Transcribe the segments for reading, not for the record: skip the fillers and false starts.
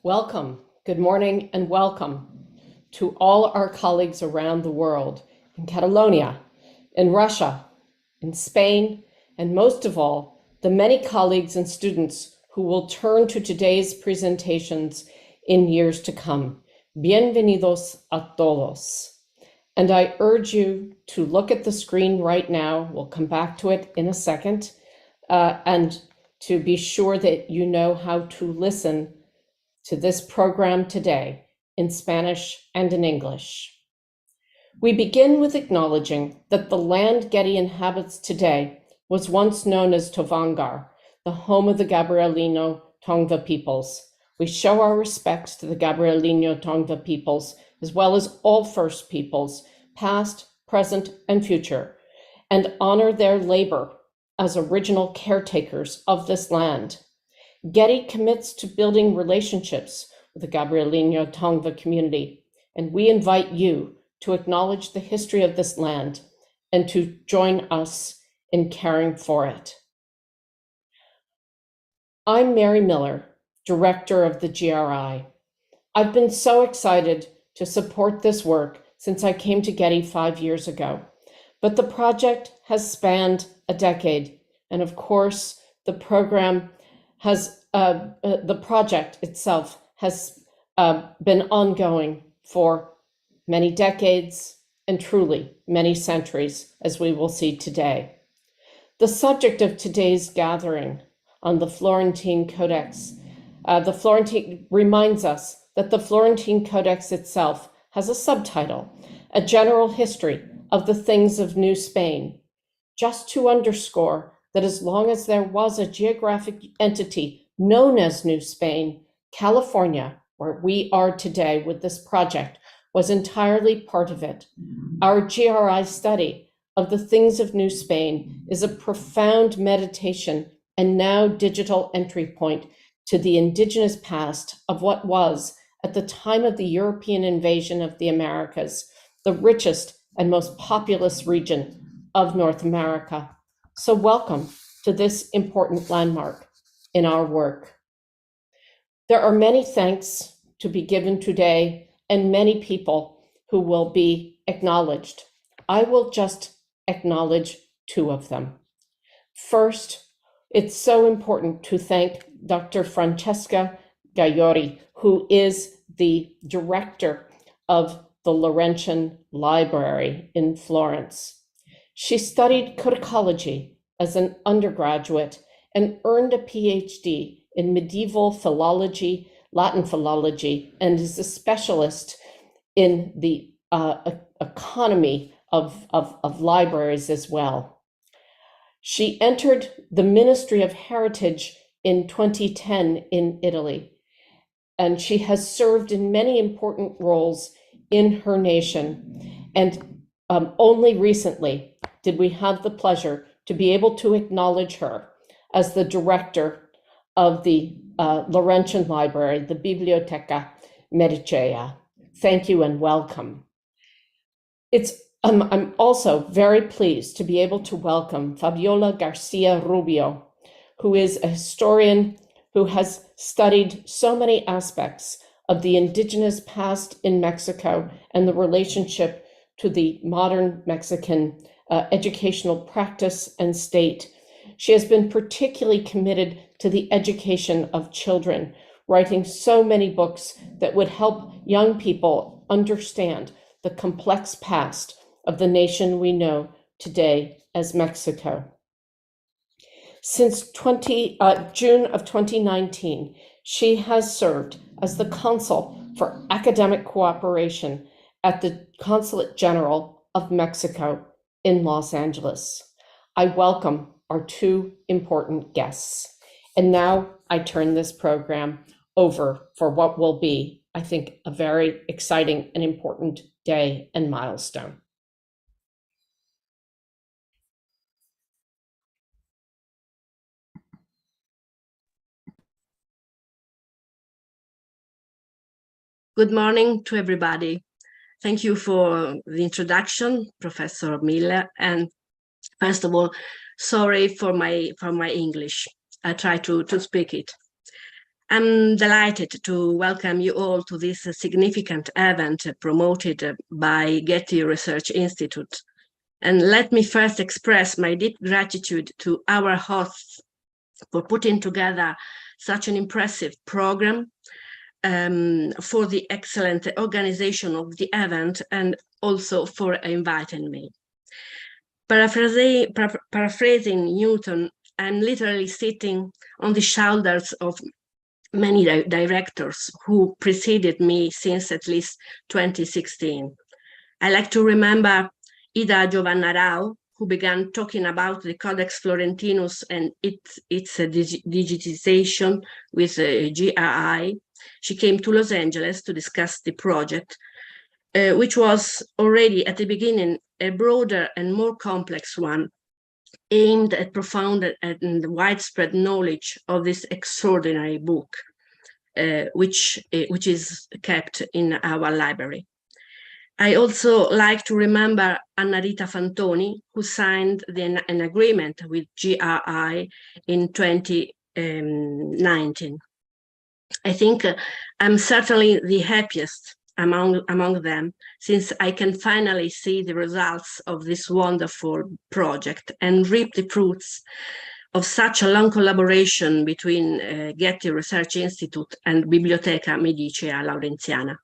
Welcome, good morning, and welcome to all our colleagues around the world, in Catalonia, in Russia, in Spain, and most of all, the many colleagues and students who will turn to today's presentations in years to come. Bienvenidos a todos. And I urge you to look at the screen right now. We'll come back to it in a second, and to be sure that you know how to listen to this program today in Spanish and in English. We begin with acknowledging that the land Getty inhabits today was once known as Tovangar, the home of the Gabrielino Tongva peoples. We show our respects to the Gabrielino Tongva peoples, as well as all First Peoples, past, present, and future, and honor their labor as original caretakers of this land. Getty commits to building relationships with the Gabrielino Tongva community, and we invite you to acknowledge the history of this land and to join us in caring for it. I'm Mary Miller, director of the GRI. I've been so excited to support this work since I came to Getty 5 years ago, but the project has spanned a decade, and of course, the project itself has been ongoing for many decades and truly many centuries, as we will see today. The subject of today's gathering on the Florentine Codex, reminds us that the Florentine Codex itself has a subtitle, A General History of the Things of New Spain, just to underscore that as long as there was a geographic entity known as New Spain, California, where we are today with this project, was entirely part of it. Our GRI study of the things of New Spain is a profound meditation and now digital entry point to the indigenous past of what was, at the time of the European invasion of the Americas, the richest and most populous region of North America. So welcome to this important landmark in our work. There are many thanks to be given today and many people who will be acknowledged. I will just acknowledge two of them. First, it's so important to thank Dr. Francesca Gaiori, who is the director of the Laurentian Library in Florence. She studied codicology as an undergraduate and earned a PhD in medieval philology, Latin philology, and is a specialist in the economy of libraries as well. She entered the Ministry of Heritage in 2010 in Italy, and she has served in many important roles in her nation. And only recently did we have the pleasure to be able to acknowledge her as the director of the Laurentian Library, the Biblioteca Medicea. Thank you and welcome. I'm also very pleased to be able to welcome Fabiola Garcia Rubio, who is a historian who has studied so many aspects of the indigenous past in Mexico and the relationship to the modern Mexican educational practice and state. She has been particularly committed to the education of children, writing so many books that would help young people understand the complex past of the nation we know today as Mexico. Since June of 2019, she has served as the consul for academic cooperation at the Consulate General of Mexico in Los Angeles. I welcome our two important guests. And now I turn this program over for what will be, I think, a very exciting and important day and milestone. Good morning to everybody. Thank you for the introduction, Professor Miller. And first of all, sorry for my English. I try to speak it. I'm delighted to welcome you all to this significant event promoted by Getty Research Institute. And let me first express my deep gratitude to our hosts for putting together such an impressive program, for the excellent organization of the event, and also for inviting me. Paraphrasing Newton, I'm literally sitting on the shoulders of many directors who preceded me since at least 2016. I like to remember Ida Giovanna Rao, who began talking about the Codex Florentinus and its digitization with GRI. She came to Los Angeles to discuss the project, which was already at the beginning a broader and more complex one, aimed at profound and widespread knowledge of this extraordinary book, which is kept in our library. I also like to remember Anna Rita Fantoni, who signed an agreement with GRI in 2019. I think I'm certainly the happiest among them, since I can finally see the results of this wonderful project and reap the fruits of such a long collaboration between Getty Research Institute and Biblioteca Medicea Laurentiana.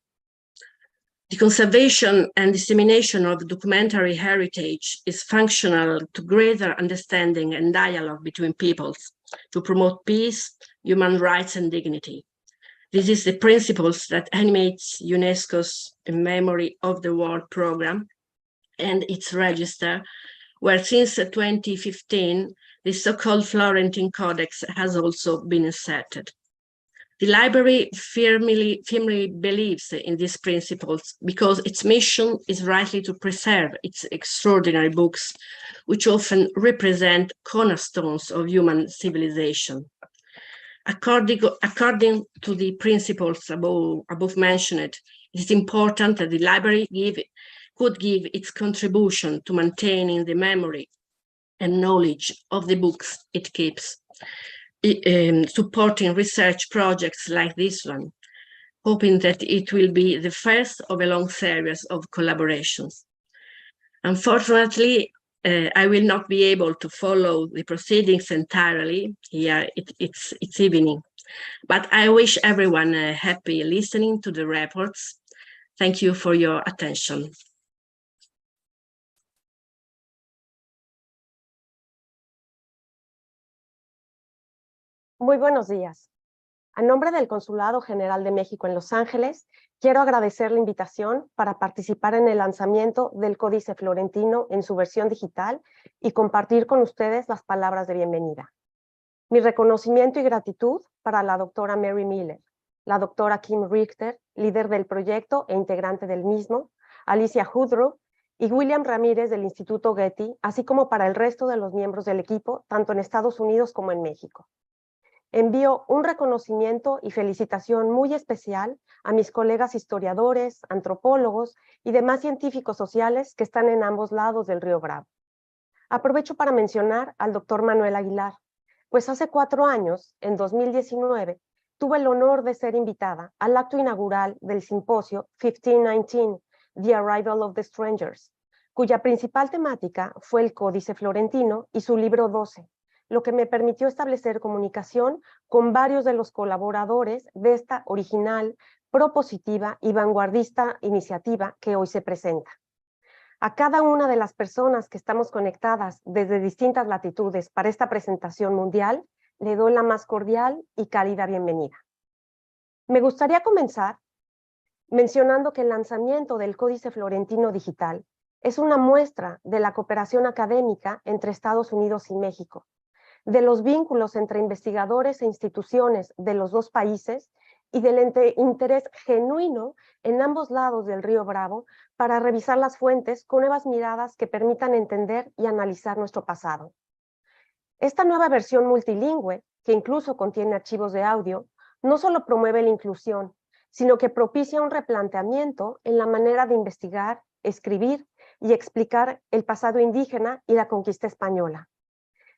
The conservation and dissemination of documentary heritage is functional to greater understanding and dialogue between peoples, to promote peace, human rights, and dignity. This is the principles that animates UNESCO's Memory of the World program and its register, where since 2015, the so-called Florentine Codex has also been inserted. The library firmly believes in these principles because its mission is rightly to preserve its extraordinary books, which often represent cornerstones of human civilization. According to the principles above mentioned, it is important that the library could give its contribution to maintaining the memory and knowledge of the books it keeps, supporting research projects like this one, hoping that it will be the first of a long series of collaborations. Unfortunately, I will not be able to follow the proceedings entirely here. It's evening, but I wish everyone happy listening to the reports. Thank you for your attention. Muy buenos días. A nombre del Consulado General de México en Los Ángeles, quiero agradecer la invitación para participar en el lanzamiento del Códice Florentino en su versión digital y compartir con ustedes las palabras de bienvenida. Mi reconocimiento y gratitud para la doctora Mary Miller, la doctora Kim Richter, líder del proyecto e integrante del mismo, Alicia Woodrow y William Ramírez del Instituto Getty, así como para el resto de los miembros del equipo, tanto en Estados Unidos como en México. Envío un reconocimiento y felicitación muy especial a mis colegas historiadores, antropólogos y demás científicos sociales que están en ambos lados del río Bravo. Aprovecho para mencionar al doctor Manuel Aguilar, pues hace 4 años, en 2019, tuve el honor de ser invitada al acto inaugural del simposio 1519, The Arrival of the Strangers, cuya principal temática fue el Códice Florentino y su libro 12, lo que me permitió establecer comunicación con varios de los colaboradores de esta original, propositiva y vanguardista iniciativa que hoy se presenta. A cada una de las personas que estamos conectadas desde distintas latitudes para esta presentación mundial, le doy la más cordial y cálida bienvenida. Me gustaría comenzar mencionando que el lanzamiento del Códice Florentino Digital es una muestra de la cooperación académica entre Estados Unidos y México, de los vínculos entre investigadores e instituciones de los dos países y del interés genuino en ambos lados del río Bravo para revisar las fuentes con nuevas miradas que permitan entender y analizar nuestro pasado. Esta nueva versión multilingüe, que incluso contiene archivos de audio, no solo promueve la inclusión, sino que propicia un replanteamiento en la manera de investigar, escribir y explicar el pasado indígena y la conquista española.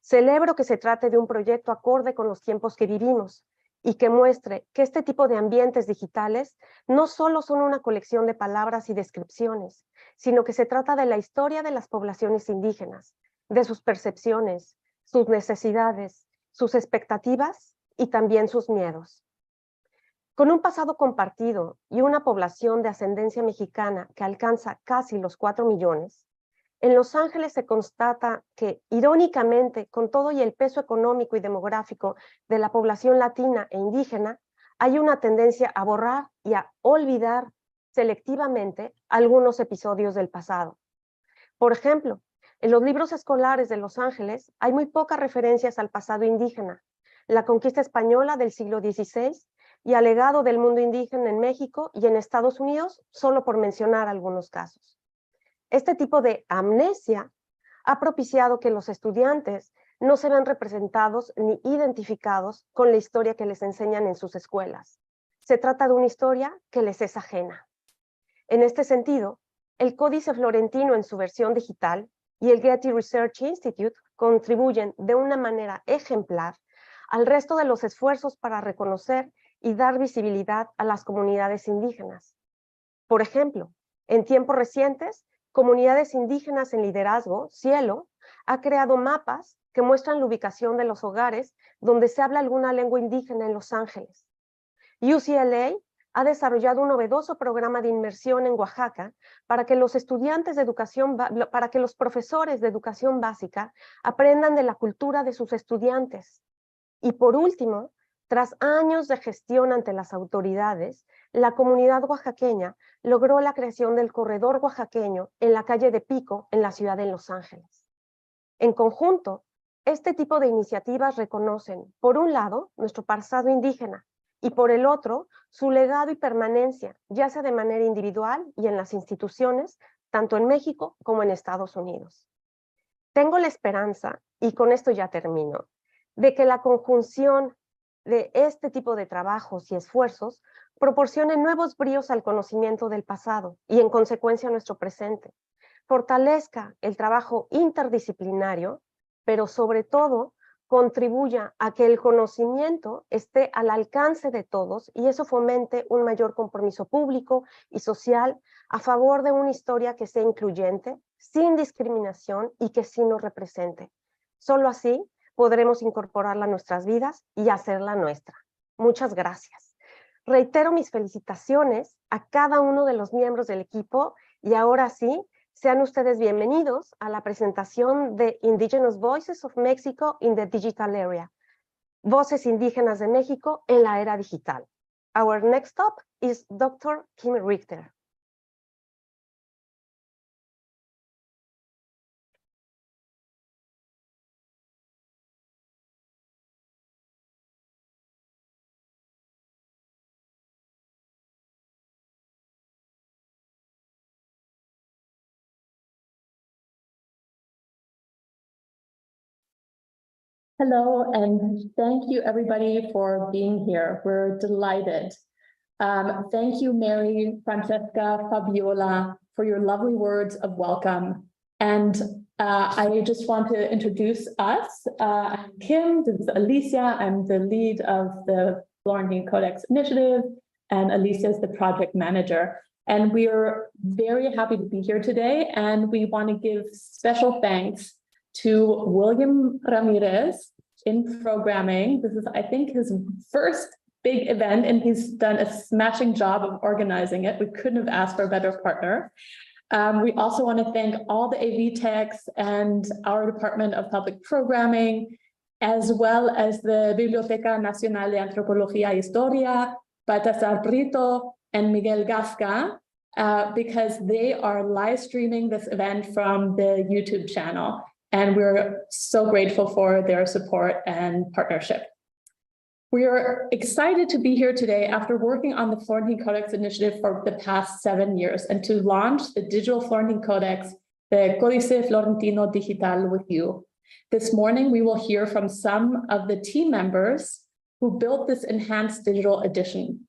Celebro que se trate de un proyecto acorde con los tiempos que vivimos y que muestre que este tipo de ambientes digitales no solo son una colección de palabras y descripciones, sino que se trata de la historia de las poblaciones indígenas, de sus percepciones, sus necesidades, sus expectativas y también sus miedos. Con un pasado compartido y una población de ascendencia mexicana que alcanza casi los 4 millones, en Los Ángeles se constata que, irónicamente, con todo y el peso económico y demográfico de la población latina e indígena, hay una tendencia a borrar y a olvidar selectivamente algunos episodios del pasado. Por ejemplo, en los libros escolares de Los Ángeles hay muy pocas referencias al pasado indígena, la conquista española del siglo XVI y al legado del mundo indígena en México y en Estados Unidos, solo por mencionar algunos casos. Este tipo de amnesia ha propiciado que los estudiantes no se vean representados ni identificados con la historia que les enseñan en sus escuelas. Se trata de una historia que les es ajena. En este sentido, el Códice Florentino en su versión digital y el Getty Research Institute contribuyen de una manera ejemplar al resto de los esfuerzos para reconocer y dar visibilidad a las comunidades indígenas. Por ejemplo, en tiempos recientes, Comunidades Indígenas en Liderazgo, Cielo, ha creado mapas que muestran la ubicación de los hogares donde se habla alguna lengua indígena en Los Ángeles. UCLA ha desarrollado un novedoso programa de inmersión en Oaxaca para que los profesores de educación básica aprendan de la cultura de sus estudiantes. Y por último, tras años de gestión ante las autoridades, la comunidad oaxaqueña logró la creación del corredor oaxaqueño en la calle de Pico, en la ciudad de Los Ángeles. En conjunto, este tipo de iniciativas reconocen, por un lado, nuestro pasado indígena, y por el otro, su legado y permanencia, ya sea de manera individual y en las instituciones, tanto en México como en Estados Unidos. Tengo la esperanza, y con esto ya termino, de que la conjunción de este tipo de trabajos y esfuerzos proporcione nuevos bríos al conocimiento del pasado y en consecuencia a nuestro presente, fortalezca el trabajo interdisciplinario, pero sobre todo contribuya a que el conocimiento esté al alcance de todos y eso fomente un mayor compromiso público y social a favor de una historia que sea incluyente, sin discriminación y que sí nos represente. Solo así podremos incorporarla a nuestras vidas y hacerla nuestra. Muchas gracias. Reitero mis felicitaciones a cada uno de los miembros del equipo y ahora sí, sean ustedes bienvenidos a la presentación de Indigenous Voices of Mexico in the Digital Area, Voces Indígenas de México en la era digital. Our next stop is Dr. Kim Richter. Hello, and thank you everybody for being here. We're delighted. Thank you, Mary, Francesca, Fabiola, for your lovely words of welcome. And I just want to introduce us. I'm Kim, this is Alicia. I'm the lead of the Florentine Codex Initiative, and Alicia is the project manager. And we are very happy to be here today, and we want to give special thanks to William Ramirez in programming. This is, I think, his first big event, and he's done a smashing job of organizing it. We couldn't have asked for a better partner. We also want to thank all the AV techs and our Department of Public Programming, as well as the Biblioteca Nacional de Antropología y Historia, Baltazar, Brito, and Miguel Gasca, because they are live streaming this event from the YouTube channel. And we're so grateful for their support and partnership. We are excited to be here today after working on the Florentine Codex Initiative for the past 7 years and to launch the digital Florentine Codex, the Códice Florentino Digital, with you. This morning, we will hear from some of the team members who built this enhanced digital edition.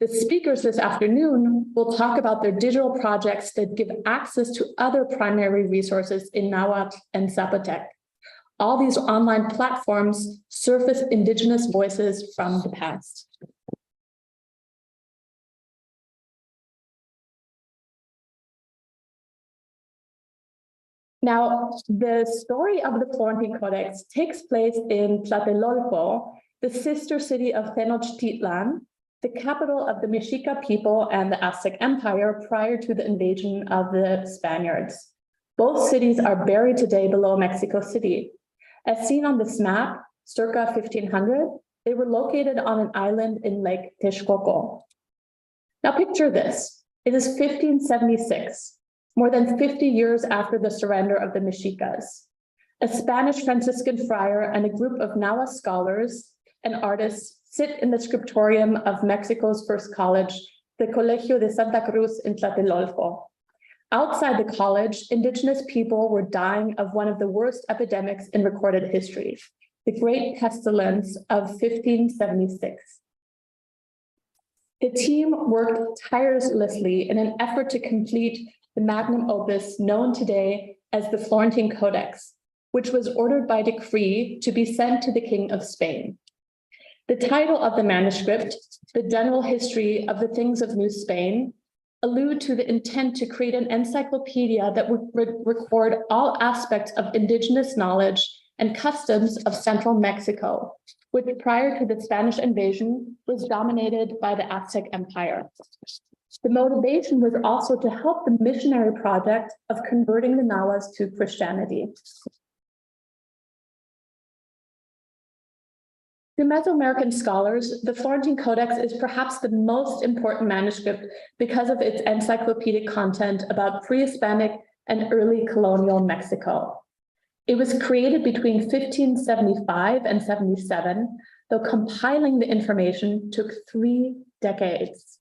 The speakers this afternoon will talk about their digital projects that give access to other primary resources in Nahuatl and Zapotec. all these online platforms surface indigenous voices from the past. Now, the story of the Florentine Codex takes place in Tlatelolco, the sister city of Tenochtitlan, the capital of the Mexica people and the Aztec Empire prior to the invasion of the Spaniards. Both cities are buried today below Mexico City. As seen on this map, circa 1500, they were located on an island in Lake Texcoco. Now picture this, it is 1576. More than 50 years after the surrender of the Mexicas. A Spanish Franciscan friar and a group of Nahua scholars and artists sit in the scriptorium of Mexico's first college, the Colegio de Santa Cruz in Tlatelolco. Outside the college, indigenous people were dying of one of the worst epidemics in recorded history, the Great Pestilence of 1576. The team worked tirelessly in an effort to complete the magnum opus known today as the Florentine Codex, which was ordered by decree to be sent to the King of Spain. The title of the manuscript, The General History of the Things of New Spain, allude to the intent to create an encyclopedia that would record all aspects of indigenous knowledge and customs of central Mexico, which prior to the Spanish invasion was dominated by the Aztec Empire. The motivation was also to help the missionary project of converting the Nahuas to Christianity. To Mesoamerican scholars, the Florentine Codex is perhaps the most important manuscript because of its encyclopedic content about pre-Hispanic and early colonial Mexico. It was created between 1575 and 77, though compiling the information took 3 decades.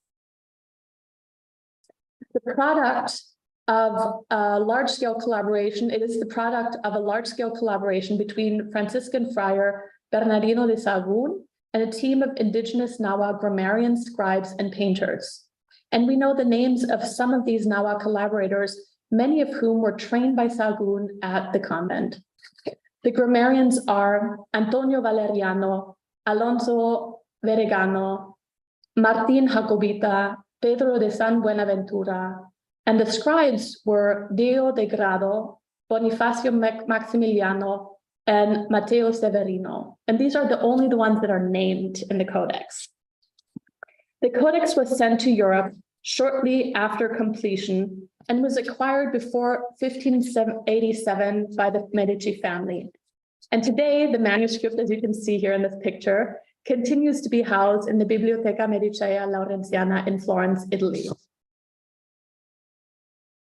The product of a large-scale collaboration, it is the product of a large-scale collaboration between Franciscan friar Bernardino de Sahagún and a team of indigenous Nahua grammarians, scribes, and painters. And we know the names of some of these Nahua collaborators, many of whom were trained by Sahagún at the convent. The grammarians are Antonio Valeriano, Alonso Vergano, Martín Jacobita, Pedro de San Buenaventura, and the scribes were Diego de Grado, Bonifacio Maximiliano, and Mateo Severino. And these are only the ones that are named in the Codex. The Codex was sent to Europe shortly after completion and was acquired before 1587 by the Medici family. And today, the manuscript, as you can see here in this picture, continues to be housed in the Biblioteca Medicea Laurentiana in Florence, Italy.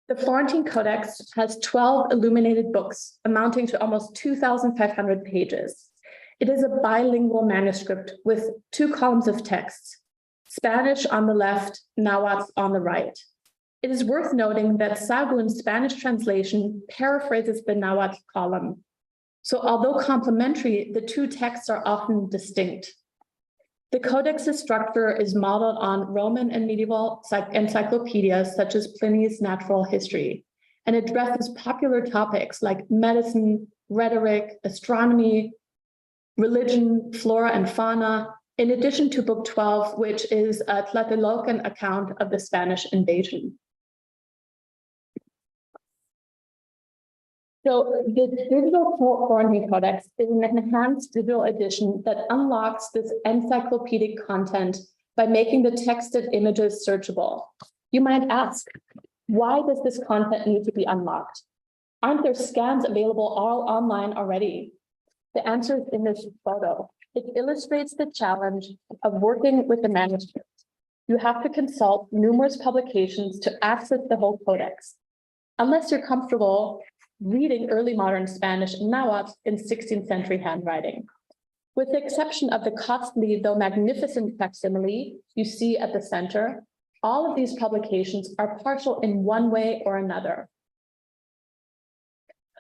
The Florentine Codex has 12 illuminated books amounting to almost 2,500 pages. It is a bilingual manuscript with 2 columns of text, Spanish on the left, Nahuatl on the right. It is worth noting that Sahagún's Spanish translation paraphrases the Nahuatl column. So although complementary, the 2 texts are often distinct. The Codex's structure is modeled on Roman and medieval encyclopedias such as Pliny's Natural History, and addresses popular topics like medicine, rhetoric, astronomy, religion, flora and fauna, in addition to Book 12, which is a Tlatelolcan account of the Spanish invasion. So the digital Florentine Codex is an enhanced digital edition that unlocks this encyclopedic content by making the texted images searchable. You might ask, why does this content need to be unlocked? Aren't there scans available all online already? The answer is in this photo. It illustrates the challenge of working with the manuscript. You have to consult numerous publications to access the whole codex. Unless you're comfortable reading early modern Spanish and Nahuatl in 16th century handwriting. With the exception of the costly, though magnificent facsimile you see at the center, all of these publications are partial in one way or another.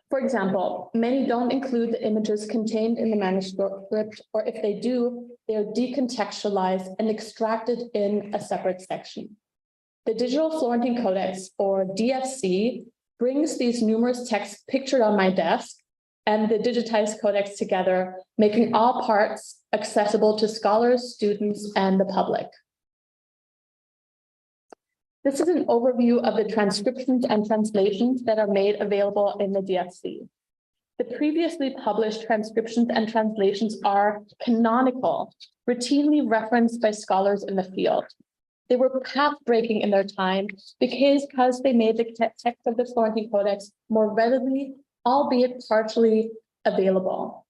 For example, many don't include the images contained in the manuscript, or if they do, they're decontextualized and extracted in a separate section. The Digital Florentine Codex, or DFC, brings these numerous texts pictured on my desk and the digitized codex together, making all parts accessible to scholars, students, and the public. This is an overview of the transcriptions and translations that are made available in the DFC. The previously published transcriptions and translations are canonical, routinely referenced by scholars in the field. They were path-breaking in their time because they made the text of the Florentine Codex more readily, albeit partially, available.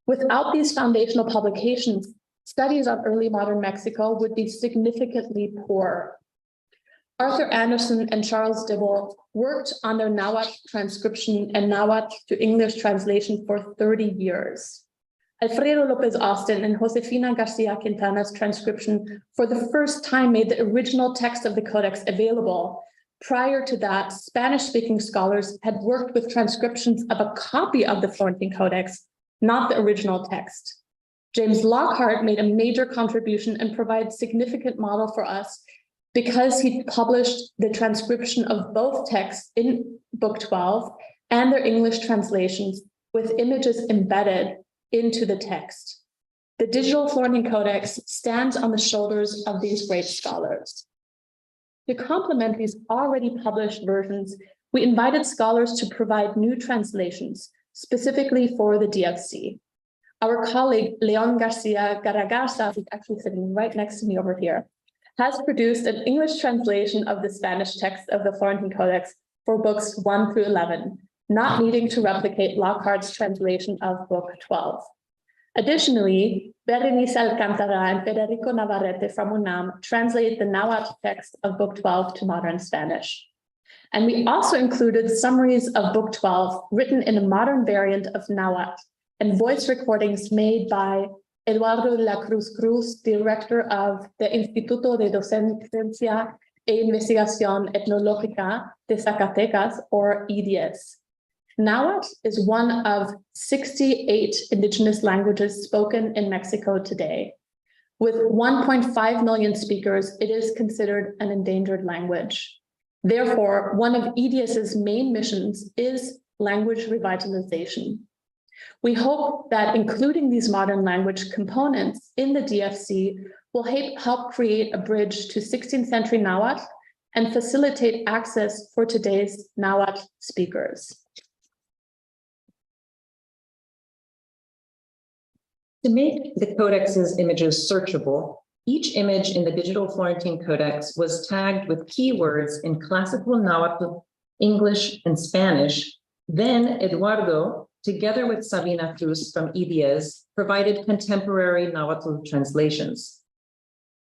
Without these foundational publications, studies on early modern Mexico would be significantly poorer. Arthur Anderson and Charles Dibble worked on their Nahuatl transcription and Nahuatl to English translation for 30 years. Alfredo Lopez Austin and Josefina Garcia Quintana's transcription for the first time made the original text of the Codex available. Prior to that, Spanish-speaking scholars had worked with transcriptions of a copy of the Florentine Codex, not the original text. James Lockhart made a major contribution and provides significant model for us because he published the transcription of both texts in Book 12 and their English translations with images embedded into the text. The digital Florentine Codex stands on the shoulders of these great scholars. To complement these already published versions, we invited scholars to provide new translations, specifically for the DFC. Our colleague, Leon Garcia Garagarza, who's actually sitting right next to me over here, has produced an English translation of the Spanish text of the Florentine Codex for books 1 through 11, not needing to replicate Lockhart's translation of Book 12. Additionally, Berenice Alcantara and Federico Navarrete from UNAM translate the Nahuatl text of Book 12 to modern Spanish. And we also included summaries of Book 12 written in a modern variant of Nahuatl and voice recordings made by Eduardo de la Cruz, director of the Instituto de Docencia e Investigación Etnológica de Zacatecas, or EDS. Nahuatl is one of 68 indigenous languages spoken in Mexico today. With 1.5 million speakers, it is considered an endangered language. Therefore, one of EDS's main missions is language revitalization. We hope that including these modern language components in the DFC will help create a bridge to 16th century Nahuatl and facilitate access for today's Nahuatl speakers. To make the codex's images searchable, each image in the digital Florentine Codex was tagged with keywords in classical Nahuatl, English, and Spanish. Then Eduardo, together with Sabina Cruz from EDS, provided contemporary Nahuatl translations.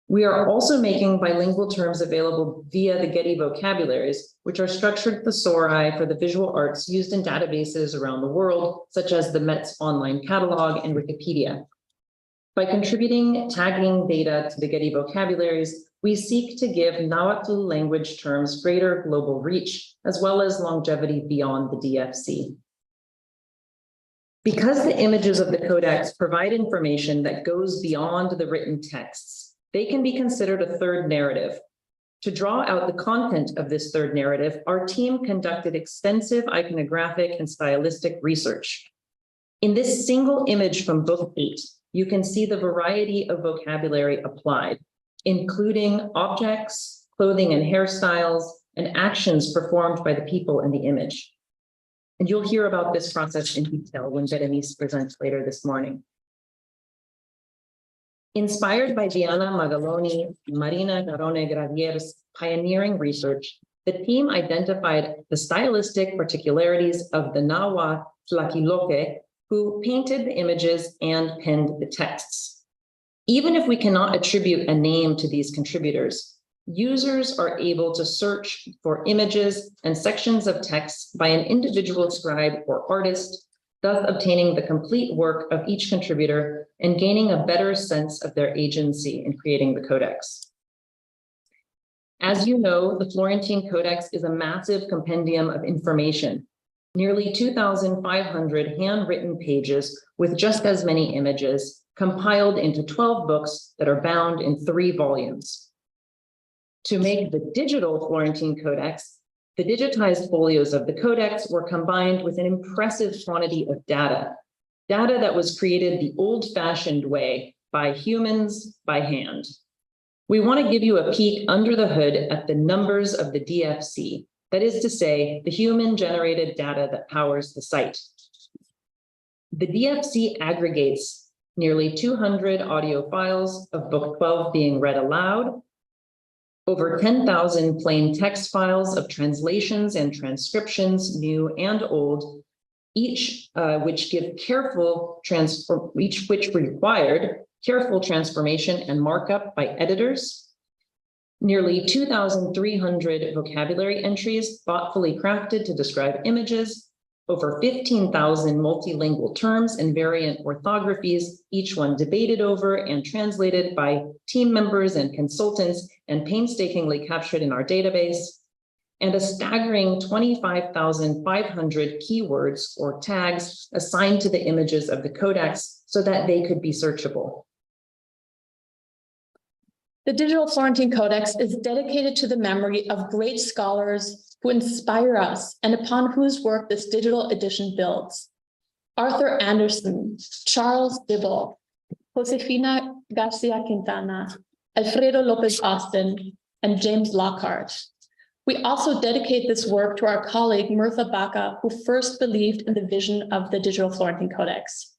We are also making bilingual terms available via the Getty vocabularies, which are structured thesauri for the visual arts used in databases around the world, such as the Met's online catalog and Wikipedia. By contributing tagging data to the Getty vocabularies, we seek to give Nahuatl language terms greater global reach, as well as longevity beyond the DFC. Because the images of the Codex provide information that goes beyond the written texts, they can be considered a third narrative. To draw out the content of this third narrative, our team conducted extensive iconographic and stylistic research. In this single image from Book 8, you can see the variety of vocabulary applied, including objects, clothing and hairstyles, and actions performed by the people in the image. And you'll hear about this process in detail when Berenice presents later this morning. Inspired by Diana Magaloni, Marina Garone Gravier's pioneering research, the team identified the stylistic particularities of the Nahuatl Tlaquiloque, who painted the images and penned the texts. Even if we cannot attribute a name to these contributors, users are able to search for images and sections of text by an individual scribe or artist, thus obtaining the complete work of each contributor and gaining a better sense of their agency in creating the codex. As you know, the Florentine Codex is a massive compendium of information, nearly 2,500 handwritten pages with just as many images, compiled into 12 books that are bound in 3 volumes. To make the digital Florentine Codex, The digitized folios of the codex were combined with an impressive quantity of data that was created the old-fashioned way by humans by hand. We want to give you a peek under the hood at the numbers of the DFC, that is to say, the human-generated data that powers the site. The DFC aggregates nearly 200 audio files of Book 12 being read aloud, over 10,000 plain text files of translations and transcriptions, new and old, each which required careful transformation and markup by editors, nearly 2,300 vocabulary entries thoughtfully crafted to describe images, over 15,000 multilingual terms and variant orthographies, each one debated over and translated by team members and consultants and painstakingly captured in our database, and a staggering 25,500 keywords or tags assigned to the images of the codex so that they could be searchable. The Digital Florentine Codex is dedicated to the memory of great scholars who inspire us and upon whose work this digital edition builds. Arthur Anderson, Charles Dibble, Josefina Garcia Quintana, Alfredo Lopez Austin, and James Lockhart. We also dedicate this work to our colleague, Mirtha Baca, who first believed in the vision of the Digital Florentine Codex.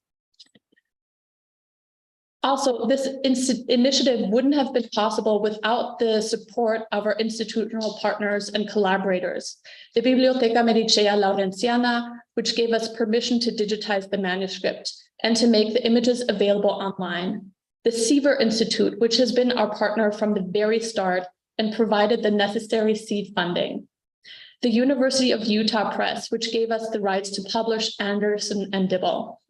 Also, this initiative wouldn't have been possible without the support of our institutional partners and collaborators. The Biblioteca Medicea Laurentiana, which gave us permission to digitize the manuscript and to make the images available online. The Seaver Institute, which has been our partner from the very start and provided the necessary seed funding. The University of Utah Press, which gave us the rights to publish Anderson and Dibble.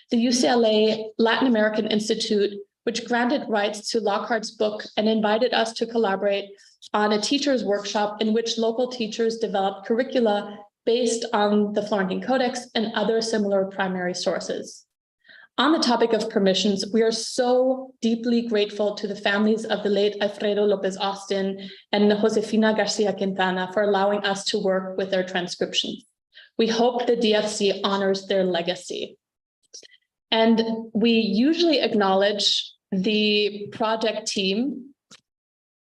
The UCLA Latin American Institute, which granted rights to Lockhart's book and invited us to collaborate on a teacher's workshop in which local teachers developed curricula based on the Florentine Codex and other similar primary sources. On the topic of permissions, we are so deeply grateful to the families of the late Alfredo Lopez Austin and Josefina Garcia Quintana for allowing us to work with their transcriptions. We hope the DFC honors their legacy. And we usually acknowledge the project team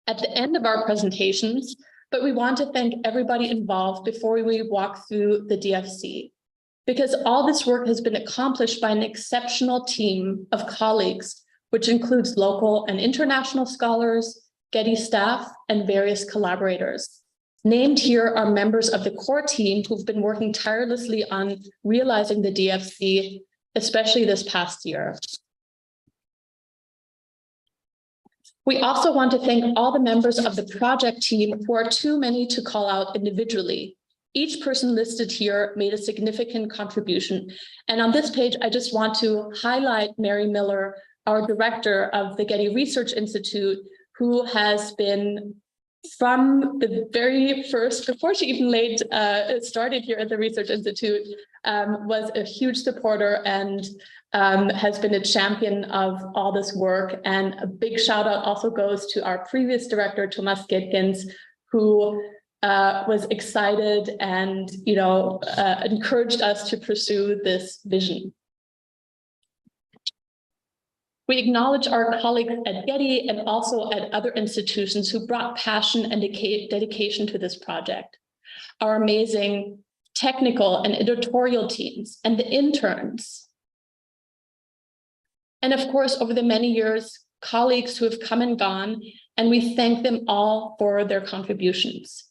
at the end of our presentations, but we want to thank everybody involved before we walk through the DFC, because all this work has been accomplished by an exceptional team of colleagues, which includes local and international scholars, Getty staff, and various collaborators. Named here are members of the core team who've been working tirelessly on realizing the DFC, especially this past year. We also want to thank all the members of the project team who are too many to call out individually. Each person listed here made a significant contribution. And on this page, I just want to highlight Mary Miller, our director of the Getty Research Institute, who has been from the very first, before she even started here at the Research Institute, was a huge supporter and has been a champion of all this work. And a big shout out also goes to our previous director, Thomas Getkins, who was excited and encouraged us to pursue this vision. We acknowledge our colleagues at Getty and also at other institutions who brought passion and dedication to this project. Our amazing technical and editorial teams and the interns. And of course, over the many years, colleagues who have come and gone, and we thank them all for their contributions.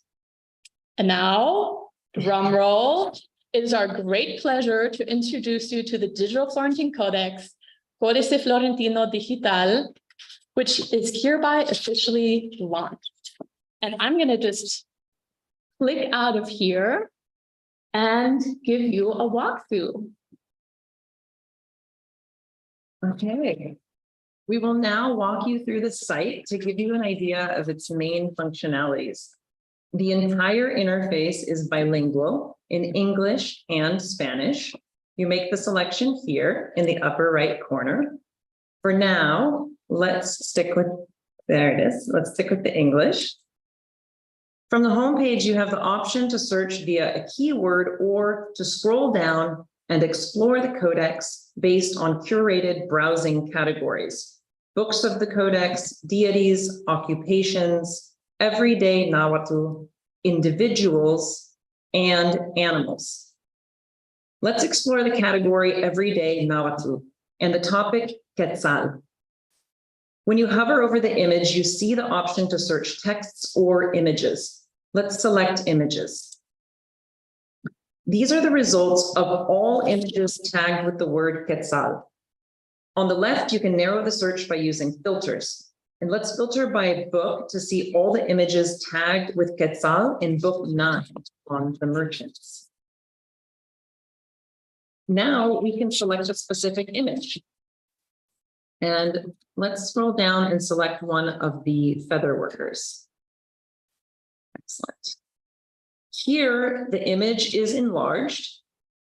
And now, drum roll, it is our great pleasure to introduce you to the Digital Florentine Codex, Codice Florentino Digital, which is hereby officially launched. And I'm going to just click out of here and give you a walkthrough. Okay. We will now walk you through the site to give you an idea of its main functionalities. The entire interface is bilingual in English and Spanish. You make the selection here in the upper right corner. For now, let's stick with, there it is. Let's stick with the English. From the homepage, you have the option to search via a keyword or to scroll down and explore the codex based on curated browsing categories. Books of the codex, deities, occupations, everyday Nahuatl, individuals, and animals. Let's explore the category Everyday Nahuatl and the topic Quetzal. When you hover over the image, you see the option to search texts or images. Let's select images. These are the results of all images tagged with the word Quetzal. On the left, you can narrow the search by using filters. And let's filter by book to see all the images tagged with Quetzal in book 9 on the merchants. Now we can select a specific image. And let's scroll down and select one of the feather workers. Excellent. Here, the image is enlarged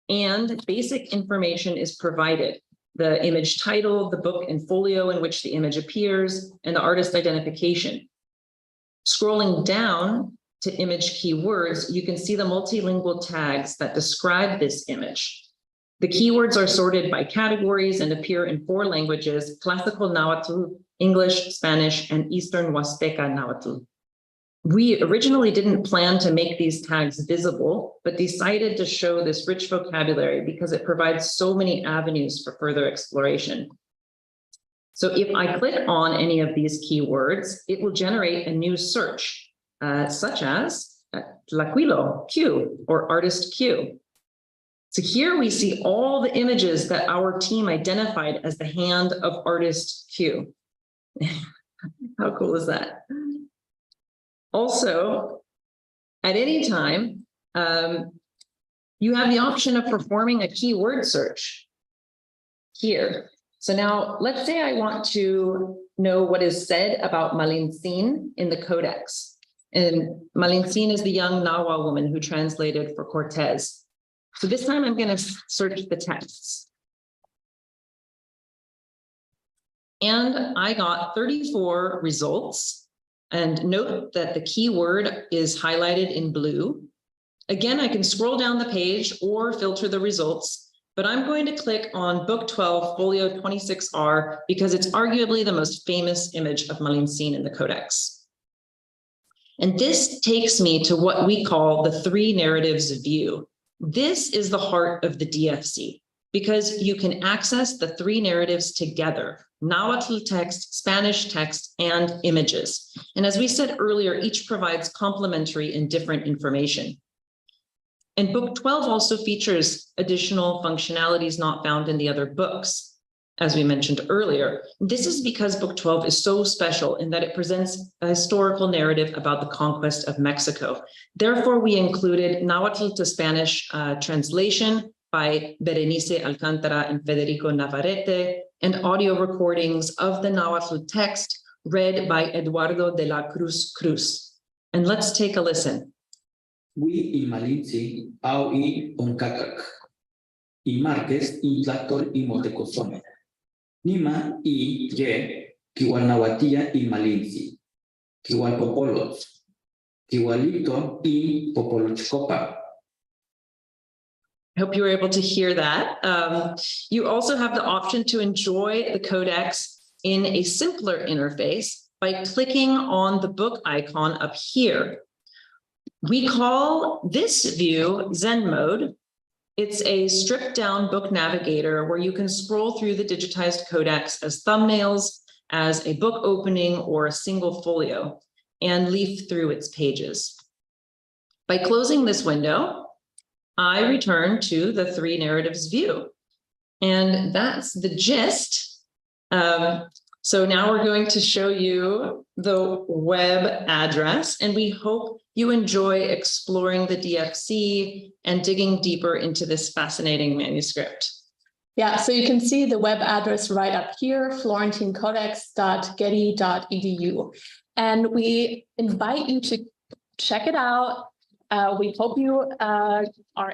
and basic information is provided. The image title, the book and folio in which the image appears, and the artist identification. Scrolling down to image keywords, you can see the multilingual tags that describe this image. The keywords are sorted by categories and appear in 4 languages: Classical Nahuatl, English, Spanish, and Eastern Huasteca Nahuatl. We originally didn't plan to make these tags visible, but decided to show this rich vocabulary because it provides so many avenues for further exploration. So if I click on any of these keywords, it will generate a new search, such as Tlaquilo Q or Artist Q. So here we see all the images that our team identified as the hand of Artist Q. How cool is that? Also, at any time, you have the option of performing a keyword search here. So now let's say I want to know what is said about Malintzin in the codex. And Malintzin is the young Nahua woman who translated for Cortez. So this time I'm going to search the texts. And I got 34 results. And note that the keyword is highlighted in blue. Again, I can scroll down the page or filter the results, but I'm going to click on Book 12, Folio 26R, because it's arguably the most famous image of Malintzin in the Codex. And this takes me to what we call the 3 narratives view. This is the heart of the DFC, because you can access the 3 narratives together: Nahuatl text, Spanish text, and images. And as we said earlier, each provides complementary and different information. And Book 12 also features additional functionalities not found in the other books, as we mentioned earlier. This is because Book 12 is so special in that it presents a historical narrative about the conquest of Mexico. Therefore, we included Nahuatl to Spanish translation by Berenice Alcántara and Federico Navarrete, and audio recordings of the Nahuatl text read by Eduardo de la Cruz. And let's take a listen. We Malintzin au I onkakak. I Marques I Tlactol I Motecosome. Nima I Ye Kiwal Nahuatia I Malintzi. Kiwal Popolos. Kiwalito I Popolochcopa. I hope you were able to hear that. You also have the option to enjoy the codex in a simpler interface by clicking on the book icon up here. We call this view Zen mode. It's a stripped down book navigator where you can scroll through the digitized codex as thumbnails, as a book opening, or a single folio, and leaf through its pages. By closing this window, I return to the 3 narratives view. And that's the gist. So now we're going to show you the web address, and we hope you enjoy exploring the DFC and digging deeper into this fascinating manuscript. Yeah, so you can see the web address right up here, florentinecodex.getty.edu. And we invite you to check it out. We hope you are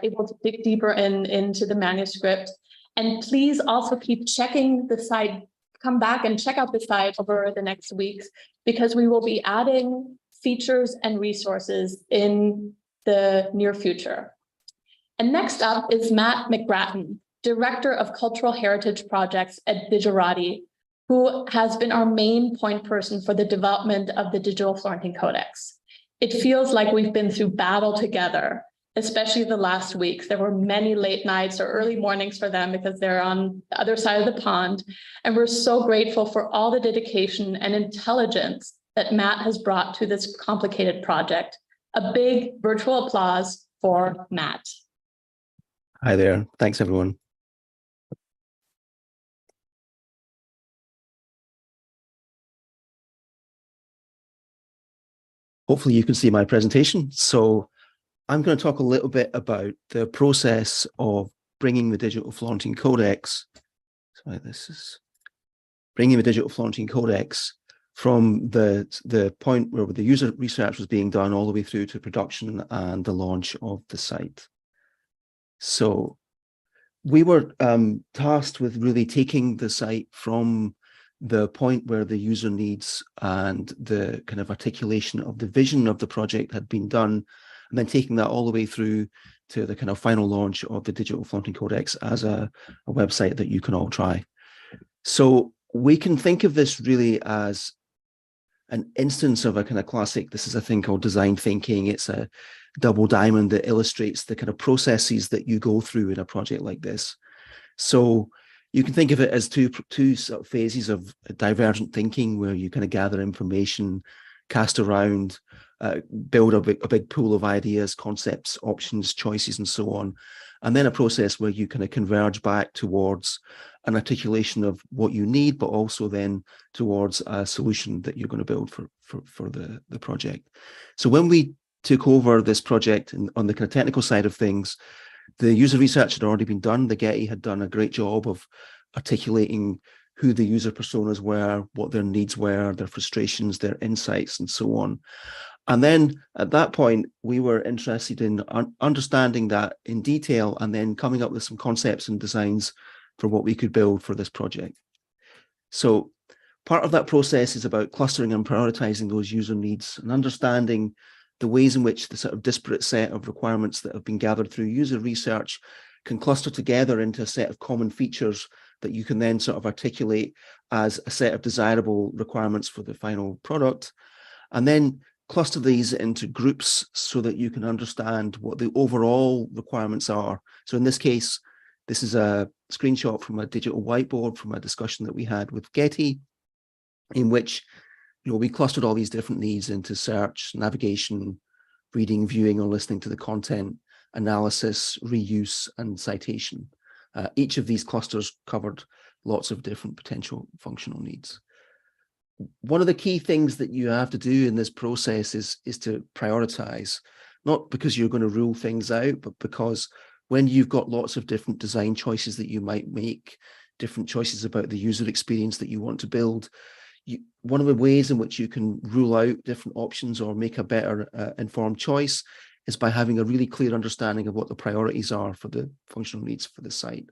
able to dig deeper into the manuscript. And please also keep checking the site. Come back and check out the site over the next weeks, because we will be adding features and resources in the near future. And next up is Matt McGrattan, Director of Cultural Heritage Projects at Digerati, who has been our main point person for the development of the Digital Florentine Codex. It feels like we've been through battle together, especially the last weeks. There were many late nights or early mornings for them because they're on the other side of the pond. And we're so grateful for all the dedication and intelligence that Matt has brought to this complicated project. A big virtual applause for Matt. Hi there. Thanks, everyone. Hopefully you can see my presentation. So I'm going to talk a little bit about the process of bringing the Digital Florentine Codex. Sorry, this is bringing the Digital Florentine Codex from the point where the user research was being done all the way through to production and the launch of the site. So we were tasked with really taking the site from the point where the user needs and the kind of articulation of the vision of the project had been done, and then taking that all the way through to the kind of final launch of the Digital Florentine Codex as a website that you can all try. So we can think of this really as an instance of a kind of classic, this is a thing called design thinking. It's a double diamond that illustrates the kind of processes that you go through in a project like this. So you can think of it as two sort of phases of divergent thinking, where you kind of gather information, cast around, build a big pool of ideas, concepts, options, choices, and so on. And then a process where you kind of converge back towards an articulation of what you need, but also then towards a solution that you're going to build for the project. So when we took over this project and on the kind of technical side of things, the user research had already been done. The Getty had done a great job of articulating who the user personas were, what their needs were, their frustrations, their insights, and so on. And then at that point, we were interested in understanding that in detail and then coming up with some concepts and designs for what we could build for this project. So part of that process is about clustering and prioritizing those user needs and understanding the ways in which the sort of disparate set of requirements that have been gathered through user research can cluster together into a set of common features that you can then sort of articulate as a set of desirable requirements for the final product. And then cluster these into groups so that you can understand what the overall requirements are. So in this case, this is a screenshot from a digital whiteboard from a discussion that we had with Getty, in which we clustered all these different needs into search, navigation, reading, viewing, or listening to the content, analysis, reuse, and citation. Each of these clusters covered lots of different potential functional needs. One of the key things that you have to do in this process is to prioritize, not because you're going to rule things out, but because when you've got lots of different design choices that you might make, different choices about the user experience that you want to build, one of the ways in which you can rule out different options or make a better informed choice is by having a really clear understanding of what the priorities are for the functional needs for the site.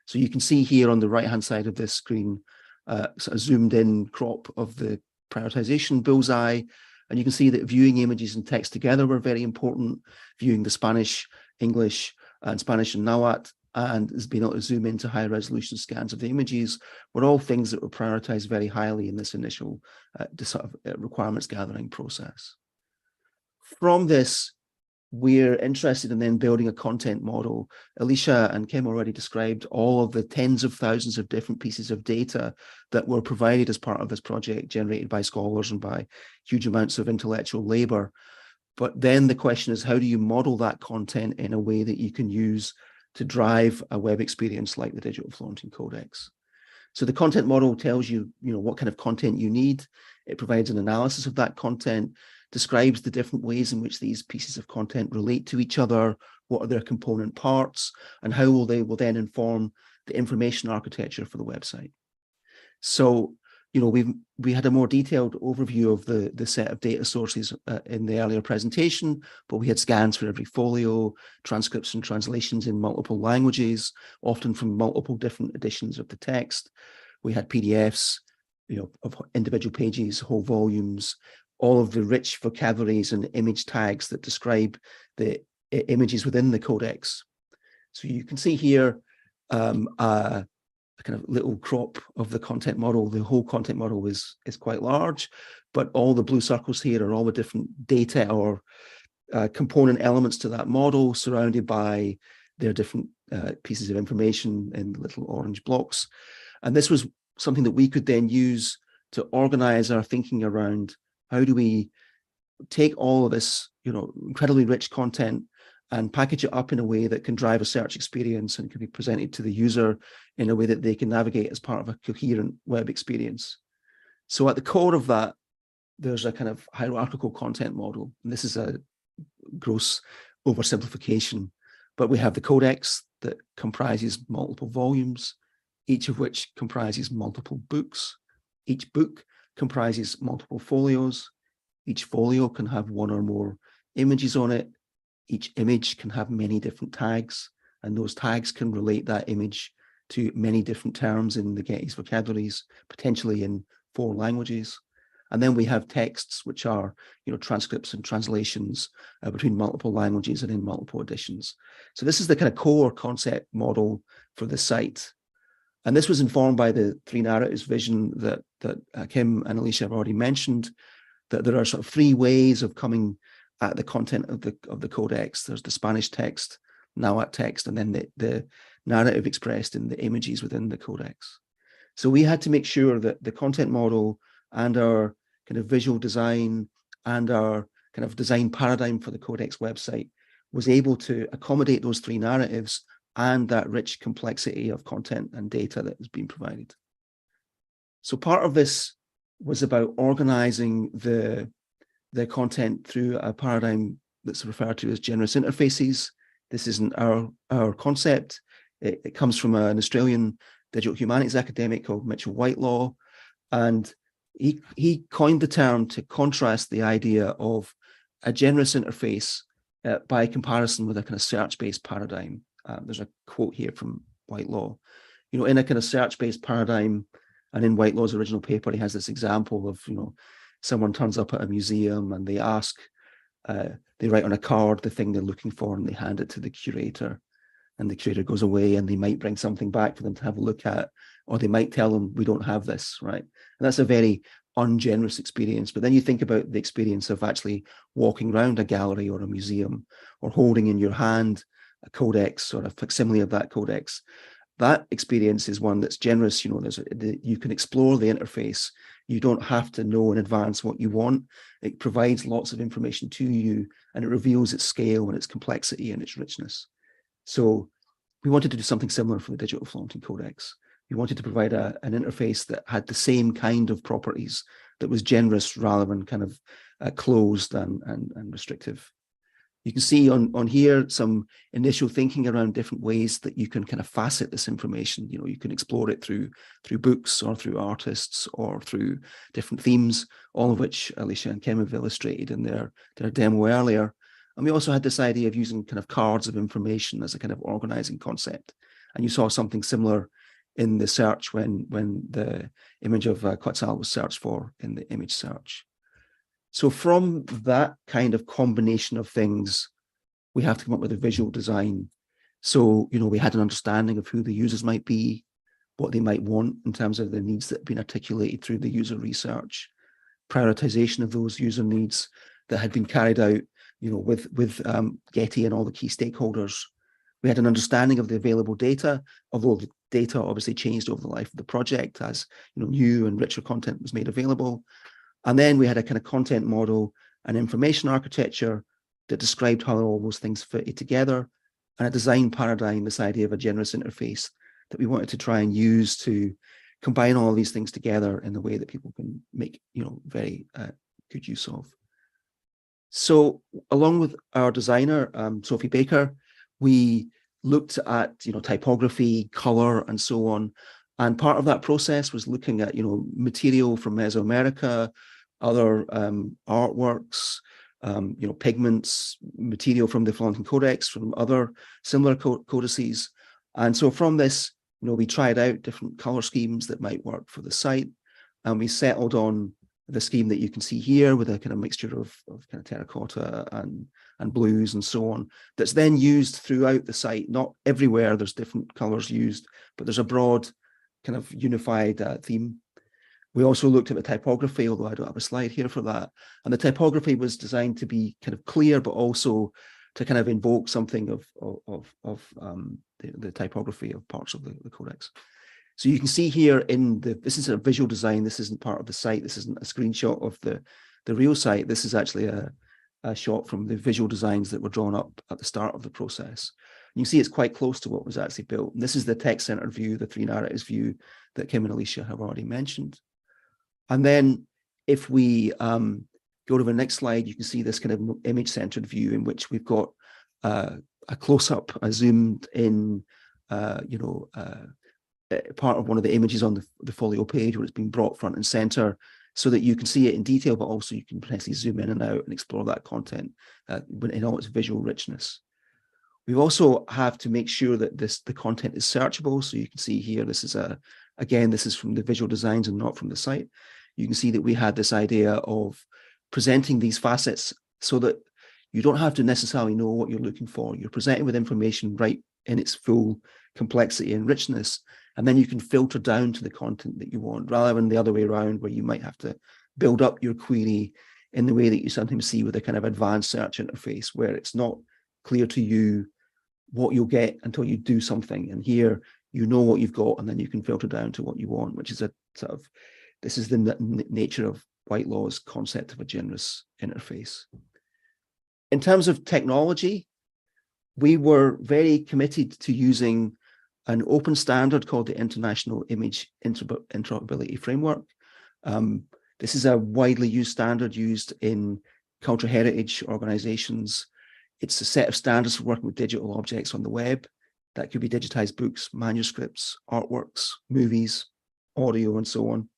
So you can see here on the right-hand side of this screen, sort of zoomed in crop of the prioritization bullseye. And you can see that viewing images and text together were very important. Viewing the Spanish, English, and Spanish and Nahuatl, and has been able to zoom into high resolution scans of the images were all things that were prioritized very highly in this initial sort of requirements gathering process. From this, we're interested in then building a content model. Alicia and Kim already described all of the tens of thousands of different pieces of data that were provided as part of this project, generated by scholars and by huge amounts of intellectual labor. But then the question is, how do you model that content in a way that you can use to drive a web experience like the Digital Florentine Codex? So the content model tells you, what kind of content you need. It provides an analysis of that content, describes the different ways in which these pieces of content relate to each other, what are their component parts, and how they will then inform the information architecture for the website. So, we had a more detailed overview of the set of data sources in the earlier presentation, but we had scans for every folio, transcripts and translations in multiple languages, often from multiple different editions of the text. We had PDFs, of individual pages, whole volumes, all of the rich vocabularies and image tags that describe the images within the codex. So you can see here a kind of little crop of the content model. The whole content model is quite large, but all the blue circles here are all the different data or component elements to that model, surrounded by their different pieces of information in little orange blocks. And this was something that we could then use to organize our thinking around how do we take all of this, incredibly rich content and package it up in a way that can drive a search experience and can be presented to the user in a way that they can navigate as part of a coherent web experience. So at the core of that, there's a kind of hierarchical content model. And this is a gross oversimplification, but we have the codex that comprises multiple volumes, each of which comprises multiple books. Each book comprises multiple folios. Each folio can have one or more images on it. Each image can have many different tags, and those tags can relate that image to many different terms in the Getty's vocabularies, potentially in 4 languages. And then we have texts, which are, transcripts and translations between multiple languages and in multiple editions. So this is the kind of core concept model for the site. And this was informed by the 3 narratives vision that Kim and Alicia have already mentioned, that there are sort of 3 ways of coming at the content of the codex. There's the Spanish text, Nahuatl text, and then the narrative expressed in the images within the codex. So we had to make sure that the content model and our kind of visual design and our kind of design paradigm for the codex website was able to accommodate those 3 narratives and that rich complexity of content and data that has been provided. So part of this was about organizing the content through a paradigm that's referred to as generous interfaces. This isn't our concept. It comes from an Australian digital humanities academic called Mitchell Whitelaw, and he coined the term to contrast the idea of a generous interface by comparison with a kind of search-based paradigm. There's a quote here from Whitelaw. In a kind of search-based paradigm, and in Whitelaw's original paper, he has this example of, someone turns up at a museum and they ask, they write on a card the thing they're looking for and they hand it to the curator, and the curator goes away and they might bring something back for them to have a look at, or they might tell them, we don't have this, right? And that's a very ungenerous experience. But then you think about the experience of actually walking around a gallery or a museum, or holding in your hand a codex or a facsimile of that codex. That experience is one that's generous. You can explore the interface. You don't have to know in advance what you want. It provides lots of information to you, and it reveals its scale and its complexity and its richness. So we wanted to do something similar for the Digital Flaunting Codex. We wanted to provide an interface that had the same kind of properties, that was generous rather than kind of closed and restrictive. You can see on here some initial thinking around different ways that you can kind of facet this information. You can explore it through books or through artists or through different themes, all of which Alicia and Kim have illustrated in their demo earlier. And we also had this idea of using kind of cards of information as a kind of organizing concept. And you saw something similar in the search when the image of Quetzal was searched for in the image search. So from that kind of combination of things, we have to come up with a visual design. So, we had an understanding of who the users might be, what they might want in terms of the needs that have been articulated through the user research, prioritization of those user needs that had been carried out, with Getty and all the key stakeholders. We had an understanding of the available data, although the data obviously changed over the life of the project as new and richer content was made available. And then we had a kind of content model and information architecture that described how all those things fitted together, and a design paradigm, this idea of a generous interface that we wanted to try and use to combine all these things together in the way that people can make very good use of. So along with our designer, Sophie Baker, we looked at typography, color, and so on. And part of that process was looking at material from Mesoamerica, other artworks, pigments, material from the Flaunting Codex, from other similar codices. And so from this, we tried out different color schemes that might work for the site, and we settled on the scheme that you can see here with a kind of mixture of kind of terracotta and blues and so on, that's then used throughout the site. Not everywhere, there's different colors used, but there's a broad kind of unified theme. We also looked at the typography, although I don't have a slide here for that. And the typography was designed to be kind of clear, but also to kind of invoke something of the typography of parts of the codex. So you can see here this is a visual design. This isn't part of the site. This isn't a screenshot of the real site. This is actually a shot from the visual designs that were drawn up at the start of the process. You can see it's quite close to what was actually built. And this is the text-centered view, the three narratives view that Kim and Alicia have already mentioned. And then if we go to the next slide, you can see this kind of image-centered view in which we've got a close-up, a zoomed-in, part of one of the images on the folio page where it's been brought front and center so that you can see it in detail, but also you can potentially zoom in and out and explore that content in all its visual richness. We also have to make sure that the content is searchable. So you can see here, this is from the visual designs and not from the site. You can see that we had this idea of presenting these facets so that you don't have to necessarily know what you're looking for. You're presented with information right in its full complexity and richness, and then you can filter down to the content that you want, rather than the other way around, where you might have to build up your query in the way that you sometimes see with a kind of advanced search interface, where it's not clear to you what you'll get until you do something. And here, you know what you've got, and then you can filter down to what you want, which is this is the nature of Whitelaw's concept of a generous interface. In terms of technology, we were very committed to using an open standard called the International Image Interoperability Framework. This is a widely used standard used in cultural heritage organizations. It's a set of standards for working with digital objects on the web. That could be digitized books, manuscripts, artworks, movies, audio, and so on.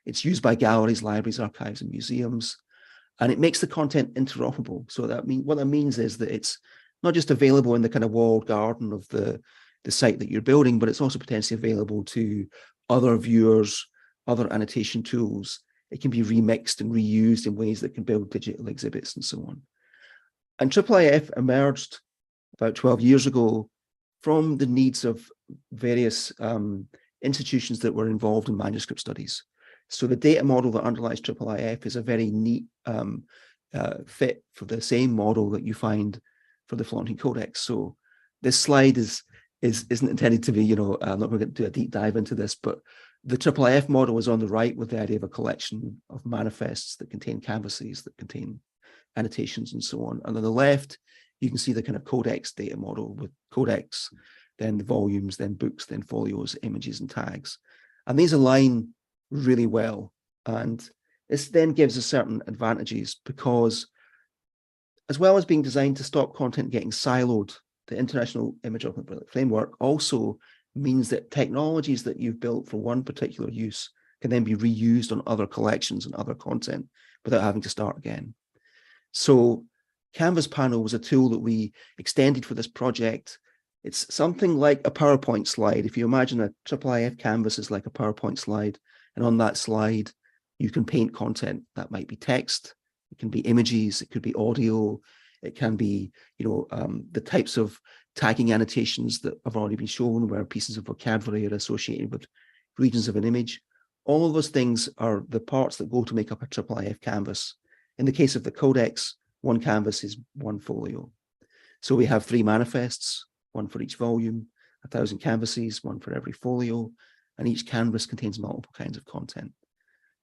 It's used by galleries, libraries, archives, and museums. And it makes the content interoperable. So what that means is that it's not just available in the kind of walled garden of the site that you're building, but it's also potentially available to other viewers, other annotation tools. It can be remixed and reused in ways that can build digital exhibits and so on. And IIIF emerged about 12 years ago from the needs of various institutions that were involved in manuscript studies. So the data model that underlies IIIF is a very neat fit for the same model that you find for the Florentine Codex. So this slide isn't intended to be, I'm not going to do a deep dive into this, but the IIIF model is on the right with the idea of a collection of manifests that contain canvases, that contain annotations and so on. And on the left, you can see the kind of codex data model with codex, then the volumes, then books, then folios, images, and tags. And these align really well. And this then gives us certain advantages because, as well as being designed to stop content getting siloed, the International Image Interoperability Framework also means that technologies that you've built for one particular use can then be reused on other collections and other content without having to start again. So Canvas Panel was a tool that we extended for this project. It's something like a PowerPoint slide. If you imagine a IIIF canvas is like a PowerPoint slide, and on that slide, you can paint content. That might be text, it can be images, it could be audio, it can be, the types of tagging annotations that have already been shown where pieces of vocabulary are associated with regions of an image. All of those things are the parts that go to make up a IIIF canvas. In the case of the Codex, one canvas is one folio. So we have 3 manifests, one for each volume, 1,000 canvases, one for every folio, and each canvas contains multiple kinds of content.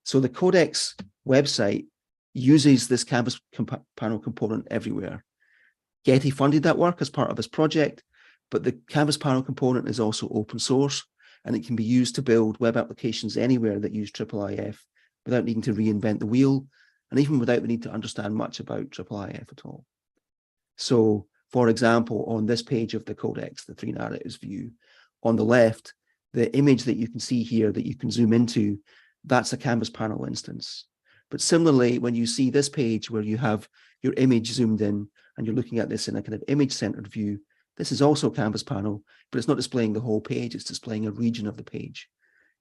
So the Codex website uses this Canvas Panel component everywhere. Getty funded that work as part of this project, but the Canvas Panel component is also open source, and it can be used to build web applications anywhere that use IIIF without needing to reinvent the wheel, and even without the need to understand much about IIIF at all. So, for example, on this page of the Codex, the 3 narratives view, on the left, the image that you can see here that you can zoom into, that's a Canvas Panel instance. But similarly, when you see this page where you have your image zoomed in and you're looking at this in a kind of image-centered view, this is also Canvas Panel, but it's not displaying the whole page, it's displaying a region of the page.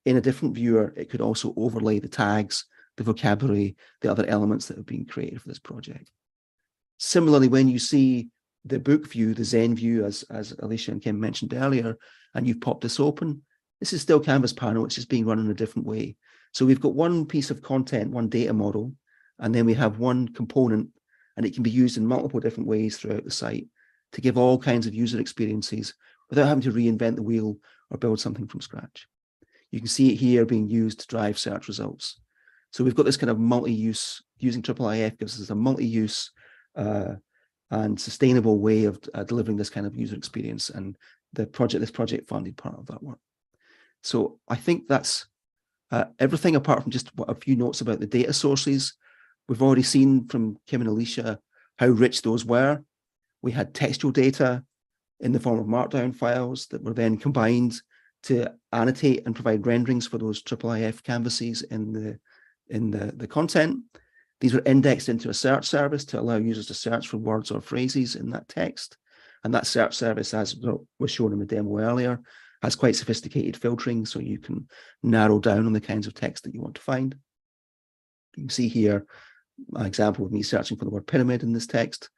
In a different viewer, it could also overlay the tags the vocabulary, the other elements that have been created for this project. Similarly, when you see the book view, the Zen view, as Alicia and Kim mentioned earlier, and you've popped this open, this is still Canvas panel, it's just being run in a different way. So we've got one piece of content, one data model, and then we have one component, and it can be used in multiple different ways throughout the site to give all kinds of user experiences without having to reinvent the wheel or build something from scratch. You can see it here being used to drive search results. So we've got this kind of multi-use, using IIIF gives us a multi-use and sustainable way of delivering this kind of user experience, and this project funded part of that work. So I think that's everything apart from just a few notes about the data sources. We've already seen from Kim and Alicia how rich those were. We had textual data in the form of markdown files that were then combined to annotate and provide renderings for those IIIF canvases in the content. These were indexed into a search service to allow users to search for words or phrases in that text. And that search service, as was shown in the demo earlier, has quite sophisticated filtering, so you can narrow down on the kinds of text that you want to find. You can see here an example of me searching for the word pyramid in this text.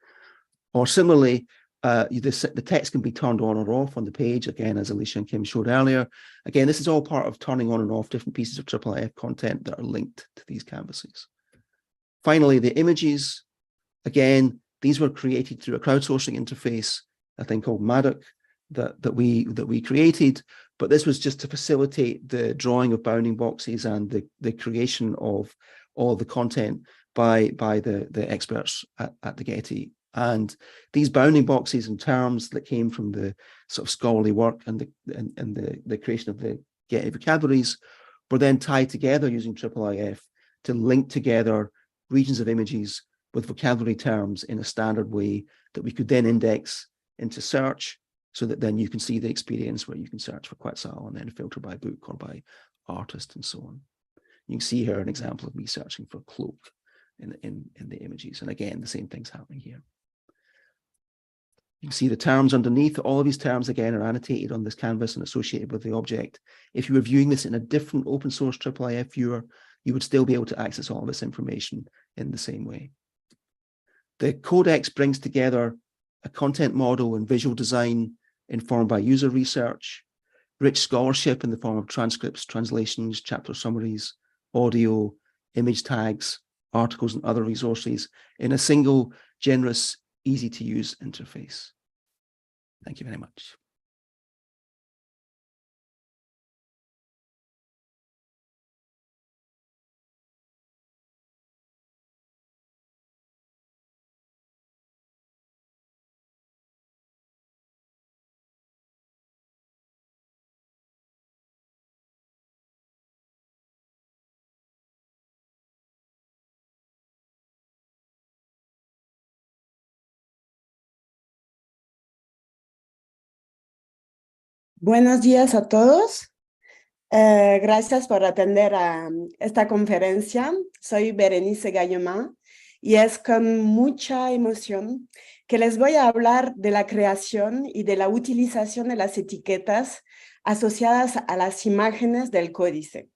Or similarly, the text can be turned on or off on the page, again, as Alicia and Kim showed earlier. Again, this is all part of turning on and off different pieces of IIIF content that are linked to these canvases. Finally, the images, again, these were created through a crowdsourcing interface, a thing called Madoc, that we created, but this was just to facilitate the drawing of bounding boxes and the creation of all the content by the experts at the Getty. And these bounding boxes and terms that came from the sort of scholarly work and the creation of the Getty vocabularies were then tied together using IIIF to link together regions of images with vocabulary terms in a standard way that we could then index into search, so that then you can see the experience where you can search for Quetzal and then filter by book or by artist and so on. You can see here an example of me searching for cloak in the images. And again, the same thing's happening here. You can see the terms underneath. All of these terms, again, are annotated on this canvas and associated with the object. If you were viewing this in a different open source IIIF viewer, you would still be able to access all of this information in the same way. The codex brings together a content model and visual design informed by user research, rich scholarship in the form of transcripts, translations, chapter summaries, audio, image tags, articles, and other resources in a single, generous, easy-to-use interface. Thank you very much. Buenos días a todos. Gracias por atender a esta conferencia. Soy Berenice Gaillemin y es con mucha emoción que les voy a hablar de la creación y de la utilización de las etiquetas asociadas a las imágenes del códice.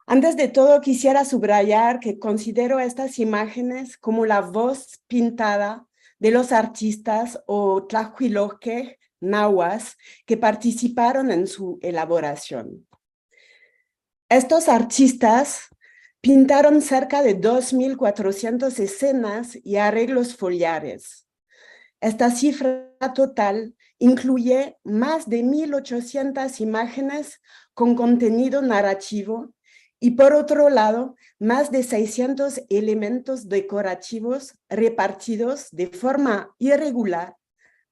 Antes de todo, quisiera subrayar que considero estas imágenes como la voz pintada de los artistas o tlahuiloque nahuas que participaron en su elaboración. Estos artistas pintaron cerca de 2.400 escenas y arreglos foliares. Esta cifra total incluye más de 1.800 imágenes con contenido narrativo y, por otro lado, más de 600 elementos decorativos repartidos de forma irregular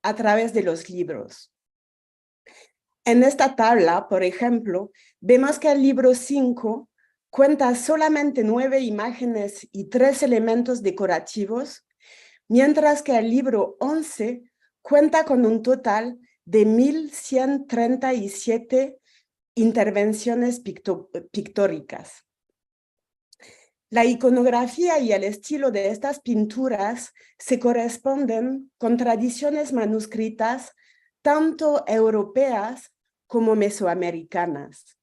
a través de los libros. En esta tabla, por ejemplo, vemos que el libro 5 cuenta solamente 9 imágenes y 3 elementos decorativos, mientras que el libro 11 cuenta con un total de 1.137 intervenciones pictóricas. La iconografía y el estilo de estas pinturas se corresponden con tradiciones manuscritas tanto europeas como mesoamericanas.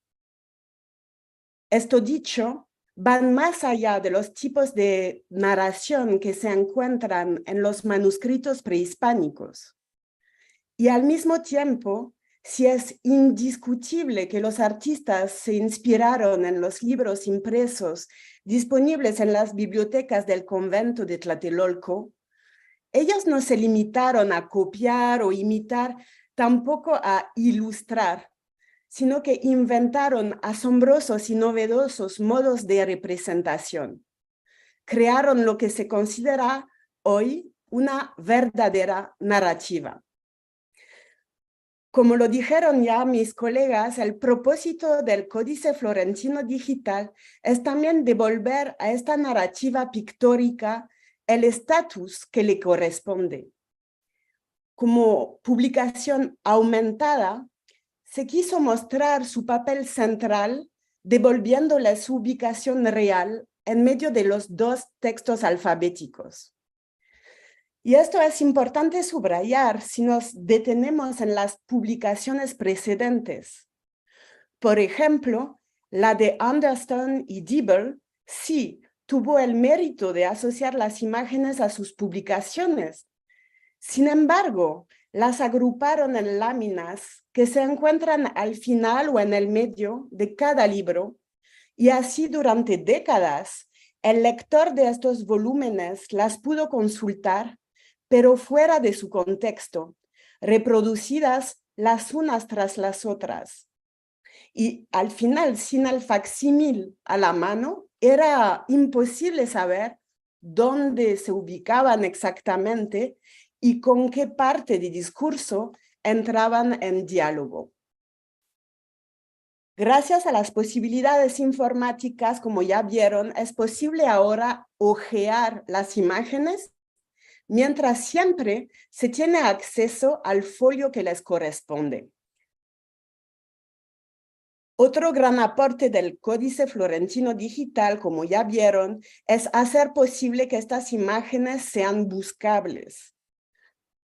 Esto dicho, van más allá de los tipos de narración que se encuentran en los manuscritos prehispánicos. Y al mismo tiempo, si es indiscutible que los artistas se inspiraron en los libros impresos disponibles en las bibliotecas del convento de Tlatelolco, ellos no se limitaron a copiar o imitar, tampoco a ilustrar, sino que inventaron asombrosos y novedosos modos de representación. Crearon lo que se considera hoy una verdadera narrativa. Como lo dijeron ya mis colegas, el propósito del Códice Florentino Digital es también devolver a esta narrativa pictórica el estatus que le corresponde. Como publicación aumentada, se quiso mostrar su papel central, devolviéndole su ubicación real en medio de los dos textos alfabéticos. Y esto es importante subrayar si nos detenemos en las publicaciones precedentes. Por ejemplo, la de Anderson y Dibble sí tuvo el mérito de asociar las imágenes a sus publicaciones. Sin embargo, las agruparon en láminas que se encuentran al final o en el medio de cada libro, y así durante décadas el lector de estos volúmenes las pudo consultar, pero fuera de su contexto, reproducidas las unas tras las otras. Y al final, sin el facsímil a la mano, era imposible saber dónde se ubicaban exactamente y con qué parte de discurso entraban en diálogo. Gracias a las posibilidades informáticas, como ya vieron, es posible ahora hojear las imágenes, mientras siempre se tiene acceso al folio que les corresponde. Otro gran aporte del Códice Florentino Digital, como ya vieron, es hacer posible que estas imágenes sean buscables.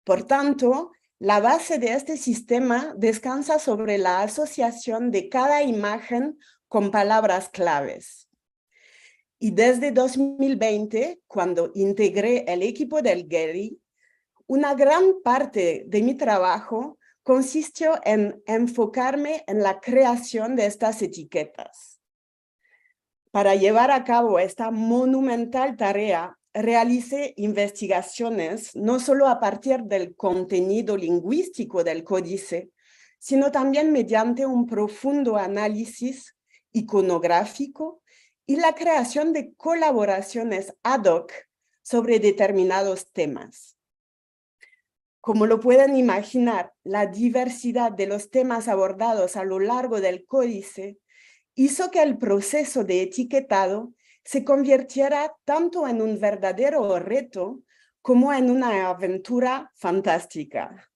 Por tanto, la base de este sistema descansa sobre la asociación de cada imagen con palabras claves. Y desde 2020, cuando integré el equipo del Getty, una gran parte de mi trabajo consistió en enfocarme en la creación de estas etiquetas. Para llevar a cabo esta monumental tarea, realicé investigaciones no solo a partir del contenido lingüístico del códice, sino también mediante un profundo análisis iconográfico y la creación de colaboraciones ad hoc sobre determinados temas. Como lo pueden imaginar, la diversidad de los temas abordados a lo largo del códice hizo que el proceso de etiquetado se convirtiera tanto en un verdadero reto como en una aventura fantástica.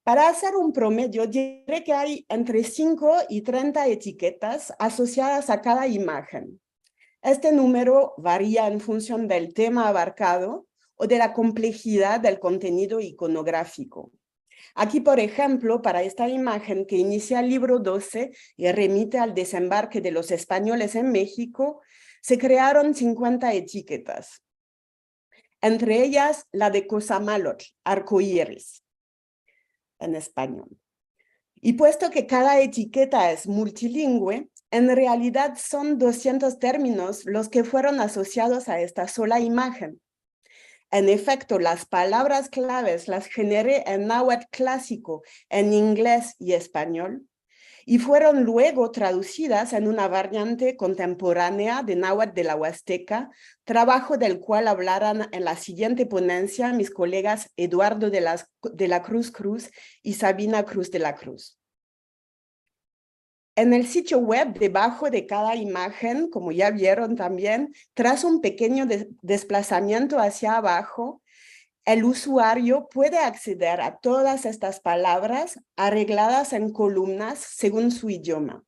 Para hacer un promedio, diré que hay entre 5 y 30 etiquetas asociadas a cada imagen. Este número varía en función del tema abarcado o de la complejidad del contenido iconográfico. Aquí, por ejemplo, para esta imagen que inicia el libro 12 y remite al desembarque de los españoles en México, se crearon 50 etiquetas. Entre ellas, la de Cosamalotl, arcoíris, en español. Y puesto que cada etiqueta es multilingüe, en realidad son 200 términos los que fueron asociados a esta sola imagen. En efecto, las palabras claves las generé en náhuatl clásico, en inglés y español, y fueron luego traducidas en una variante contemporánea de náhuatl de la Huasteca, trabajo del cual hablarán en la siguiente ponencia mis colegas Eduardo de la Cruz y Sabina Cruz de la Cruz. En el sitio web, debajo de cada imagen, como ya vieron también, tras un pequeño desplazamiento hacia abajo, el usuario puede acceder a todas estas palabras arregladas en columnas según su idioma.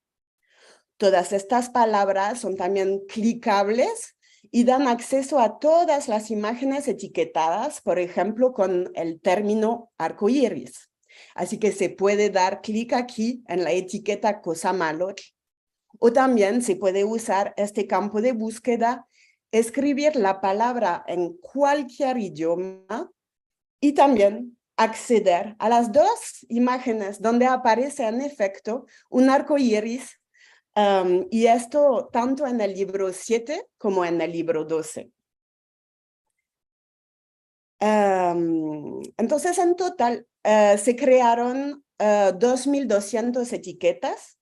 Todas estas palabras son también clicables y dan acceso a todas las imágenes etiquetadas, por ejemplo, con el término arcoíris. Así que se puede dar clic aquí en la etiqueta Cosamalotl O también se puede usar este campo de búsqueda, escribir la palabra en cualquier idioma y también acceder a las dos imágenes donde aparece en efecto un arco iris, y esto tanto en el libro 7 como en el libro 12. Entonces, en total, se crearon 2.200 etiquetas,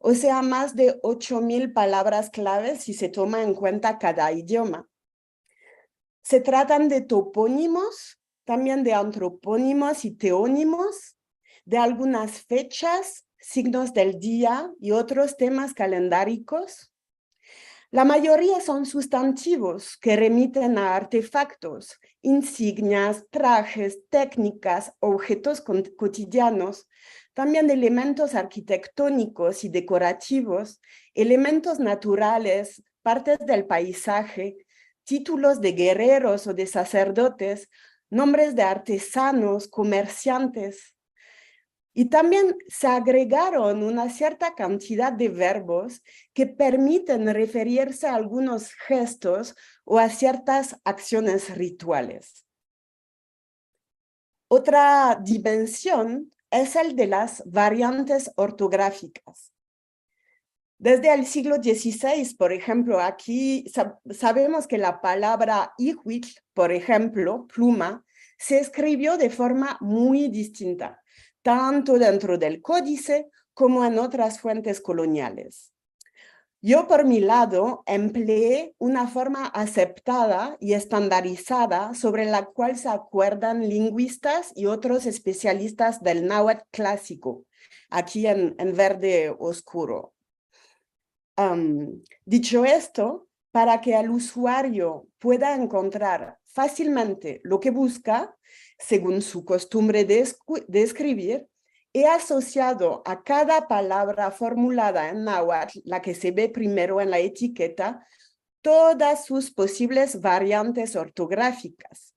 o sea, más de 8.000 palabras claves si se toma en cuenta cada idioma. Se tratan de topónimos, también de antropónimos y teónimos, de algunas fechas, signos del día y otros temas calendáricos. La mayoría son sustantivos que remiten a artefactos, insignias, trajes, técnicas, objetos cotidianos, también de elementos arquitectónicos y decorativos, elementos naturales, partes del paisaje, títulos de guerreros o de sacerdotes, nombres de artesanos, comerciantes. Y también se agregaron una cierta cantidad de verbos que permiten referirse a algunos gestos o a ciertas acciones rituales. Otra dimensión es el de las variantes ortográficas. Desde el siglo XVI, por ejemplo, aquí sabemos que la palabra ihuitl, por ejemplo, pluma, se escribió de forma muy distinta, tanto dentro del códice como en otras fuentes coloniales. Yo, por mi lado, empleé una forma aceptada y estandarizada sobre la cual se acuerdan lingüistas y otros especialistas del náhuatl clásico, aquí en verde oscuro. Dicho esto, para que el usuario pueda encontrar fácilmente lo que busca, según su costumbre de escribir, he asociado a cada palabra formulada en náhuatl, la que se ve primero en la etiqueta, todas sus posibles variantes ortográficas.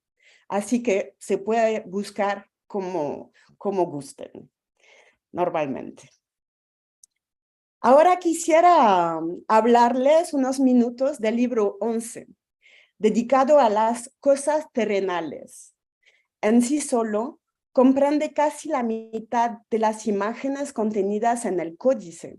Así que se puede buscar como gusten, normalmente. Ahora quisiera hablarles unos minutos del libro 11, dedicado a las cosas terrenales. En sí solo, comprende casi la mitad de las imágenes contenidas en el códice,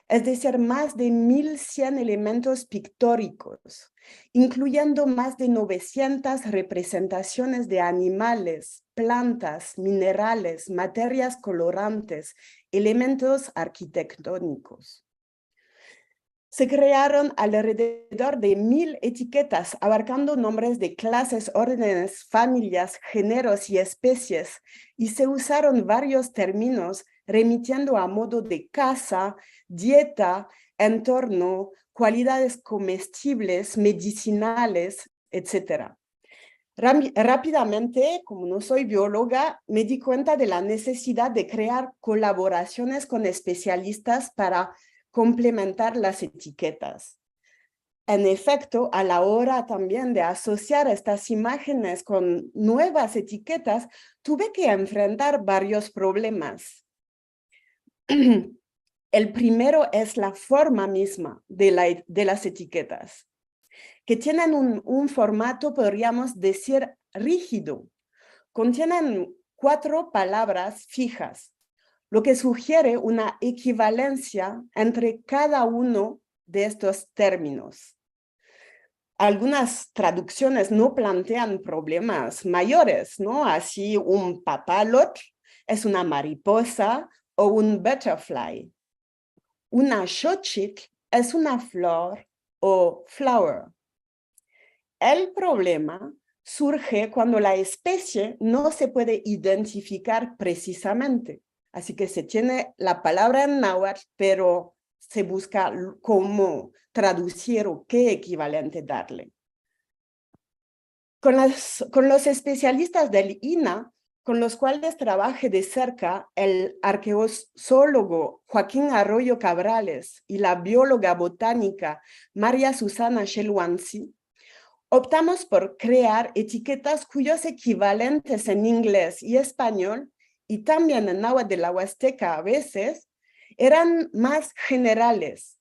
es decir, más de 1.100 elementos pictóricos, incluyendo más de 900 representaciones de animales, plantas, minerales, materias colorantes, elementos arquitectónicos. Se crearon alrededor de 1.000 etiquetas abarcando nombres de clases, órdenes, familias, géneros y especies, y se usaron varios términos remitiendo a modo de casa, dieta, entorno, cualidades comestibles, medicinales, etc. Rápidamente, como no soy bióloga, me di cuenta de la necesidad de crear colaboraciones con especialistas para complementar las etiquetas. En efecto, a la hora también de asociar estas imágenes con nuevas etiquetas, tuve que enfrentar varios problemas. El primero es la forma misma de las etiquetas, que tienen un formato, podríamos decir, rígido. Contienen 4 palabras fijas, lo que sugiere una equivalencia entre cada uno de estos términos. Algunas traducciones no plantean problemas mayores, ¿no? Así un papalotl es una mariposa o un butterfly. Una xochitl es una flor o flower. El problema surge cuando la especie no se puede identificar precisamente. Así que se tiene la palabra en náhuatl, pero se busca cómo traducir o qué equivalente darle. Con los especialistas del INA, con los cuales trabajé de cerca, el arqueólogo Joaquín Arroyo Cabrales y la bióloga botánica María Susana Sheluansi, optamos por crear etiquetas cuyos equivalentes en inglés y español, y también en náhuatl de la Huasteca a veces, eran más generales,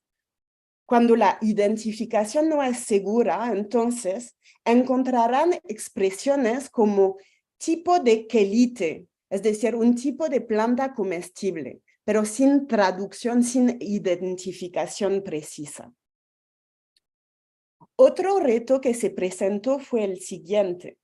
Cuando la identificación no es segura, entonces encontrarán expresiones como tipo de quelite, es decir, un tipo de planta comestible, pero sin traducción, sin identificación precisa. Otro reto que se presentó fue el siguiente.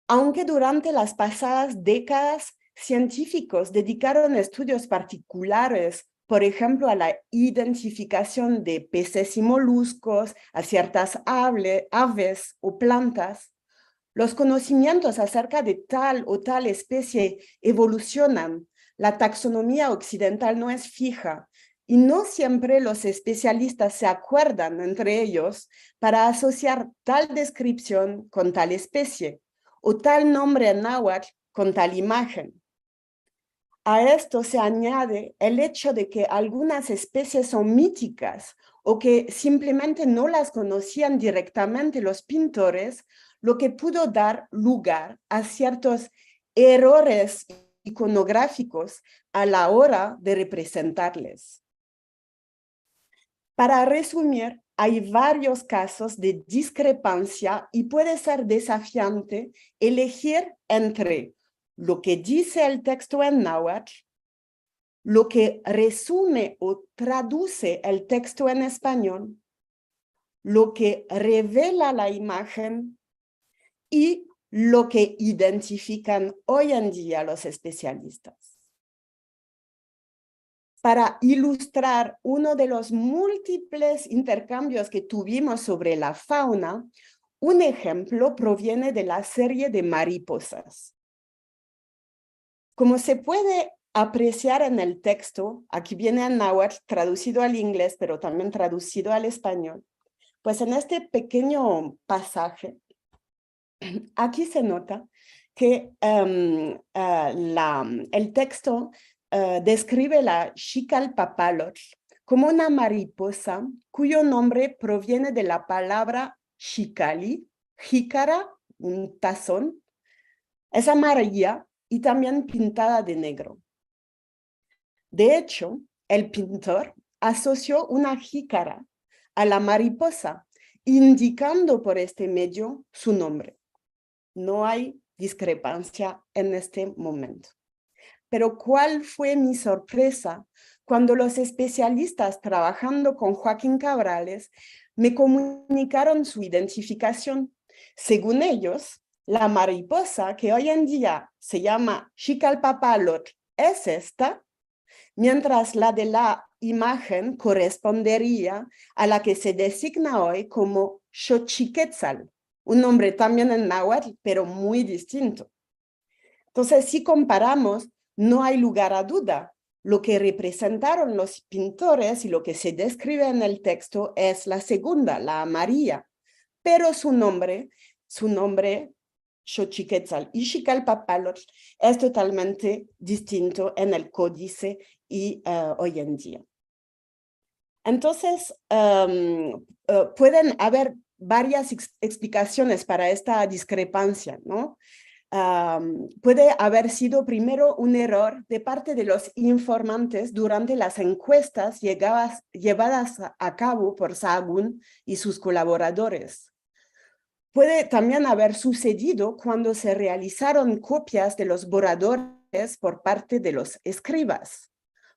Aunque durante las pasadas décadas científicos dedicaron estudios particulares, por ejemplo, a la identificación de peces y moluscos, a ciertas aves o plantas, los conocimientos acerca de tal o tal especie evolucionan. La taxonomía occidental no es fija y no siempre los especialistas se acuerdan entre ellos para asociar tal descripción con tal especie o tal nombre en náhuatl con tal imagen. A esto se añade el hecho de que algunas especies son míticas o que simplemente no las conocían directamente los pintores, lo que pudo dar lugar a ciertos errores iconográficos a la hora de representarles. Para resumir, hay varios casos de discrepancia y puede ser desafiante elegir entre lo que dice el texto en náhuatl, lo que resume o traduce el texto en español, lo que revela la imagen y lo que identifican hoy en día los especialistas. Para ilustrar uno de los múltiples intercambios que tuvimos sobre la fauna, un ejemplo proviene de la serie de mariposas. Como se puede apreciar en el texto, aquí viene en náhuatl traducido al inglés, pero también traducido al español, pues en este pequeño pasaje, aquí se nota que el texto describe la xicalpapalotl como una mariposa cuyo nombre proviene de la palabra xicali, jícara, un tazón, es amarilla y también pintada de negro. De hecho, el pintor asoció una jícara a la mariposa, indicando por este medio su nombre. No hay discrepancia en este momento. Pero ¿cuál fue mi sorpresa cuando los especialistas trabajando con Joaquín Cabrales me comunicaron su identificación? Según ellos, la mariposa que hoy en día se llama xicalpapalotl es esta, mientras la de la imagen correspondería a la que se designa hoy como Xochitl, un nombre también en náhuatl, pero muy distinto. Entonces, si comparamos, no hay lugar a duda. Lo que representaron los pintores y lo que se describe en el texto es la segunda, la amarilla, pero su nombre, Xochitl y xicalpapalotl, es totalmente distinto en el códice y hoy en día. Entonces, pueden haber varias explicaciones para esta discrepancia, ¿no? Puede haber sido primero un error de parte de los informantes durante las encuestas llevadas a cabo por Sahagún y sus colaboradores. Puede también haber sucedido cuando se realizaron copias de los borradores por parte de los escribas,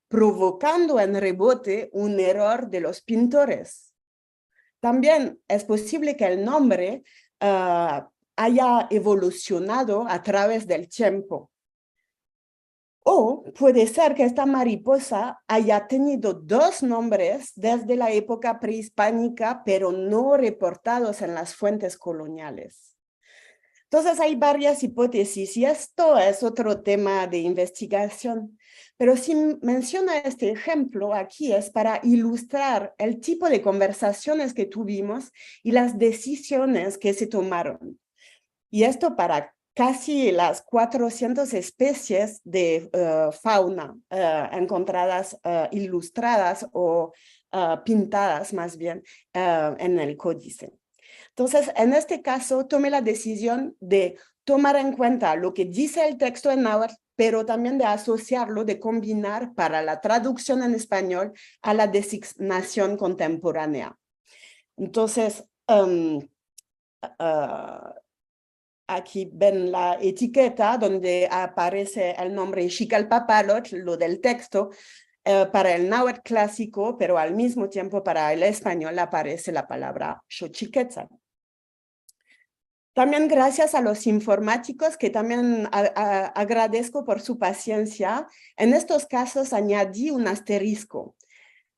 provocando en rebote un error de los pintores. También es posible que el nombre haya evolucionado a través del tiempo. O puede ser que esta mariposa haya tenido dos nombres desde la época prehispánica, pero no reportados en las fuentes coloniales. Entonces hay varias hipótesis y esto es otro tema de investigación. Pero si menciono este ejemplo aquí es para ilustrar el tipo de conversaciones que tuvimos y las decisiones que se tomaron. Y esto para casi las 400 especies de fauna encontradas, ilustradas o pintadas más bien en el códice. Entonces, en este caso, tomé la decisión de tomar en cuenta lo que dice el texto en náhuatl pero también de asociarlo, de combinar para la traducción en español a la designación contemporánea. Entonces, aquí ven la etiqueta donde aparece el nombre Xicalpapalotl, lo del texto, para el náhuatl clásico, pero al mismo tiempo para el español aparece la palabra Xochiquetzal. También gracias a los informáticos, que también agradezco por su paciencia. En estos casos añadí un asterisco.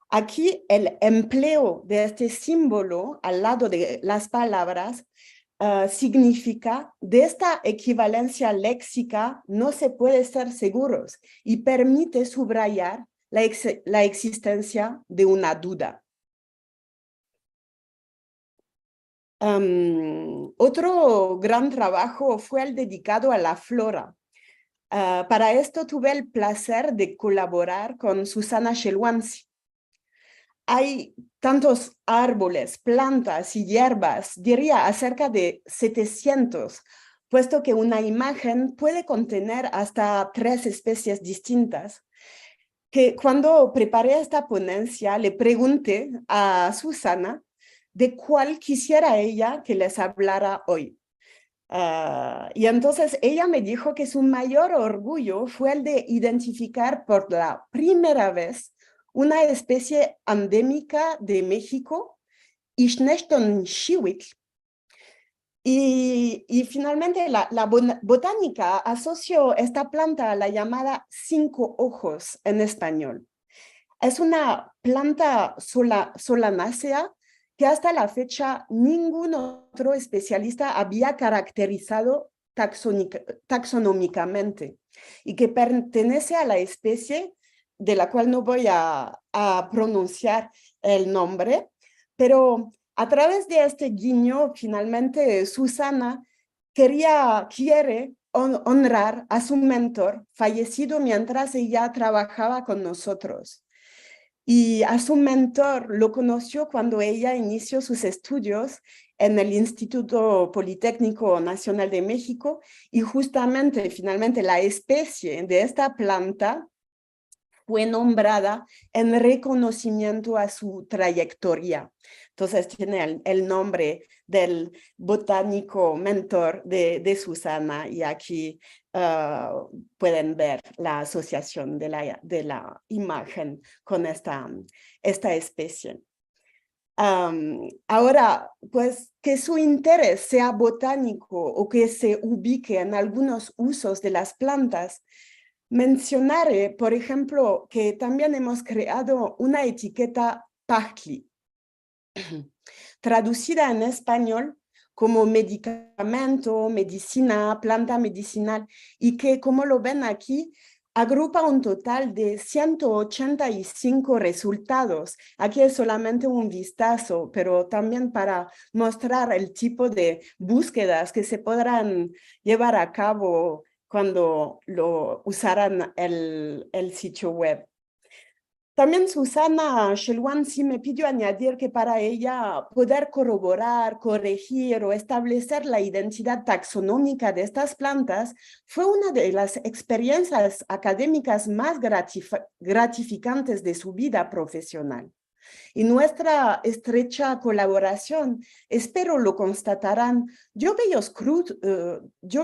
Aquí el empleo de este símbolo al lado de las palabras significa de esta equivalencia léxica no se puede estar seguros y permite subrayar la existencia de una duda. Otro gran trabajo fue el dedicado a la flora. Para esto tuve el placer de colaborar con Susana Shelwansi. Hay tantos árboles, plantas y hierbas, diría acerca de 700, puesto que una imagen puede contener hasta 3 especies distintas. Que cuando preparé esta ponencia le pregunté a Susana de cuál quisiera ella que les hablara hoy. Y entonces ella me dijo que su mayor orgullo fue el de identificar por la primera vez una especie endémica de México, Ixnextonxihuitl. Y finalmente la botánica asoció esta planta a la llamada 5 ojos en español. Es una planta solanácea que hasta la fecha ningún otro especialista había caracterizado taxonómicamente y que pertenece a la especie de la cual no voy a pronunciar el nombre, pero a través de este guiño, finalmente Susana quiere honrar a su mentor, fallecido mientras ella trabajaba con nosotros. Y a su mentor lo conoció cuando ella inició sus estudios en el Instituto Politécnico Nacional de México y justamente, finalmente, la especie de esta planta fue nombrada en reconocimiento a su trayectoria. Entonces tiene el nombre del botánico mentor de Susana y aquí pueden ver la asociación de la imagen con esta especie. Ahora, pues que su interés sea botánico o que se ubique en algunos usos de las plantas, mencionaré, por ejemplo, que también hemos creado una etiqueta PACLI, traducida en español como medicamento, medicina, planta medicinal, y que, como lo ven aquí, agrupa un total de 185 resultados. Aquí es solamente un vistazo, pero también para mostrar el tipo de búsquedas que se podrán llevar a cabo cuando lo usarán el sitio web. También Susana Shelwansi me pidió añadir que para ella poder corroborar, corregir o establecer la identidad taxonómica de estas plantas fue una de las experiencias académicas más gratificantes de su vida profesional. Y nuestra estrecha colaboración, espero lo constatarán, dio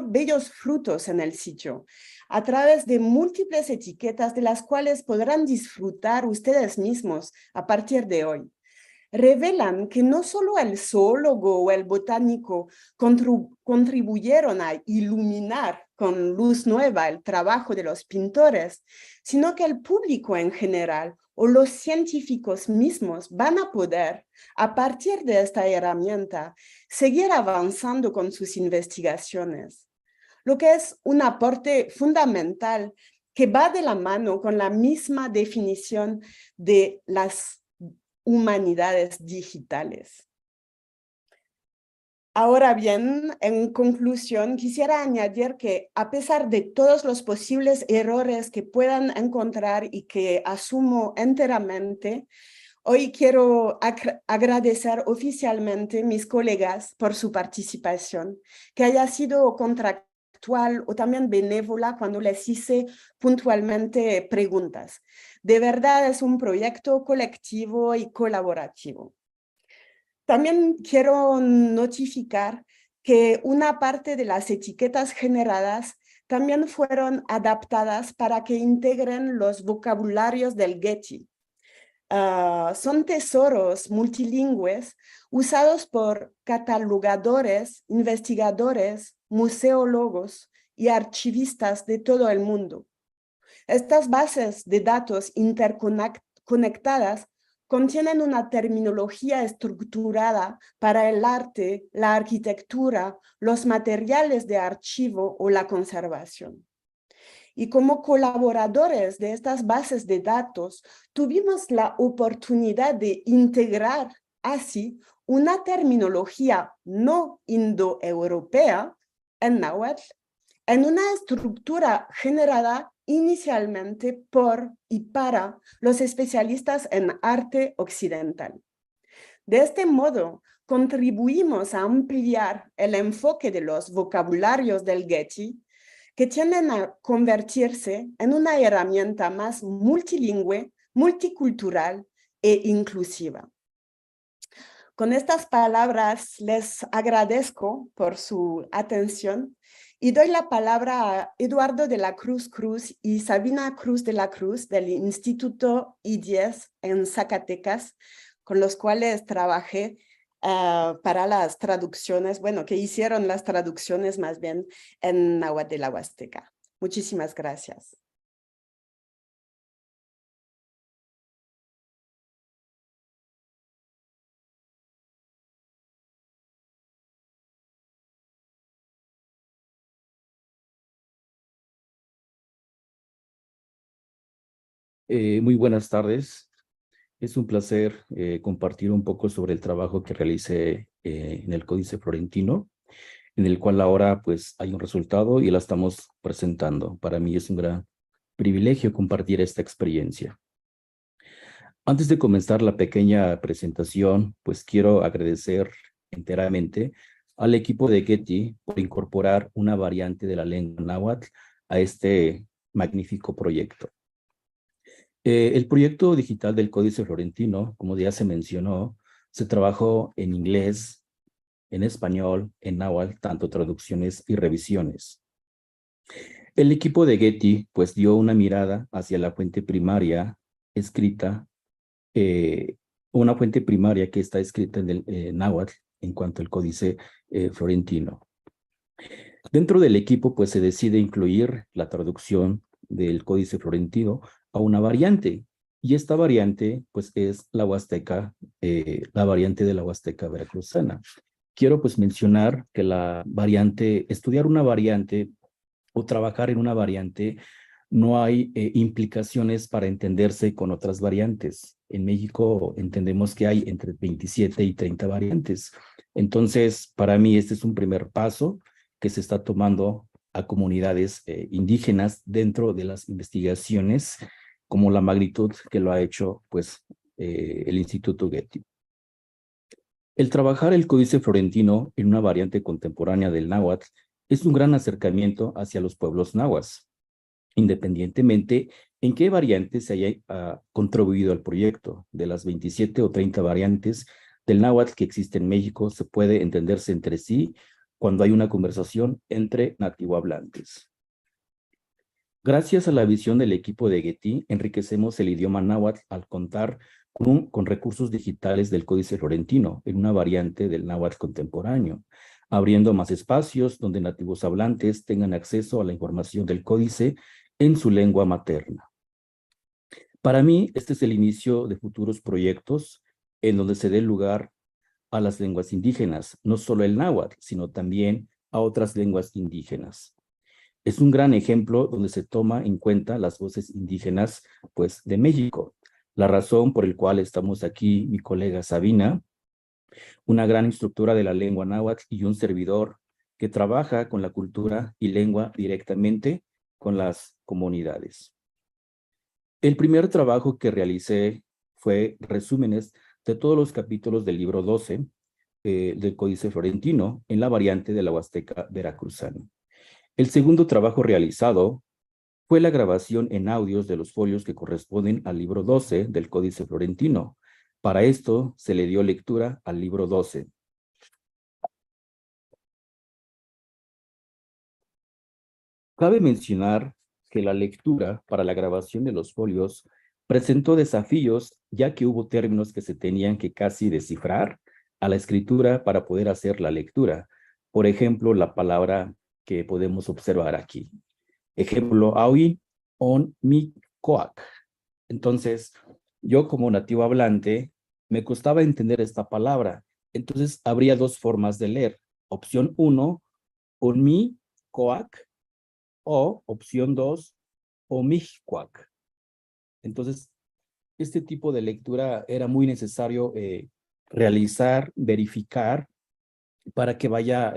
bellos frutos en el sitio, a través de múltiples etiquetas de las cuales podrán disfrutar ustedes mismos a partir de hoy. Revelan que no solo el zoólogo o el botánico contribuyeron a iluminar con luz nueva el trabajo de los pintores, sino que el público en general o los científicos mismos van a poder, a partir de esta herramienta, seguir avanzando con sus investigaciones, lo que es un aporte fundamental que va de la mano con la misma definición de las humanidades digitales. Ahora bien, en conclusión, quisiera añadir que a pesar de todos los posibles errores que puedan encontrar y que asumo enteramente, hoy quiero agradecer oficialmente a mis colegas por su participación, que haya sido contractada intelectual o también benévola cuando les hice puntualmente preguntas. De verdad es un proyecto colectivo y colaborativo. También quiero notificar que una parte de las etiquetas generadas también fueron adaptadas para que integren los vocabularios del Getty. Son tesoros multilingües usados por catalogadores, investigadores, museólogos y archivistas de todo el mundo. Estas bases de datos interconectadas contienen una terminología estructurada para el arte, la arquitectura, los materiales de archivo o la conservación. Y como colaboradores de estas bases de datos, tuvimos la oportunidad de integrar así una terminología no indoeuropea en náhuatl en una estructura generada inicialmente por y para los especialistas en arte occidental. De este modo, contribuimos a ampliar el enfoque de los vocabularios del Getty, que tienden a convertirse en una herramienta más multilingüe, multicultural e inclusiva. Con estas palabras les agradezco por su atención y doy la palabra a Eduardo de la Cruz y Sabina Cruz de la Cruz del Instituto I10 en Zacatecas, con los cuales trabajé para las traducciones, bueno, que hicieron las traducciones más bien en náhuatl de la Huasteca. Muchísimas gracias. Muy buenas tardes. Es un placer compartir un poco sobre el trabajo que realicé en el Códice Florentino, en el cual ahora pues hay un resultado y la estamos presentando. Para mí es un gran privilegio compartir esta experiencia. Antes de comenzar la pequeña presentación, pues quiero agradecer enteramente al equipo de Getty por incorporar una variante de la lengua náhuatl a este magnífico proyecto. El proyecto digital del Códice Florentino, como ya se mencionó, se trabajó en inglés, en español, en náhuatl, tanto traducciones y revisiones. El equipo de Getty pues dio una mirada hacia la fuente primaria escrita, una fuente primaria que está escrita en el náhuatl en cuanto al Códice Florentino. Dentro del equipo pues se decide incluir la traducción del Códice Florentino a una variante, y esta variante pues es la Huasteca, la variante de la Huasteca veracruzana. Quiero pues mencionar que la variante, estudiar una variante o trabajar en una variante, no hay implicaciones para entenderse con otras variantes. En México entendemos que hay entre 27 y 30 variantes. Entonces, para mí este es un primer paso que se está tomando a comunidades indígenas dentro de las investigaciones, como la magnitud que lo ha hecho pues el Instituto Getty. El trabajar el Códice Florentino en una variante contemporánea del náhuatl es un gran acercamiento hacia los pueblos nahuas, independientemente en qué variante se haya contribuido al proyecto. De las 27 o 30 variantes del náhuatl que existe en México, se puede entenderse entre sí cuando hay una conversación entre nativohablantes. Gracias a la visión del equipo de Getty, enriquecemos el idioma náhuatl al contar con recursos digitales del Códice Florentino en una variante del náhuatl contemporáneo, abriendo más espacios donde nativos hablantes tengan acceso a la información del códice en su lengua materna. Para mí, este es el inicio de futuros proyectos en donde se dé lugar a las lenguas indígenas, no solo el náhuatl, sino también a otras lenguas indígenas. Es un gran ejemplo donde se toma en cuenta las voces indígenas pues, de México. La razón por la cual estamos aquí, mi colega Sabina, una gran instructora de la lengua náhuatl y un servidor que trabaja con la cultura y lengua directamente con las comunidades. El primer trabajo que realicé fue resúmenes de todos los capítulos del libro 12 del Códice Florentino en la variante de la Huasteca veracruzana. El segundo trabajo realizado fue la grabación en audios de los folios que corresponden al libro 12 del Códice Florentino. Para esto se le dio lectura al libro 12. Cabe mencionar que la lectura para la grabación de los folios presentó desafíos, ya que hubo términos que se tenían que casi descifrar a la escritura para poder hacer la lectura. Por ejemplo, la palabra que podemos observar aquí. Ejemplo, Aui on mi coac. Entonces, yo como nativo hablante, me costaba entender esta palabra. Entonces, habría dos formas de leer. Opción 1, on mi coac, o opción 2, o mi coac. Entonces, este tipo de lectura era muy necesario realizar, verificar, para que vaya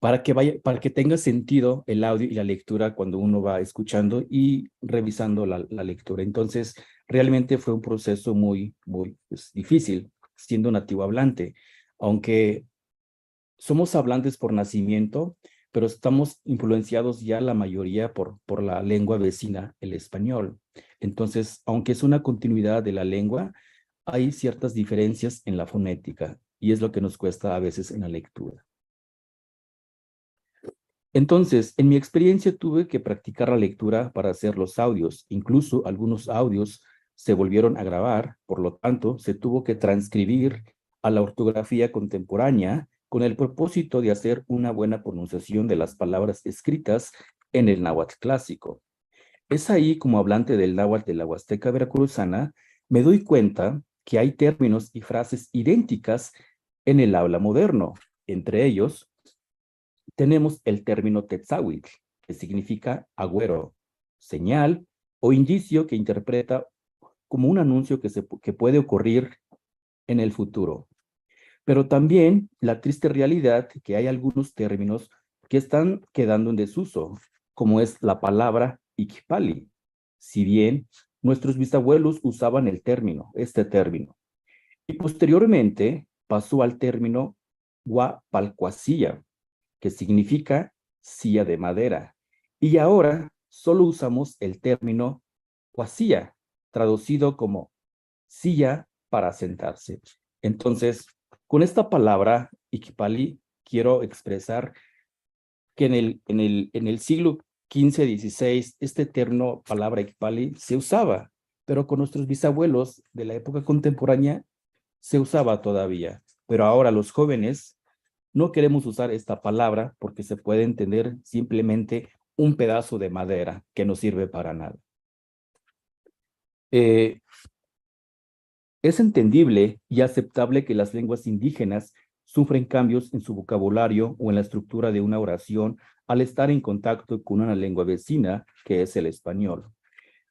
para que tenga sentido el audio y la lectura cuando uno va escuchando y revisando la lectura. Entonces, realmente fue un proceso muy pues, difícil, siendo nativo hablante, aunque somos hablantes por nacimiento, pero estamos influenciados ya la mayoría por la lengua vecina, el español. Entonces, aunque es una continuidad de la lengua, hay ciertas diferencias en la fonética, y es lo que nos cuesta a veces en la lectura. Entonces, en mi experiencia tuve que practicar la lectura para hacer los audios. Incluso algunos audios se volvieron a grabar, por lo tanto, se tuvo que transcribir a la ortografía contemporánea con el propósito de hacer una buena pronunciación de las palabras escritas en el náhuatl clásico. Es ahí, como hablante del náhuatl de la Huasteca veracruzana, me doy cuenta que hay términos y frases idénticas en el habla moderno. Entre ellos, tenemos el término tetzahuitl, que significa agüero, señal o indicio que interpreta como un anuncio que puede ocurrir en el futuro. Pero también la triste realidad que hay algunos términos que están quedando en desuso, como es la palabra ikpali. Si bien nuestros bisabuelos usaban este término, y posteriormente pasó al término huapalcuasilla, que significa silla de madera. Y ahora solo usamos el término cuasilla, traducido como silla para sentarse. Entonces, con esta palabra, ikpali, quiero expresar que en el siglo XV, XVI, este término, palabra ikpali, se usaba, pero con nuestros bisabuelos de la época contemporánea se usaba todavía. Pero ahora los jóvenes no queremos usar esta palabra porque se puede entender simplemente un pedazo de madera que no sirve para nada. Es entendible y aceptable que las lenguas indígenas sufren cambios en su vocabulario o en la estructura de una oración al estar en contacto con una lengua vecina, que es el español.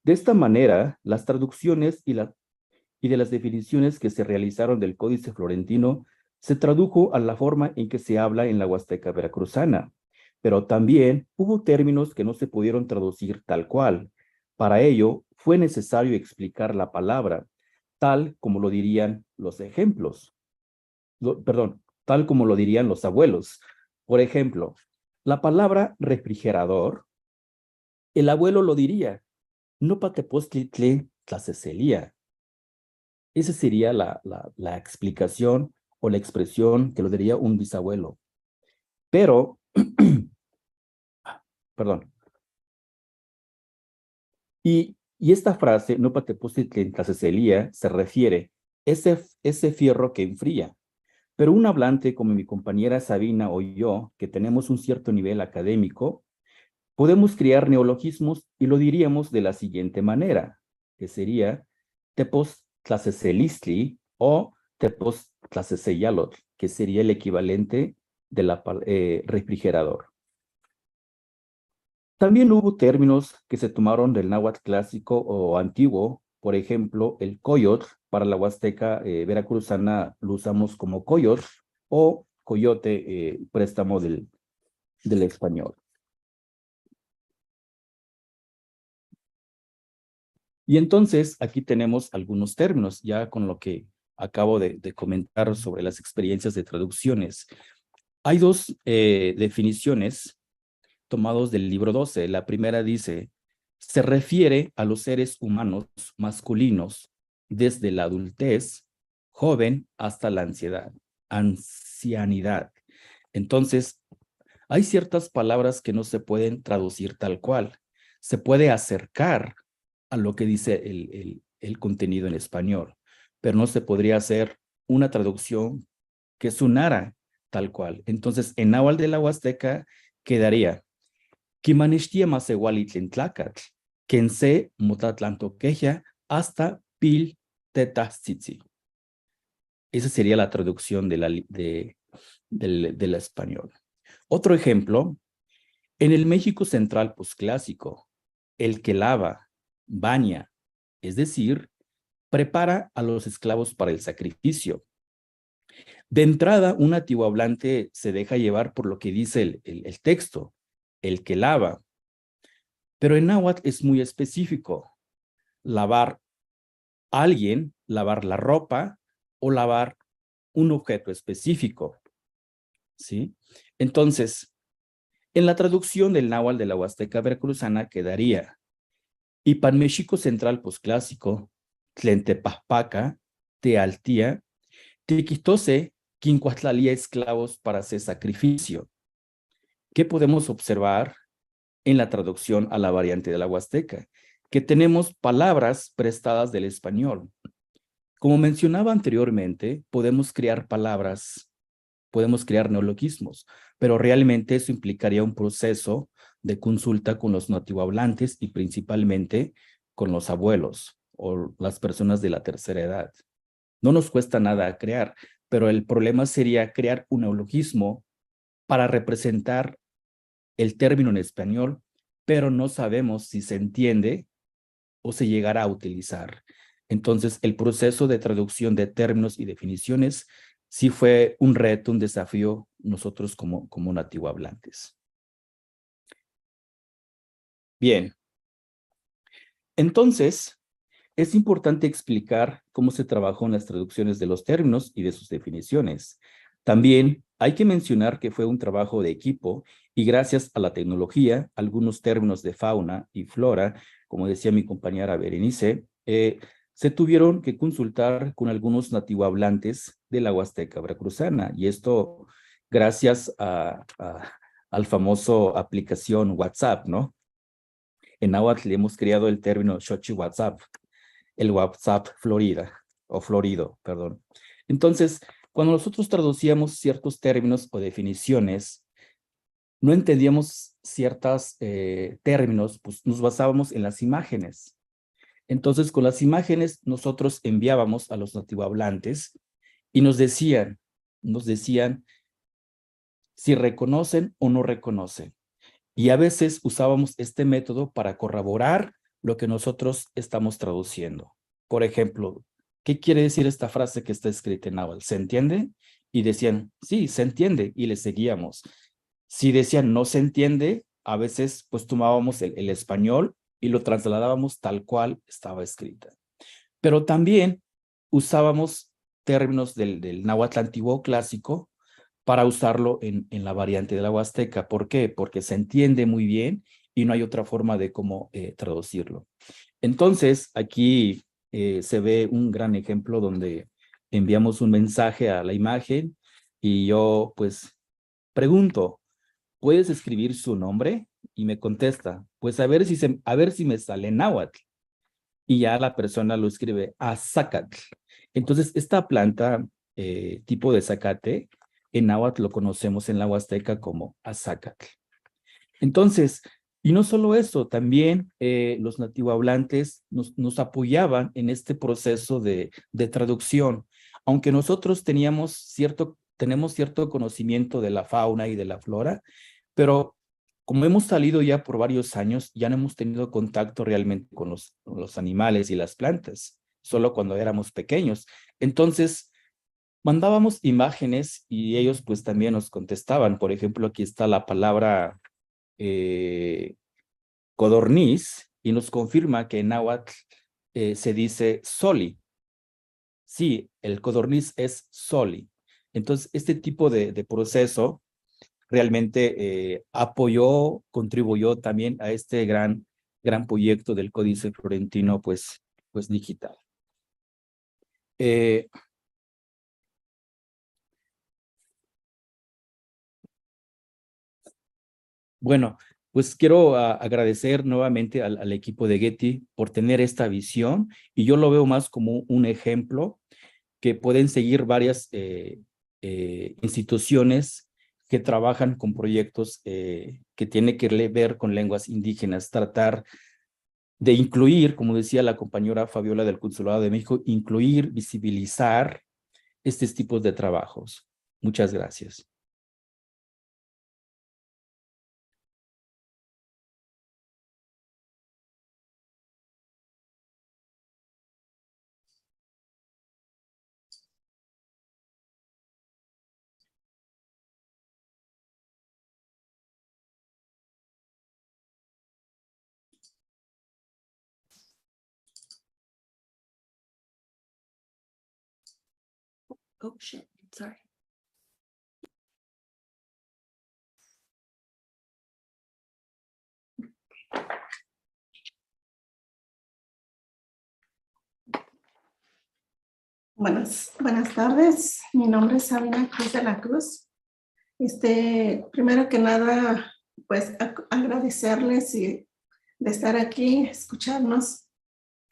De esta manera, las traducciones y de las definiciones que se realizaron del Códice Florentino se tradujo a la forma en que se habla en la Huasteca veracruzana, pero también hubo términos que no se pudieron traducir tal cual. Para ello, fue necesario explicar la palabra, tal como lo dirían los ejemplos. Tal como lo dirían los abuelos. Por ejemplo, la palabra refrigerador, el abuelo lo diría, no patepostlitle tlaceselía. Esa sería la explicación o la expresión que lo diría un bisabuelo. Pero, perdón. Y esta frase, no patepostlitle tlaceselía, se refiere a ese fierro que enfría. Pero un hablante como mi compañera Sabina o yo, que tenemos un cierto nivel académico, podemos crear neologismos y lo diríamos de la siguiente manera, que sería tepostlaceselistli o tepostlacesellalotl, que sería el equivalente de la refrigerador. También hubo términos que se tomaron del náhuatl clásico o antiguo. Por ejemplo, el coyotl, para la Huasteca veracruzana lo usamos como coyotl o coyote, préstamo del español. Y entonces aquí tenemos algunos términos, ya con lo que acabo de comentar sobre las experiencias de traducciones. Hay dos definiciones tomados del libro 12. La primera dice, se refiere a los seres humanos masculinos desde la adultez, joven, hasta la ancianidad. Entonces, hay ciertas palabras que no se pueden traducir tal cual. Se puede acercar a lo que dice el contenido en español, pero no se podría hacer una traducción que sonara tal cual. Entonces, en náhuatl de la Huasteca quedaría Kimanishtia Masewalitlintlacat, Kense Motatlantoqueja hasta Pil Tetatzitzi. Esa sería la traducción del español. Otro ejemplo, en el México central posclásico, el que lava, baña, es decir, prepara a los esclavos para el sacrificio. De entrada, un nativo hablante se deja llevar por lo que dice el texto, el que lava. Pero en náhuatl es muy específico. Lavar a alguien, lavar la ropa o lavar un objeto específico. ¿Sí? Entonces, en la traducción del náhuatl de la Huasteca veracruzana quedaría Ipan México central posclásico, Tlentepajpaca, Tealtía, Tiquitose, Quincuatlalía esclavos para hacer sacrificio. ¿Qué podemos observar en la traducción a la variante de la Huasteca? Que tenemos palabras prestadas del español. Como mencionaba anteriormente, podemos crear palabras, podemos crear neologismos, pero realmente eso implicaría un proceso de consulta con los nativohablantes y principalmente con los abuelos o las personas de la tercera edad. No nos cuesta nada crear, pero el problema sería crear un neologismo para representar el término en español, pero no sabemos si se entiende o se llegará a utilizar. Entonces, el proceso de traducción de términos y definiciones sí fue un reto, un desafío nosotros como nativohablantes. Bien. Entonces, es importante explicar cómo se trabajó en las traducciones de los términos y de sus definiciones. También hay que mencionar que fue un trabajo de equipo y gracias a la tecnología, algunos términos de fauna y flora, como decía mi compañera Berenice, se tuvieron que consultar con algunos nativohablantes de la Huasteca veracruzana. Y esto gracias al famoso aplicación WhatsApp, ¿no? En náhuatl hemos creado el término Xochitl WhatsApp, el WhatsApp Florida, o Florido, perdón. Entonces, cuando nosotros traducíamos ciertos términos o definiciones, no entendíamos ciertos términos, pues nos basábamos en las imágenes. Entonces, con las imágenes, nosotros enviábamos a los nativohablantes y nos decían si reconocen o no reconocen. Y a veces usábamos este método para corroborar lo que nosotros estamos traduciendo. Por ejemplo, ¿qué quiere decir esta frase que está escrita en náhuatl? ¿Se entiende? Y decían, sí, se entiende, y le seguíamos. Si decían no se entiende, a veces pues tomábamos el español y lo trasladábamos tal cual estaba escrita. Pero también usábamos términos del náhuatl antiguo clásico para usarlo en la variante de la Huasteca. ¿Por qué? Porque se entiende muy bien y no hay otra forma de cómo traducirlo. Entonces, aquí se ve un gran ejemplo donde enviamos un mensaje a la imagen y yo pues pregunto, ¿puedes escribir su nombre? Y me contesta, pues a ver si me sale en náhuatl. Y ya la persona lo escribe azacatl. Entonces, esta planta tipo de zacate, en náhuatl lo conocemos en la Huasteca como azacatl. Entonces, y no solo eso, también los nativohablantes nos apoyaban en este proceso de traducción. Aunque nosotros tenemos cierto conocimiento de la fauna y de la flora, pero como hemos salido ya por varios años, ya no hemos tenido contacto realmente con los animales y las plantas, solo cuando éramos pequeños. Entonces, mandábamos imágenes y ellos pues también nos contestaban. Por ejemplo, aquí está la palabra codorniz y nos confirma que en náhuatl se dice soli. Sí, el codorniz es soli. Entonces, este tipo de proceso realmente apoyó, contribuyó también a este gran proyecto del Códice Florentino, pues digital. Bueno, pues quiero agradecer nuevamente al equipo de Getty por tener esta visión, y yo lo veo más como un ejemplo que pueden seguir varias instituciones que trabajan con proyectos que tienen que ver con lenguas indígenas, tratar de incluir, como decía la compañera Fabiola del Consulado de México, incluir, visibilizar estos tipos de trabajos. Muchas gracias. Oh, shit, sorry. Buenas tardes, mi nombre es Sabina Cruz de la Cruz. Primero que nada, pues agradecerles de estar aquí, escucharnos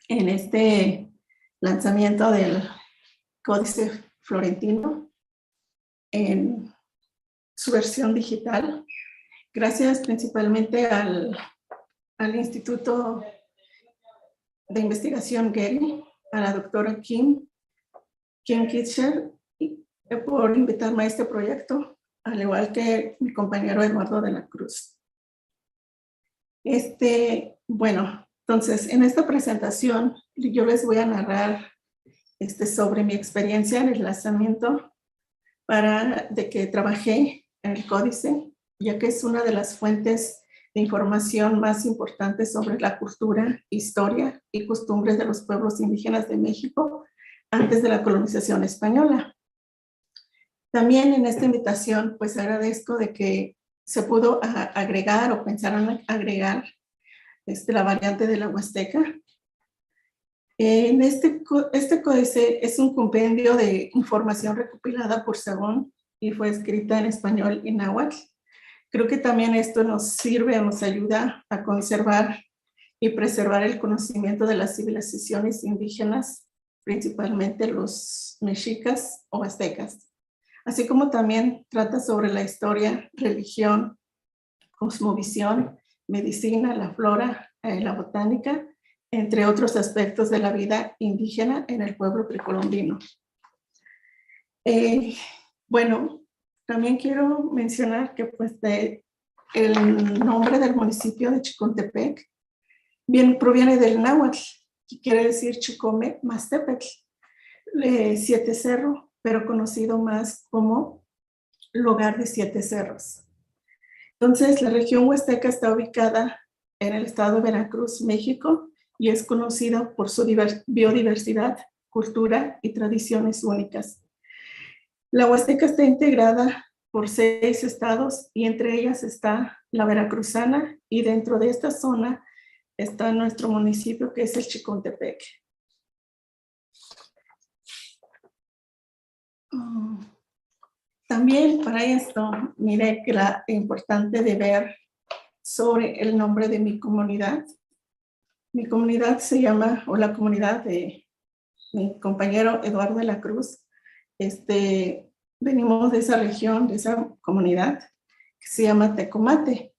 en este lanzamiento del Códice Florentino en su versión digital. Gracias principalmente al Instituto de Investigación Getty, a la doctora Kim Richter, por invitarme a este proyecto, al igual que mi compañero Eduardo de la Cruz. Bueno, entonces en esta presentación yo les voy a narrar sobre mi experiencia en el lanzamiento de que trabajé en el códice, ya que es una de las fuentes de información más importantes sobre la cultura, historia y costumbres de los pueblos indígenas de México antes de la colonización española. También en esta invitación, pues agradezco de que se pudo agregar o pensaron agregar la variante de la Huasteca. En este códice es un compendio de información recopilada por Sabón y fue escrita en español y náhuatl. Creo que también esto nos sirve, nos ayuda a conservar y preservar el conocimiento de las civilizaciones indígenas, principalmente los mexicas o aztecas, así como también trata sobre la historia, religión, cosmovisión, medicina, la flora, la botánica, entre otros aspectos de la vida indígena en el pueblo precolombino. Bueno, también quiero mencionar que pues el nombre del municipio de Chicontepec proviene del náhuatl, que quiere decir Chicome más Tepetl, siete cerro, pero conocido más como lugar de siete cerros. Entonces, la región huasteca está ubicada en el estado de Veracruz, México, y es conocida por su biodiversidad, cultura y tradiciones únicas. La Huasteca está integrada por 6 estados y entre ellas está la veracruzana, y dentro de esta zona está nuestro municipio, que es el Chicontepec. También para esto, miré que era importante de ver sobre el nombre de mi comunidad. Mi comunidad se llama, o la comunidad de mi compañero Eduardo de la Cruz, venimos de esa región, de esa comunidad, que se llama Tecomate.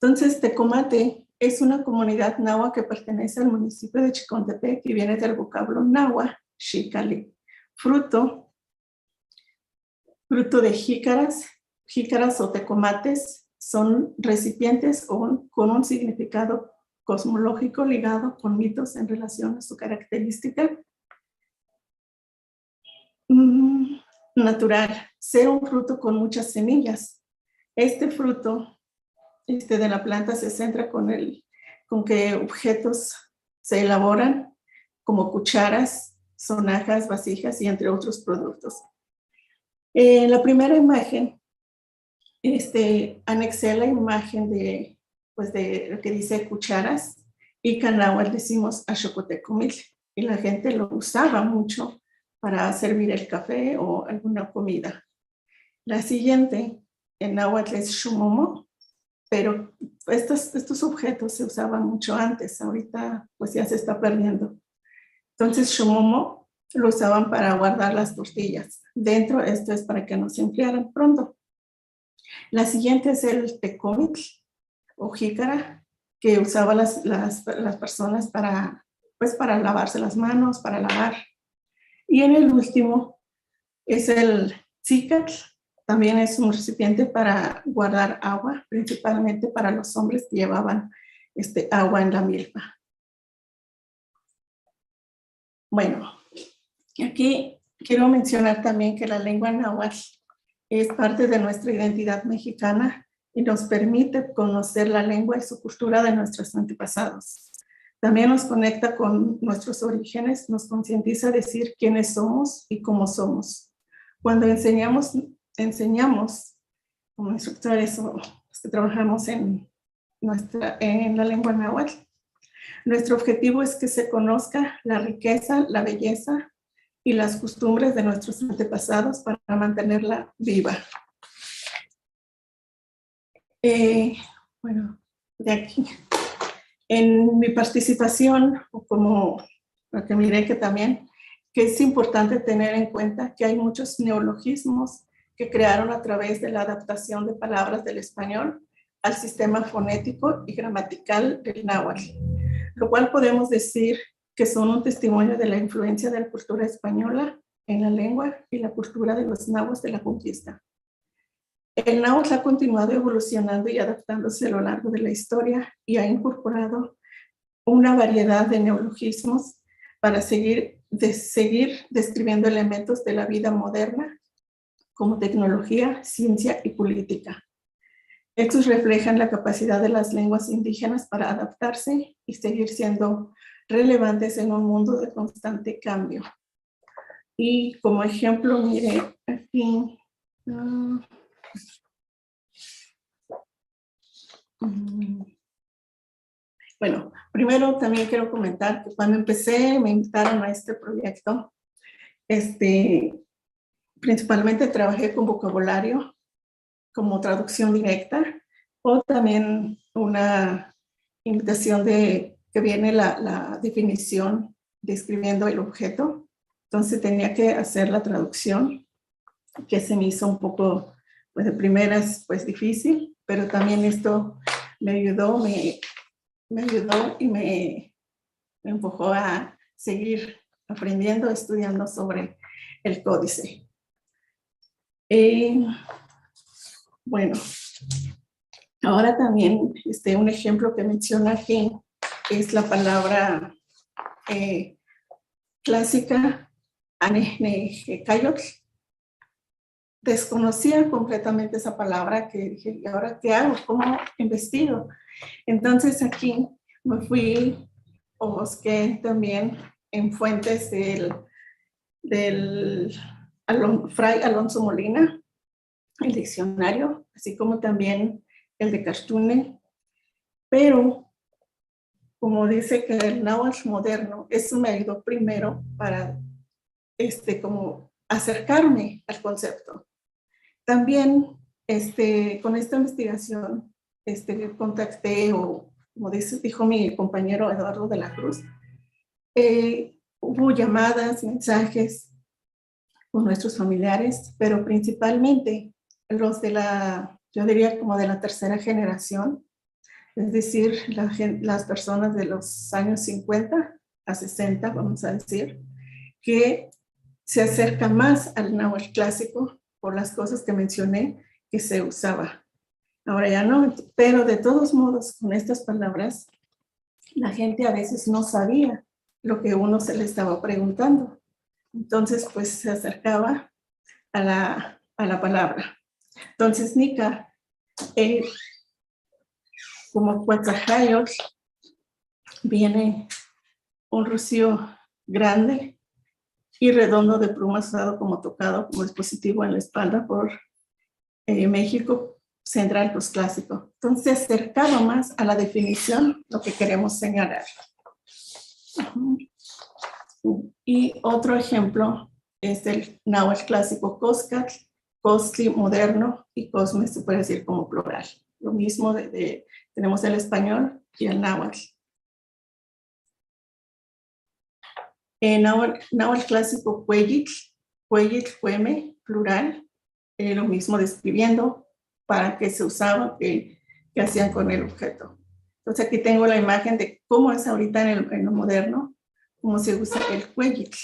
Entonces, Tecomate es una comunidad náhuatl que pertenece al municipio de Chicontepec y viene del vocablo náhuatl, xicali, fruto de jícaras o tecomates son recipientes con un significado cosmológico ligado con mitos en relación a su característica natural, ser un fruto con muchas semillas. Este fruto de la planta se centra con que objetos se elaboran como cucharas, sonajas, vasijas y entre otros productos. La primera imagen anexé la imagen de lo que dice cucharas, y canáhuatl decimos axocotecomil, y la gente lo usaba mucho para servir el café o alguna comida. La siguiente, en náhuatl, es xumomo, pero estos objetos se usaban mucho antes, ahorita pues ya se está perdiendo. Entonces xumomo lo usaban para guardar las tortillas. Dentro, esto es para que no se enfriaran pronto. La siguiente es el tecomitl o jícara, que usaban las personas para lavarse las manos, para lavar. Y en el último es el tzicatl, también es un recipiente para guardar agua, principalmente para los hombres que llevaban agua en la milpa. Bueno, aquí quiero mencionar también que la lengua náhuatl es parte de nuestra identidad mexicana y nos permite conocer la lengua y su cultura de nuestros antepasados. También nos conecta con nuestros orígenes, nos concientiza a decir quiénes somos y cómo somos. Cuando enseñamos como instructores o los que trabajamos en la lengua náhuatl, nuestro objetivo es que se conozca la riqueza, la belleza y las costumbres de nuestros antepasados para mantenerla viva. Bueno, de aquí. En mi participación, como lo que miré que también, que es importante tener en cuenta que hay muchos neologismos que crearon a través de la adaptación de palabras del español al sistema fonético y gramatical del náhuatl, lo cual podemos decir que son un testimonio de la influencia de la cultura española en la lengua y la cultura de los nahuas de la conquista. El náhuatl ha continuado evolucionando y adaptándose a lo largo de la historia y ha incorporado una variedad de neologismos para seguir describiendo elementos de la vida moderna como tecnología, ciencia y política. Estos reflejan la capacidad de las lenguas indígenas para adaptarse y seguir siendo relevantes en un mundo de constante cambio. Y como ejemplo, mire aquí. Bueno, primero también quiero comentar que cuando empecé me invitaron a este proyecto. Principalmente trabajé con vocabulario como traducción directa, o también una invitación de que viene la definición describiendo el objeto. Entonces tenía que hacer la traducción, que se me hizo un poco, pues de primeras, pues difícil, pero también esto me ayudó y me empujó a seguir aprendiendo, estudiando sobre el códice. Bueno, ahora también un ejemplo que menciona aquí es la palabra clásica anejnejecayotl. Desconocía completamente esa palabra, que dije, ¿y ahora qué hago? ¿Cómo investigo? Entonces aquí me fui o busqué también en fuentes del Fray Alonso Molina, el diccionario, así como también el de Cartune, pero como dice que el náhuatl moderno, eso me ayudó primero para como acercarme al concepto. También con esta investigación contacté, o como dijo mi compañero Eduardo de la Cruz, hubo llamadas, mensajes con nuestros familiares, pero principalmente los yo diría como de la tercera generación, es decir, las personas de los años 50 a 60, vamos a decir, que se acerca más al náhuatl clásico por las cosas que mencioné que se usaba. Ahora ya no, pero de todos modos, con estas palabras, la gente a veces no sabía lo que uno se le estaba preguntando. Entonces, pues se acercaba a la palabra. Entonces, Nica, como Cuatzajayotl, viene un rocío grande y redondo de plumas usado como tocado como dispositivo en la espalda por México, central posclásico. Entonces, acercado más a la definición, lo que queremos señalar. Y otro ejemplo es el náhuatl clásico Coscatl, Costli moderno y Cosme se puede decir como plural. Lo mismo tenemos el español y el náhuatl. En náhuatl clásico Cueyitl, Cueme, plural, lo mismo describiendo para qué se usaba, qué hacían con el objeto. Entonces aquí tengo la imagen de cómo es ahorita en lo moderno, cómo se usa el Cueyitl.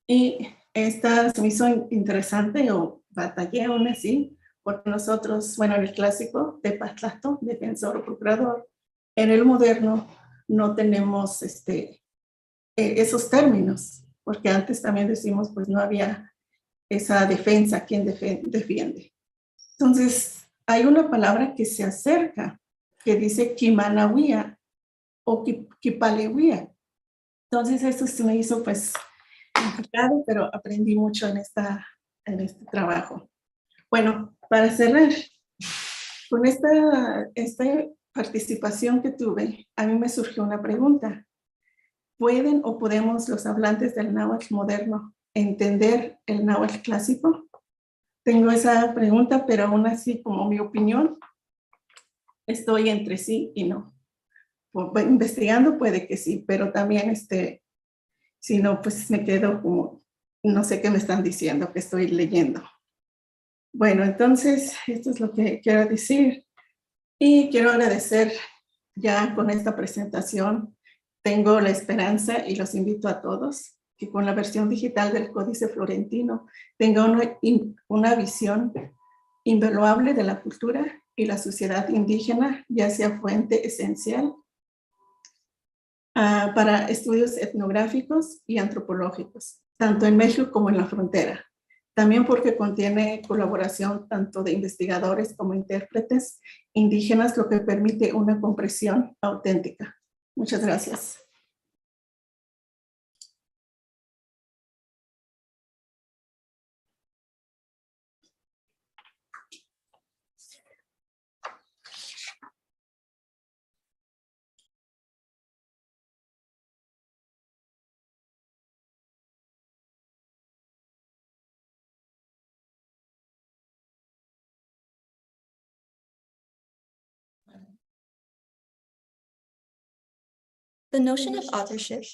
Y esta se me hizo interesante o batallé aún así, porque nosotros, bueno, en el clásico de Patlato, defensor o procurador, en el moderno no tenemos esos términos, porque antes también decimos, pues no había esa defensa, ¿quién defiende? Entonces, hay una palabra que se acerca, que dice Kimanawía o Kipalewía. Entonces, esto se me hizo, pues, complicado, pero aprendí mucho en este trabajo. Bueno, para cerrar, con esta participación que tuve, a mí me surgió una pregunta. ¿Pueden o podemos los hablantes del náhuatl moderno entender el náhuatl clásico? Tengo esa pregunta, pero aún así, como mi opinión, estoy entre sí y no. Investigando puede que sí, pero también si no, pues me quedo como, no sé qué me están diciendo, que estoy leyendo. Bueno, entonces, esto es lo que quiero decir. Y quiero agradecer ya con esta presentación. Tengo la esperanza y los invito a todos que con la versión digital del Códice Florentino tengan una visión invaluable de la cultura y la sociedad indígena, ya sea fuente esencial para estudios etnográficos y antropológicos, tanto en México como en la frontera. También porque contiene colaboración tanto de investigadores como intérpretes indígenas, lo que permite una comprensión auténtica. Muchas gracias. The notion of authorship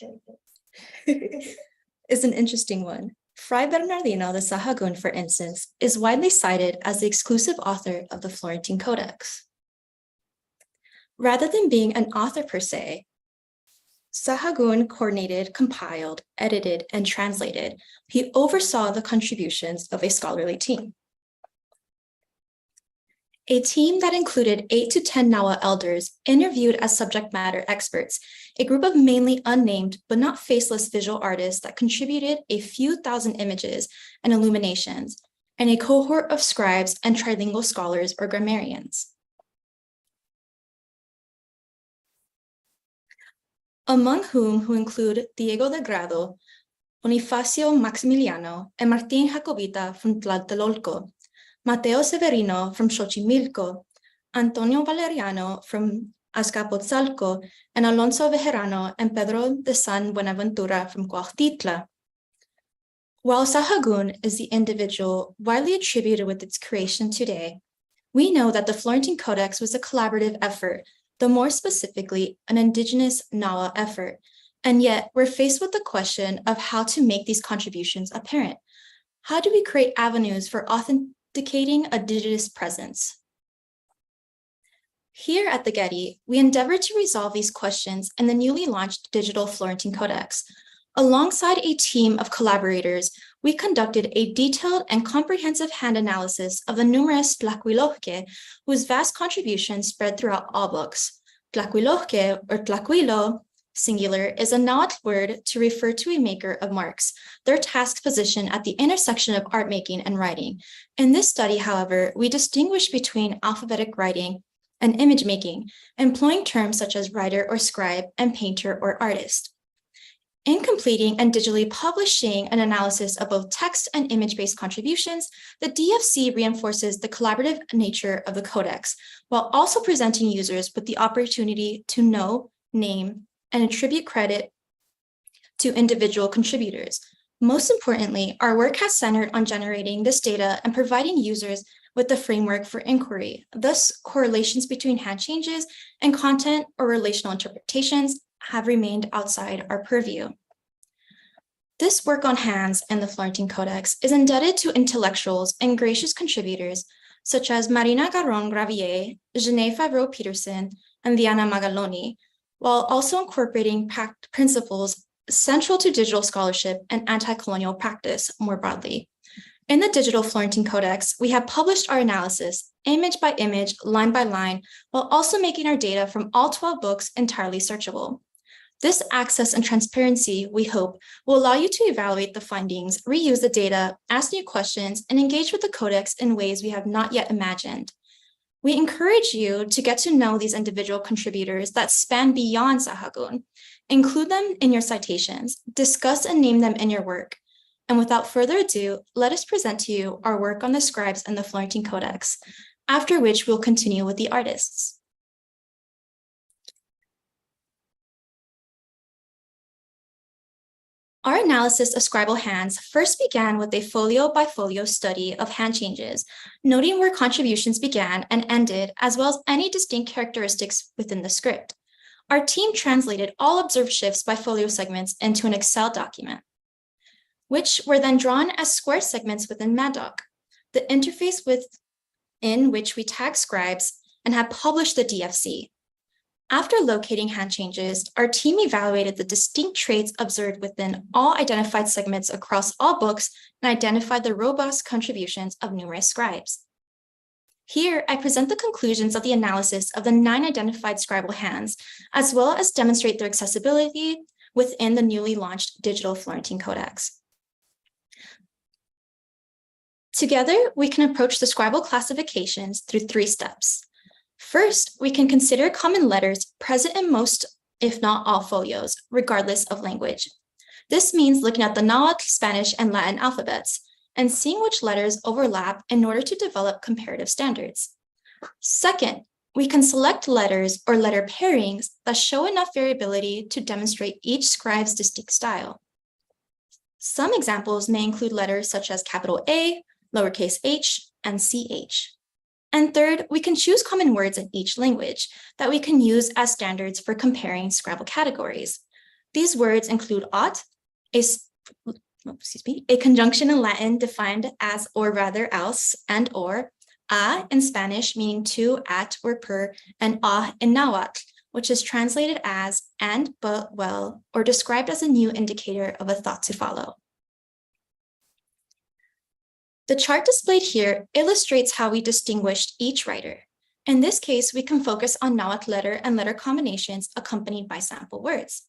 is an interesting one. Fray Bernardino de Sahagún, for instance, is widely cited as the exclusive author of the Florentine Codex. Rather than being an author per se, Sahagún coordinated, compiled, edited, and translated. He oversaw the contributions of a scholarly team. A team that included 8 to 10 Nawa elders interviewed as subject matter experts, a group of mainly unnamed but not faceless visual artists that contributed a few thousand images and illuminations, and a cohort of scribes and trilingual scholars or grammarians. Among who include Diego de Grado, Bonifacio Maximiliano, and Martín Jacobita from Tlatelolco, Mateo Severino from Xochimilco, Antonio Valeriano from Azcapotzalco, and Alonso Bejarano and Pedro de San Buenaventura from Cuautitla. While Sahagún is the individual widely attributed with its creation today, we know that the Florentine Codex was a collaborative effort, though more specifically, an indigenous Nawa effort. And yet, we're faced with the question of how to make these contributions apparent. How do we create avenues for authenticating a indigenous presence? Here at the Getty, we endeavored to resolve these questions in the newly launched digital Florentine Codex. Alongside a team of collaborators, we conducted a detailed and comprehensive hand analysis of the numerous Tlacuilohque, whose vast contributions spread throughout all books. Tlacuilohque, or Tlacuilo, singular, is a Nahuatl word to refer to a maker of marks, their task position at the intersection of art making and writing. In this study, however, we distinguish between alphabetic writing and image making, employing terms such as writer or scribe and painter or artist. In completing and digitally publishing an analysis of both text and image-based contributions, the DFC reinforces the collaborative nature of the codex, while also presenting users with the opportunity to know, name, and attribute credit to individual contributors. Most importantly, our work has centered on generating this data and providing users with the framework for inquiry. Thus, correlations between hand changes and content or relational interpretations have remained outside our purview. This work on hands in the Florentine Codex is indebted to intellectuals and gracious contributors such as Marina Garon-Gravier, Jeanette Favrot Petersen, and Diana Magaloni, while also incorporating principles central to digital scholarship and anti-colonial practice more broadly. In the digital Florentine Codex, we have published our analysis, image by image, line by line, while also making our data from all 12 books entirely searchable. This access and transparency, we hope, will allow you to evaluate the findings, reuse the data, ask new questions, and engage with the Codex in ways we have not yet imagined. We encourage you to get to know these individual contributors that span beyond Sahagun. Include them in your citations, discuss and name them in your work. And without further ado, let us present to you our work on the scribes and the Florentine Codex, after which we'll continue with the artists. Our analysis of scribal hands first began with a folio by folio study of hand changes, noting where contributions began and ended, as well as any distinct characteristics within the script. Our team translated all observed shifts by folio segments into an Excel document, which were then drawn as square segments within MadDoc, the interface within which we tag scribes and have published the DFC. After locating hand changes, our team evaluated the distinct traits observed within all identified segments across all books and identified the robust contributions of numerous scribes. Here, I present the conclusions of the analysis of the 9 identified scribal hands, as well as demonstrate their accessibility within the newly launched digital Florentine Codex. Together, we can approach the scribal classifications through 3 steps. First, we can consider common letters present in most, if not all, folios, regardless of language. This means looking at the Nahuatl, Spanish, and Latin alphabets and seeing which letters overlap in order to develop comparative standards. Second, we can select letters or letter pairings that show enough variability to demonstrate each scribe's distinct style. Some examples may include letters such as capital A, lowercase h, and ch. And third, we can choose common words in each language that we can use as standards for comparing scribal categories. These words include ought, a conjunction in Latin defined as or rather else, and or, a in Spanish meaning to, at, or per, and ah in Nahuatl, which is translated as and, but, well, or described as a new indicator of a thought to follow. The chart displayed here illustrates how we distinguished each writer. In this case, we can focus on Nahuatl letter and letter combinations accompanied by sample words.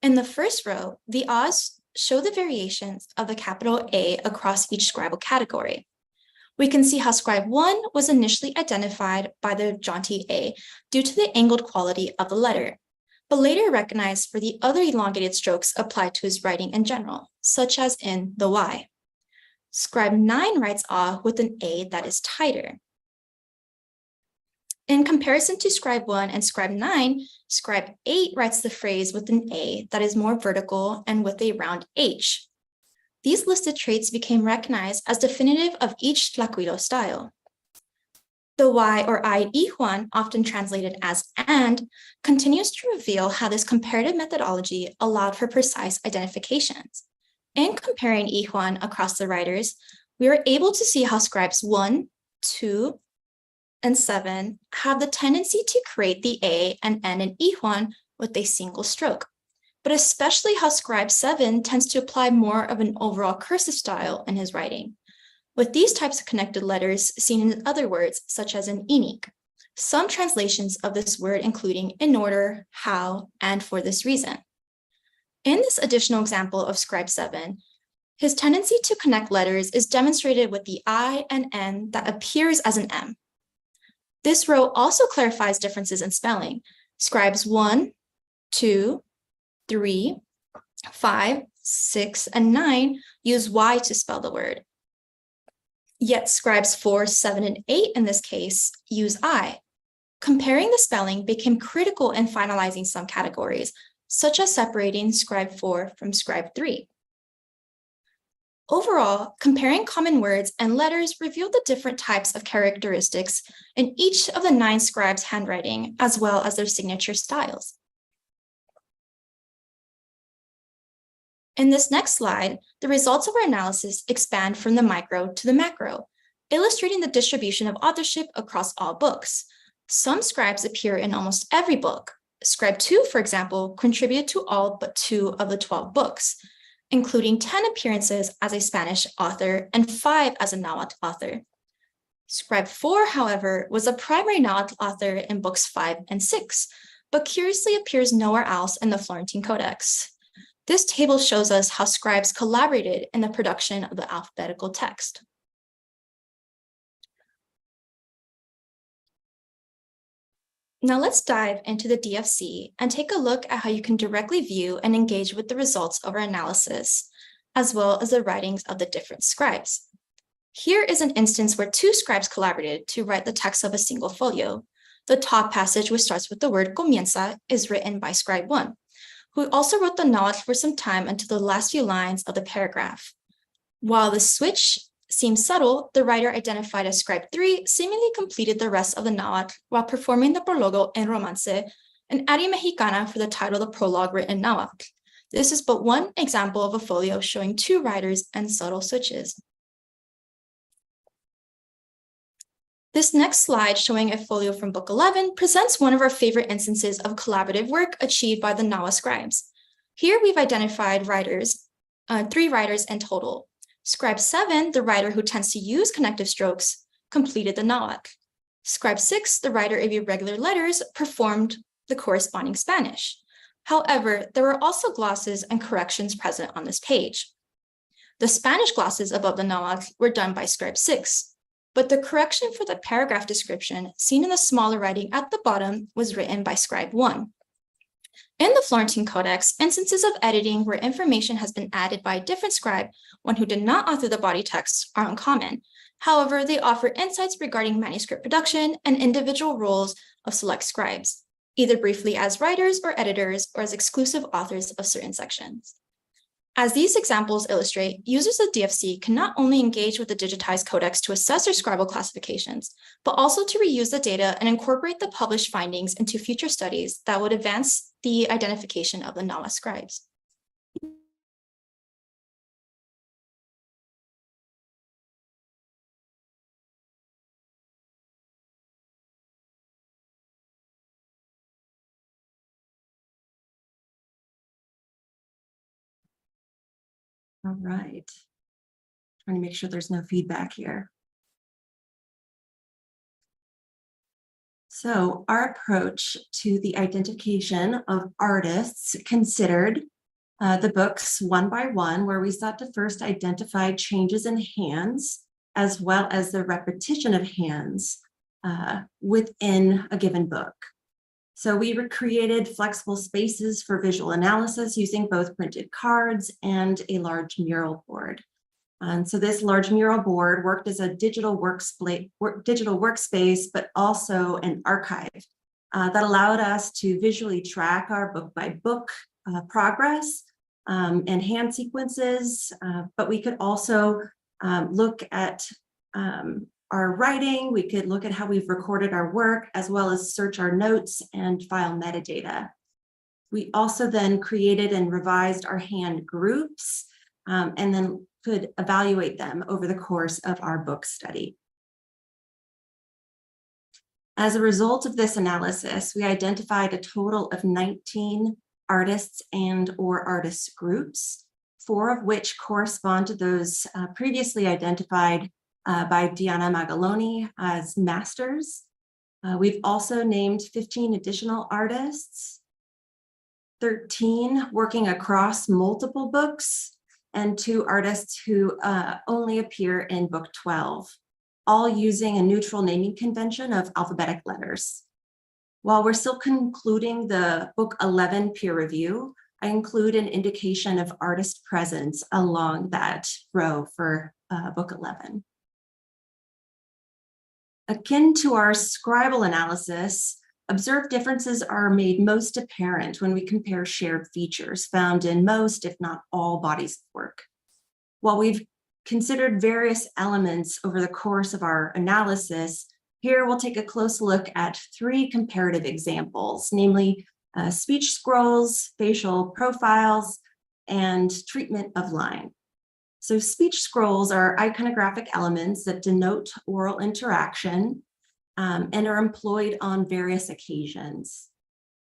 In the first row, the A's show the variations of the capital A across each scribal category. We can see how scribe 1 was initially identified by the jaunty A due to the angled quality of the letter, but later recognized for the other elongated strokes applied to his writing in general, such as in the Y. Scribe 9 writes ah with an A that is tighter. In comparison to scribe 1 and scribe 9, scribe 8 writes the phrase with an A that is more vertical and with a round H. These listed traits became recognized as definitive of each Tlacuilo style. The Y or I in Ijuan, often translated as and, continues to reveal how this comparative methodology allowed for precise identifications. In comparing Ijuan across the writers, we were able to see how scribes 1, 2, and 7 have the tendency to create the A and N in Ijuan with a single stroke, but especially how scribe 7 tends to apply more of an overall cursive style in his writing, with these types of connected letters seen in other words, such as in Inik, some translations of this word including in order, how, and for this reason. In this additional example of scribe 7, his tendency to connect letters is demonstrated with the I and N that appears as an M. This row also clarifies differences in spelling. Scribes 1, 2, 3, 5, 6, and 9 use Y to spell the word. Yet scribes 4, 7, and 8 in this case use I. Comparing the spelling became critical in finalizing some categories, such as separating scribe 4 from scribe 3. Overall, comparing common words and letters revealed the different types of characteristics in each of the 9 scribes' handwriting, as well as their signature styles. In this next slide, the results of our analysis expand from the micro to the macro, illustrating the distribution of authorship across all books. Some scribes appear in almost every book. Scribe 2, for example, contributed to all but 2 of the 12 books, including 10 appearances as a Spanish author and 5 as a Nahuatl author. Scribe 4, however, was a primary Nahuatl author in books 5 and 6, but curiously appears nowhere else in the Florentine Codex. This table shows us how scribes collaborated in the production of the alphabetical text. Now let's dive into the DFC and take a look at how you can directly view and engage with the results of our analysis, as well as the writings of the different scribes. Here is an instance where 2 scribes collaborated to write the text of a single folio. The top passage, which starts with the word comienza, is written by scribe 1, who also wrote the Nahuatl for some time until the last few lines of the paragraph. While the switch seems subtle, the writer identified as scribe 3 seemingly completed the rest of the Nahuatl while performing the prologo en romance and adding mexicana for the title of the prologue written in Nahuatl. This is but one example of a folio showing 2 writers and subtle switches. This next slide, showing a folio from Book 11, presents one of our favorite instances of collaborative work achieved by the Nahuatl scribes. Here we've identified 3 writers in total. Scribe 7, the writer who tends to use connective strokes, completed the Nahuatl. Scribe 6, the writer of irregular letters, performed the corresponding Spanish. However, there were also glosses and corrections present on this page. The Spanish glosses above the Nahuatl were done by scribe 6. But the correction for the paragraph description seen in the smaller writing at the bottom was written by scribe 1. In the Florentine Codex, instances of editing where information has been added by a different scribe, one who did not author the body text, are uncommon. However, they offer insights regarding manuscript production and individual roles of select scribes, either briefly as writers or editors or as exclusive authors of certain sections. As these examples illustrate, users of DFC can not only engage with the digitized codex to assess their scribal classifications, but also to reuse the data and incorporate the published findings into future studies that would advance the identification of the Nahuatl scribes. All right. Trying to make sure there's no feedback here. So our approach to the identification of artists considered the books one by one, where we sought to first identify changes in hands, as well as the repetition of hands within a given book. So we recreated flexible spaces for visual analysis using both printed cards and a large mural board. And so this large mural board worked as a digital workspace, but also an archive that allowed us to visually track our book by book progress and hand sequences, but we could also look at our writing, we could look at how we've recorded our work, as well as search our notes and file metadata. We also then created and revised our hand groups, and then could evaluate them over the course of our book study. As a result of this analysis, we identified a total of 19 artists and/or artist groups, 4 of which correspond to those previously identified by Diana Magaloni as masters. We've also named 15 additional artists, 13 working across multiple books, and 2 artists who only appear in book 12, all using a neutral naming convention of alphabetic letters. While we're still concluding the book 11 peer review, I include an indication of artist presence along that row for book 11. Akin to our scribal analysis, observed differences are made most apparent when we compare shared features found in most, if not all, bodies of work. While we've considered various elements over the course of our analysis, here we'll take a close look at 3 comparative examples, namely speech scrolls, facial profiles, and treatment of line. So speech scrolls are iconographic elements that denote oral interaction and are employed on various occasions.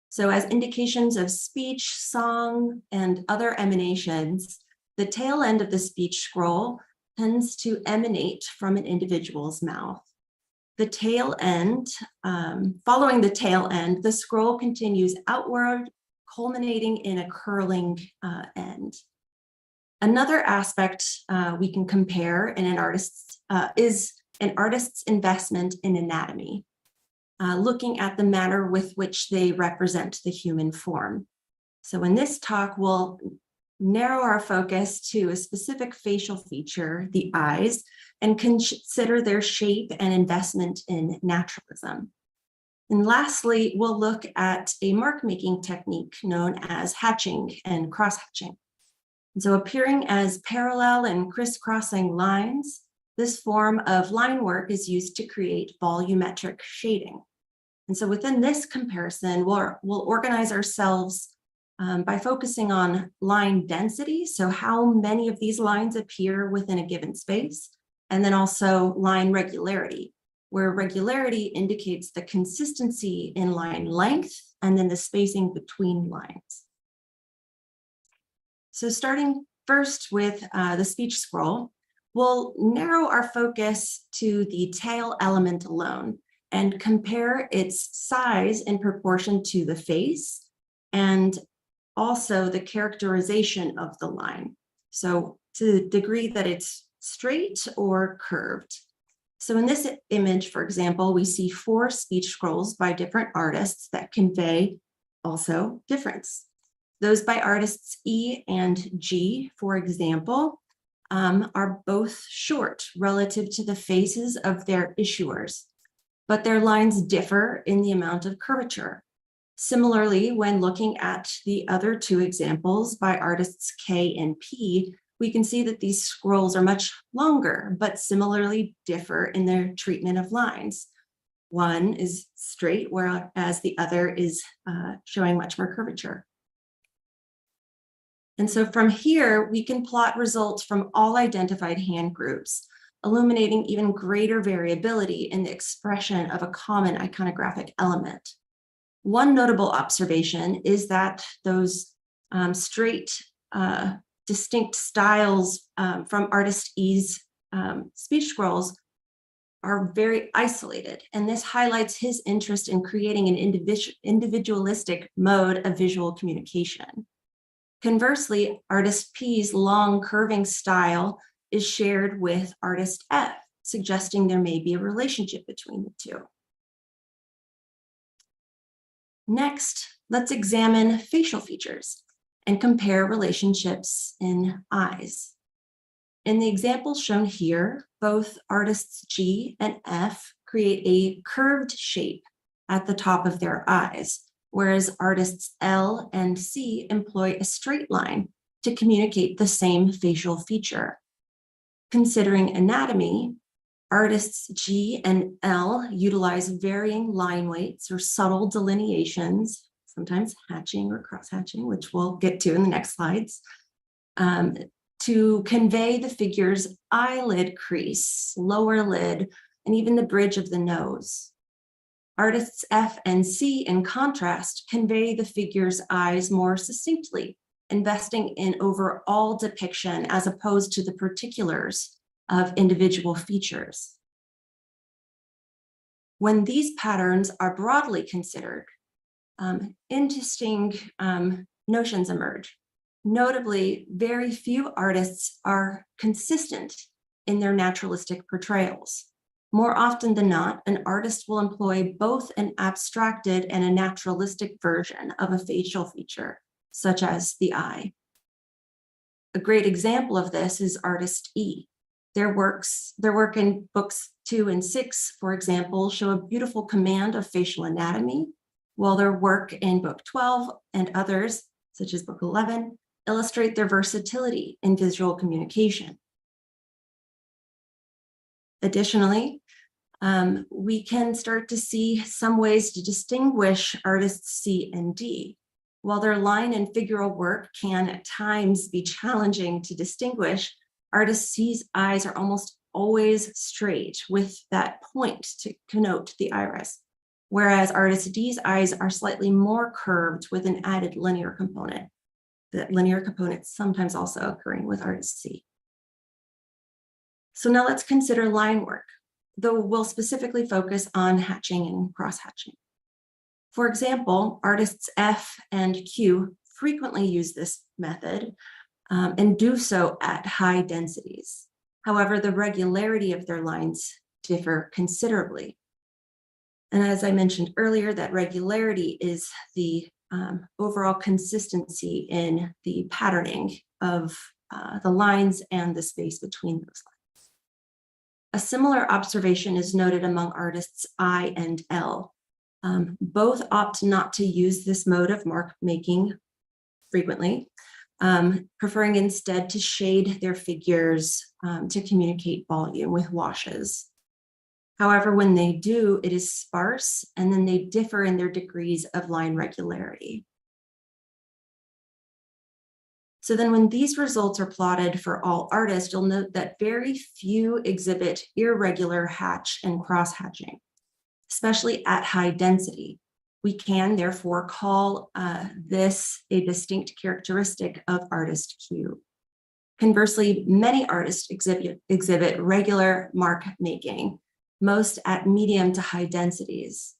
So as indications of speech, song, and other emanations, the tail end of the speech scroll tends to emanate from an individual's mouth. The tail end, following the tail end, the scroll continues outward, culminating in a curling end. Another aspect we can compare in an artist's is an artist's investment in anatomy, looking at the manner with which they represent the human form. So in this talk, we'll narrow our focus to a specific facial feature, the eyes, and consider their shape and investment in naturalism. And lastly, we'll look at a mark-making technique known as hatching and cross-hatching. And so appearing as parallel and crisscrossing lines, this form of line work is used to create volumetric shading. And so within this comparison, we'll organize ourselves by focusing on line density, so how many of these lines appear within a given space, and then also line regularity, where regularity indicates the consistency in line length and then the spacing between lines. So starting first with the speech scroll, we'll narrow our focus to the tail element alone and compare its size in proportion to the face and also the characterization of the line. So to the degree that it's straight or curved. So in this image, for example, we see 4 speech scrolls by different artists that convey also difference. Those by artists E and G, for example, are both short relative to the faces of their issuers, but their lines differ in the amount of curvature. Similarly, when looking at the other 2 examples by artists K and P, we can see that these scrolls are much longer, but similarly differ in their treatment of lines. One is straight, whereas the other is showing much more curvature. And so from here, we can plot results from all identified hand groups, illuminating even greater variability in the expression of a common iconographic element. One notable observation is that those straight, distinct styles from artist E's speech scrolls are very isolated, and this highlights his interest in creating an individualistic mode of visual communication. Conversely, artist P's long curving style is shared with artist F, suggesting there may be a relationship between the 2. Next, let's examine facial features and compare relationships in eyes. In the examples shown here, both artists G and F create a curved shape at the top of their eyes, whereas artists L and C employ a straight line to communicate the same facial feature. Considering anatomy, artists G and L utilize varying line weights or subtle delineations, sometimes hatching or cross-hatching, which we'll get to in the next slides, to convey the figure's eyelid crease, lower lid, and even the bridge of the nose. Artists F and C, in contrast, convey the figure's eyes more succinctly, investing in overall depiction as opposed to the particulars of individual features. When these patterns are broadly considered, interesting notions emerge. Notably, very few artists are consistent in their naturalistic portrayals. More often than not, an artist will employ both an abstracted and a naturalistic version of a facial feature, such as the eye. A great example of this is artist E. Their work in books 2 and 6, for example, show a beautiful command of facial anatomy, while their work in book 12 and others, such as book 11, illustrate their versatility in visual communication. Additionally, we can start to see some ways to distinguish artists C and D. While their line and figural work can at times be challenging to distinguish, artist C's eyes are almost always straight with that point to connote the iris, whereas artist D's eyes are slightly more curved with an added linear component. The linear component sometimes also occurring with artist C. So now let's consider line work, though we'll specifically focus on hatching and cross-hatching. For example, artists F and Q frequently use this method and do so at high densities. However, the regularity of their lines differ considerably. And as I mentioned earlier, that regularity is the overall consistency in the patterning of the lines and the space between those lines. A similar observation is noted among artists I and L. Both opt not to use this mode of mark making frequently, preferring instead to shade their figures to communicate volume with washes. However, when they do, it is sparse, and then they differ in their degrees of line regularity. So then when these results are plotted for all artists, you'll note that very few exhibit irregular hatch and cross-hatching, especially at high density. We can therefore call this a distinct characteristic of artist Q. Conversely, many artists exhibit regular mark making, most at medium to high densities.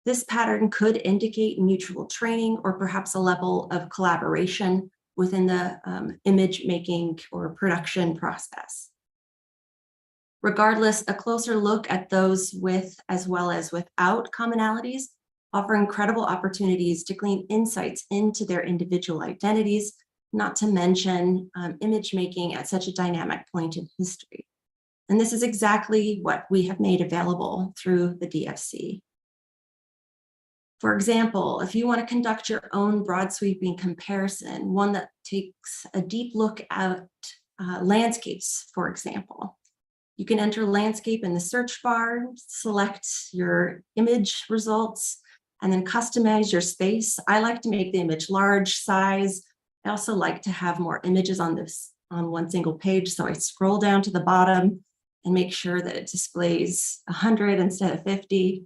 This pattern could indicate mutual training or perhaps a level of collaboration within the image making or production process. Regardless, a closer look at those with as well as without commonalities offer incredible opportunities to glean insights into their individual identities, not to mention image making at such a dynamic point in history. And this is exactly what we have made available through the DFC. For example, if you want to conduct your own broad sweeping comparison, one that takes a deep look at landscapes, for example, you can enter landscape in the search bar, select your image results, and then customize your space. I like to make the image large size. I also like to have more images on one single page, so I scroll down to the bottom and make sure that it displays 100 instead of 50.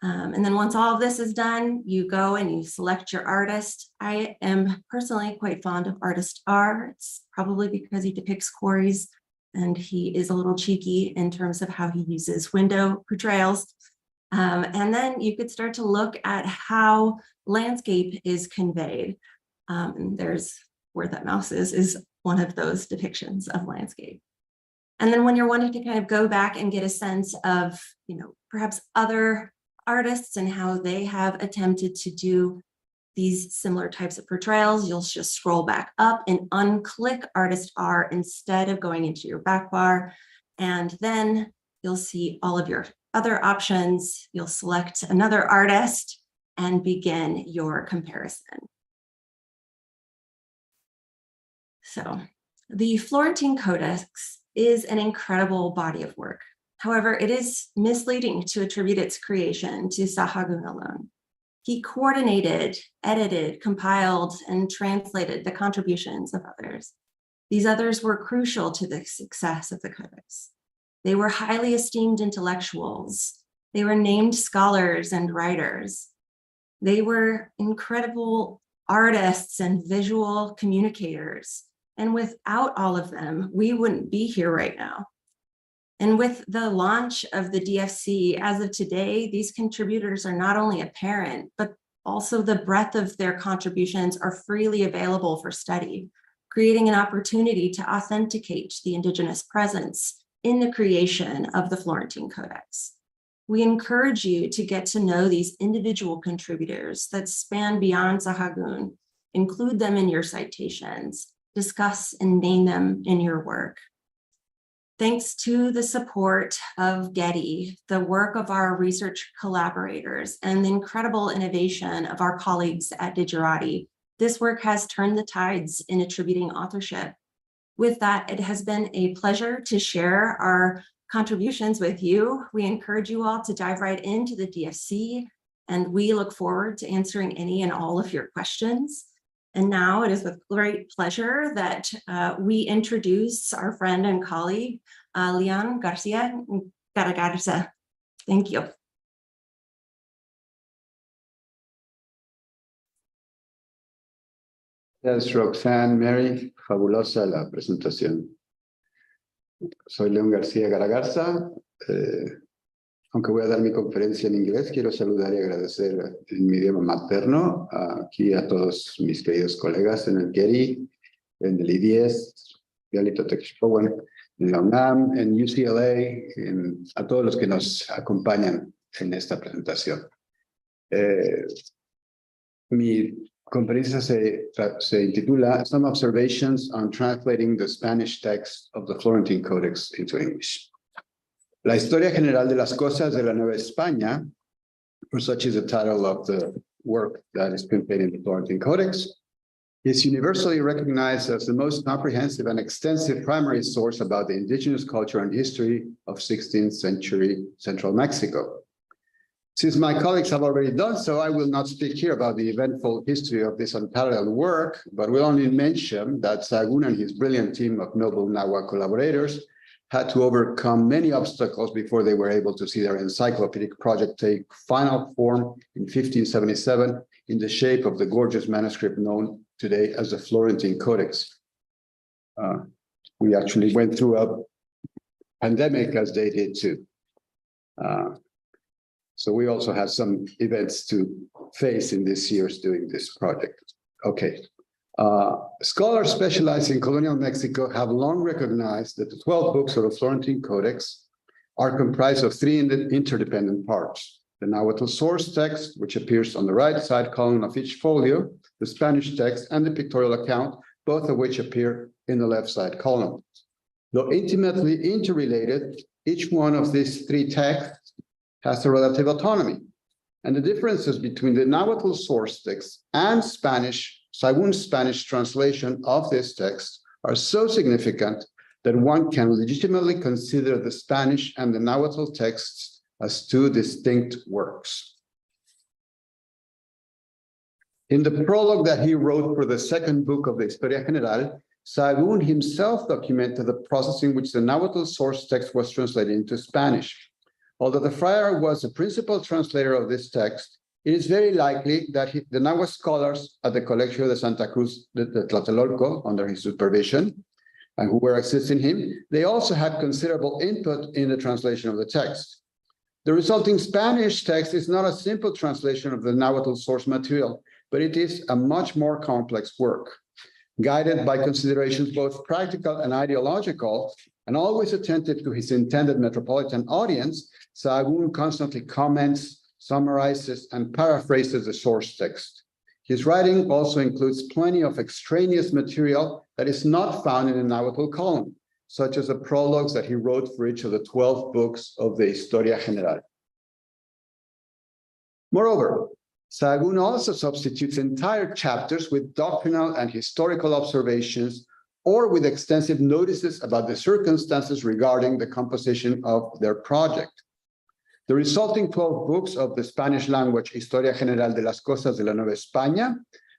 And then once all of this is done, you go and you select your artist. I am personally quite fond of artist R. It's probably because he depicts quarries and he is a little cheeky in terms of how he uses window portrayals. And then you could start to look at how landscape is conveyed. And there's where that mouse is one of those depictions of landscape. And then when you're wanting to kind of go back and get a sense of, perhaps other artists and how they have attempted to do these similar types of portrayals, you'll just scroll back up and unclick Artist R instead of going into your back bar. And then you'll see all of your other options. You'll select another artist and begin your comparison. So the Florentine Codex is an incredible body of work. However, it is misleading to attribute its creation to Sahagún alone. He coordinated, edited, compiled, and translated the contributions of others. These others were crucial to the success of the Codex. They were highly esteemed intellectuals. They were named scholars and writers. They were incredible artists and visual communicators. And without all of them, we wouldn't be here right now. And with the launch of the DFC as of today, these contributors are not only apparent, but also the breadth of their contributions are freely available for study, creating an opportunity to authenticate the Indigenous presence in the creation of the Florentine Codex. We encourage you to get to know these individual contributors that span beyond Sahagún include them in your citations, discuss and name them in your work. Thanks to the support of Getty, the work of our research collaborators, and the incredible innovation of our colleagues at Digerati, this work has turned the tides in attributing authorship. With that, it has been a pleasure to share our contributions with you. We encourage you all to dive right into the DFC, and we look forward to answering any and all of your questions. And now it is with great pleasure that we introduce our friend and colleague, Leon Garcia, Garagarza. Thank you. Gracias, Roxanne, Mary, fabulosa la presentación. Soy León García Garagarza. Aunque voy a dar mi conferencia en inglés, quiero saludar y agradecer en mi idioma materno aquí a todos mis queridos colegas en el Getty, en el I10, Biblioteca, en la UNAM, en UCLA, a todos los que nos acompañan en esta presentación. Mi conferencia se intitula Some Observations on Translating the Spanish Text of the Florentine Codex into English. La historia general de las cosas de la Nueva España, for such is the title of the work that is contained in the Florentine Codex, is universally recognized as the most comprehensive and extensive primary source about the indigenous culture and history of 16th century Central Mexico. Since my colleagues have already done so, I will not speak here about the eventful history of this unparalleled work, but will only mention that Sahagún and his brilliant team of noble Nahua collaborators had to overcome many obstacles before they were able to see their encyclopedic project take final form in 1577 in the shape of the gorgeous manuscript known today as the Florentine Codex. We actually went through a pandemic as they did too. So we also had some events to face in this year's doing this project. Okay. Scholars specialized in colonial Mexico have long recognized that the 12 books of the Florentine Codex are comprised of three interdependent parts: the Nahuatl source text, which appears on the right side column of each folio, the Spanish text, and the pictorial account, both of which appear in the left side column. Though intimately interrelated, each one of these three texts has a relative autonomy, and the differences between the Nahuatl source text and Sahagún's Spanish translation of this text are so significant that one can legitimately consider the Spanish and the Nahuatl texts as two distinct works. In the prologue that he wrote for the second book of the Historia General, Sahagún himself documented the process in which the Nahuatl source text was translated into Spanish. Although the friar was the principal translator of this text, it is very likely that the Nahua scholars at the Colegio de Santa Cruz de Tlatelolco, under his supervision, and who were assisting him, they also had considerable input in the translation of the text. The resulting Spanish text is not a simple translation of the Nahuatl source material, but it is a much more complex work. Guided by considerations both practical and ideological, and always attentive to his intended metropolitan audience, Sahagún constantly comments, summarizes, and paraphrases the source text. His writing also includes plenty of extraneous material that is not found in the Nahuatl column, such as the prologues that he wrote for each of the 12 books of the Historia General. Moreover, Sahagún also substitutes entire chapters with doctrinal and historical observations or with extensive notices about the circumstances regarding the composition of their project. The resulting 12 books of the Spanish language Historia General de las Cosas de la Nueva España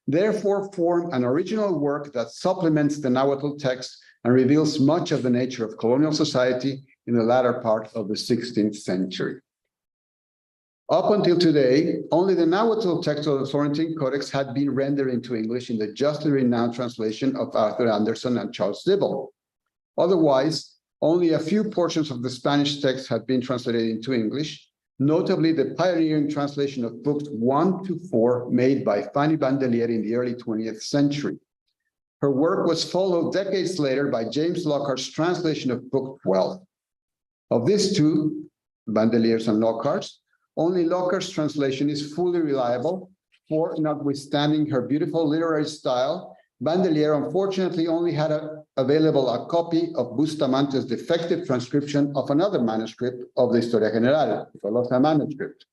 therefore form an original work that supplements the Nahuatl text and reveals much of the nature of colonial society in the latter part of the 16th century. Up until today, only the Nahuatl text of the Florentine Codex had been rendered into English in the justly renowned translation of Arthur Anderson and Charles Dibble. Otherwise, only a few portions of the Spanish text had been translated into English, notably the pioneering translation of books 1 to 4 made by Fanny Bandelier in the early 20th century. Her work was followed decades later by James Lockhart's translation of book 12. Of these two, Bandelier's and Lockhart's, only Lockhart's translation is fully reliable, for notwithstanding her beautiful literary style, Bandelier unfortunately only had available a copy of Bustamante's defective transcription of another manuscript of the Historia General, the Tolosa manuscript.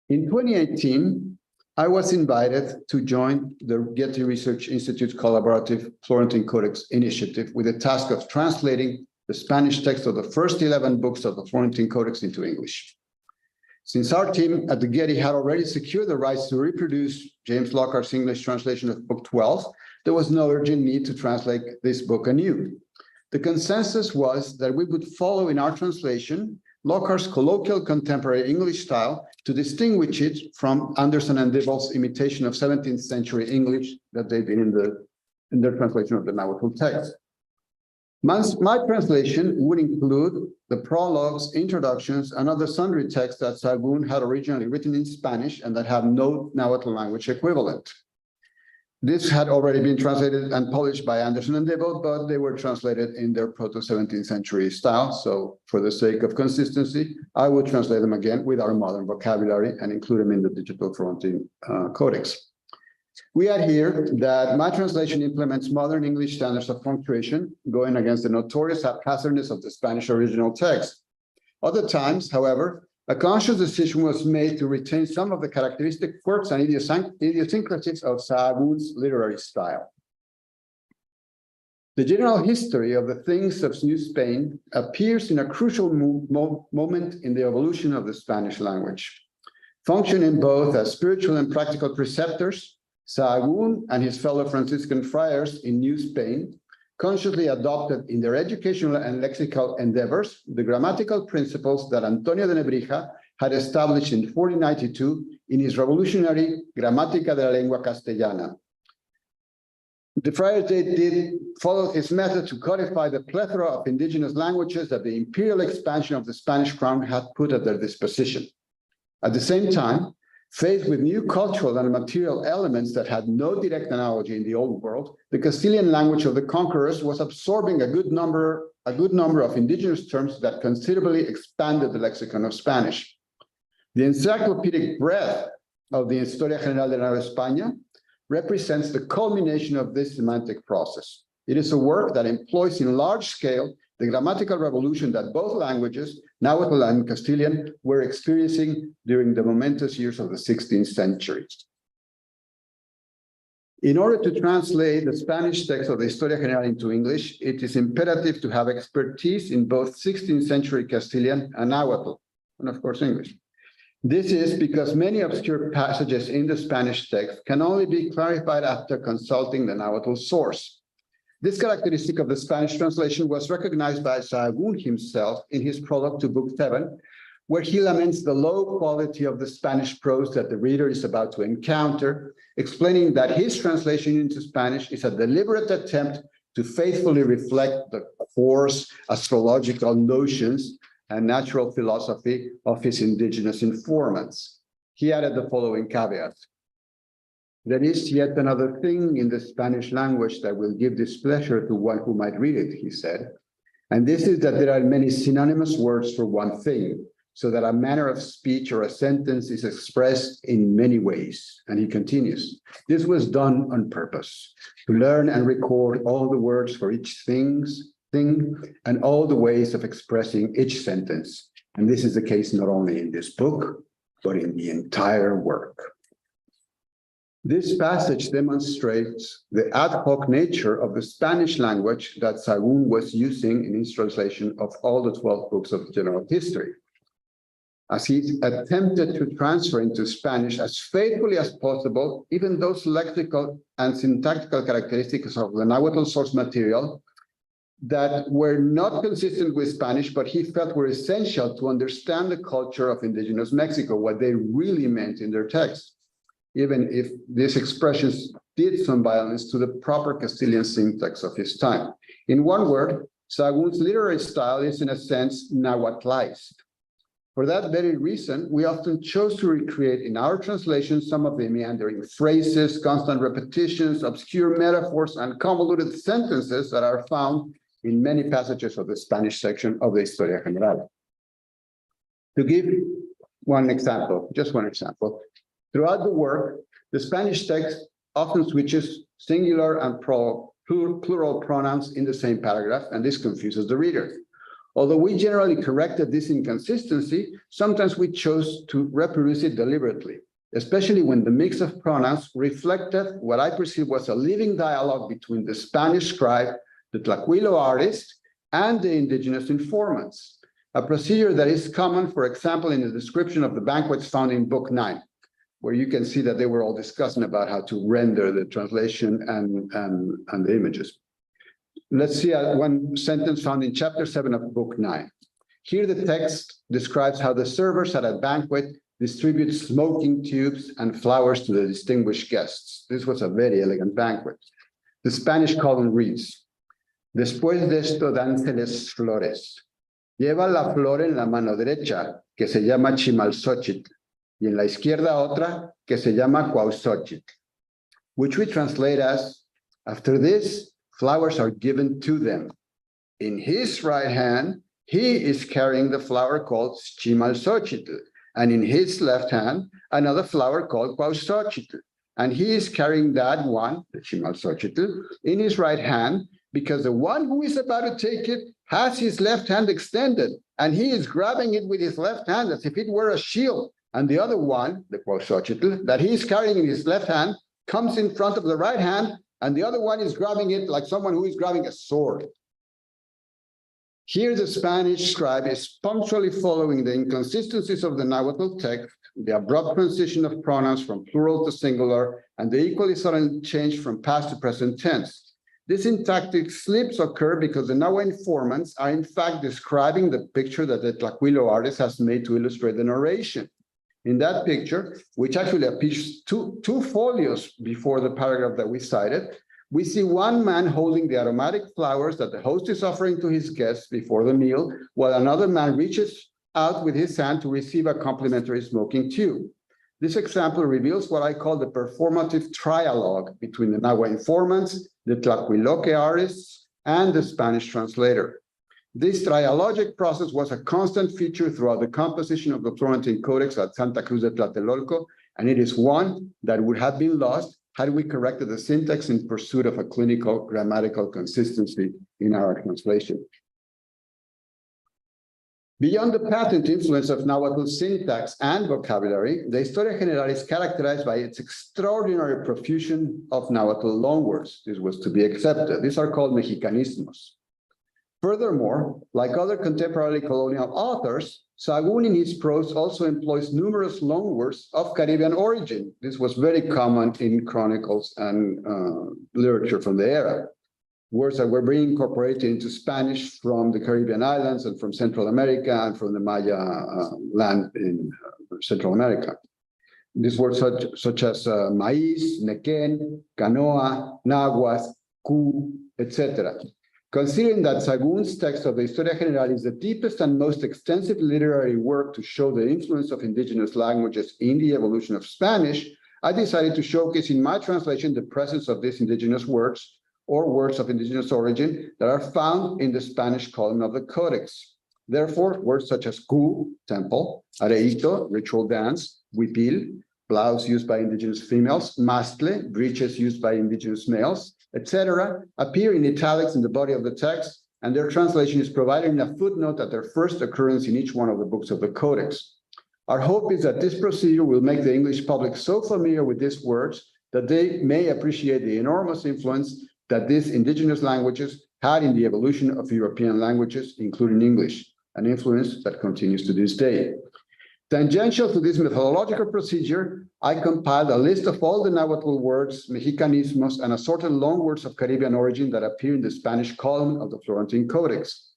In 2018, I was invited to join the Getty Research Institute's collaborative Florentine Codex initiative with the task of translating the Spanish text of the first 11 books of the Florentine Codex into English. Since our team at the Getty had already secured the rights to reproduce James Lockhart's English translation of Book 12, there was no urgent need to translate this book anew. The consensus was that we would follow in our translation Lockhart's colloquial contemporary English style to distinguish it from Anderson and Dibbles' imitation of 17th century English that they did in their translation of the Nahuatl text. My translation would include the prologues, introductions, and other sundry texts that Sahagún had originally written in Spanish and that have no Nahuatl language equivalent. This had already been translated and published by Anderson and Dibble, but they were translated in their proto-17th century style. So for the sake of consistency, I would translate them again with our modern vocabulary and include them in the digital Florentine Codex. We adhere that my translation implements modern English standards of punctuation, going against the notorious haphazardness of the Spanish original text. Other times, however, a conscious decision was made to retain some of the characteristic quirks and idiosyncrasies of Sahagún's literary style. The general history of the things of New Spain appears in a crucial moment in the evolution of the Spanish language. Functioning both as spiritual and practical preceptors, Sahagún and his fellow Franciscan friars in New Spain consciously adopted in their educational and lexical endeavors the grammatical principles that Antonio de Nebrija had established in 1492 in his revolutionary Gramática de la Lengua Castellana. The friars did follow his method to codify the plethora of indigenous languages that the imperial expansion of the Spanish crown had put at their disposition. At the same time, faced with new cultural and material elements that had no direct analogy in the Old World, the Castilian language of the conquerors was absorbing a good number of indigenous terms that considerably expanded the lexicon of Spanish. The encyclopedic breadth of the Historia General de Nueva España represents the culmination of this semantic process. It is a work that employs in large scale the grammatical revolution that both languages, Nahuatl and Castilian, were experiencing during the momentous years of the 16th century. In order to translate the Spanish text of the Historia General into English, it is imperative to have expertise in both 16th century Castilian and Nahuatl, and of course English. This is because many obscure passages in the Spanish text can only be clarified after consulting the Nahuatl source. This characteristic of the Spanish translation was recognized by Sahagún himself in his prologue to Book 7, where he laments the low quality of the Spanish prose that the reader is about to encounter, explaining that his translation into Spanish is a deliberate attempt to faithfully reflect the coarse astrological notions and natural philosophy of his indigenous informants. He added the following caveat. There is yet another thing in the Spanish language that will give displeasure to one who might read it, he said. And this is that there are many synonymous words for one thing, so that a manner of speech or a sentence is expressed in many ways. And he continues, this was done on purpose, to learn and record all the words for each thing, and all the ways of expressing each sentence. And this is the case not only in this book, but in the entire work. This passage demonstrates the ad hoc nature of the Spanish language that Sahagún was using in his translation of all the 12 books of general history. As he attempted to transfer into Spanish as faithfully as possible, even those lexical and syntactical characteristics of the Nahuatl source material that were not consistent with Spanish, but he felt were essential to understand the culture of indigenous Mexico, what they really meant in their text, even if these expressions did some violence to the proper Castilian syntax of his time. In one word, Sahagún's literary style is in a sense Nahuatlized. For that very reason, we often chose to recreate in our translation some of the meandering phrases, constant repetitions, obscure metaphors, and convoluted sentences that are found in many passages of the Spanish section of the Historia General. To give one example, just one example. Throughout the work, the Spanish text often switches singular and plural pronouns in the same paragraph, and this confuses the reader. Although we generally corrected this inconsistency, sometimes we chose to reproduce it deliberately, especially when the mix of pronouns reflected what I perceived was a living dialogue between the Spanish scribe, the Tlacuilo artist, and the indigenous informants, a procedure that is common, for example, in the description of the banquets found in Book 9, where you can see that they were all discussing about how to render the translation and the images. Let's see one sentence found in chapter 7 of Book 9. Here the text describes how the servers at a banquet distribute smoking tubes and flowers to the distinguished guests. This was a very elegant banquet. The Spanish column reads, Después de esto, dánseles flores. Lleva la flor en la mano derecha, que se llama Chimalxóchitl, y en la izquierda otra, que se llama Cuauhxóchitl, which we translate as, after this, flowers are given to them. In his right hand, he is carrying the flower called Chimalxóchitl, and in his left hand, another flower called Cuauhxóchitl, and he is carrying that one, the Chimalxóchitl, in his right hand, because the one who is about to take it has his left hand extended, and he is grabbing it with his left hand as if it were a shield. And the other one, the Cuauhxóchitl, that he is carrying in his left hand, comes in front of the right hand, and the other one is grabbing it like someone who is grabbing a sword. Here, the Spanish scribe is punctually following the inconsistencies of the Nahuatl text, the abrupt transition of pronouns from plural to singular, and the equally sudden change from past to present tense. These syntactic slips occur because the Nahua informants are in fact describing the picture that the Tlacuilo artist has made to illustrate the narration. In that picture, which actually appears two folios before the paragraph that we cited, we see one man holding the aromatic flowers that the host is offering to his guests before the meal, while another man reaches out with his hand to receive a complimentary smoking tube. This example reveals what I call the performative trialogue between the Nahua informants, the Tlacuiloque artists, and the Spanish translator. This trialogic process was a constant feature throughout the composition of the Florentine Codex at Santa Cruz de Tlatelolco, and it is one that would have been lost had we corrected the syntax in pursuit of a clinical grammatical consistency in our translation. Beyond the patent influence of Nahuatl syntax and vocabulary, the Historia General is characterized by its extraordinary profusion of Nahuatl loanwords. This was to be accepted. These are called Mexicanismos. Furthermore, like other contemporary colonial authors, Sahagún in his prose also employs numerous loanwords of Caribbean origin. This was very common in chronicles and literature from the era. Words that were being incorporated into Spanish from the Caribbean islands and from Central America and from the Maya land in Central America. These words such as maíz, nequén, canoa, naguas, cu, etc. Considering that Sahagún's text of the Historia General is the deepest and most extensive literary work to show the influence of indigenous languages in the evolution of Spanish, I decided to showcase in my translation the presence of these indigenous words or words of indigenous origin that are found in the Spanish column of the Codex. Therefore, words such as cu, temple, areito, ritual dance, huipil, blouse used by indigenous females, mastle, breeches used by indigenous males, etc., appear in italics in the body of the text, and their translation is provided in a footnote at their first occurrence in each one of the books of the Codex. Our hope is that this procedure will make the English public so familiar with these words that they may appreciate the enormous influence that these indigenous languages had in the evolution of European languages, including English, an influence that continues to this day. Tangential to this methodological procedure, I compiled a list of all the Nahuatl words, Mexicanismos, and assorted loanwords of Caribbean origin that appear in the Spanish column of the Florentine Codex.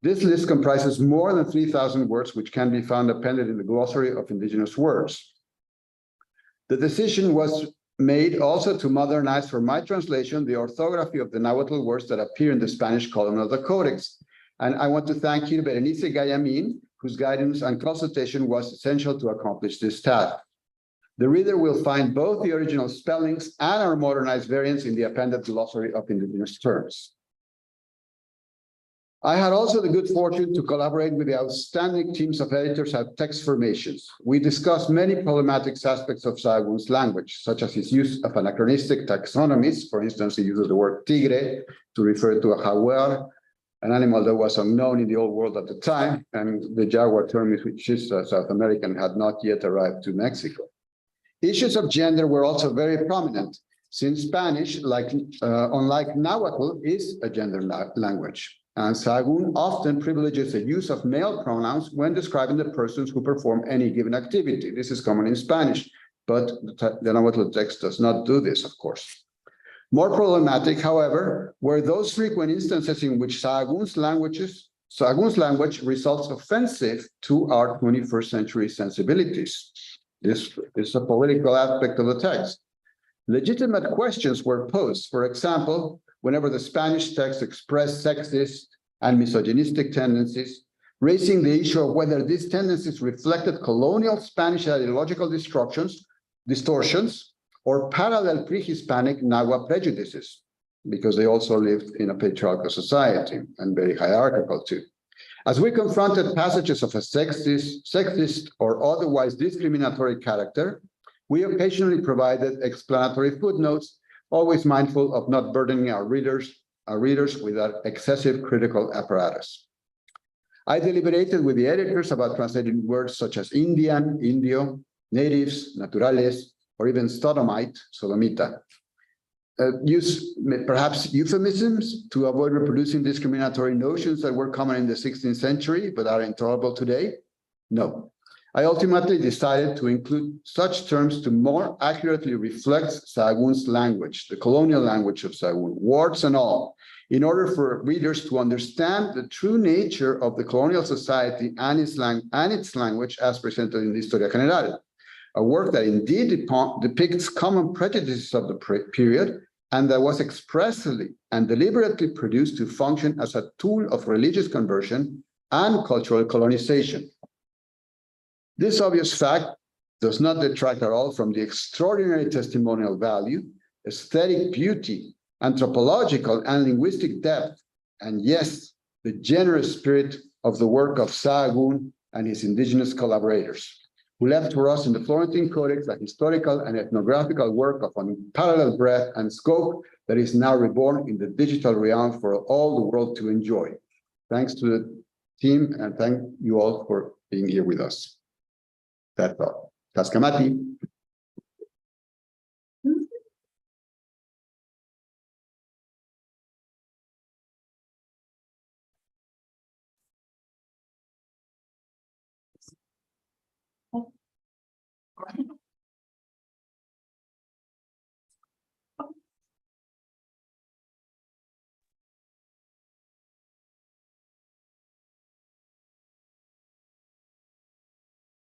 This list comprises more than 3,000 words, which can be found appended in the glossary of indigenous words. The decision was made also to modernize for my translation the orthography of the Nahuatl words that appear in the Spanish column of the Codex. And I want to thank here Berenice Gaillemin, whose guidance and consultation was essential to accomplish this task. The reader will find both the original spellings and our modernized variants in the appended glossary of indigenous terms. I had also the good fortune to collaborate with the outstanding teams of editors at Text Formations. We discussed many problematic aspects of Sahagún's language, such as his use of anachronistic taxonomies. For instance, he uses the word tigre to refer to a jaguar, an animal that was unknown in the old world at the time, and the jaguar term, which is South American, had not yet arrived to Mexico. Issues of gender were also very prominent, since Spanish, unlike Nahuatl, is a gender language. And Sahagún often privileges the use of male pronouns when describing the persons who perform any given activity. This is common in Spanish, but the Nahuatl text does not do this, of course. More problematic, however, were those frequent instances in which Sahagún's language results offensive to our 21st century sensibilities. This is a political aspect of the text. Legitimate questions were posed. For example, whenever the Spanish text expressed sexist and misogynistic tendencies, raising the issue of whether these tendencies reflected colonial Spanish ideological distortions, or parallel pre-Hispanic Nahua prejudices, because they also lived in a patriarchal society and very hierarchical too. As we confronted passages of a sexist or otherwise discriminatory character, we occasionally provided explanatory footnotes, always mindful of not burdening our readers with that excessive critical apparatus. I deliberated with the editors about translating words such as Indian, Indio, natives, naturales, or even sodomite, sodomita. Use perhaps euphemisms to avoid reproducing discriminatory notions that were common in the 16th century but are intolerable today? No. I ultimately decided to include such terms to more accurately reflect Sahagún's language, the colonial language of Sahagún, words and all, in order for readers to understand the true nature of the colonial society and its language as presented in the Historia General, a work that indeed depicts common prejudices of the period and that was expressly and deliberately produced to function as a tool of religious conversion and cultural colonization. This obvious fact does not detract at all from the extraordinary testimonial value, aesthetic beauty, anthropological and linguistic depth, and yes, the generous spirit of the work of Sahagún and his indigenous collaborators, who left for us in the Florentine Codex a historical and ethnographical work of unparalleled breadth and scope that is now reborn in the digital realm for all the world to enjoy. Thanks to the team and thank you all for being here with us. That's all. Taskamati.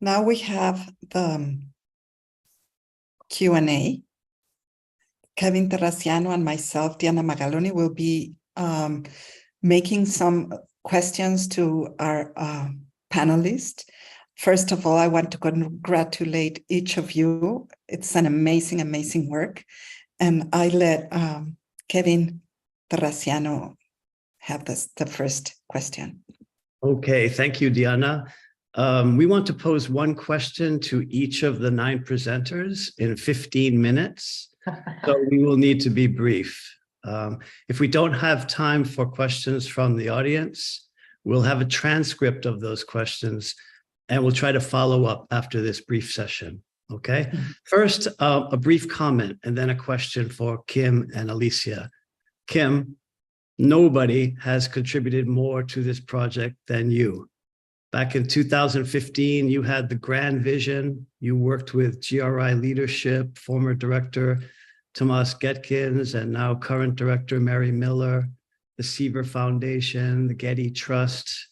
Now we have the Q&A. Kevin Terraciano and myself, Diana Magaloni, will be making some questions to our panelists. First of all, I want to congratulate each of you. It's an amazing, amazing work. And I let Kevin Terraciano have the first question. Okay, thank you, Diana. We want to pose one question to each of the 9 presenters in 15 minutes, so we will need to be brief. If we don't have time for questions from the audience, we'll have a transcript of those questions and we'll try to follow up after this brief session, okay? First, a brief comment and then a question for Kim and Alicia. Kim, nobody has contributed more to this project than you. Back in 2015, you had the grand vision. You worked with GRI leadership, former director Tomas Getkins, and now current director Mary Miller, the Seaver Foundation, the Getty Trust,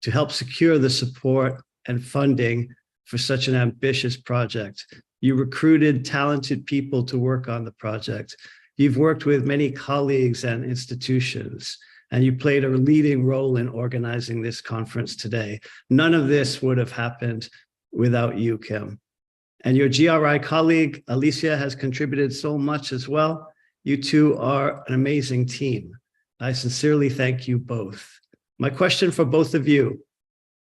to help secure the support and funding for such an ambitious project. You recruited talented people to work on the project. You've worked with many colleagues and institutions, and you played a leading role in organizing this conference today. None of this would have happened without you, Kim. And your GRI colleague, Alicia, has contributed so much as well. You two are an amazing team. I sincerely thank you both. My question for both of you,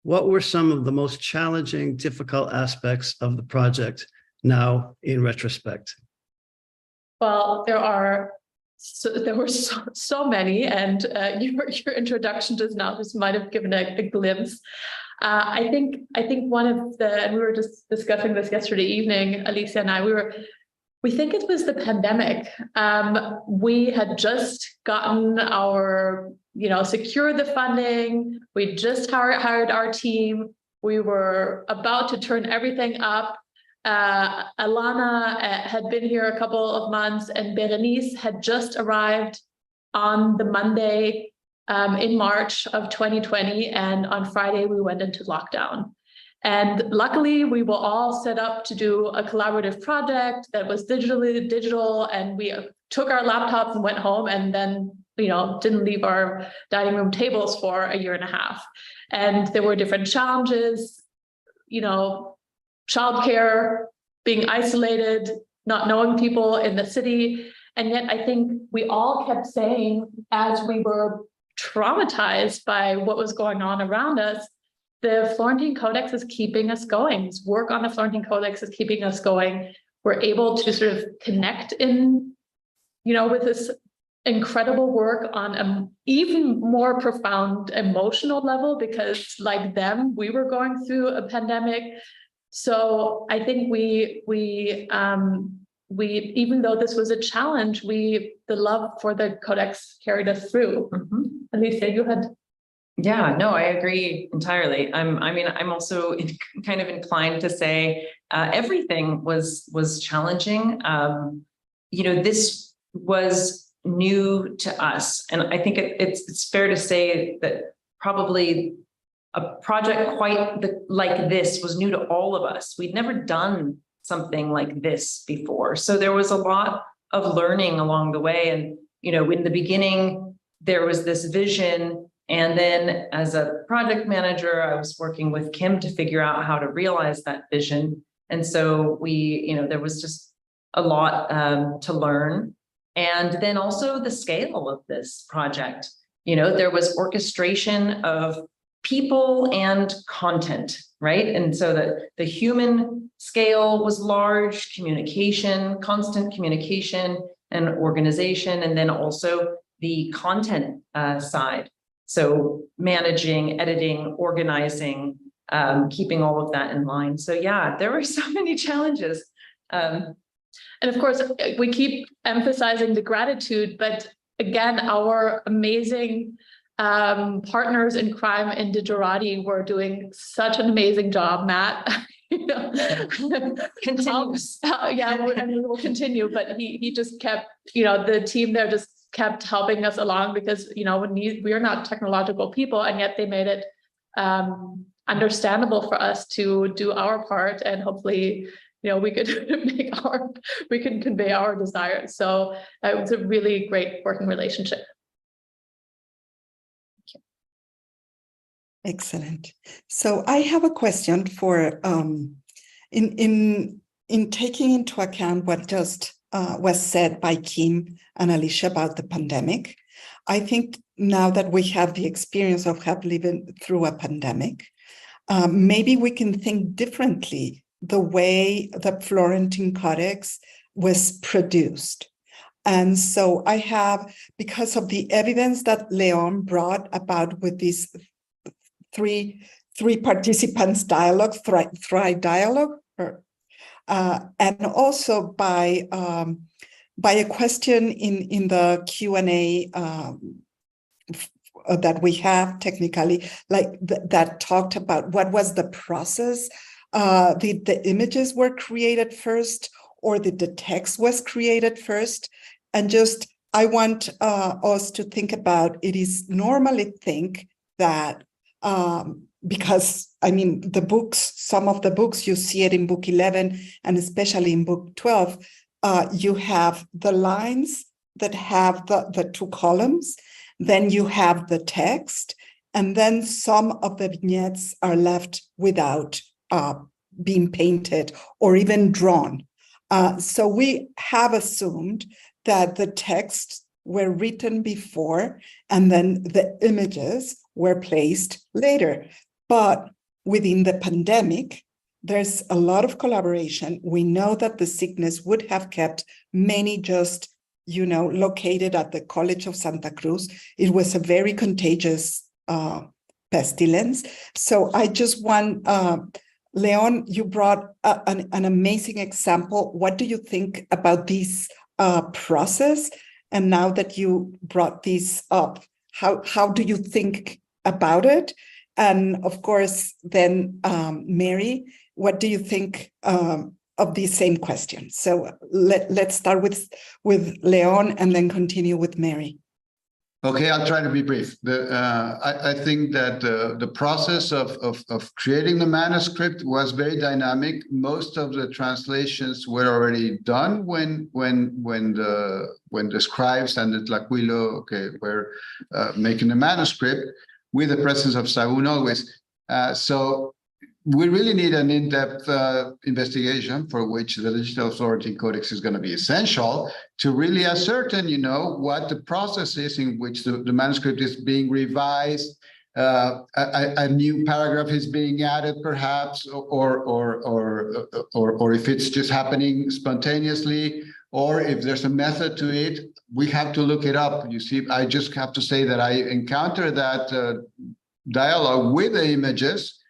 what were some of the most challenging, difficult aspects of the project now in retrospect? Well, there were so many, and your introduction just might have given a glimpse. I think one of the, and we were just discussing this yesterday evening, Alicia and I, we think it was the pandemic. We had just gotten our, secured the funding. We just hired our team. We were about to turn everything up. Alana had been here a couple of months, and Berenice had just arrived on the Monday in March of 2020. And on Friday, we went into lockdown. And luckily, we were all set up to do a collaborative project that was digital, and we took our laptops and went home, and then didn't leave our dining room tables for a year and a half. And there were different challenges, childcare, being isolated, not knowing people in the city. And yet I think we all kept saying, as we were traumatized by what was going on around us, the Florentine Codex is keeping us going. This work on the Florentine Codex is keeping us going. We're able to sort of connect with this incredible work on an even more profound emotional level, because like them, we were going through a pandemic. So I think we even though this was a challenge, the love for the Codex carried us through. Mm-hmm. Alicia, you had. Yeah, no, I agree entirely. I'm also kind of inclined to say everything was challenging. This was new to us, and I think it's fair to say that probably a project quite like this was new to all of us. We'd never done something like this before, so there was a lot of learning along the way. And in the beginning, there was this vision. And then as a project manager, I was working with Kim to figure out how to realize that vision. And so there was just a lot to learn. And then also the scale of this project. There was orchestration of people and content, right? And so the human scale was large, constant communication and organization, and then also the content side. So managing, editing, organizing, keeping all of that in line. So yeah, there were so many challenges. And of course, we keep emphasizing the gratitude, but again, our amazing partners in crime in Digerati were doing such an amazing job, Matt. Continues. And we will continue, but he just kept, the team there just kept helping us along, because we are not technological people, and yet they made it understandable for us to do our part, and hopefully we can convey our desires. So it was a really great working relationship. Excellent. So I have a question for in taking into account what just was said by Kim and Alicia about the pandemic. I think now that we have the experience of living through a pandemic, maybe we can think differently the way the Florentine Codex was produced. And so I have, because of the evidence that Leon brought about with these three participants dialogue, thrive dialogue, and also by a question in the Q&A that we have technically, that talked about what was the process. The images were created first, or the text was created first. And just, I want us to think about, it is normally think that because the books, some of the books, you see it in book 11 and especially in book 12, you have the lines that have the two columns, then you have the text, and then some of the vignettes are left without being painted or even drawn. So we have assumed that the texts were written before, and then the images were placed later. But within the pandemic, there's a lot of collaboration. We know that the sickness would have kept many just, located at the College of Santa Cruz. It was a very contagious pestilence. So I just want, Leon, you brought an amazing example. What do you think about this process? And now that you brought this up, how do you think about it? And of course, then Mary, what do you think of these same questions? So let's start with Leon and then continue with Mary. Okay, I'll try to be brief. I think that the process of creating the manuscript was very dynamic. Most of the translations were already done when the scribes and the Tlacuilo were making the manuscript, with the presence of Sahagún always. So we really need an in-depth investigation, for which the Digital Florentine Codex is going to be essential to really ascertain, what the process is in which the manuscript is being revised, a new paragraph is being added, perhaps, or if it's just happening spontaneously, or if there's a method to it. We have to look it up. You see, I just have to say that I encounter that dialogue with the images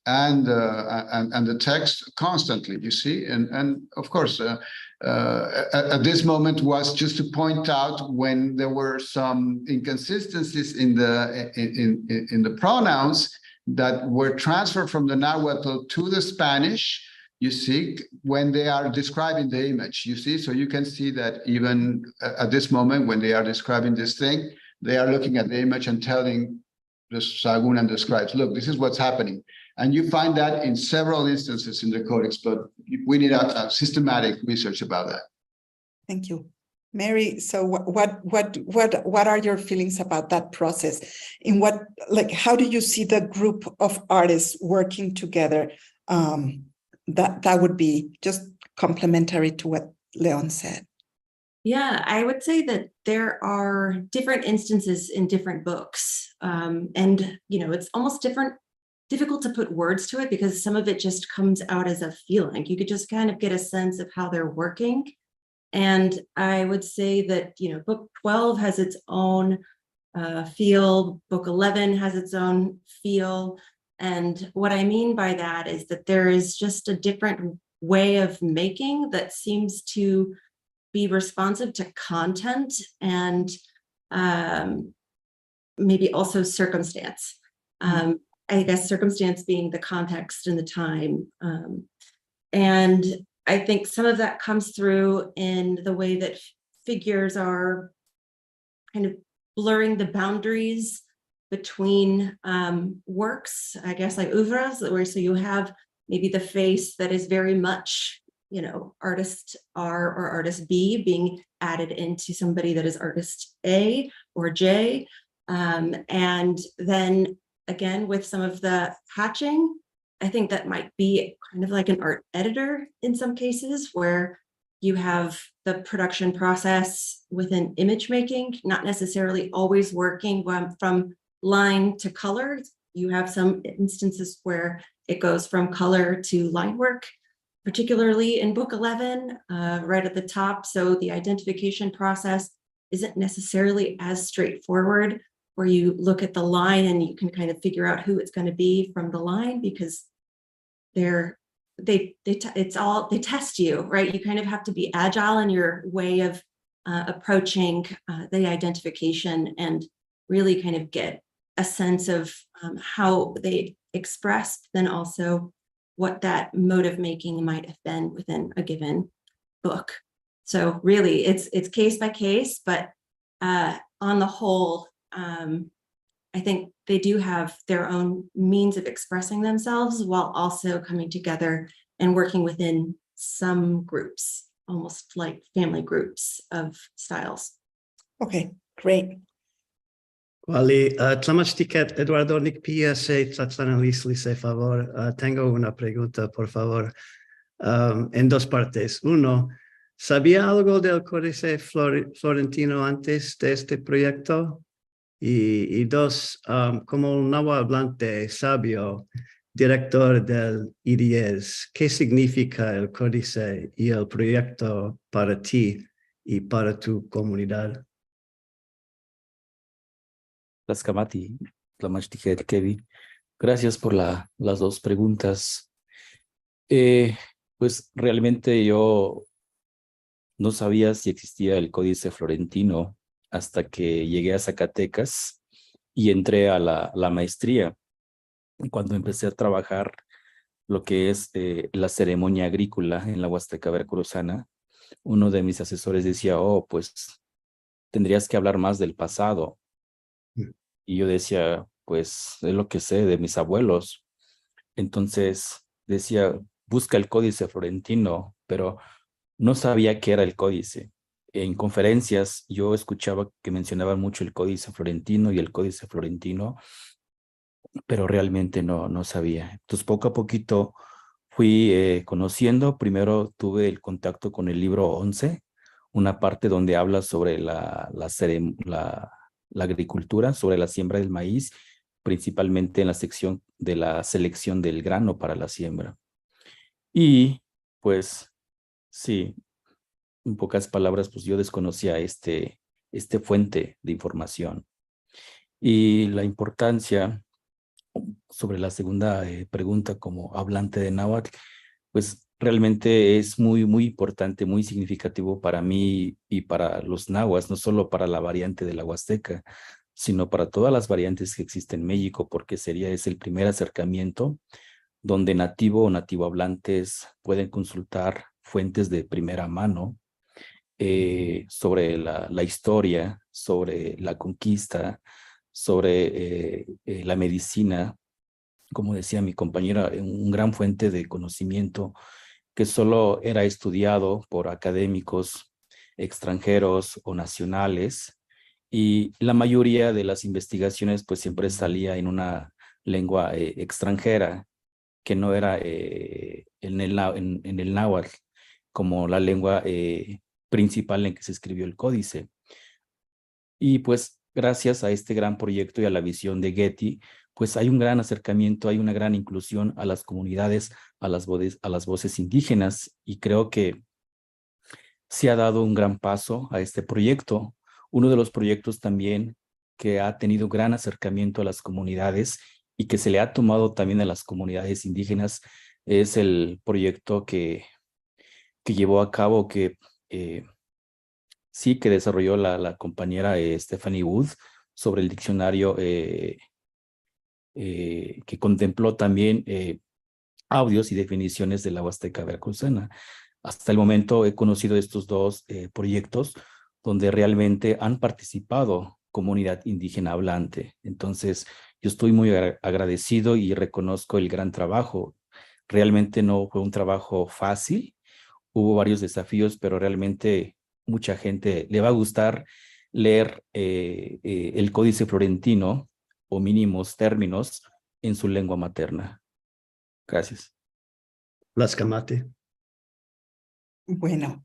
and the text constantly, you see, and of course, at this moment was just to point out when there were some inconsistencies in the pronouns that were transferred from the Nahuatl to the Spanish, you see, when they are describing the image, you see. So you can see that even at this moment, when they are describing this thing, they are looking at the image and telling the Sahagún and the scribes, look, this is what's happening. And you find that in several instances in the codex, but we need a systematic research about that. Thank you. Mary, so what are your feelings about that process? How do you see the group of artists working together? That would be just complementary to what Leon said. Yeah, I would say that there are different instances in different books. And, it's almost difficult to put words to it because some of it just comes out as a feeling. You could just kind of get a sense of how they're working. And I would say that, book 12 has its own feel, book 11 has its own feel. And what I mean by that is that there is just a different way of making that seems to be responsive to content and maybe also circumstance. I guess circumstance being the context and the time. And I think some of that comes through in the way that figures are kind of blurring the boundaries between works, I guess, like oeuvres, where so you have maybe the face that is very much, artist R or artist B being added into somebody that is artist A or J. And then again, with some of the hatching, I think that might be kind of like an art editor in some cases, where you have the production process within image making, not necessarily always working from line to color. You have some instances where it goes from color to line work, particularly in book 11, right at the top. So the identification process isn't necessarily as straightforward, where you look at the line and you can kind of figure out who it's going to be from the line, because they test you, right? You kind of have to be agile in your way of approaching the identification and really kind of get a sense of how they expressed, then also what that mode of making might have been within a given book. So really it's case by case, but on the whole, I think they do have their own means of expressing themselves while also coming together and working within some groups, almost like family groups of styles. Okay, great. Wally, tlamastiket Eduardo Nicpia se tlatlanalisli se favor. Tengo una pregunta, por favor, en dos partes. Uno, ¿sabía algo del Códice Florentino antes de este proyecto? Y dos, como un náhuatl hablante sabio, director del IDES, ¿qué significa el códice y el proyecto para ti y para tu comunidad? Tlaxcamati, Tlamachtiquet, Kevin. Gracias por las dos preguntas. Pues realmente yo no sabía si existía el Códice Florentino hasta que llegué a Zacatecas y entré a la maestría. Cuando empecé a trabajar lo que es la ceremonia agrícola en la Huasteca Veracruzana, uno de mis asesores decía, oh, pues tendrías que hablar más del pasado. Y yo decía, pues es lo que sé de mis abuelos. Entonces decía, busca el Códice Florentino, pero no sabía qué era el códice. En conferencias yo escuchaba que mencionaban mucho el Códice Florentino y el Códice Florentino, pero realmente no sabía. Entonces poco a poquito fui conociendo. Primero tuve el contacto con el libro 11, una parte donde habla sobre la agricultura, sobre la siembra del maíz, principalmente en la sección de la selección del grano para la siembra. Y pues sí, en pocas palabras, pues yo desconocía este fuente de información. Y la importancia sobre la segunda pregunta como hablante de náhuatl, pues realmente es muy importante, muy significativo para mí y para los nahuas, no solo para la variante de la Huasteca, sino para todas las variantes que existen en México, porque es el primer acercamiento donde nativo o nativo hablantes pueden consultar fuentes de primera mano sobre la historia, sobre la conquista, sobre la medicina. Como decía mi compañera, un gran fuente de conocimiento que solo era estudiado por académicos extranjeros o nacionales, y la mayoría de las investigaciones pues siempre salía en una lengua extranjera que no era en el náhuatl como la lengua principal en que se escribió el códice. Y pues gracias a este gran proyecto y a la visión de Getty, pues hay un gran acercamiento, hay una gran inclusión a las comunidades, a las voces indígenas, y creo que se ha dado un gran paso a este proyecto. Uno de los proyectos también que ha tenido gran acercamiento a las comunidades y que se le ha tomado también a las comunidades indígenas es el proyecto que llevó a cabo, que desarrolló la compañera Stephanie Wood sobre el diccionario que contempló también audios y definiciones de la Huasteca Veracruzana. Hasta el momento he conocido estos dos proyectos donde realmente han participado comunidad indígena hablante. Entonces, yo estoy muy agradecido y reconozco el gran trabajo. Realmente no fue un trabajo fácil, hubo varios desafíos, pero realmente mucha gente le va a gustar leer el Códice Florentino o mínimos términos en su lengua materna. Gracias. Tlaxcamati. Bueno,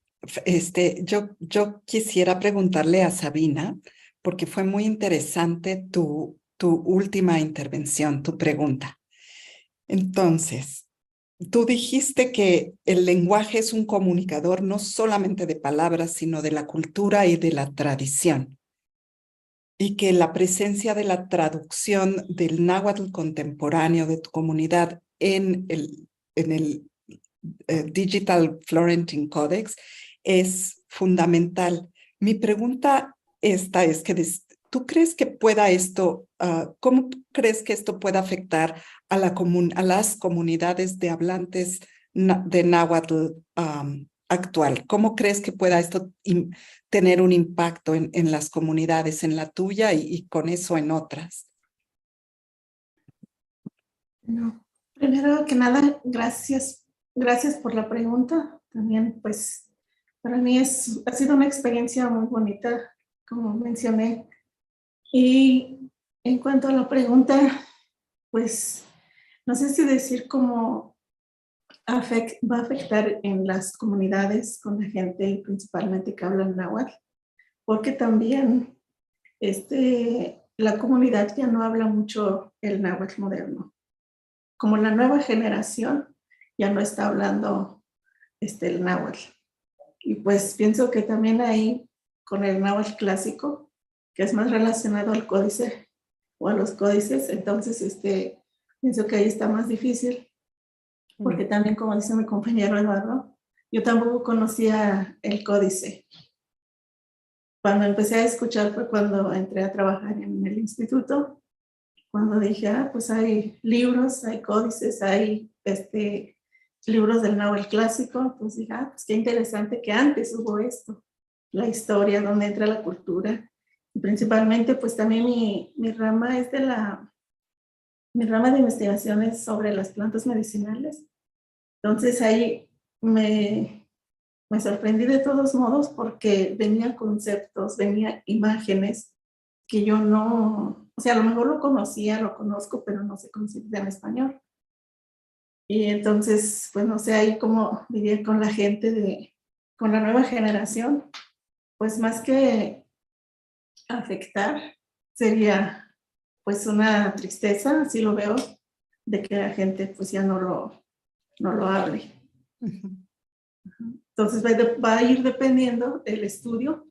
yo quisiera preguntarle a Sabina, porque fue muy interesante tu última intervención, tu pregunta. Entonces, tú dijiste que el lenguaje es un comunicador no solamente de palabras, sino de la cultura y de la tradición. Y que la presencia de la traducción del náhuatl contemporáneo de tu comunidad en el Digital Florentine Codex es fundamental. Mi pregunta es que ¿tú crees que pueda esto, cómo crees que esto pueda afectar a las comunidades de hablantes de náhuatl actual? ¿Cómo crees que pueda esto tener un impacto en las comunidades, en la tuya y con eso en otras? No, primero que nada, gracias por la pregunta. También, pues, para mí ha sido una experiencia muy bonita, como mencioné. Y en cuanto a la pregunta, pues, no sé si decir cómo va a afectar en las comunidades con la gente principalmente que habla náhuatl, porque también la comunidad ya no habla mucho el náhuatl moderno. Como la nueva generación ya no está hablando el náhuatl. Y pues pienso que también ahí con el náhuatl clásico, que es más relacionado al códice o a los códices, entonces pienso que ahí está más difícil, porque también, como dice mi compañero Eduardo, yo tampoco conocía el códice. Cuando empecé a escuchar fue cuando entré a trabajar en el instituto, cuando dije, pues hay libros, hay códices, hay libros del náhuatl clásico, entonces dije, pues qué interesante que antes hubo esto, la historia, donde entra la cultura, y principalmente pues también mi rama es mi rama de investigaciones sobre las plantas medicinales, entonces ahí me sorprendí de todos modos porque venía conceptos, venía imágenes que yo no, o sea, a lo mejor lo conocía, lo conozco, pero no sé cómo se dice en español. Y entonces, pues no sé, ahí como vivir con la gente con la nueva generación, pues más que afectar, sería pues una tristeza, así lo veo, de que la gente pues ya no lo hable. Entonces va a ir dependiendo el estudio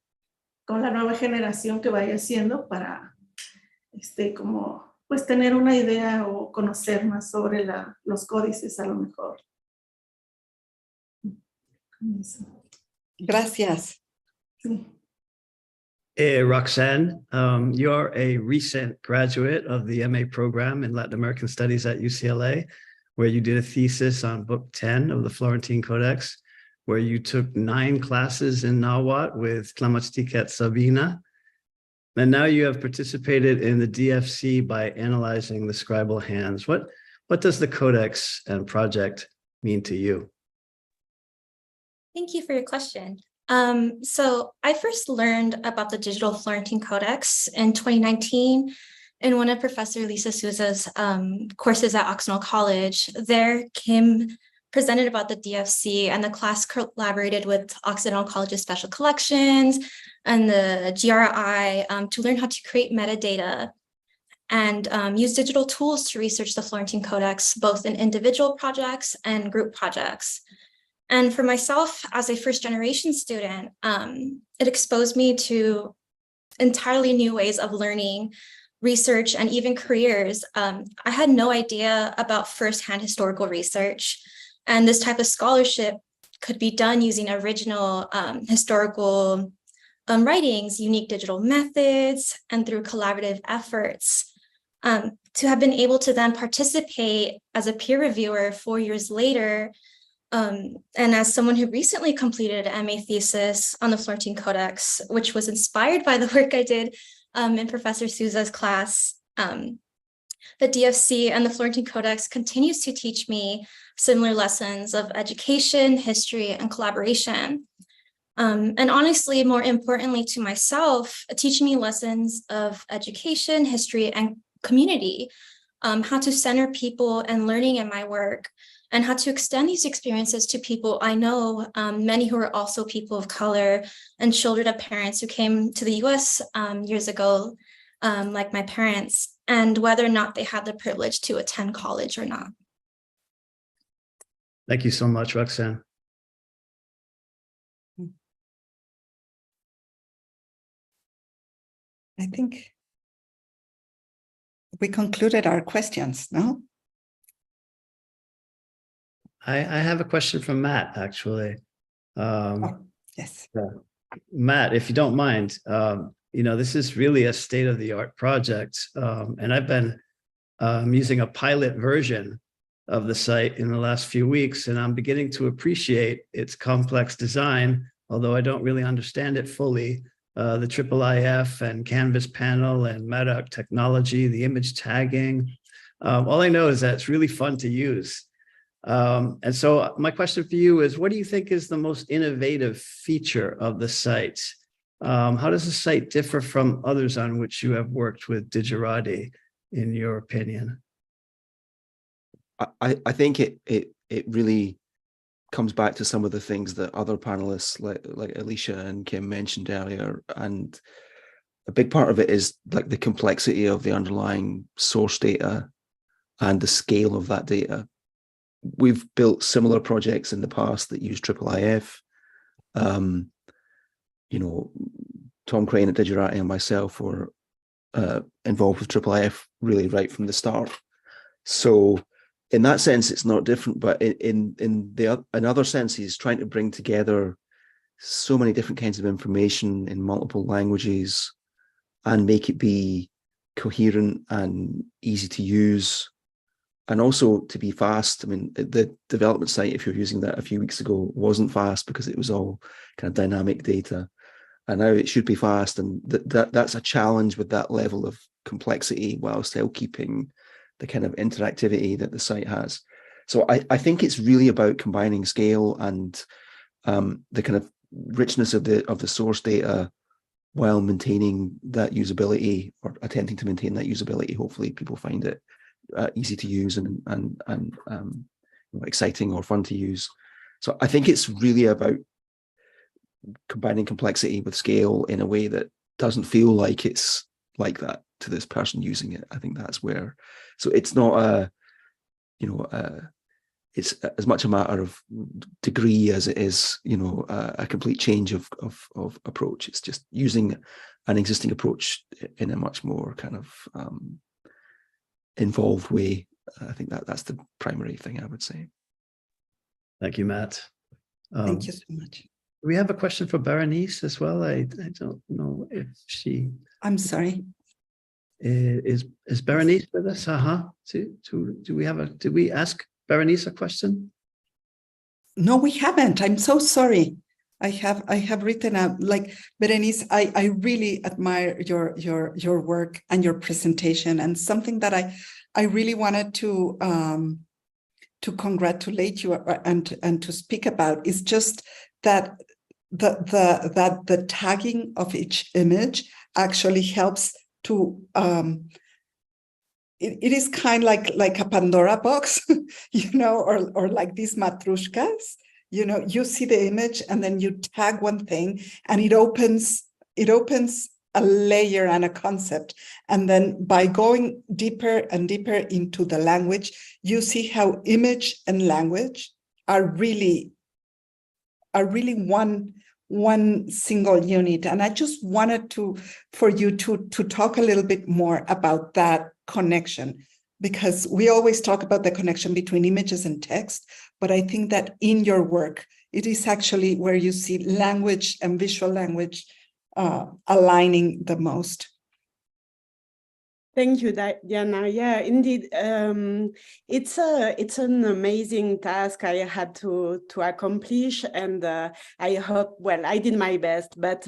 con la nueva generación que vaya haciendo para como pues tener una idea o conocer más sobre los códices a lo mejor. Gracias. Sí. Roxanne, you're a recent graduate of the MA program in Latin American Studies at UCLA, where you did a thesis on Book 10 of the Florentine Codex, where you took 9 classes in Nahuatl with Tlamachtiquet Sabina. And now you have participated in the DFC by analyzing the scribal hands. What does the Codex and project mean to you? Thank you for your question. So I first learned about the digital Florentine Codex in 2019 in one of Professor Lisa Souza's courses at Oxnard College. There, Kim presented about the DFC, and the class collaborated with Occidental College's special collections and the GRI to learn how to create metadata and use digital tools to research the Florentine Codex, both in individual projects and group projects. And for myself, as a first-generation student, it exposed me to entirely new ways of learning, research, and even careers. I had no idea about firsthand historical research, and this type of scholarship could be done using original historical writings, unique digital methods, and through collaborative efforts. To have been able to then participate as a peer reviewer 4 years later, and as someone who recently completed an MA thesis on the Florentine Codex, which was inspired by the work I did in Professor Souza's class, the DFC and the Florentine Codex continues to teach me similar lessons of education, history, and collaboration. And honestly, more importantly to myself, teaching me lessons of education, history, and community, how to center people and learning in my work, and how to extend these experiences to people I know, many who are also people of color and children of parents who came to the US years ago, like my parents, and whether or not they had the privilege to attend college or not. Thank you so much, Roxanne. I think we concluded our questions, no? I have a question from Matt, actually. Yes. Matt, if you don't mind, this is really a state-of-the-art project, and I've been using a pilot version of the site in the last few weeks, and I'm beginning to appreciate its complex design, although I don't really understand it fully. The IIIF and Canvas panel and Madoc technology, the image tagging. All I know is that it's really fun to use. And so my question for you is, what do you think is the most innovative feature of the site? How does the site differ from others on which you have worked with Digerati, in your opinion? I think it really comes back to some of the things that other panelists like Alicia and Kim mentioned earlier. And a big part of it is like the complexity of the underlying source data and the scale of that data. We've built similar projects in the past that use IIIF. You know, Tom Crane at Digerati and myself were involved with IIIF really right from the start. So in that sense, it's not different, but in other senses, trying to bring together so many different kinds of information in multiple languages and make it be coherent and easy to use, and also to be fast. I mean, the development site, if you're using that a few weeks ago, wasn't fast because it was all kind of dynamic data. And now it should be fast. And that's a challenge with that level of complexity while still keeping the kind of interactivity that the site has. So I think it's really about combining scale and the kind of richness of the source data while maintaining that usability, or attempting to maintain that usability. Hopefully people find it easy to use and exciting or fun to use. So I think it's really about combining complexity with scale in a way that doesn't feel like it's like that to this person using it. I think that's where, so it's not it's as much a matter of degree as it is, a complete change of approach. It's just using an existing approach in a much more kind of involved way. I think that's the primary thing I would say. Thank you, Matt. Thank you so much. We have a question for Berenice as well. I don't know if she... I'm sorry. Is Berenice with us? Did we ask Berenice a question? No, we haven't. I'm so sorry. I have written out, like, Berenice, I really admire your work and your presentation, and something that I really wanted to congratulate you and to speak about is just that the tagging of each image actually helps to it is kind of like a Pandora box, or like these matrushkas. You see the image and then you tag one thing and it opens a layer and a concept. And then by going deeper and deeper into the language, you see how image and language are really one single unit. And I just wanted for you to talk a little bit more about that connection, because we always talk about the connection between images and text, but I think that in your work, it is actually where you see language and visual language aligning the most. Thank you, Diana. Yeah, indeed. It's an amazing task I had to accomplish, and I hope, well, I did my best, but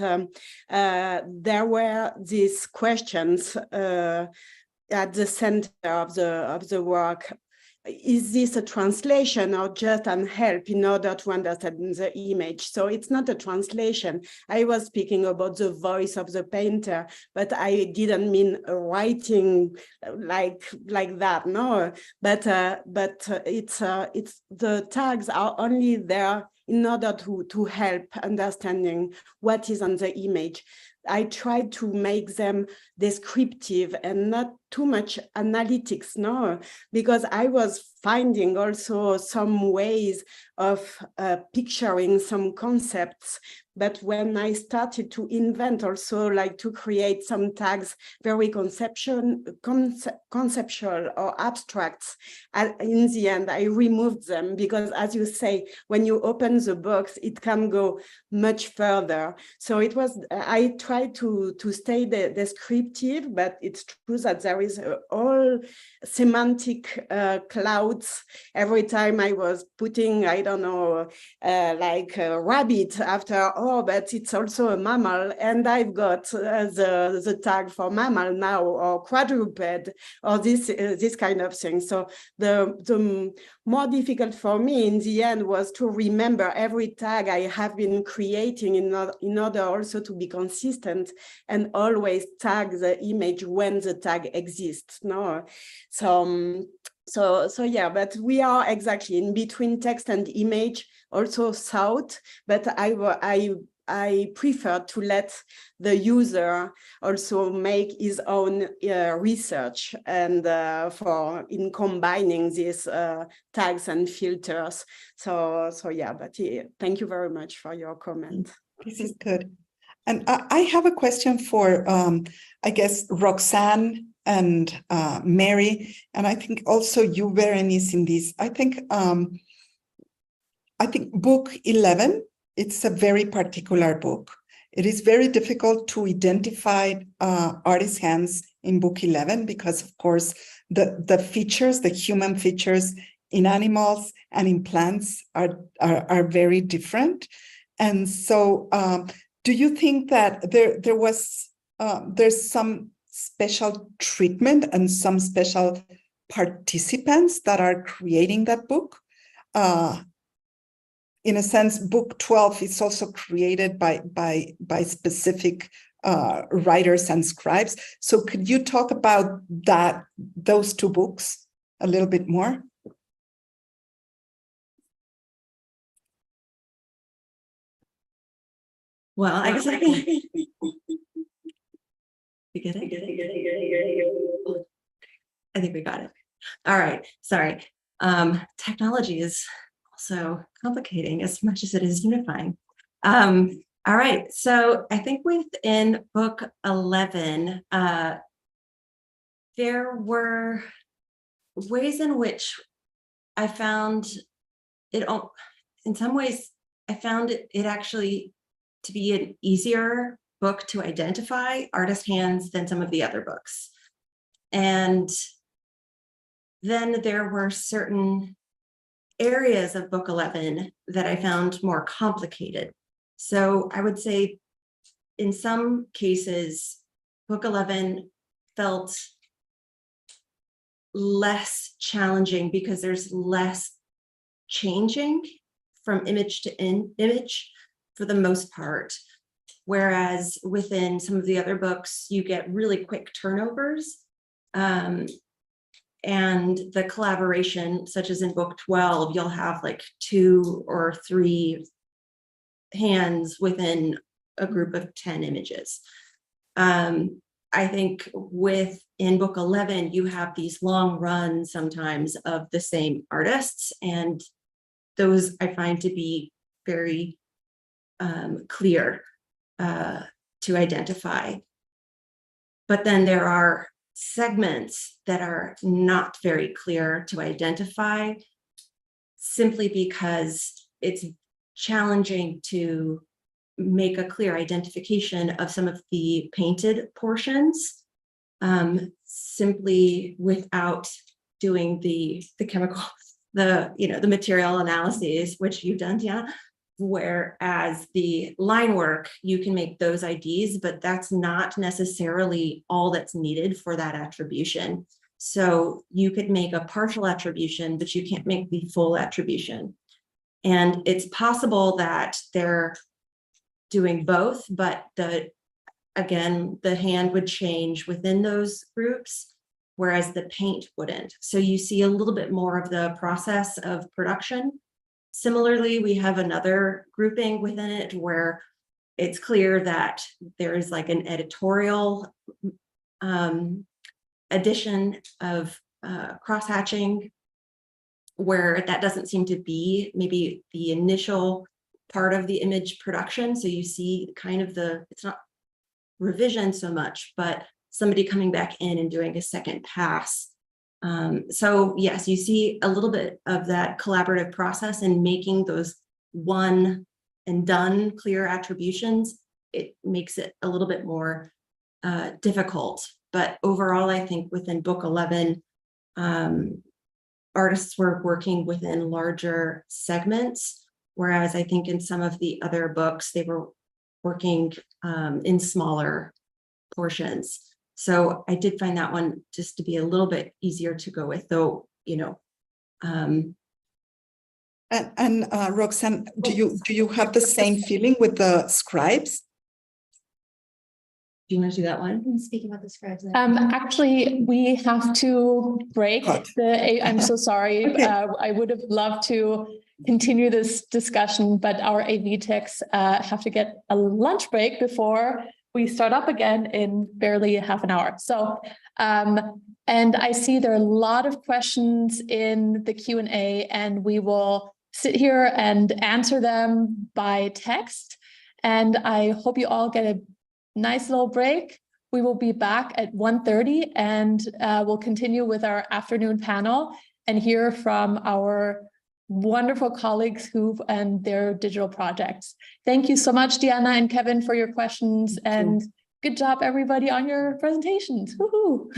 there were these questions at the center of the work. Is this a translation or just an help in order to understand the image? So it's not a translation. I was speaking about the voice of the painter, but I didn't mean writing like that, no. But it's the tags are only there in order to help understanding what is on the image. I tried to make them descriptive and not too much analytics, no, because I was finding also some ways of picturing some concepts. But when I started to invent also, like to create some tags, very conceptual or abstracts, in the end, I removed them because, as you say, when you open the box, it can go much further. So it was, I tried to stay descriptive, but it's true that there is all semantic clouds. Every time I was putting, I don't know, like a rabbit after, but it's also a mammal, and I've got the tag for mammal now, or quadruped, or this kind of thing. So the more difficult for me in the end was to remember every tag I have been creating in order also to be consistent and always tag the image when the tag exists. No, so yeah, but we are exactly in between text and image, also south, but I I prefer to let the user also make his own research and in combining these tags and filters. So yeah, but thank you very much for your comment. This is good. And I have a question for, I guess, Roxanne and Mary, and I think also you, Berenice, in this. I think book 11, it's a very particular book. It is very difficult to identify artist hands in book 11 because, of course, the features, the human features in animals and in plants are very different. And so do you think that there's some special treatment and some special participants that are creating that book? In a sense, book 12 is also created by specific writers and scribes. So could you talk about those two books a little bit more? Well, I guess I can. You get it? I think we got it. All right. Sorry. Technology is also complicating as much as it is unifying. All right. So I think within book 11, there were ways in which I found it, in some ways, I found it actually to be an easier book to identify artist hands than some of the other books. And then there were certain areas of book 11 that I found more complicated. So I would say in some cases, book 11 felt less challenging because there's less changing from image to image for the most part. Whereas within some of the other books, you get really quick turnovers. And the collaboration, such as in book 12, you'll have like 2 or 3 hands within a group of 10 images. I think in book 11, you have these long runs sometimes of the same artists, and those I find to be very clear to identify. But then there are segments that are not very clear to identify simply because it's challenging to make a clear identification of some of the painted portions simply without doing the chemical, the material analyses, which you've done, Diana. Whereas the line work, you can make those IDs, but that's not necessarily all that's needed for that attribution. So you could make a partial attribution, but you can't make the full attribution. And it's possible that they're doing both, but again, the hand would change within those groups, whereas the paint wouldn't. So you see a little bit more of the process of production. Similarly, we have another grouping within it where it's clear that there is like an editorial addition of cross-hatching, where that doesn't seem to be maybe the initial part of the image production. So you see kind of it's not revision so much, but somebody coming back in and doing a second pass. So yes, you see a little bit of that collaborative process and making those one and done clear attributions. It makes it a little bit more difficult. But overall, I think within book 11, artists were working within larger segments, whereas I think in some of the other books, they were working in smaller portions. So I did find that one just to be a little bit easier to go with, though, And Roxanne, do you have the same feeling with the scribes? Do you want to do that one? I'm speaking about the scribes. Actually, we have to break. I'm so sorry. Okay. I would have loved to continue this discussion, but our AV techs have to get a lunch break before we start up again in barely half an hour. So, and I see there are a lot of questions in the Q&A, and we will sit here and answer them by text. And I hope you all get a nice little break. We will be back at 1:30, and we'll continue with our afternoon panel and hear from our wonderful colleagues and their digital projects. Thank you so much, Diana and Kevin, for your questions, and good job, everybody, on your presentations. Woohoo!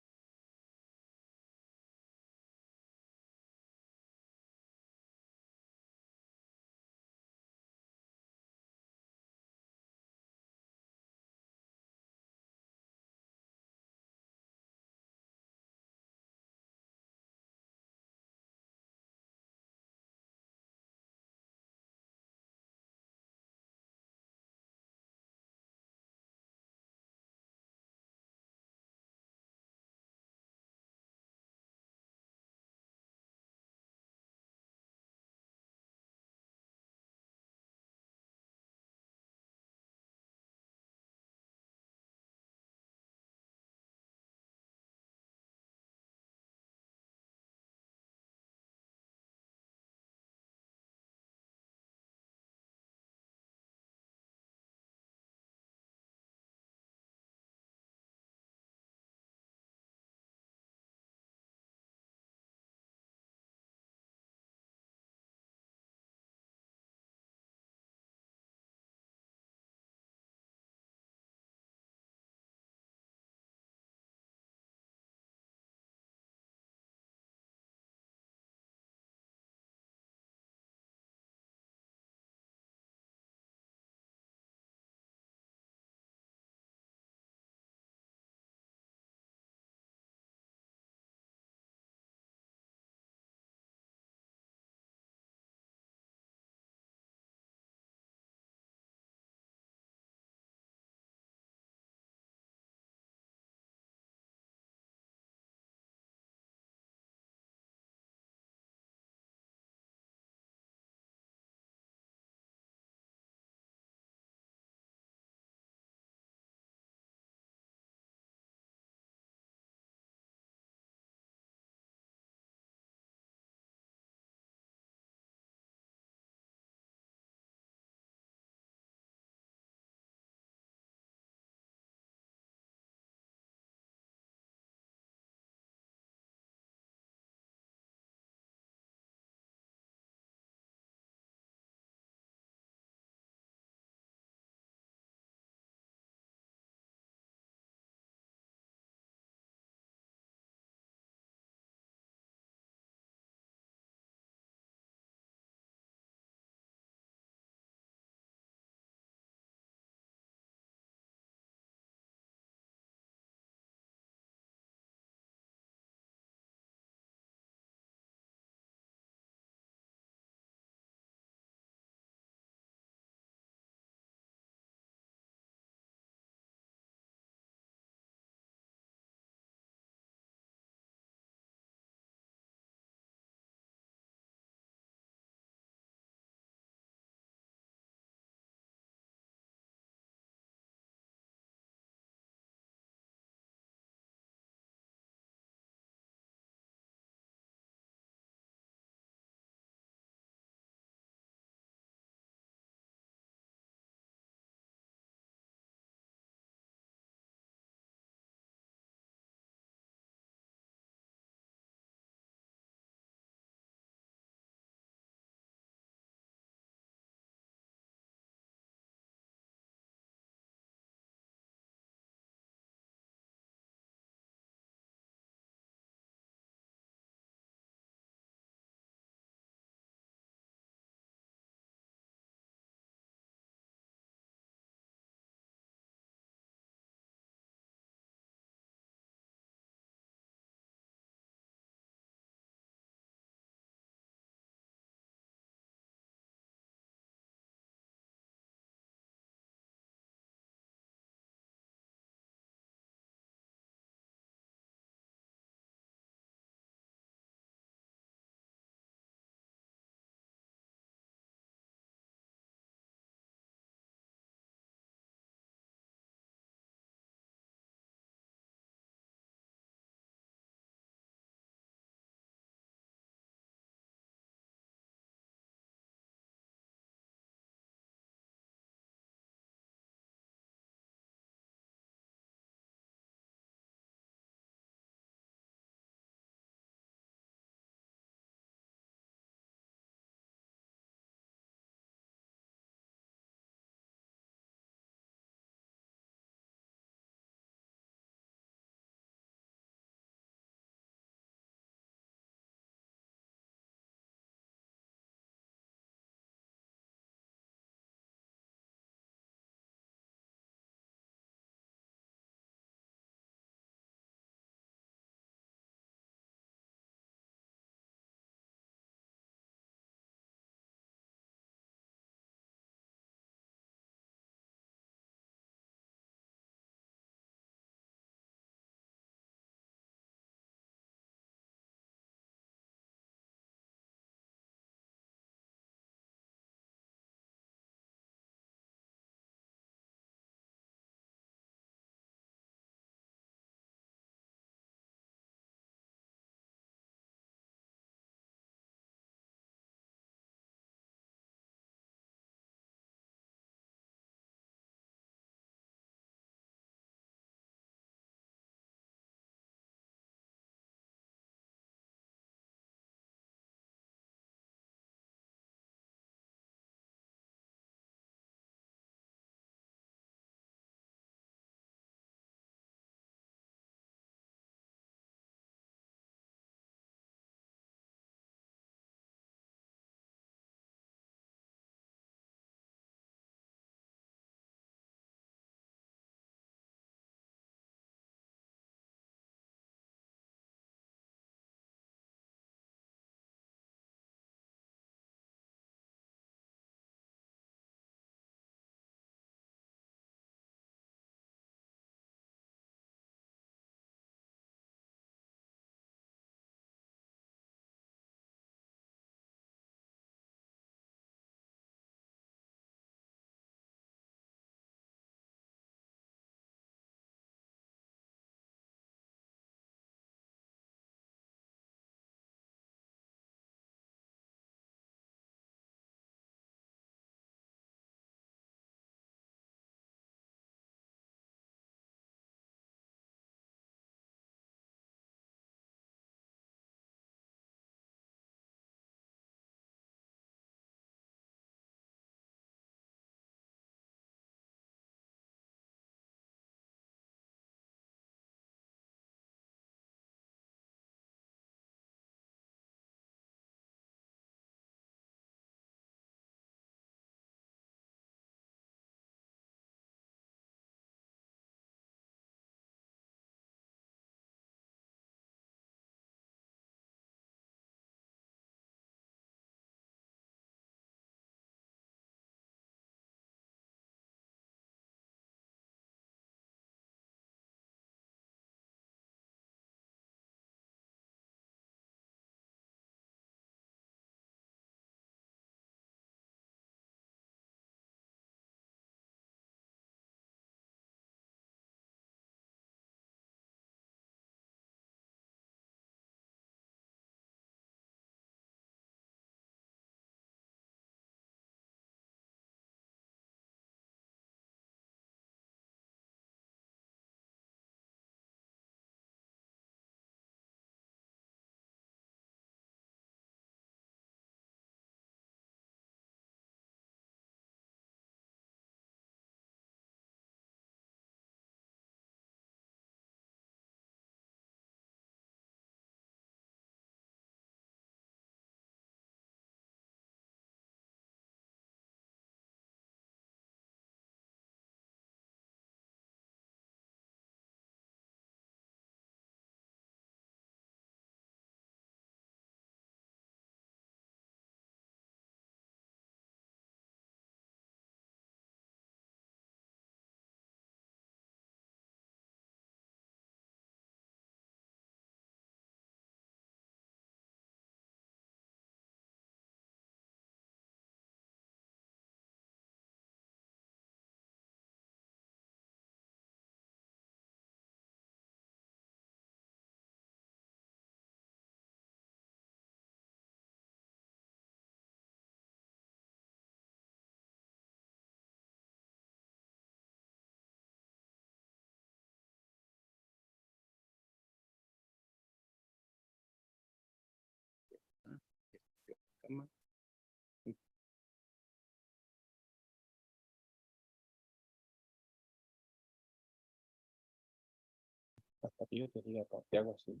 Hasta que yo te diga, te hago así.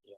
Ya.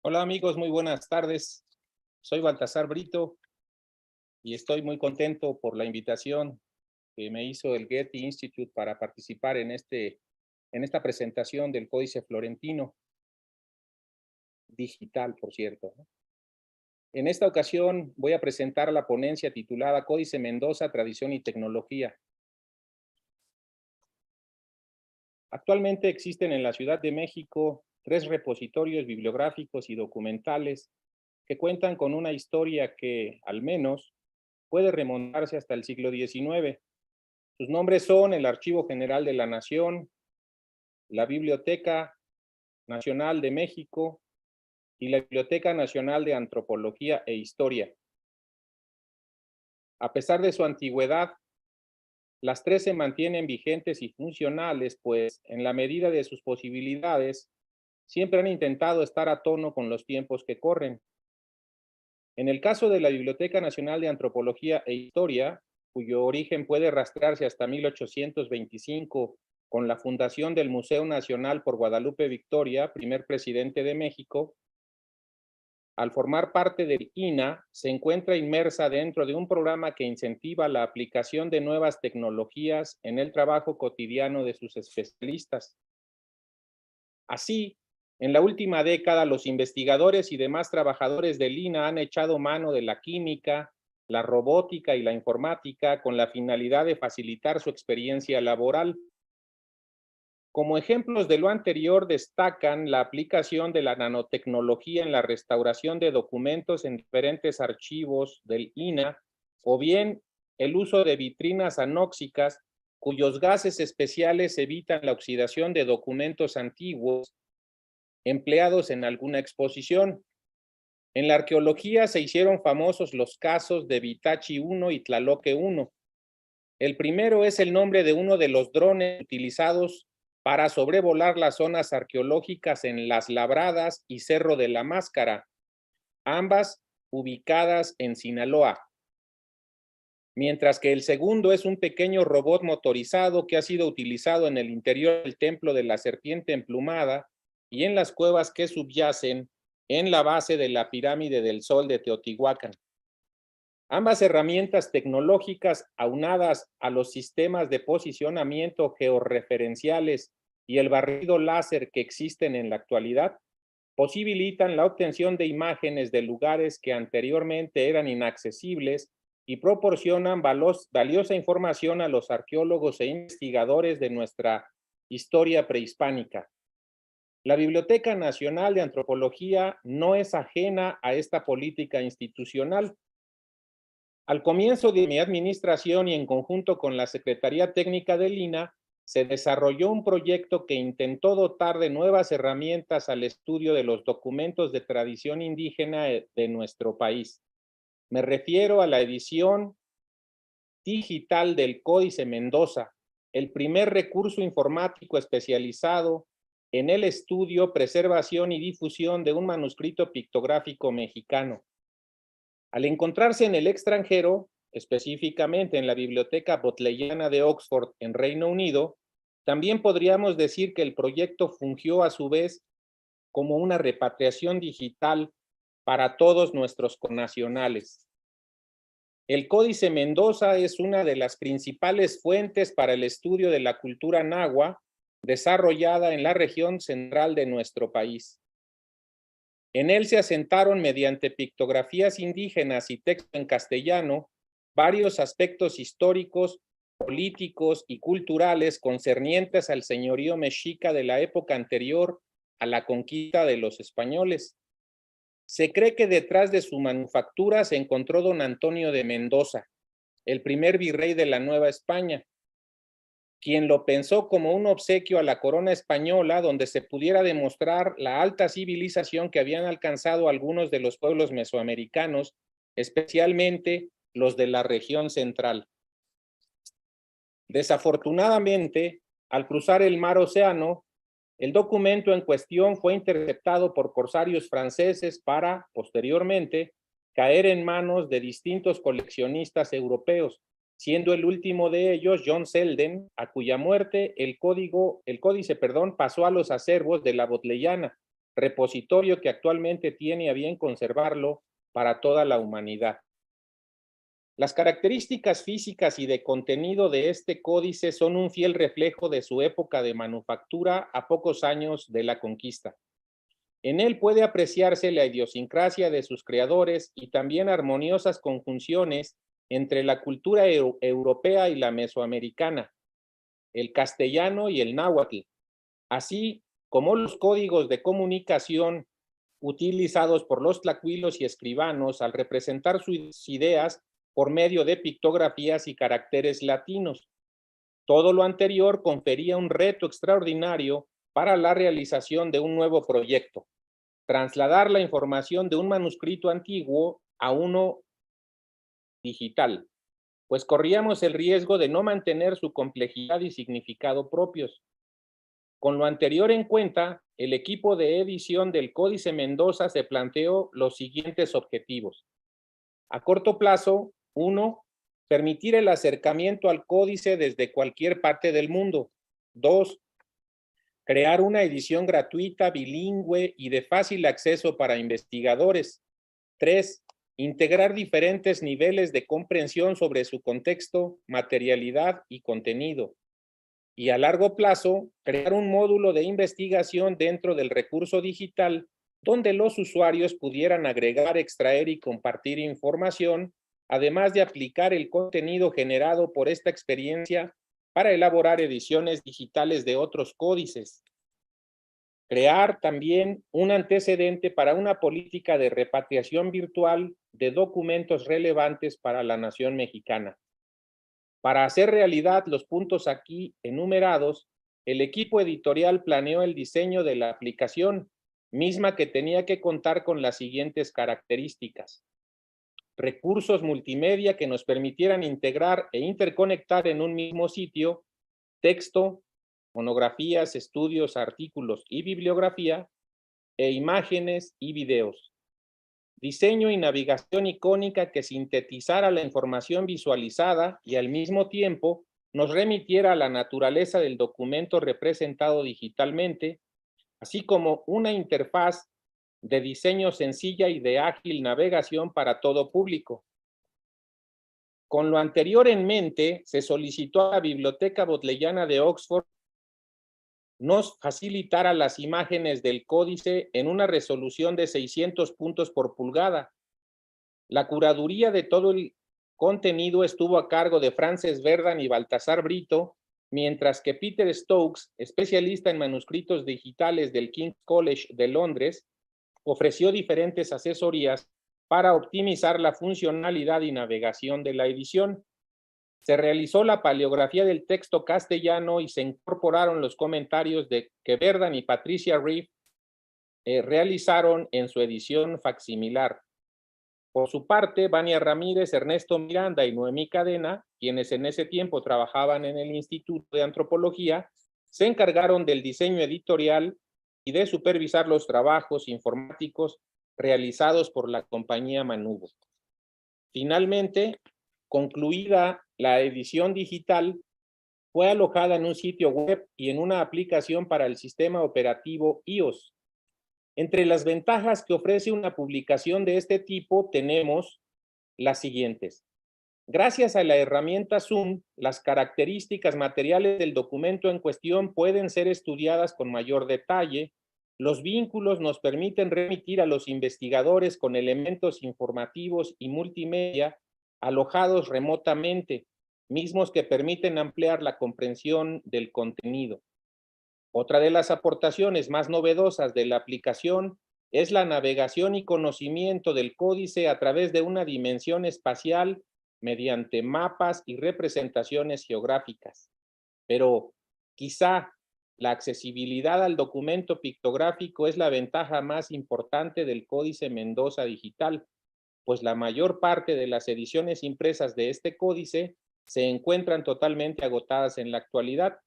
Hola amigos, muy buenas tardes. Soy Baltazar Brito y estoy muy contento por la invitación que me hizo el Getty Institute para participar en esta presentación del Códice Florentino, digital, por cierto. En esta ocasión voy a presentar la ponencia titulada Códice Mendoza, Tradición y Tecnología. Actualmente existen en la Ciudad de México 3 repositorios bibliográficos y documentales que cuentan con una historia que, al menos, puede remontarse hasta el siglo XIX. Sus nombres son el Archivo General de la Nación, la Biblioteca Nacional de México y la Biblioteca Nacional de Antropología e Historia. A pesar de su antigüedad, las 3 se mantienen vigentes y funcionales, pues, en la medida de sus posibilidades, siempre han intentado estar a tono con los tiempos que corren. En el caso de la Biblioteca Nacional de Antropología e Historia, cuyo origen puede rastrearse hasta 1825, con la fundación del Museo Nacional por Guadalupe Victoria, primer presidente de México, al formar parte del INA, se encuentra inmersa dentro de un programa que incentiva la aplicación de nuevas tecnologías en el trabajo cotidiano de sus especialistas. Así, en la última década, los investigadores y demás trabajadores del INA han echado mano de la química, la robótica y la informática con la finalidad de facilitar su experiencia laboral. Como ejemplos de lo anterior destacan la aplicación de la nanotecnología en la restauración de documentos en diferentes archivos del INA, o bien el uso de vitrinas anóxicas cuyos gases especiales evitan la oxidación de documentos antiguos empleados en alguna exposición. En la arqueología se hicieron famosos los casos de Vitachi I y Tlaloque I. El primero es el nombre de uno de los drones utilizados para sobrevolar las zonas arqueológicas en Las Labradas y Cerro de la Máscara, ambas ubicadas en Sinaloa. Mientras que el segundo es un pequeño robot motorizado que ha sido utilizado en el interior del Templo de la Serpiente Emplumada y en las cuevas que subyacen en la base de la Pirámide del Sol de Teotihuacán. Ambas herramientas tecnológicas, aunadas a los sistemas de posicionamiento georreferenciales y el barrido láser que existen en la actualidad, posibilitan la obtención de imágenes de lugares que anteriormente eran inaccesibles y proporcionan valiosa información a los arqueólogos e investigadores de nuestra historia prehispánica. La Biblioteca Nacional de Antropología no es ajena a esta política institucional. Al comienzo de mi administración y en conjunto con la Secretaría Técnica del INA, se desarrolló un proyecto que intentó dotar de nuevas herramientas al estudio de los documentos de tradición indígena de nuestro país. Me refiero a la edición digital del Códice Mendoza, el primer recurso informático especializado en el estudio, preservación y difusión de un manuscrito pictográfico mexicano. Al encontrarse en el extranjero, específicamente en la Biblioteca Bodleiana de Oxford, en Reino Unido, también podríamos decir que el proyecto fungió a su vez como una repatriación digital para todos nuestros connacionales. El Códice Mendoza es una de las principales fuentes para el estudio de la cultura náhuatl desarrollada en la región central de nuestro país. En él se asentaron mediante pictografías indígenas y texto en castellano varios aspectos históricos, políticos y culturales concernientes al señorío mexica de la época anterior a la conquista de los españoles. Se cree que detrás de su manufactura se encontró don Antonio de Mendoza, el primer virrey de la Nueva España, quien lo pensó como un obsequio a la corona española donde se pudiera demostrar la alta civilización que habían alcanzado algunos de los pueblos mesoamericanos, especialmente los de la región central. Desafortunadamente, al cruzar el mar Océano, el documento en cuestión fue interceptado por corsarios franceses para, posteriormente, caer en manos de distintos coleccionistas europeos, siendo el último de ellos John Selden, a cuya muerte el códice pasó a los acervos de la Bodleiana, repositorio que actualmente tiene a bien conservarlo para toda la humanidad. Las características físicas y de contenido de este códice son un fiel reflejo de su época de manufactura a pocos años de la conquista. En él puede apreciarse la idiosincrasia de sus creadores y también armoniosas conjunciones entre la cultura europea y la mesoamericana, el castellano y el náhuatl, así como los códigos de comunicación utilizados por los tlacuilos y escribanos al representar sus ideas por medio de pictografías y caracteres latinos. Todo lo anterior confería un reto extraordinario para la realización de un nuevo proyecto: trasladar la información de un manuscrito antiguo a uno digital, pues corríamos el riesgo de no mantener su complejidad y significado propios. Con lo anterior en cuenta, el equipo de edición del Códice Mendoza se planteó los siguientes objetivos. A corto plazo, 1. Permitir el acercamiento al códice desde cualquier parte del mundo. 2. Crear una edición gratuita, bilingüe y de fácil acceso para investigadores. 3. Integrar diferentes niveles de comprensión sobre su contexto, materialidad y contenido. Y a largo plazo, crear un módulo de investigación dentro del recurso digital donde los usuarios pudieran agregar, extraer y compartir información, además de aplicar el contenido generado por esta experiencia para elaborar ediciones digitales de otros códices. Crear también un antecedente para una política de repatriación virtual de documentos relevantes para la nación mexicana. Para hacer realidad los puntos aquí enumerados, el equipo editorial planeó el diseño de la aplicación, misma que tenía que contar con las siguientes características: recursos multimedia que nos permitieran integrar e interconectar en un mismo sitio texto, monografías, estudios, artículos y bibliografía, e imágenes y videos. Diseño y navegación icónica que sintetizara la información visualizada y al mismo tiempo nos remitiera a la naturaleza del documento representado digitalmente, así como una interfaz de diseño sencilla y de ágil navegación para todo público. Con lo anterior en mente, se solicitó a la Biblioteca Bodleiana de Oxford nos facilitara las imágenes del códice en una resolución de 600 puntos por pulgada. La curaduría de todo el contenido estuvo a cargo de Frances Verdon y Baltazar Brito, mientras que Peter Stokes, especialista en manuscritos digitales del King's College de Londres, ofreció diferentes asesorías para optimizar la funcionalidad y navegación de la edición. Se realizó la paleografía del texto castellano y se incorporaron los comentarios que Verdon y Patricia Reeve realizaron en su edición facsimilar. Por su parte, Vania Ramírez, Ernesto Miranda y Noemí Cadena, quienes en ese tiempo trabajaban en el Instituto de Antropología, se encargaron del diseño editorial y de supervisar los trabajos informáticos realizados por la compañía Manubo. Finalmente, concluida la edición digital, fue alojada en un sitio web y en una aplicación para el sistema operativo iOS. Entre las ventajas que ofrece una publicación de este tipo tenemos las siguientes. Gracias a la herramienta Zoom, las características materiales del documento en cuestión pueden ser estudiadas con mayor detalle. Los vínculos nos permiten remitir a los investigadores con elementos informativos y multimedia alojados remotamente, mismos que permiten ampliar la comprensión del contenido. Otra de las aportaciones más novedosas de la aplicación es la navegación y conocimiento del códice a través de una dimensión espacial mediante mapas y representaciones geográficas. Pero quizá la accesibilidad al documento pictográfico es la ventaja más importante del Códice Mendoza Digital, pues la mayor parte de las ediciones impresas de este códice se encuentran totalmente agotadas en la actualidad.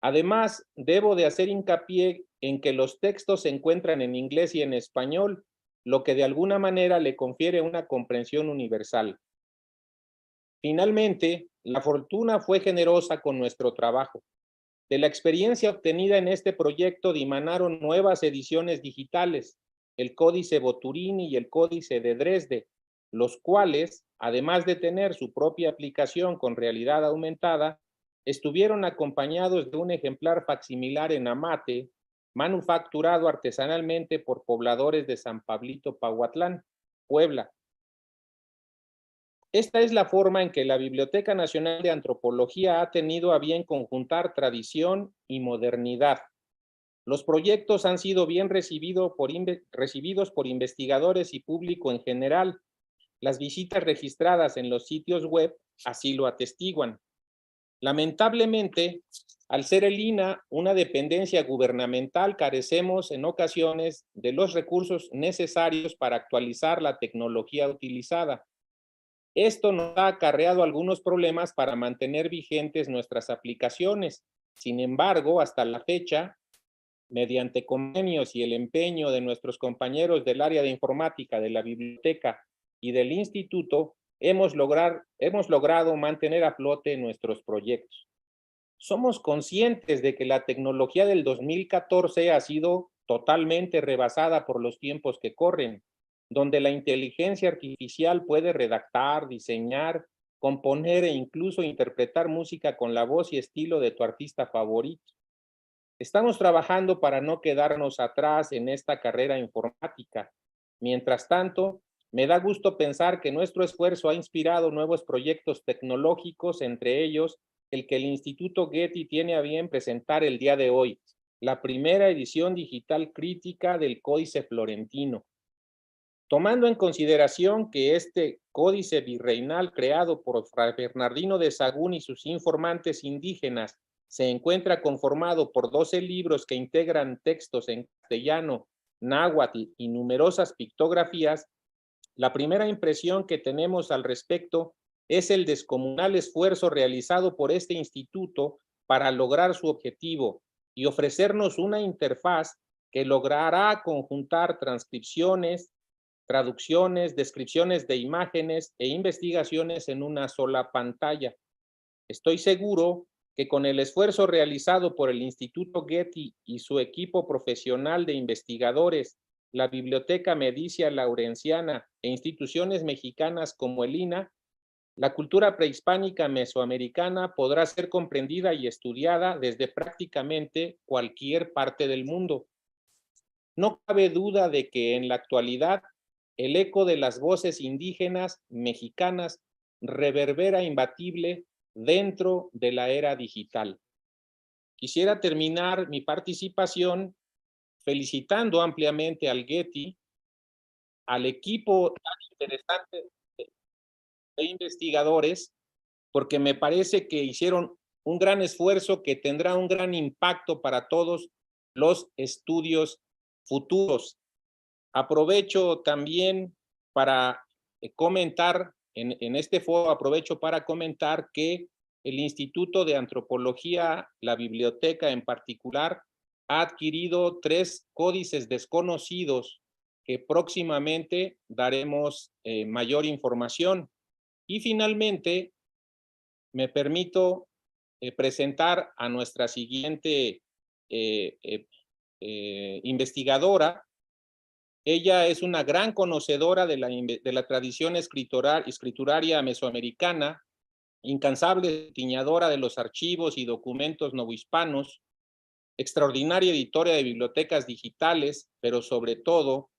Además, debo de hacer hincapié en que los textos se encuentran en inglés y en español, lo que de alguna manera le confiere una comprensión universal. Finalmente, la fortuna fue generosa con nuestro trabajo. De la experiencia obtenida en este proyecto dimanaron nuevas ediciones digitales, el Códice Boturini y el Códice de Dresde, los cuales, además de tener su propia aplicación con realidad aumentada, estuvieron acompañados de un ejemplar facsimilar en amate, manufacturado artesanalmente por pobladores de San Pablito Pahuatlán, Puebla. Esta es la forma en que la Biblioteca Nacional de Antropología ha tenido a bien conjuntar tradición y modernidad. Los proyectos han sido bien recibidos por investigadores y público en general. Las visitas registradas en los sitios web así lo atestiguan. Lamentablemente, al ser el INAH una dependencia gubernamental, carecemos en ocasiones de los recursos necesarios para actualizar la tecnología utilizada. Esto nos ha acarreado algunos problemas para mantener vigentes nuestras aplicaciones. Sin embargo, hasta la fecha, mediante convenios y el empeño de nuestros compañeros del área de informática de la biblioteca y del instituto, hemos logrado mantener a flote nuestros proyectos. Somos conscientes de que la tecnología del 2014 ha sido totalmente rebasada por los tiempos que corren, donde la inteligencia artificial puede redactar, diseñar, componer e incluso interpretar música con la voz y estilo de tu artista favorito. Estamos trabajando para no quedarnos atrás en esta carrera informática. Mientras tanto, me da gusto pensar que nuestro esfuerzo ha inspirado nuevos proyectos tecnológicos, entre ellos el que el Instituto Getty tiene a bien presentar el día de hoy, la primera edición digital crítica del Códice Florentino. Tomando en consideración que este códice virreinal creado por Fray Bernardino de Sahagún y sus informantes indígenas se encuentra conformado por 12 libros que integran textos en castellano, náhuatl y numerosas pictografías, la primera impresión que tenemos al respecto es el descomunal esfuerzo realizado por este instituto para lograr su objetivo y ofrecernos una interfaz que logrará conjuntar transcripciones, traducciones, descripciones de imágenes e investigaciones en una sola pantalla. Estoy seguro que con el esfuerzo realizado por el Instituto Getty y su equipo profesional de investigadores, la Biblioteca Medicia Laurenciana e instituciones mexicanas como el INAH, la cultura prehispánica mesoamericana podrá ser comprendida y estudiada desde prácticamente cualquier parte del mundo. No cabe duda de que en la actualidad el eco de las voces indígenas mexicanas reverbera imbatible dentro de la era digital. Quisiera terminar mi participación felicitando ampliamente al Getty, al equipo tan interesante de investigadores, porque me parece que hicieron un gran esfuerzo que tendrá un gran impacto para todos los estudios futuros. Aprovecho también para comentar, en este foro aprovecho para comentar que el Instituto de Antropología, la Biblioteca en particular, ha adquirido 3 códices desconocidos que próximamente daremos mayor información. Y finalmente, me permito presentar a nuestra siguiente investigadora. Ella es una gran conocedora de la tradición escrituraria mesoamericana, incansable tiñadora de los archivos y documentos novohispanos, extraordinaria editora de bibliotecas digitales, pero sobre todo,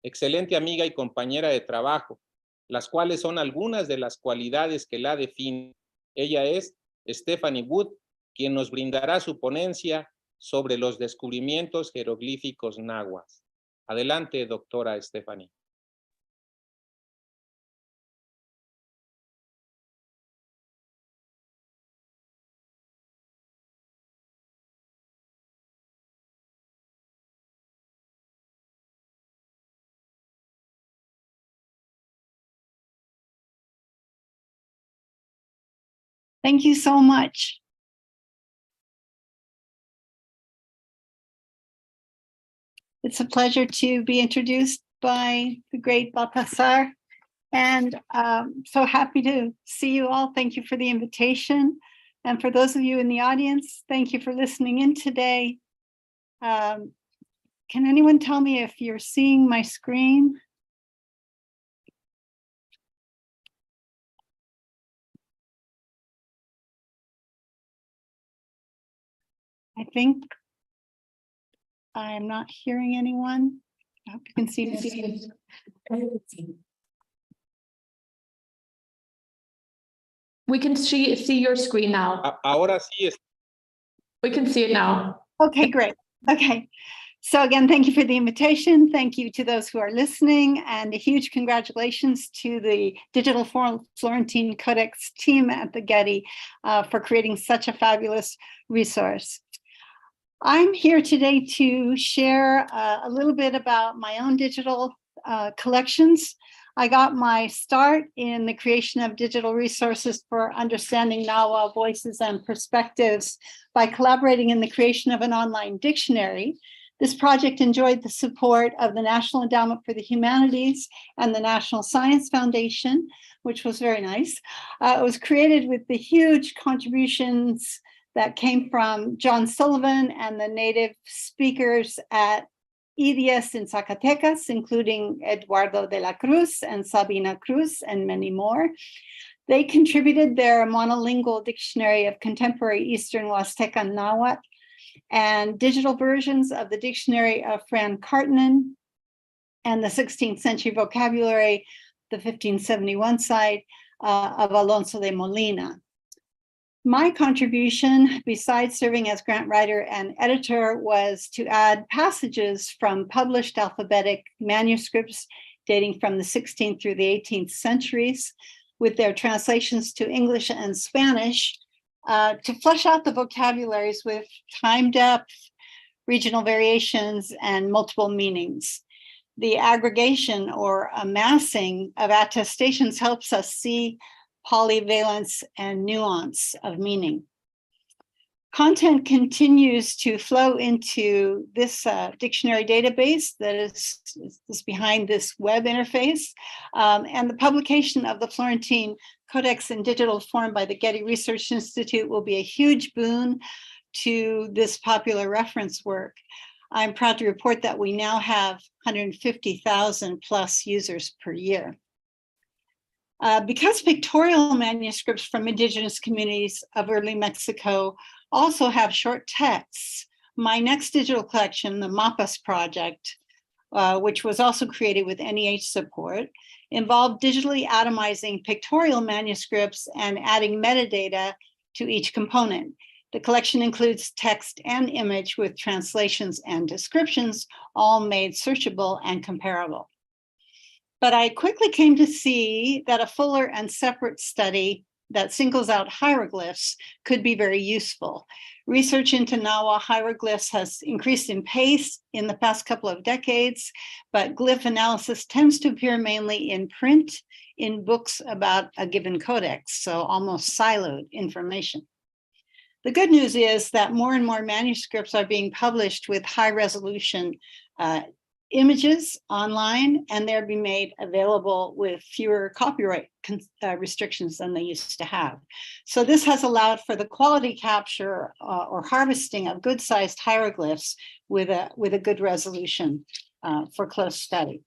excelente amiga y compañera de trabajo, las cuales son algunas de las cualidades que la definen. Ella es Stephanie Wood, quien nos brindará su ponencia sobre los descubrimientos jeroglíficos náhuatl. Adelante, doctora Stephanie. Thank you so much. It's a pleasure to be introduced by the great Baltazar, and so happy to see you all. Thank you for the invitation. And for those of you in the audience, thank you for listening in today. Can anyone tell me if you're seeing my screen? I think I am not hearing anyone. I hope you can see me. We can see your screen now. Ahora sí es. We can see it now. Okay, great. Okay. So again, thank you for the invitation. Thank you to those who are listening, and a huge congratulations to the Digital Florentine Codex team at the Getty for creating such a fabulous resource. I'm here today to share a little bit about my own digital collections. I got my start in the creation of digital resources for understanding Nahua voices and perspectives by collaborating in the creation of an online dictionary. This project enjoyed the support of the National Endowment for the Humanities and the National Science Foundation, which was very nice. It was created with the huge contributions that came from John Sullivan and the native speakers at EDS in Zacatecas, including Eduardo de la Cruz and Sabina Cruz and many more. They contributed their monolingual dictionary of contemporary Eastern Huasteca Nahuatl and digital versions of the dictionary of Fran Cartnan and the 16th century vocabulary, the 1571 side of Alonso de Molina. My contribution, besides serving as grant writer and editor, was to add passages from published alphabetic manuscripts dating from the 16th through the 18th centuries, with their translations to English and Spanish, to flesh out the vocabularies with time depth, regional variations, and multiple meanings. The aggregation or amassing of attestations helps us see polyvalence and nuance of meaning. Content continues to flow into this dictionary database that is behind this web interface, and the publication of the Florentine Codex in digital form by the Getty Research Institute will be a huge boon to this popular reference work. I'm proud to report that we now have 150,000 plus users per year. Because pictorial manuscripts from indigenous communities of early Mexico also have short texts, my next digital collection, the Mapas Project, which was also created with NEH support, involved digitally atomizing pictorial manuscripts and adding metadata to each component. The collection includes text and image with translations and descriptions, all made searchable and comparable. But I quickly came to see that a fuller and separate study that singles out hieroglyphs could be very useful. Research into Nahua hieroglyphs has increased in pace in the past couple of decades, but glyph analysis tends to appear mainly in print in books about a given codex, so almost siloed information. The good news is that more and more manuscripts are being published with high resolution images online, and they're being made available with fewer copyright restrictions than they used to have. So this has allowed for the quality capture or harvesting of good-sized hieroglyphs with a good resolution for close study.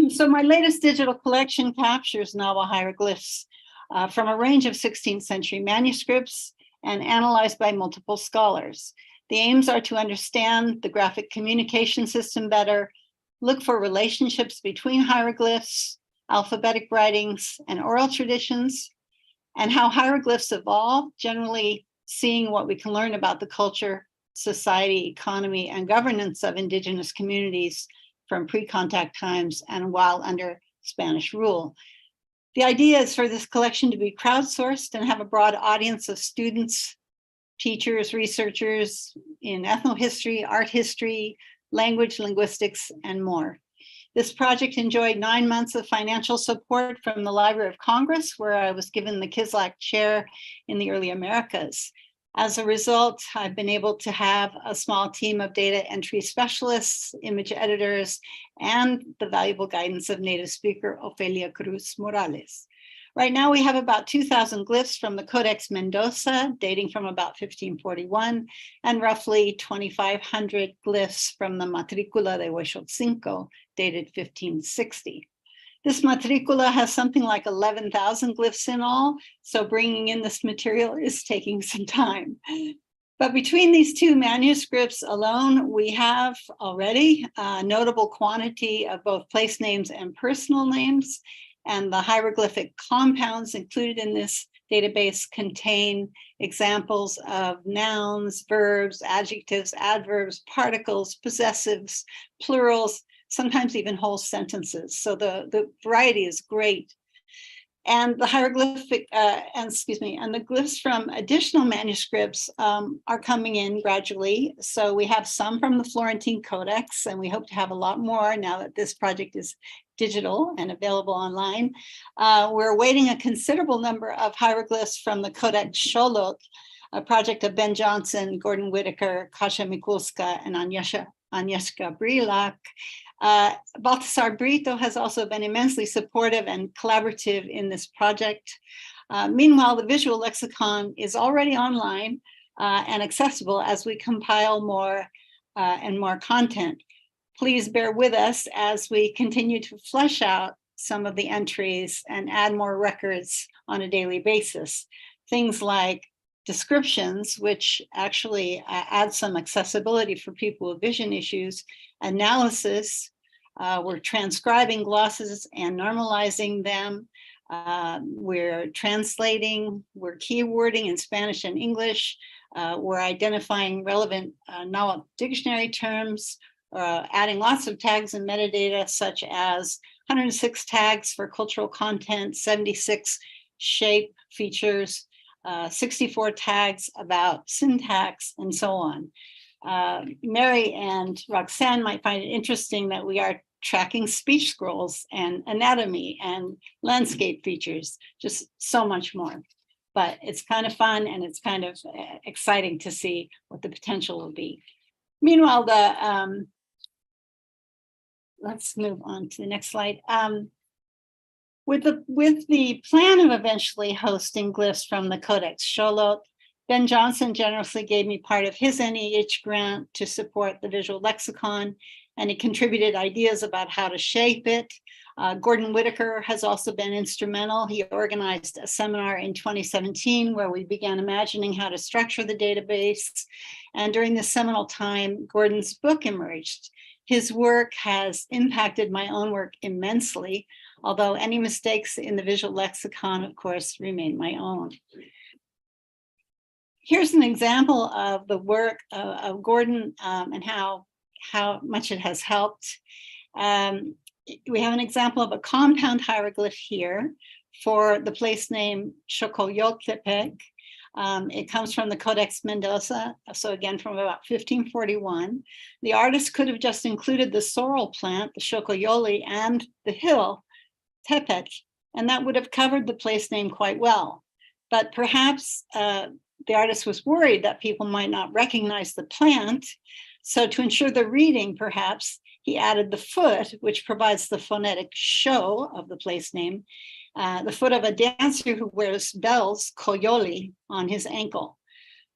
So my latest digital collection captures Nahua hieroglyphs from a range of 16th century manuscripts and analyzed by multiple scholars. The aims are to understand the graphic communication system better, look for relationships between hieroglyphs, alphabetic writings, and oral traditions, and how hieroglyphs evolve, generally seeing what we can learn about the culture, society, economy, and governance of indigenous communities from pre-contact times and while under Spanish rule. The idea is for this collection to be crowdsourced and have a broad audience of students, teachers, researchers in ethnohistory, art history, language, linguistics, and more. This project enjoyed 9 months of financial support from the Library of Congress, where I was given the Kislak Chair in the early Americas. As a result, I've been able to have a small team of data entry specialists, image editors, and the valuable guidance of native speaker Ofelia Cruz Morales. Right now, we have about 2,000 glyphs from the Codex Mendoza, dating from about 1541, and roughly 2,500 glyphs from the Matricula de Huexotzinco, dated 1560. This matricula has something like 11,000 glyphs in all, so bringing in this material is taking some time. But between these two manuscripts alone, we have already a notable quantity of both place names and personal names, and the hieroglyphic compounds included in this database contain examples of nouns, verbs, adjectives, adverbs, particles, possessives, plurals, sometimes even whole sentences. So the variety is great. And the hieroglyphic, and the glyphs from additional manuscripts are coming in gradually. So we have some from the Florentine Codex, and we hope to have a lot more now that this project is digital and available online. We're awaiting a considerable number of hieroglyphs from the Codex Xolotl, a project of Ben Johnson, Gordon Whitaker, Kasia Mikulska, and Agnieszka Brilak. Baltazar Brito has also been immensely supportive and collaborative in this project. Meanwhile, the visual lexicon is already online and accessible as we compile more and more content. Please bear with us as we continue to flesh out some of the entries and add more records on a daily basis. Things like descriptions, which actually add some accessibility for people with vision issues, analysis, we're transcribing glosses and normalizing them. We're translating, we're keywording in Spanish and English. We're identifying relevant Nahuatl dictionary terms, adding lots of tags and metadata, such as 106 tags for cultural content, 76 shape features, 64 tags about syntax, and so on. Mary and Roxanne might find it interesting that we are tracking speech scrolls and anatomy and landscape features, just so much more. But it's kind of fun and it's kind of exciting to see what the potential will be. Meanwhile, let's move on to the next slide. With the plan of eventually hosting glyphs from the Codex Xolotl, Ben Johnson generously gave me part of his NEH grant to support the visual lexicon, and he contributed ideas about how to shape it. Gordon Whitaker has also been instrumental. He organized a seminar in 2017 where we began imagining how to structure the database. And during this seminal time, Gordon's book emerged. His work has impacted my own work immensely, although any mistakes in the visual lexicon, of course, remain my own. Here's an example of the work of Gordon and how much it has helped. we have an example of a compound hieroglyph here for the place name Xocoyotltepec. It comes from the Codex Mendoza, so again from about 1541. The artist could have just included the sorrel plant, the Xocoyoli, and the hill, Tepec, and that would have covered the place name quite well. But perhaps the artist was worried that people might not recognize the plant. So to ensure the reading, perhaps, he added the foot, which provides the phonetic show of the place name, the foot of a dancer who wears bells, coyoli, on his ankle.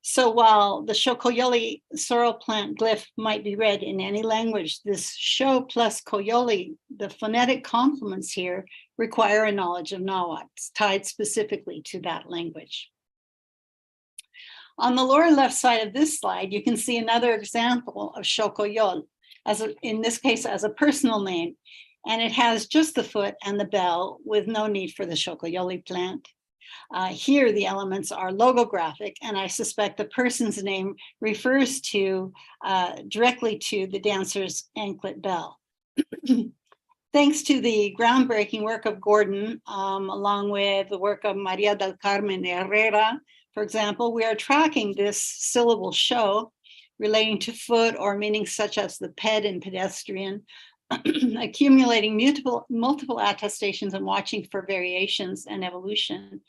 So while the Xocoyoli sorrel plant glyph might be read in any language, this show plus coyoli, the phonetic complements here, require a knowledge of Nahuatl, tied specifically to that language. On the lower left side of this slide, you can see another example of Xocoyol, in this case as a personal name, and it has just the foot and the bell with no need for the Xocoyoli plant. Here, the elements are logographic, and I suspect the person's name refers to directly to the dancer's anklet bell. Thanks to the groundbreaking work of Gordon, along with the work of Maria del Carmen Herrera, for example, we are tracking this syllable show relating to foot or meanings such as the ped and pedestrian, accumulating multiple attestations and watching for variations and evolution.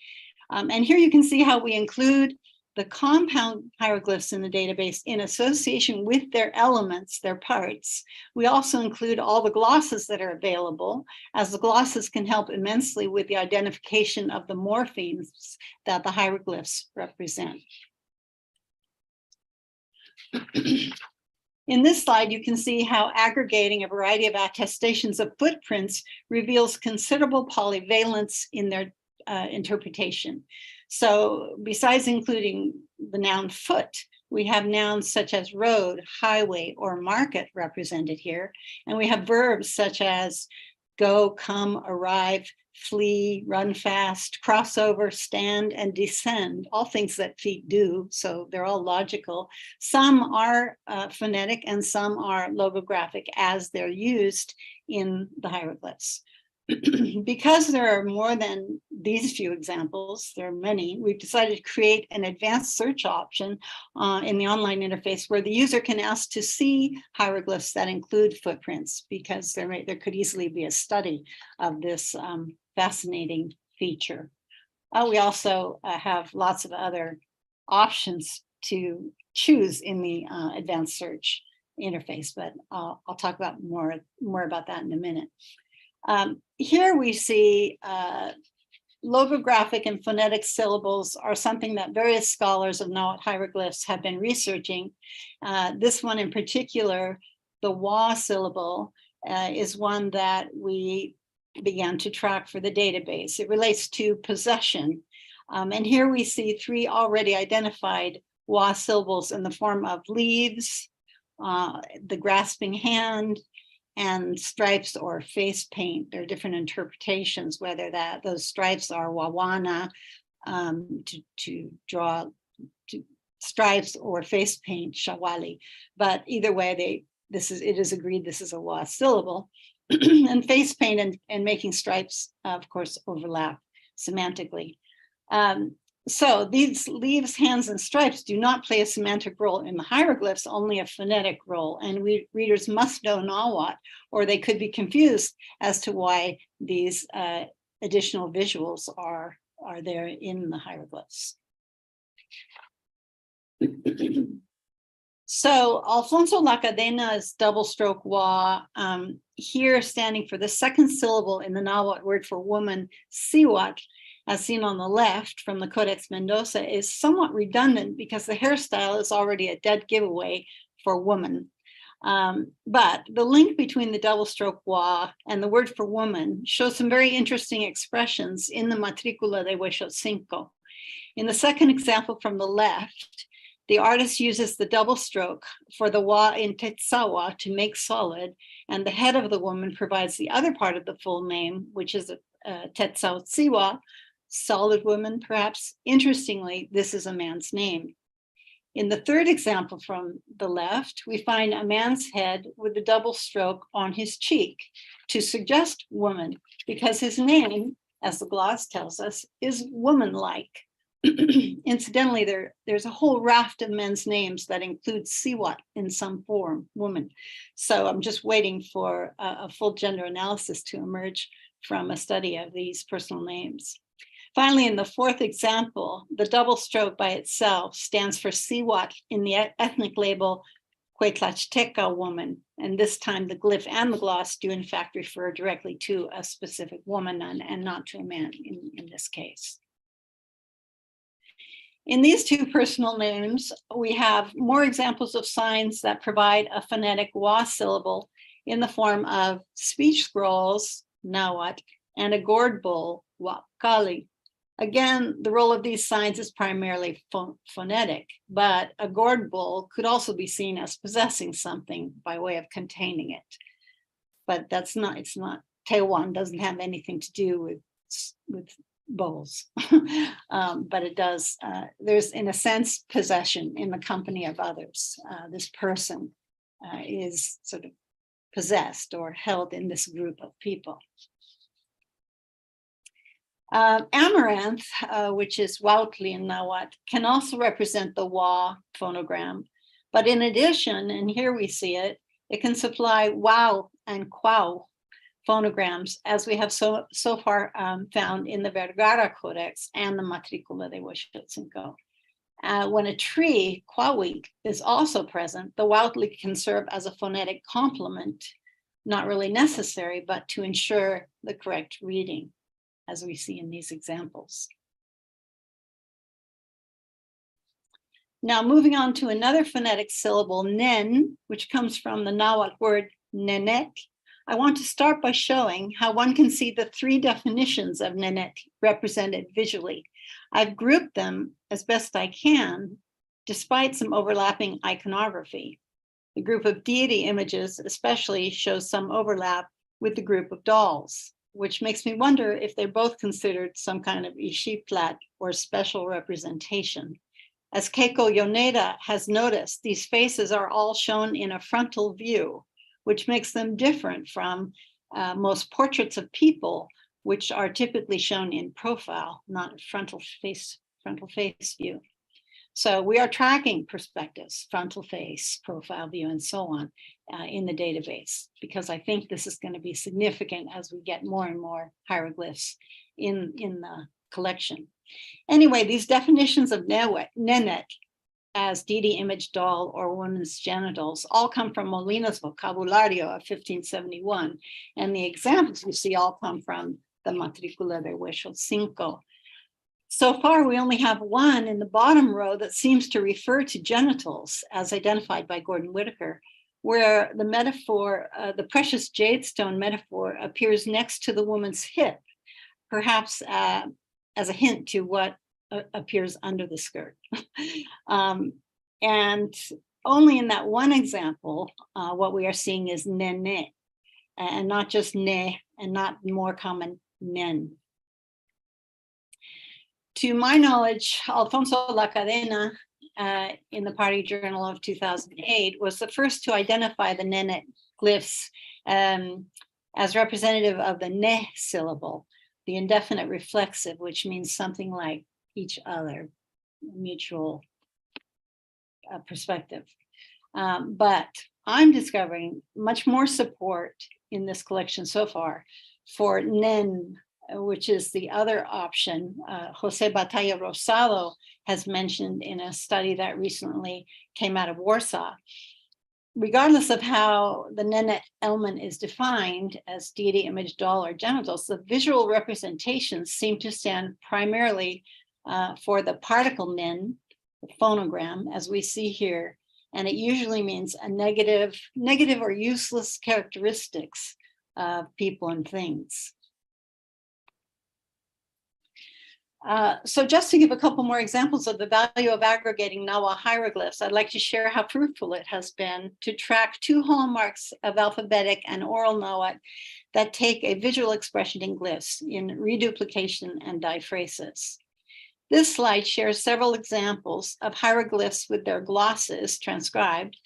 And here you can see how we include the compound hieroglyphs in the database in association with their elements, their parts. We also include all the glosses that are available, as the glosses can help immensely with the identification of the morphemes that the hieroglyphs represent. In this slide, you can see how aggregating a variety of attestations of footprints reveals considerable polyvalence in their interpretation. So besides including the noun foot, we have nouns such as road, highway, or market represented here. And we have verbs such as go, come, arrive, flee, run fast, cross over, stand, and descend, all things that feet do, so they're all logical. Some are phonetic and some are logographic as they're used in the hieroglyphs. Because there are more than these few examples, there are many, we've decided to create an advanced search option in the online interface where the user can ask to see hieroglyphs that include footprints, because there could easily be a study of this fascinating feature. We also have lots of other options to choose in the advanced search interface, but I'll talk about more about that in a minute. Here we see logographic and phonetic syllables are something that various scholars of Nahuatl hieroglyphs have been researching. This one in particular, the wa syllable, is one that we began to track for the database. It relates to possession. And here we see three already identified wa syllables in the form of leaves, the grasping hand, and stripes or face paint. There are different interpretations, whether those stripes are wawana, to draw stripes, or face paint, shawali. But either way, it is agreed this is a wa syllable. And face paint and making stripes, of course, overlap semantically. So these leaves, hands, and stripes do not play a semantic role in the hieroglyphs, only a phonetic role. And readers must know Nahuatl, or they could be confused as to why these additional visuals are there in the hieroglyphs. So Alfonso Lacadena's double stroke wa, here standing for the second syllable in the Nahuatl word for woman, siwat, as seen on the left from the Codex Mendoza, is somewhat redundant because the hairstyle is already a dead giveaway for woman. But the link between the double stroke wa and the word for woman shows some very interesting expressions in the Matricula de Huexotzinco. In the second example from the left, the artist uses the double stroke for the wa in Tetzawa to make solid, and the head of the woman provides the other part of the full name, which is Tetzautziwa, solid woman, perhaps. Interestingly, this is a man's name. In the third example from the left, we find a man's head with a double stroke on his cheek to suggest woman, because his name, as the gloss tells us, is woman-like. Incidentally, there's a whole raft of men's names that include Siwat in some form, woman. So I'm just waiting for a full gender analysis to emerge from a study of these personal names. Finally, in the fourth example, the double stroke by itself stands for Siwat in the ethnic label Cuetlaxteca woman. And this time the glyph and the gloss do in fact refer directly to a specific woman and not to a man in this case. In these two personal names, we have more examples of signs that provide a phonetic wa syllable in the form of speech scrolls, nawat, and a gourd bowl, wakali. Again, the role of these signs is primarily phonetic, but a gourd bowl could also be seen as possessing something by way of containing it. But it's not, Taiwan doesn't have anything to do with bowls, but it does, there's in a sense possession in the company of others. This person is sort of possessed or held in this group of people. Amaranth, which is Wautli in Nahuatl, can also represent the wa phonogram, but in addition, and here we see it, it can supply wow and quau phonograms, as we have so far found in the Vergara Codex and the Matricula de Huexotzinco. When a tree, quawik, is also present, the Wautli can serve as a phonetic complement, not really necessary, but to ensure the correct reading, as we see in these examples. Now, moving on to another phonetic syllable, nen, which comes from the Nahuatl word nenet, I want to start by showing how one can see the three definitions of nenet represented visually. I've grouped them as best I can, despite some overlapping iconography. The group of deity images especially shows some overlap with the group of dolls, which makes me wonder if they're both considered some kind of ishiplat or special representation. As Keiko Yoneda has noticed, these faces are all shown in a frontal view, which makes them different from most portraits of people, which are typically shown in profile, not frontal face view. So we are tracking perspectives, frontal face, profile view, and so on in the database, because I think this is going to be significant as we get more and more hieroglyphs in the collection. Anyway, these definitions of nenet as deity image, doll, or woman's genitals all come from Molina's Vocabulario of 1571. And the examples you see all come from the Matricula de Huexotzinco. So far, we only have one in the bottom row that seems to refer to genitals, as identified by Gordon Whitaker, where the metaphor, the precious jade stone metaphor, appears next to the woman's hip, perhaps as a hint to what appears under the skirt. And only in that one example, what we are seeing is nene, and not just ne, and not more common nen. To my knowledge, Alfonso La Cadena in the Party Journal of 2008 was the first to identify the nenet glyphs as representative of the ne syllable, the indefinite reflexive, which means something like each other, mutual perspective. But I'm discovering much more support in this collection so far for nen, which is the other option. Jose Batalla Rosado has mentioned in a study that recently came out of Warsaw. Regardless of how the nenet element is defined as deity, image, doll, or genitals, the visual representations seem to stand primarily for the particle nen, the phonogram, as we see here, and it usually means a negative or useless characteristics of people and things. So just to give a couple more examples of the value of aggregating Nawa hieroglyphs, I'd like to share how fruitful it has been to track two hallmarks of alphabetic and oral Nahuatl that take a visual expression in glyphs in reduplication and diphrasis. This slide shares several examples of hieroglyphs with their glosses transcribed,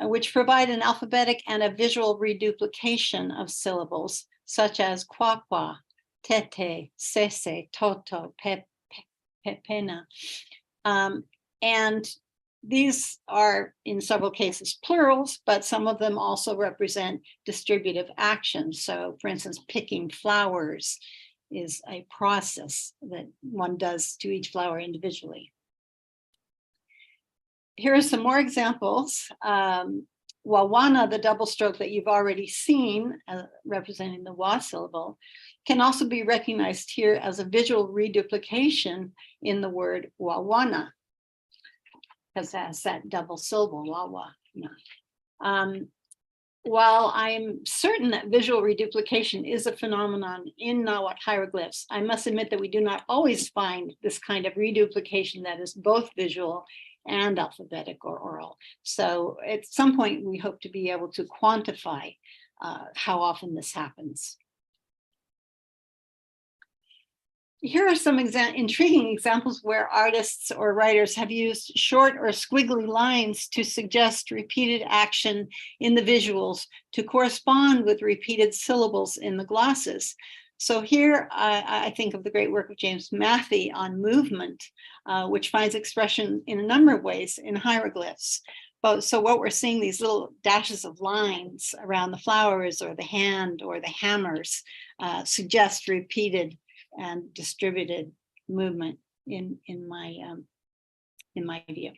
which provide an alphabetic and a visual reduplication of syllables, such as kwakwa, tete, sese, toto, pepena. And these are, in several cases, plurals, but some of them also represent distributive actions. So, for instance, picking flowers is a process that one does to each flower individually. Here are some more examples. Wawana, the double stroke that you've already seen, representing the wa syllable, can also be recognized here as a visual reduplication in the word wawana, because it has that double syllable, wawa. While I'm certain that visual reduplication is a phenomenon in Nahuatl hieroglyphs, I must admit that we do not always find this kind of reduplication that is both visual and alphabetic or oral. So at some point, we hope to be able to quantify how often this happens. Here are some intriguing examples where artists or writers have used short or squiggly lines to suggest repeated action in the visuals to correspond with repeated syllables in the glosses. So here I think of the great work of James Matthey on movement, which finds expression in a number of ways in hieroglyphs. So what we're seeing, these little dashes of lines around the flowers or the hand or the hammers, suggest repeated and distributed movement in my view.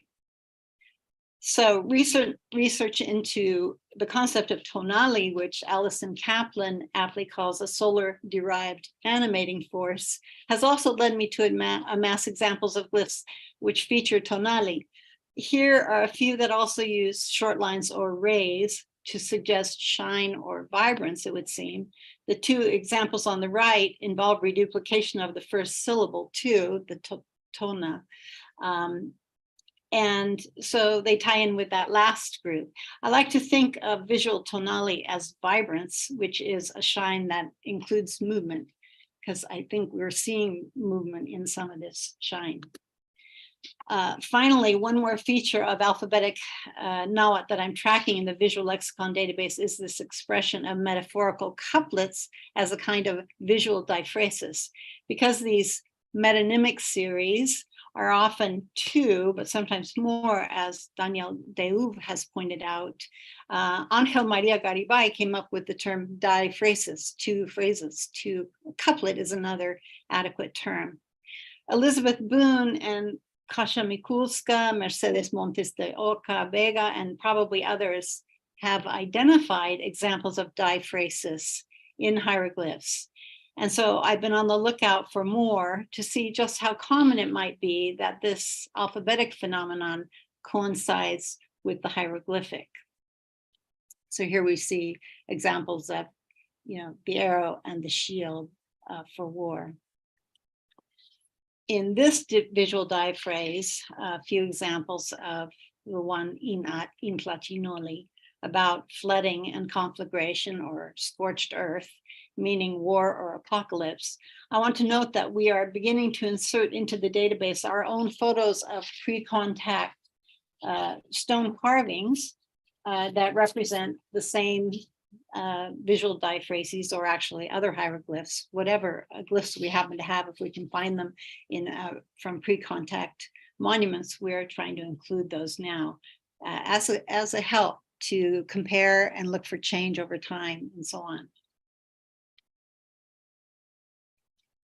So research into the concept of tonali, which Alison Kaplan aptly calls a solar-derived animating force, has also led me to amass examples of glyphs which feature tonali. Here are a few that also use short lines or rays to suggest shine or vibrance, it would seem. The two examples on the right involve reduplication of the first syllable too, the tona. And so they tie in with that last group. I like to think of visual tonali as vibrance, which is a shine that includes movement, because I think we're seeing movement in some of this shine. Finally, one more feature of alphabetic Nahuatl that I'm tracking in the visual lexicon database is this expression of metaphorical couplets as a kind of visual diphrasis. Because these metonymic series are often two, but sometimes more, as Daniel Deuve has pointed out, Angel Maria Garibay came up with the term diphrasis, two phrases, two couplet is another adequate term. Elizabeth Boone and Kasia Mikulska, Mercedes Montes de Oca, Vega, and probably others have identified examples of diphrasis in hieroglyphs. And so I've been on the lookout for more to see just how common it might be that this alphabetic phenomenon coincides with the hieroglyphic. So here we see examples of, the arrow and the shield for war. In this visual diaphrase, a few examples of the one Inat, Intlatinoli, about flooding and conflagration or scorched earth, meaning war or apocalypse. I want to note that we are beginning to insert into the database our own photos of pre-contact stone carvings that represent the same visual diphrases, or actually other hieroglyphs, whatever glyphs we happen to have, if we can find them from pre-contact monuments. We're trying to include those now as a help to compare and look for change over time and so on.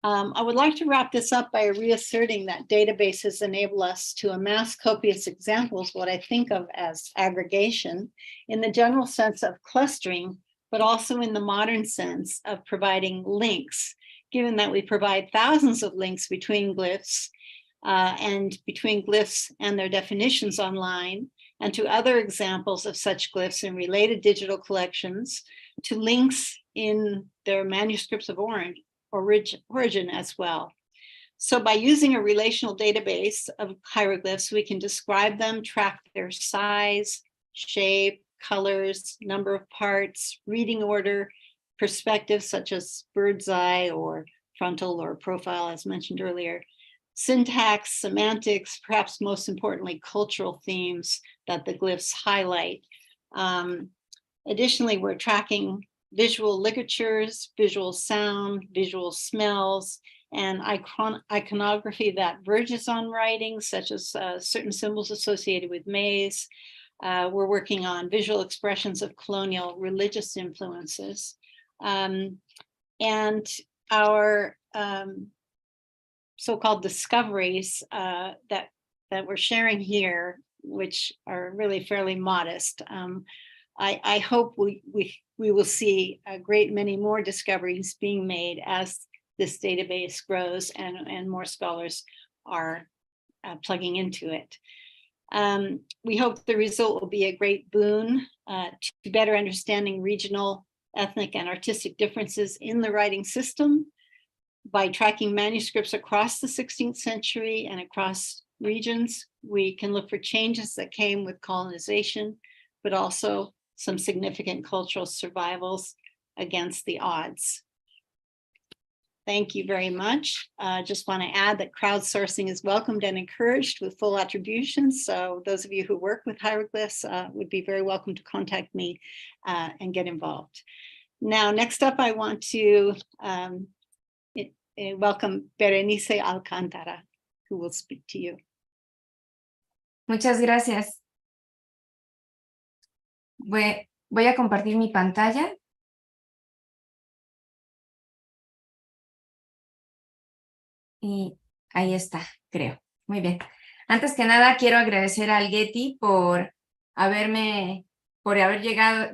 I would like to wrap this up by reasserting that databases enable us to amass copious examples, what I think of as aggregation, in the general sense of clustering, but also in the modern sense of providing links, given that we provide thousands of links between glyphs and between glyphs and their definitions online, and to other examples of such glyphs in related digital collections, to links in their manuscripts of origin as well. So by using a relational database of hieroglyphs, we can describe them, track their size, shape, colors, number of parts, reading order, perspectives such as bird's eye or frontal or profile, as mentioned earlier, syntax, semantics, perhaps most importantly, cultural themes that the glyphs highlight. Additionally, we're tracking visual ligatures, visual sound, visual smells, and iconography that verges on writing, such as certain symbols associated with maize. We're working on visual expressions of colonial religious influences. And our so-called discoveries that we're sharing here, which are really fairly modest. I hope we will see a great many more discoveries being made as this database grows and more scholars are plugging into it. We hope the result will be a great boon to better understanding regional, ethnic, and artistic differences in the writing system. By tracking manuscripts across the 16th century and across regions, we can look for changes that came with colonization, but also some significant cultural survivals against the odds. Thank you very much. Just want to add that crowdsourcing is welcomed and encouraged with full attribution. So those of you who work with hieroglyphs would be very welcome to contact me and get involved. Now, next up, I want to welcome Berenice Alcántara, who will speak to you. Muchas gracias. Voy a compartir mi pantalla. Y ahí está, creo. Muy bien. Antes que nada, quiero agradecer al Getty por haber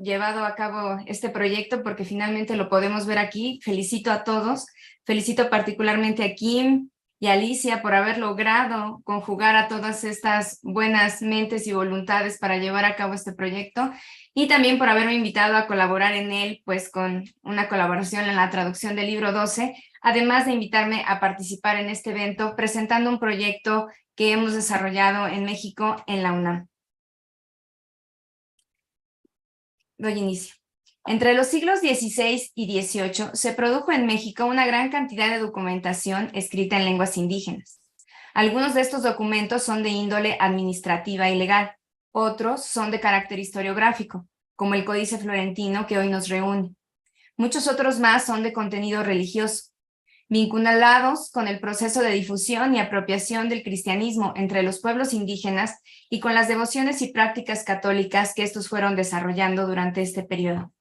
llevado a cabo este proyecto, porque finalmente lo podemos ver aquí. Felicito a todos. Felicito particularmente a Kim y a Alicia por haber logrado conjugar a todas estas buenas mentes y voluntades para llevar a cabo este proyecto, y también por haberme invitado a colaborar en él, pues con una colaboración en la traducción del libro 12, además de invitarme a participar en este evento presentando un proyecto que hemos desarrollado en México en la UNAM. Doy inicio. Entre los siglos XVI y XVIII se produjo en México una gran cantidad de documentación escrita en lenguas indígenas. Algunos de estos documentos son de índole administrativa y legal, otros son de carácter historiográfico, como el Códice Florentino que hoy nos reúne. Muchos otros más son de contenido religioso, vinculados con el proceso de difusión y apropiación del cristianismo entre los pueblos indígenas y con las devociones y prácticas católicas que estos fueron desarrollando durante este periodo.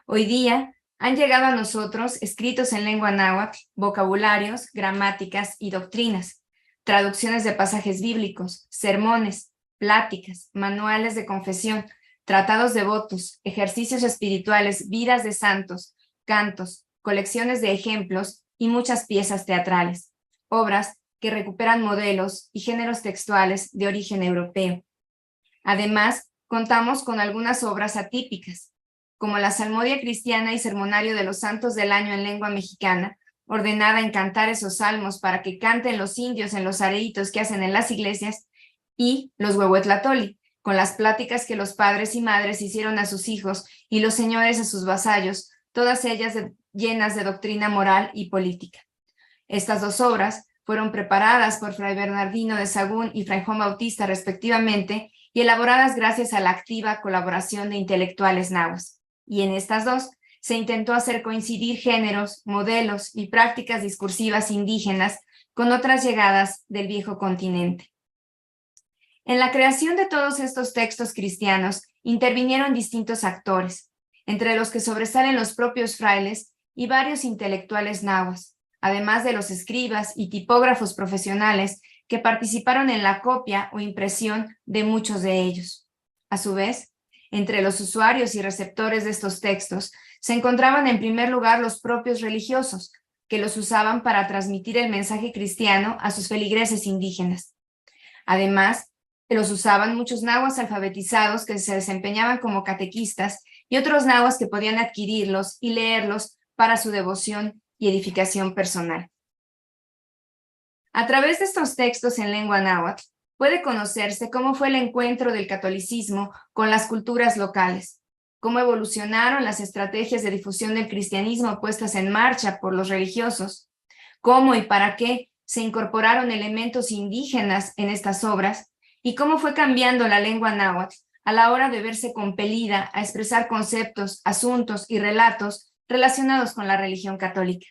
Hoy día han llegado a nosotros escritos en lengua náhuatl, vocabularios, gramáticas y doctrinas, traducciones de pasajes bíblicos, sermones, pláticas, manuales de confesión, tratados devotos, ejercicios espirituales, vidas de santos, cantos, colecciones de ejemplos y muchas piezas teatrales, obras que recuperan modelos y géneros textuales de origen europeo. Además, contamos con algunas obras atípicas, como la Salmodia Cristiana y Sermonario de los Santos del Año en lengua mexicana, ordenada en cantares o salmos para que canten los indios en los areitos que hacen en las iglesias, y los Huehuetlatoli, con las pláticas que los padres y madres hicieron a sus hijos y los señores a sus vasallos, todas ellas llenas de doctrina moral y política. Estas dos obras fueron preparadas por Fray Bernardino de Sahagún y Fray Juan Bautista respectivamente y elaboradas gracias a la activa colaboración de intelectuales nahuas. Y en estas dos se intentó hacer coincidir géneros, modelos y prácticas discursivas indígenas con otras llegadas del viejo continente. En la creación de todos estos textos cristianos intervinieron distintos actores, entre los que sobresalen los propios frailes y varios intelectuales nahuas, además de los escribas y tipógrafos profesionales que participaron en la copia o impresión de muchos de ellos. A su vez, entre los usuarios y receptores de estos textos se encontraban en primer lugar los propios religiosos, que los usaban para transmitir el mensaje cristiano a sus feligreses indígenas. Además, los usaban muchos nahuas alfabetizados que se desempeñaban como catequistas y otros nahuas que podían adquirirlos y leerlos para su devoción y edificación personal. A través de estos textos en lengua náhuatl puede conocerse cómo fue el encuentro del catolicismo con las culturas locales, cómo evolucionaron las estrategias de difusión del cristianismo puestas en marcha por los religiosos, cómo y para qué se incorporaron elementos indígenas en estas obras y cómo fue cambiando la lengua náhuatl a la hora de verse compelida a expresar conceptos, asuntos y relatos relacionados con la religión católica.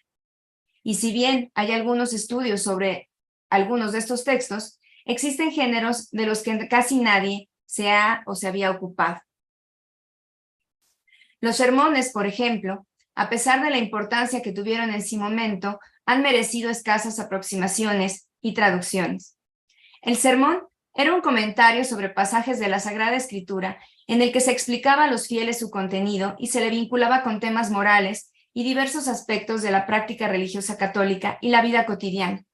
Y si bien hay algunos estudios sobre algunos de estos textos, existen géneros de los que casi nadie se ha o se había ocupado. Los sermones, por ejemplo, a pesar de la importancia que tuvieron en su momento, han merecido escasas aproximaciones y traducciones. El sermón era un comentario sobre pasajes de la Sagrada Escritura en el que se explicaba a los fieles su contenido y se le vinculaba con temas morales y diversos aspectos de la práctica religiosa católica y la vida cotidiana.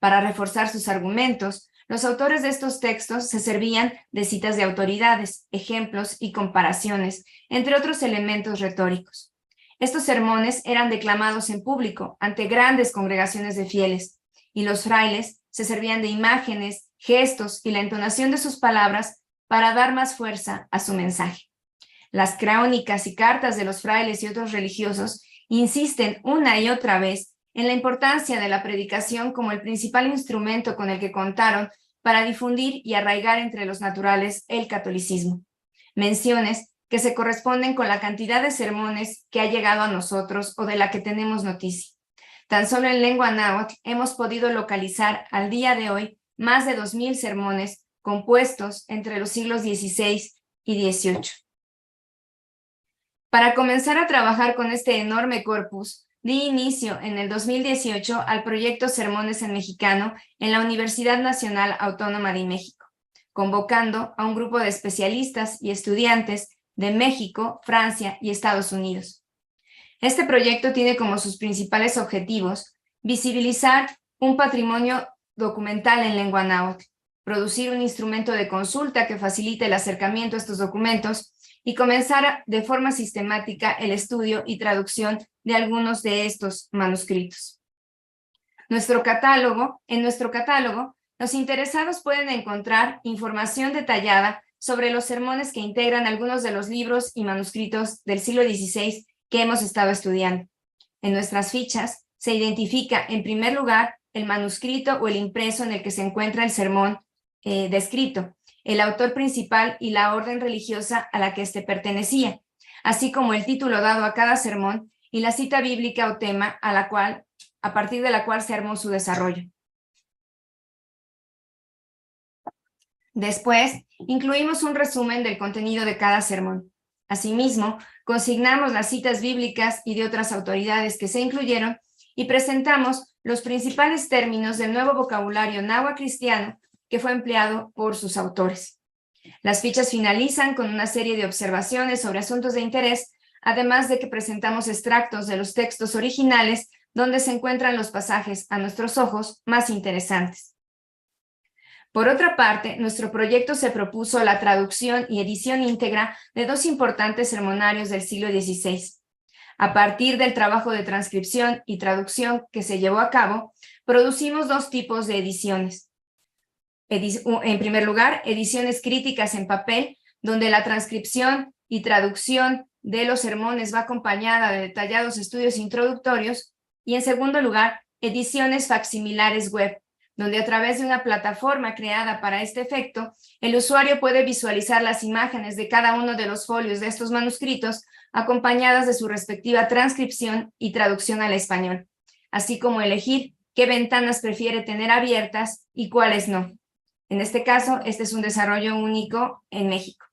Para reforzar sus argumentos, los autores de estos textos se servían de citas de autoridades, ejemplos y comparaciones, entre otros elementos retóricos. Estos sermones eran declamados en público ante grandes congregaciones de fieles, y los frailes se servían de imágenes, gestos y la entonación de sus palabras para dar más fuerza a su mensaje. Las crónicas y cartas de los frailes y otros religiosos insisten una y otra vez en la importancia de la predicación como el principal instrumento con el que contaron para difundir y arraigar entre los naturales el catolicismo. Menciones que se corresponden con la cantidad de sermones que ha llegado a nosotros o de la que tenemos noticia. Tan solo en lengua náhuatl hemos podido localizar al día de hoy más de 2000 sermones compuestos entre los siglos XVI y XVIII. Para comenzar a trabajar con este enorme corpus, di inicio en el 2018 al proyecto Sermones en Mexicano en la Universidad Nacional Autónoma de México, convocando a un grupo de especialistas y estudiantes de México, Francia y Estados Unidos. Este proyecto tiene como sus principales objetivos visibilizar un patrimonio documental en lengua náhuatl, producir un instrumento de consulta que facilite el acercamiento a estos documentos y comenzar de forma sistemática el estudio y traducción de algunos de estos manuscritos. En nuestro catálogo, los interesados pueden encontrar información detallada sobre los sermones que integran algunos de los libros y manuscritos del siglo XVI que hemos estado estudiando. En nuestras fichas se identifica, en primer lugar, el manuscrito o el impreso en el que se encuentra el sermón descrito, el autor principal y la orden religiosa a la que éste pertenecía, así como el título dado a cada sermón y la cita bíblica o tema a partir de la cual se armó su desarrollo. Después, incluimos un resumen del contenido de cada sermón. Asimismo, consignamos las citas bíblicas y de otras autoridades que se incluyeron y presentamos los principales términos del nuevo vocabulario náhuatl cristiano que fue empleado por sus autores. Las fichas finalizan con una serie de observaciones sobre asuntos de interés, además de que presentamos extractos de los textos originales donde se encuentran los pasajes, a nuestros ojos, más interesantes. Por otra parte, nuestro proyecto se propuso la traducción y edición íntegra de dos importantes sermonarios del siglo XVI. A partir del trabajo de transcripción y traducción que se llevó a cabo, producimos dos tipos de ediciones. En primer lugar, ediciones críticas en papel, donde la transcripción y traducción de los sermones va acompañada de detallados estudios introductorios, y en segundo lugar, ediciones facsimilares web, donde a través de una plataforma creada para este efecto, el usuario puede visualizar las imágenes de cada uno de los folios de estos manuscritos, acompañadas de su respectiva transcripción y traducción al español, así como elegir qué ventanas prefiere tener abiertas y cuáles no. En este caso, este es un desarrollo único en México.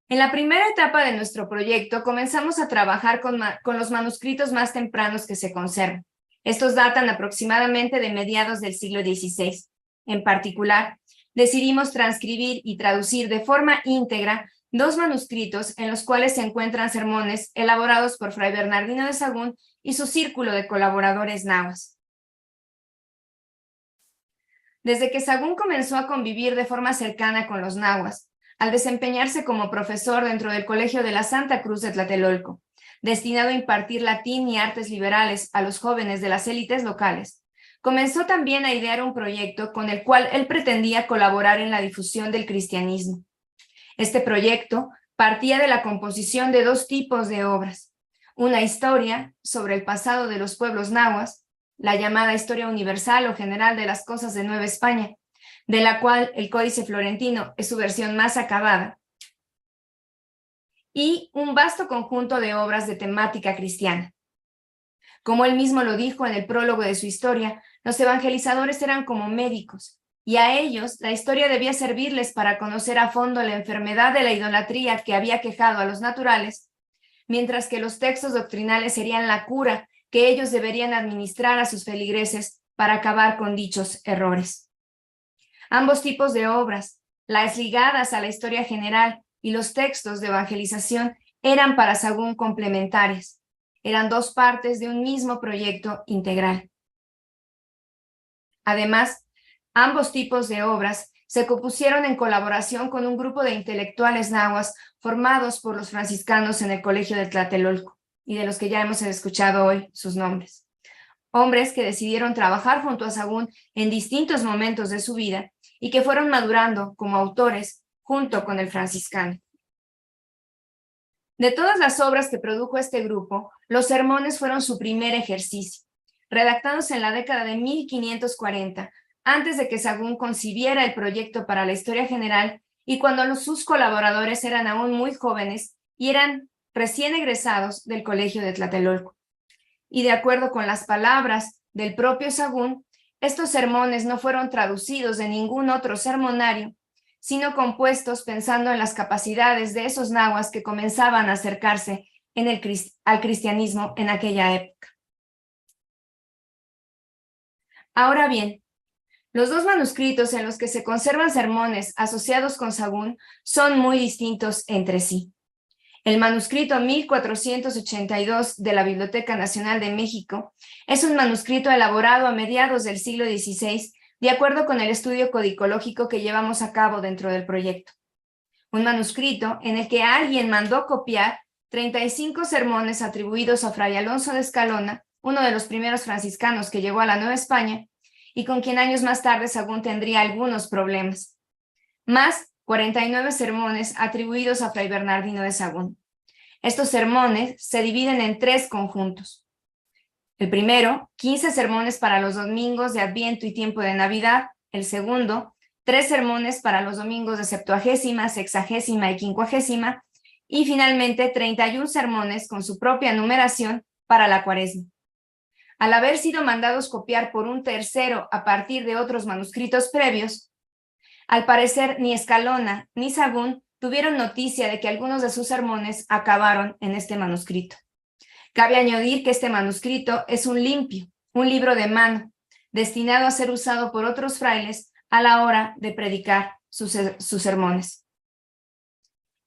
En la primera etapa de nuestro proyecto, comenzamos a trabajar con los manuscritos más tempranos que se conservan. Estos datan aproximadamente de mediados del siglo XVI. En particular, decidimos transcribir y traducir de forma íntegra dos manuscritos en los cuales se encuentran sermones elaborados por Fray Bernardino de Sahagún y su círculo de colaboradores nahuas. Desde que Sahagún comenzó a convivir de forma cercana con los nahuas, al desempeñarse como profesor dentro del Colegio de la Santa Cruz de Tlatelolco, destinado a impartir latín y artes liberales a los jóvenes de las élites locales, comenzó también a idear un proyecto con el cual él pretendía colaborar en la difusión del cristianismo. Este proyecto partía de la composición de dos tipos de obras: una historia sobre el pasado de los pueblos nahuas la llamada Historia Universal o General de las Cosas de Nueva España, de la cual el Códice Florentino es su versión más acabada, y un vasto conjunto de obras de temática cristiana. Como él mismo lo dijo en el prólogo de su historia, los evangelizadores eran como médicos, y a ellos la historia debía servirles para conocer a fondo la enfermedad de la idolatría que había quejado a los naturales, mientras que los textos doctrinales serían la cura que ellos deberían administrar a sus feligreses para acabar con dichos errores. Ambos tipos de obras, las ligadas a la historia general y los textos de evangelización, eran para Sahagún complementarias. Eran dos partes de un mismo proyecto integral. Además, ambos tipos de obras se compusieron en colaboración con un grupo de intelectuales nahuas formados por los franciscanos en el Colegio de Tlatelolco, y de los que ya hemos escuchado hoy sus nombres. Hombres que decidieron trabajar junto a Sahagún en distintos momentos de su vida y que fueron madurando como autores junto con el franciscano. De todas las obras que produjo este grupo, los sermones fueron su primer ejercicio, redactados en la década de 1540, antes de que Sahagún concibiera el proyecto para la historia general y cuando sus colaboradores eran aún muy jóvenes y eran recién egresados del Colegio de Tlatelolco. Y de acuerdo con las palabras del propio Sahagún, estos sermones no fueron traducidos de ningún otro sermonario, sino compuestos pensando en las capacidades de esos nahuas que comenzaban a acercarse al cristianismo en aquella época. Ahora bien, los dos manuscritos en los que se conservan sermones asociados con Sahagún son muy distintos entre sí. El manuscrito 1482 de la Biblioteca Nacional de México es un manuscrito elaborado a mediados del siglo XVI, de acuerdo con el estudio codicológico que llevamos a cabo dentro del proyecto. Un manuscrito en el que alguien mandó copiar 35 sermones atribuidos a Fray Alonso de Escalona, uno de los primeros franciscanos que llegó a la Nueva España, y con quien años más tarde Sahagún tendría algunos problemas, más 49 sermones atribuidos a Fray Bernardino de Sahagún. Estos sermones se dividen en 3 conjuntos. El primero, 15 sermones para los domingos de Adviento y tiempo de Navidad. El segundo, 3 sermones para los domingos de Septuagésima, Sexagésima y Quincuagésima. Y finalmente, 31 sermones con su propia numeración para la Cuaresma. Al haber sido mandados copiar por un tercero a partir de otros manuscritos previos, al parecer ni Escalona ni Sahagún tuvieron noticia de que algunos de sus sermones acabaron en este manuscrito. Cabe añadir que este manuscrito es un limpio, un libro de mano, destinado a ser usado por otros frailes a la hora de predicar sus sermones.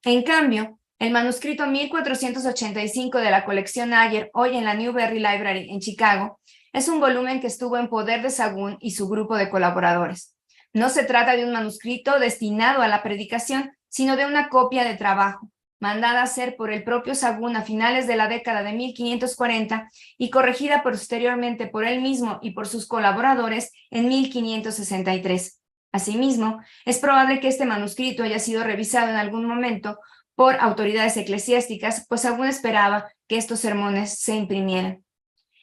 En cambio, el manuscrito 1485 de la colección Ayer, hoy en la Newberry Library en Chicago, es un volumen que estuvo en poder de Sahagún y su grupo de colaboradores. No se trata de un manuscrito destinado a la predicación, sino de una copia de trabajo, mandada a hacer por el propio Sahagún a finales de la década de 1540 y corregida posteriormente por él mismo y por sus colaboradores en 1563. Asimismo, es probable que este manuscrito haya sido revisado en algún momento por autoridades eclesiásticas, pues Sahagún esperaba que estos sermones se imprimieran.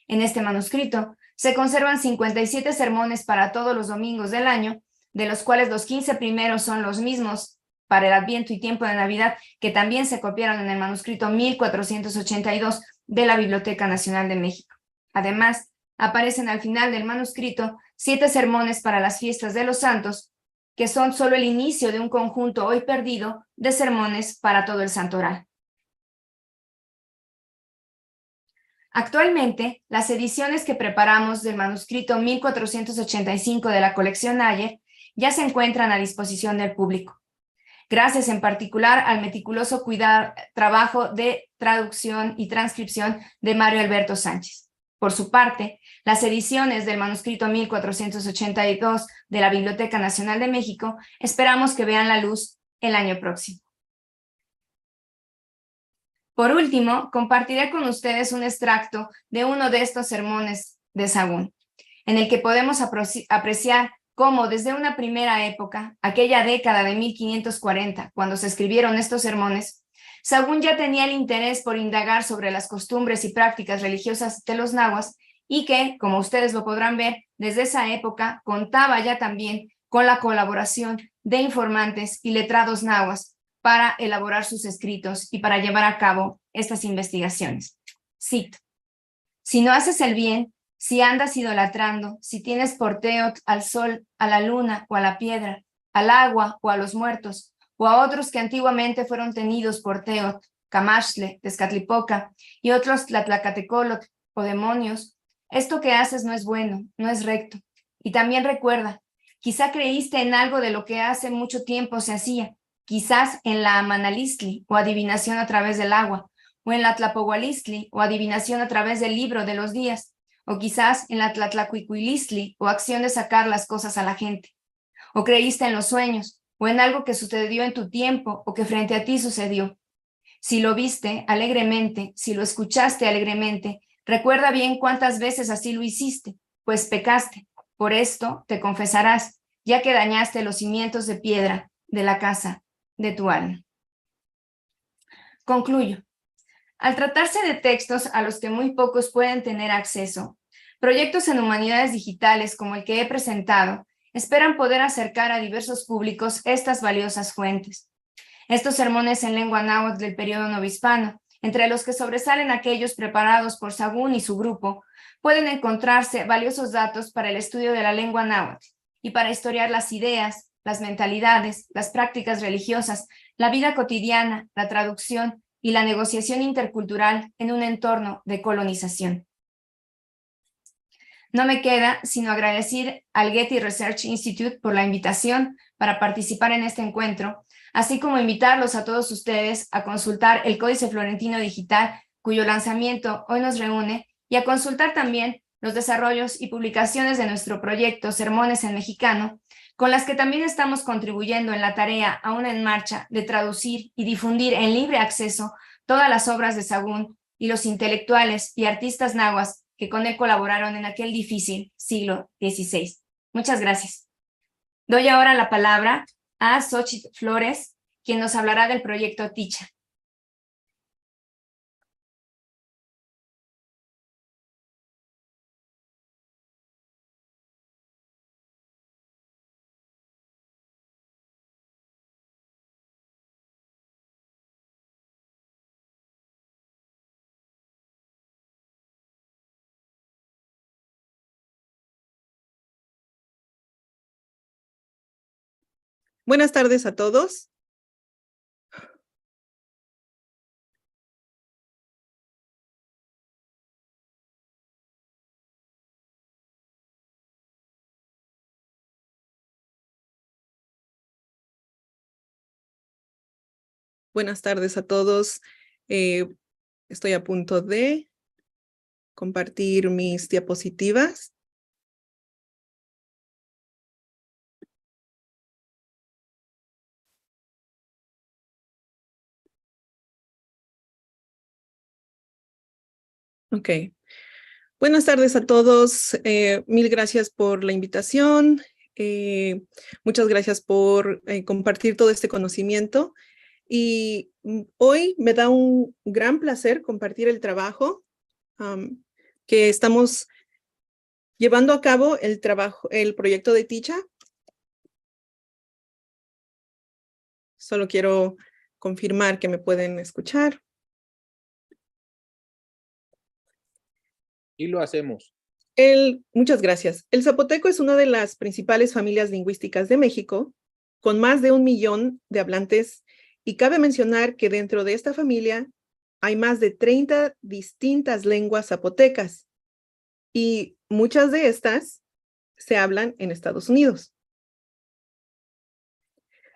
En este manuscrito se conservan 57 sermones para todos los domingos del año, de los cuales los 15 primeros son los mismos para el Adviento y tiempo de Navidad, que también se copiaron en el manuscrito 1482 de la Biblioteca Nacional de México. Además, aparecen al final del manuscrito 7 sermones para las fiestas de los santos, que son solo el inicio de un conjunto hoy perdido de sermones para todo el santoral. Actualmente, las ediciones que preparamos del manuscrito 1485 de la colección Ayer ya se encuentran a disposición del público, gracias en particular al meticuloso trabajo de traducción y transcripción de Mario Alberto Sánchez. Por su parte, las ediciones del manuscrito 1482 de la Biblioteca Nacional de México esperamos que vean la luz el año próximo. Por último, compartiré con ustedes un extracto de uno de estos sermones de Sahagún, en el que podemos apreciar cómo desde una primera época, aquella década de 1540, cuando se escribieron estos sermones, Sahagún ya tenía el interés por indagar sobre las costumbres y prácticas religiosas de los nahuas y que, como ustedes lo podrán ver, desde esa época contaba ya también con la colaboración de informantes y letrados nahuas para elaborar sus escritos y para llevar a cabo estas investigaciones. Cito: si no haces el bien, si andas idolatrando, si tienes por teot al sol, a la luna o a la piedra, al agua o a los muertos, o a otros que antiguamente fueron tenidos por teot, Camaxtle, Tezcatlipoca y otros Tlatlacatecoloc o demonios, esto que haces no es bueno, no es recto. Y también recuerda, quizá creíste en algo de lo que hace mucho tiempo se hacía, quizás en la Amanalistli o adivinación a través del agua, o en la Tlapohualistli o adivinación a través del libro de los días, o quizás en la Tlatlacuicuilistli o acción de sacar las cosas a la gente. O creíste en los sueños, o en algo que sucedió en tu tiempo o que frente a ti sucedió. Si lo viste alegremente, si lo escuchaste alegremente, recuerda bien cuántas veces así lo hiciste, pues pecaste. Por esto te confesarás, ya que dañaste los cimientos de piedra de la casa de tu alma. Concluyo. Al tratarse de textos a los que muy pocos pueden tener acceso, proyectos en humanidades digitales como el que he presentado esperan poder acercar a diversos públicos estas valiosas fuentes. Estos sermones en lengua náhuatl del periodo novohispano, entre los que sobresalen aquellos preparados por Sagún y su grupo, pueden encontrarse valiosos datos para el estudio de la lengua náhuatl y para historiar las ideas, las mentalidades, las prácticas religiosas, la vida cotidiana, la traducción y la negociación intercultural en un entorno de colonización. No me queda sino agradecer al Getty Research Institute por la invitación para participar en este encuentro, así como invitarlos a todos ustedes a consultar el Códice Florentino Digital, cuyo lanzamiento hoy nos reúne, y a consultar también los desarrollos y publicaciones de nuestro proyecto Sermones en Mexicano, con las que también estamos contribuyendo en la tarea aún en marcha de traducir y difundir en libre acceso todas las obras de Sagún y los intelectuales y artistas nahuas que con él colaboraron en aquel difícil siglo XVI. Muchas gracias. Doy ahora la palabra a Xochitl Flores, quien nos hablará del proyecto Ticha. Buenas tardes a todos. Buenas tardes a todos. Estoy a punto de compartir mis diapositivas. Ok. Buenas tardes a todos. Mil gracias por la invitación. Muchas gracias por compartir todo este conocimiento. Y hoy me da un gran placer compartir el trabajo que estamos llevando a cabo, el proyecto de Ticha. Solo quiero confirmar que me pueden escuchar. Y lo hacemos. Muchas gracias. El zapoteco es una de las principales familias lingüísticas de México, con más de 1 millón de hablantes, y cabe mencionar que dentro de esta familia hay más de 30 distintas lenguas zapotecas, y muchas de estas se hablan en Estados Unidos.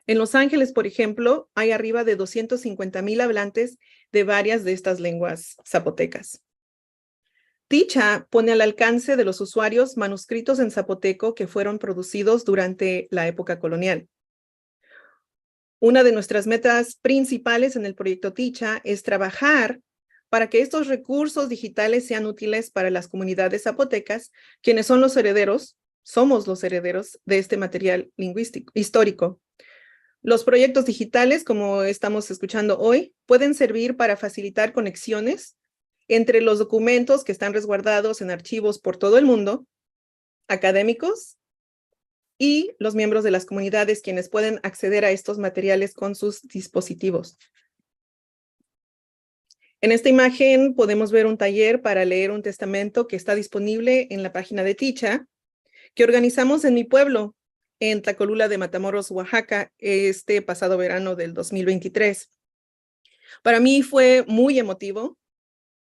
En Los Ángeles, por ejemplo, hay arriba de 250,000 hablantes de varias de estas lenguas zapotecas. Ticha pone al alcance de los usuarios manuscritos en zapoteco que fueron producidos durante la época colonial. Una de nuestras metas principales en el proyecto Ticha es trabajar para que estos recursos digitales sean útiles para las comunidades zapotecas, quienes son los herederos, somos los herederos de este material lingüístico, histórico. Los proyectos digitales, como estamos escuchando hoy, pueden servir para facilitar conexiones entre los documentos que están resguardados en archivos por todo el mundo, académicos y los miembros de las comunidades quienes pueden acceder a estos materiales con sus dispositivos. En esta imagen podemos ver un taller para leer un testamento que está disponible en la página de Ticha, que organizamos en mi pueblo, en Tlacolula de Matamoros, Oaxaca, este pasado verano del 2023. Para mí fue muy emotivo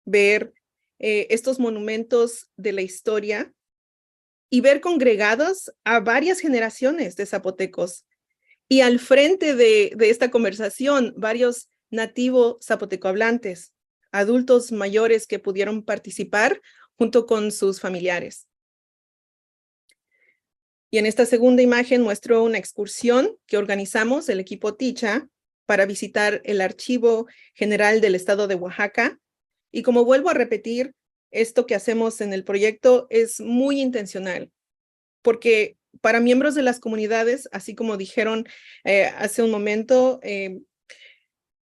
ver estos monumentos de la historia y ver congregados a varias generaciones de zapotecos. Y al frente de esta conversación, varios nativos zapotecohablantes, adultos mayores que pudieron participar junto con sus familiares. Y en esta segunda imagen muestro una excursión que organizamos el equipo Ticha para visitar el Archivo General del Estado de Oaxaca. Y como vuelvo a repetir, esto que hacemos en el proyecto es muy intencional, porque para miembros de las comunidades, así como dijeron hace un momento,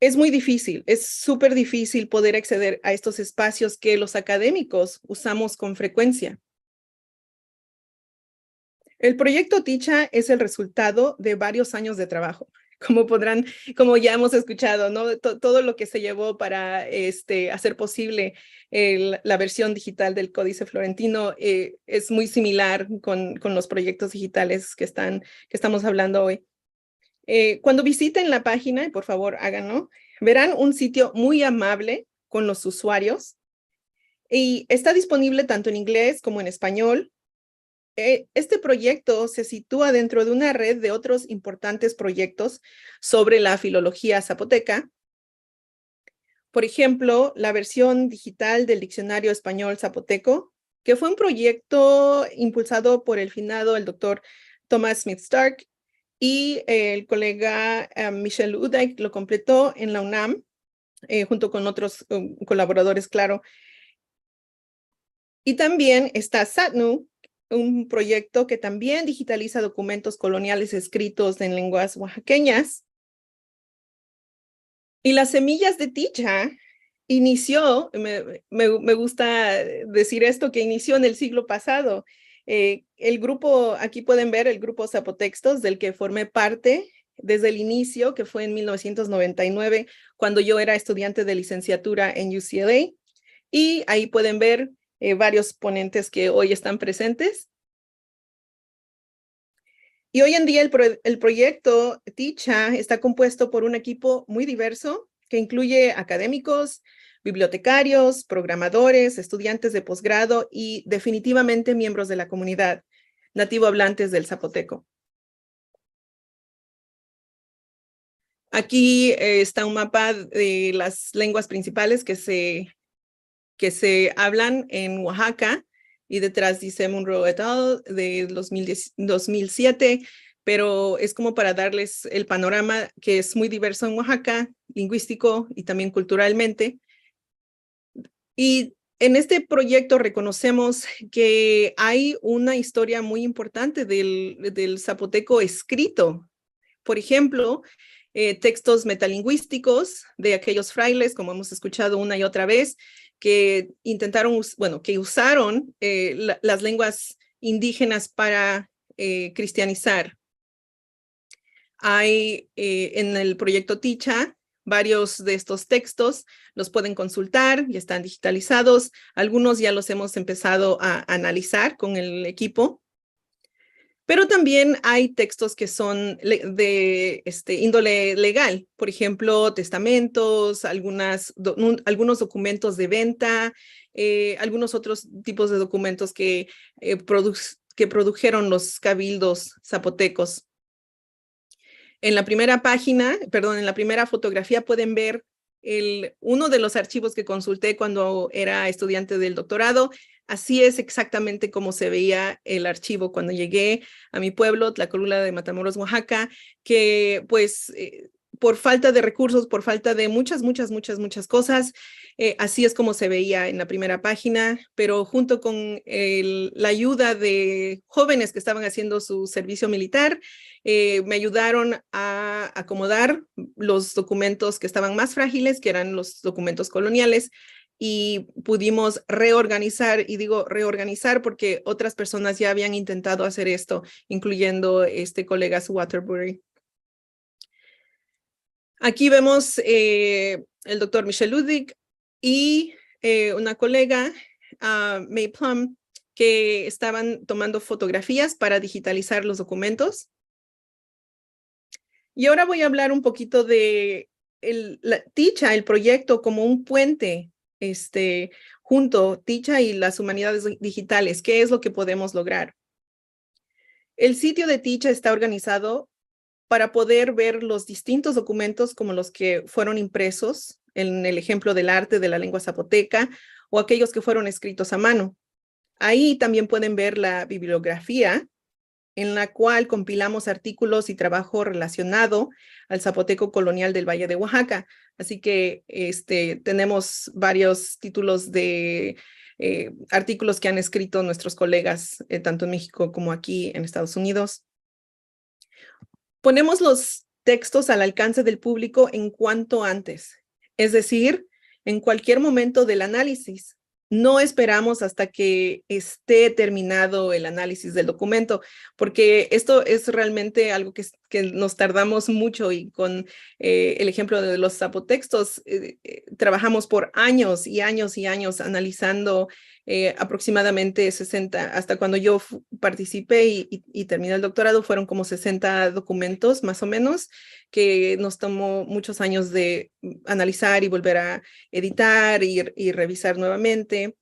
es muy difícil, es súper difícil poder acceder a estos espacios que los académicos usamos con frecuencia. El proyecto Ticha es el resultado de varios años de trabajo. Como ya hemos escuchado, ¿no? Todo lo que se llevó para hacer posible la versión digital del Códice Florentino es muy similar con los proyectos digitales que estamos hablando hoy. Cuando visiten la página, y por favor háganlo, verán un sitio muy amable con los usuarios y está disponible tanto en inglés como en español. Este proyecto se sitúa dentro de una red de otros importantes proyectos sobre la filología zapoteca. Por ejemplo, la versión digital del Diccionario Español Zapoteco, que fue un proyecto impulsado por el finado, el doctor Thomas Smith Stark, y el colega Michel Uday lo completó en la UNAM, junto con otros colaboradores, claro. Y también está SATNU, un proyecto que también digitaliza documentos coloniales escritos en lenguas oaxaqueñas. Y las semillas de Ticha inició, me gusta decir esto, que inició en el siglo pasado. El grupo, aquí pueden ver el grupo Zapotextos, del que formé parte desde el inicio, que fue en 1999, cuando yo era estudiante de licenciatura en UCLA. Y ahí pueden ver varios ponentes que hoy están presentes. Y hoy en día el proyecto Ticha está compuesto por un equipo muy diverso que incluye académicos, bibliotecarios, programadores, estudiantes de posgrado y definitivamente miembros de la comunidad nativo hablantes del zapoteco. Aquí está un mapa de las lenguas principales que se hablan en Oaxaca, y detrás dice Munro et al. De 2007, pero es como para darles el panorama que es muy diverso en Oaxaca, lingüístico y también culturalmente. Y en este proyecto reconocemos que hay una historia muy importante del zapoteco escrito. Por ejemplo, textos metalingüísticos de aquellos frailes, como hemos escuchado una y otra vez, que que usaron las lenguas indígenas para cristianizar. Hay en el proyecto Ticha varios de estos textos, los pueden consultar y están digitalizados. Algunos ya los hemos empezado a analizar con el equipo. Pero también hay textos que son de índole legal, por ejemplo, testamentos, algunos documentos de venta, algunos otros tipos de documentos que produjeron los cabildos zapotecos. En la primera en la primera fotografía pueden ver uno de los archivos que consulté cuando era estudiante del doctorado. Así es exactamente como se veía el archivo cuando llegué a mi pueblo, Tlacolula de Matamoros, Oaxaca, que pues por falta de recursos, por falta de muchas cosas, así es como se veía en la primera página, pero junto con la ayuda de jóvenes que estaban haciendo su servicio militar, me ayudaron a acomodar los documentos que estaban más frágiles, que eran los documentos coloniales, y pudimos reorganizar, y digo reorganizar porque otras personas ya habían intentado hacer esto, incluyendo colegas Waterbury. Aquí vemos el doctor Michel Ludwig y una colega, May Plum, que estaban tomando fotografías para digitalizar los documentos. Y ahora voy a hablar un poquito de Ticha, el proyecto como un puente junto Ticha y las humanidades digitales. ¿Qué es lo que podemos lograr? El sitio de Ticha está organizado para poder ver los distintos documentos como los que fueron impresos en el ejemplo del arte de la lengua zapoteca o aquellos que fueron escritos a mano. Ahí también pueden ver la bibliografía en la cual compilamos artículos y trabajo relacionado al zapoteco colonial del Valle de Oaxaca. Así que tenemos varios títulos de artículos que han escrito nuestros colegas, tanto en México como aquí en Estados Unidos. Ponemos los textos al alcance del público en cuanto antes, es decir, en cualquier momento del análisis. No esperamos hasta que esté terminado el análisis del documento, porque esto es realmente algo que nos tardamos mucho y con el ejemplo de los zapotextos, trabajamos por años y años y años analizando aproximadamente 60, hasta cuando yo participé y terminé el doctorado, fueron como 60 documentos más o menos, que nos tomó muchos años de analizar y volver a editar y revisar nuevamente.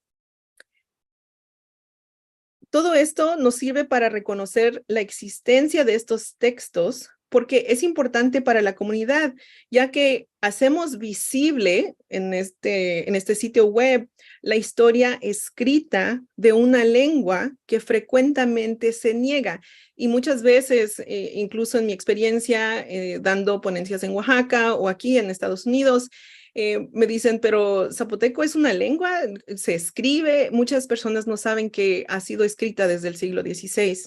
Todo esto nos sirve para reconocer la existencia de estos textos porque es importante para la comunidad, ya que hacemos visible en este sitio web la historia escrita de una lengua que frecuentemente se niega. Y muchas veces, incluso en mi experiencia dando ponencias en Oaxaca o aquí en Estados Unidos, me dicen, pero zapoteco es una lengua, se escribe. Muchas personas no saben que ha sido escrita desde el siglo XVI.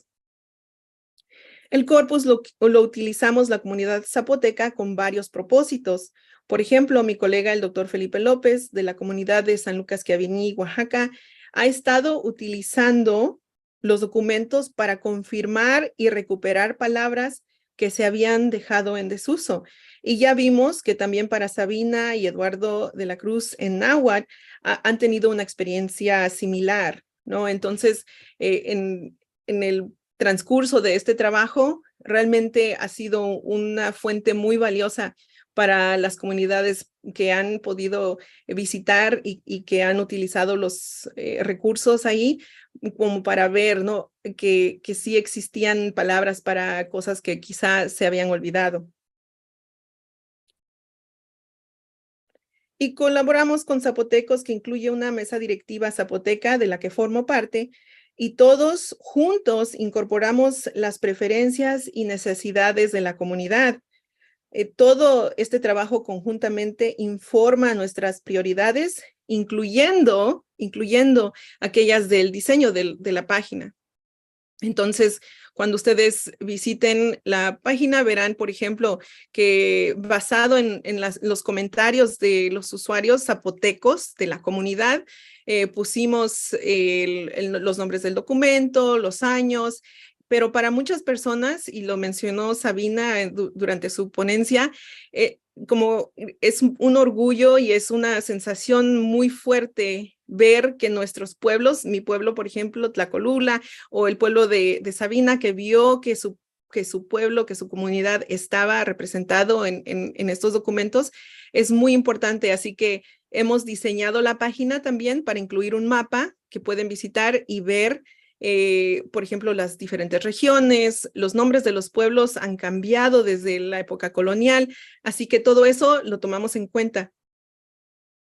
El corpus lo utilizamos la comunidad zapoteca con varios propósitos. Por ejemplo, mi colega, el doctor Felipe López, de la comunidad de San Lucas Quiaviní, Oaxaca, ha estado utilizando los documentos para confirmar y recuperar palabras que se habían dejado en desuso. Y ya vimos que también para Sabina y Eduardo de la Cruz en náhuatl han tenido una experiencia similar, ¿no? Entonces, en el transcurso de este trabajo, realmente ha sido una fuente muy valiosa para las comunidades que han podido visitar y que han utilizado los recursos ahí, como para ver, ¿no? que sí existían palabras para cosas que quizá se habían olvidado. Y colaboramos con Zapotecos, que incluye una mesa directiva zapoteca de la que formo parte, y todos juntos incorporamos las preferencias y necesidades de la comunidad. Todo este trabajo conjuntamente informa nuestras prioridades, incluyendo aquellas del diseño de la página. Entonces, cuando ustedes visiten la página, verán, por ejemplo, que basado en los comentarios de los usuarios zapotecos de la comunidad, pusimos los nombres del documento, los años, pero para muchas personas, y lo mencionó Sabina durante su ponencia, como es un orgullo y es una sensación muy fuerte ver que nuestros pueblos, mi pueblo, por ejemplo, Tlacolula, o el pueblo de Sabina, que vio que su pueblo, que su comunidad estaba representado en estos documentos, es muy importante. Así que hemos diseñado la página también para incluir un mapa que pueden visitar y ver, por ejemplo, las diferentes regiones. Los nombres de los pueblos han cambiado desde la época colonial, así que todo eso lo tomamos en cuenta.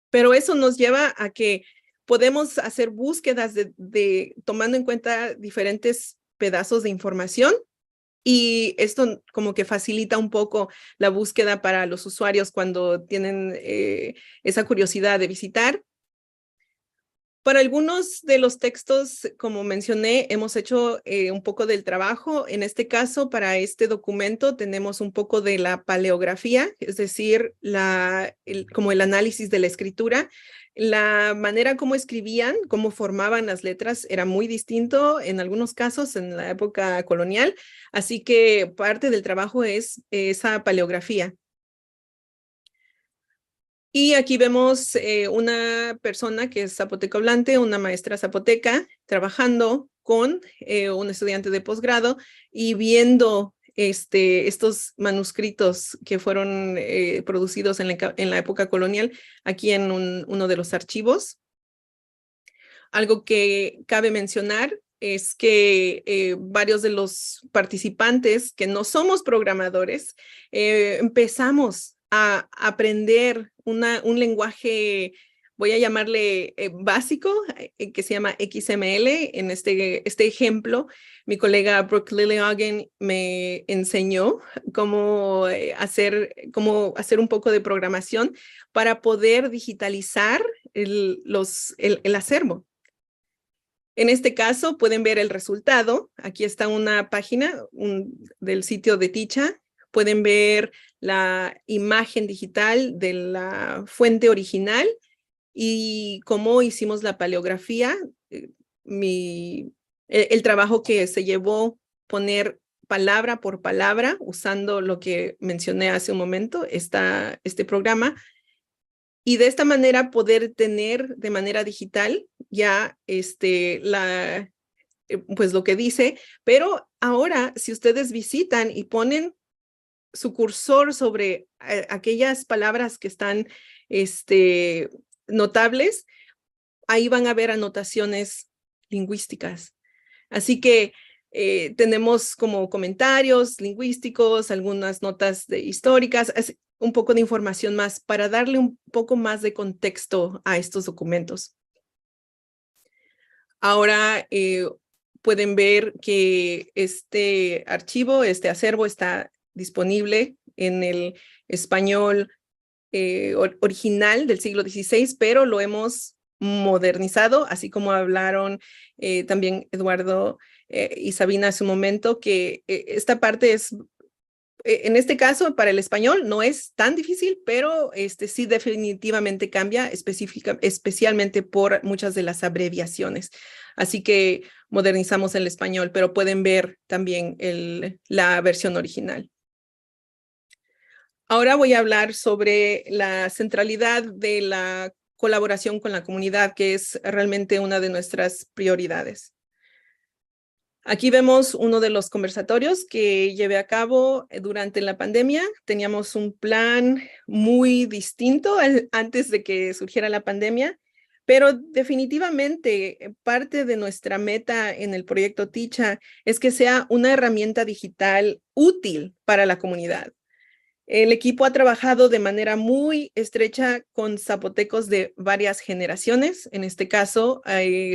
Pero eso nos lleva a que podemos hacer búsquedas tomando en cuenta diferentes pedazos de información, y esto como que facilita un poco la búsqueda para los usuarios cuando tienen esa curiosidad de visitar. Para algunos de los textos, como mencioné, hemos hecho un poco del trabajo. En este caso, para este documento, tenemos un poco de la paleografía, es decir, como el análisis de la escritura. La manera como escribían, cómo formaban las letras era muy distinto en algunos casos en la época colonial, así que parte del trabajo es esa paleografía. Y aquí vemos una persona que es zapoteco hablante, una maestra zapoteca, trabajando con un estudiante de posgrado y viendo estos manuscritos que fueron producidos en la época colonial, aquí en uno de los archivos. Algo que cabe mencionar es que varios de los participantes que no somos programadores, empezamos a aprender un lenguaje, voy a llamarle básico, que se llama XML. En este ejemplo, mi colega Brooke Lillehagen me enseñó cómo hacer un poco de programación para poder digitalizar el acervo. En este caso pueden ver el resultado. Aquí está una página del sitio de Ticha. Pueden ver la imagen digital de la fuente original y cómo hicimos la paleografía. El trabajo que se llevó poner palabra por palabra usando lo que mencioné hace un momento, este programa. Y de esta manera poder tener de manera digital ya pues lo que dice, pero ahora si ustedes visitan y ponen su cursor sobre aquellas palabras que están notables, ahí van a ver anotaciones lingüísticas. Así que tenemos como comentarios lingüísticos, algunas notas históricas, un poco de información más para darle un poco más de contexto a estos documentos. Ahora pueden ver que este archivo, este acervo está disponible en el español original del siglo XVI, pero lo hemos modernizado, así como hablaron también Eduardo y Sabina hace un momento, que esta parte es, en este caso, para el español no es tan difícil, pero sí definitivamente cambia, especialmente por muchas de las abreviaciones. Así que modernizamos el español, pero pueden ver también la versión original. Ahora voy a hablar sobre la centralidad de la colaboración con la comunidad, que es realmente una de nuestras prioridades. Aquí vemos uno de los conversatorios que llevé a cabo durante la pandemia. Teníamos un plan muy distinto antes de que surgiera la pandemia, pero definitivamente parte de nuestra meta en el proyecto Ticha es que sea una herramienta digital útil para la comunidad. El equipo ha trabajado de manera muy estrecha con zapotecos de varias generaciones. En este caso,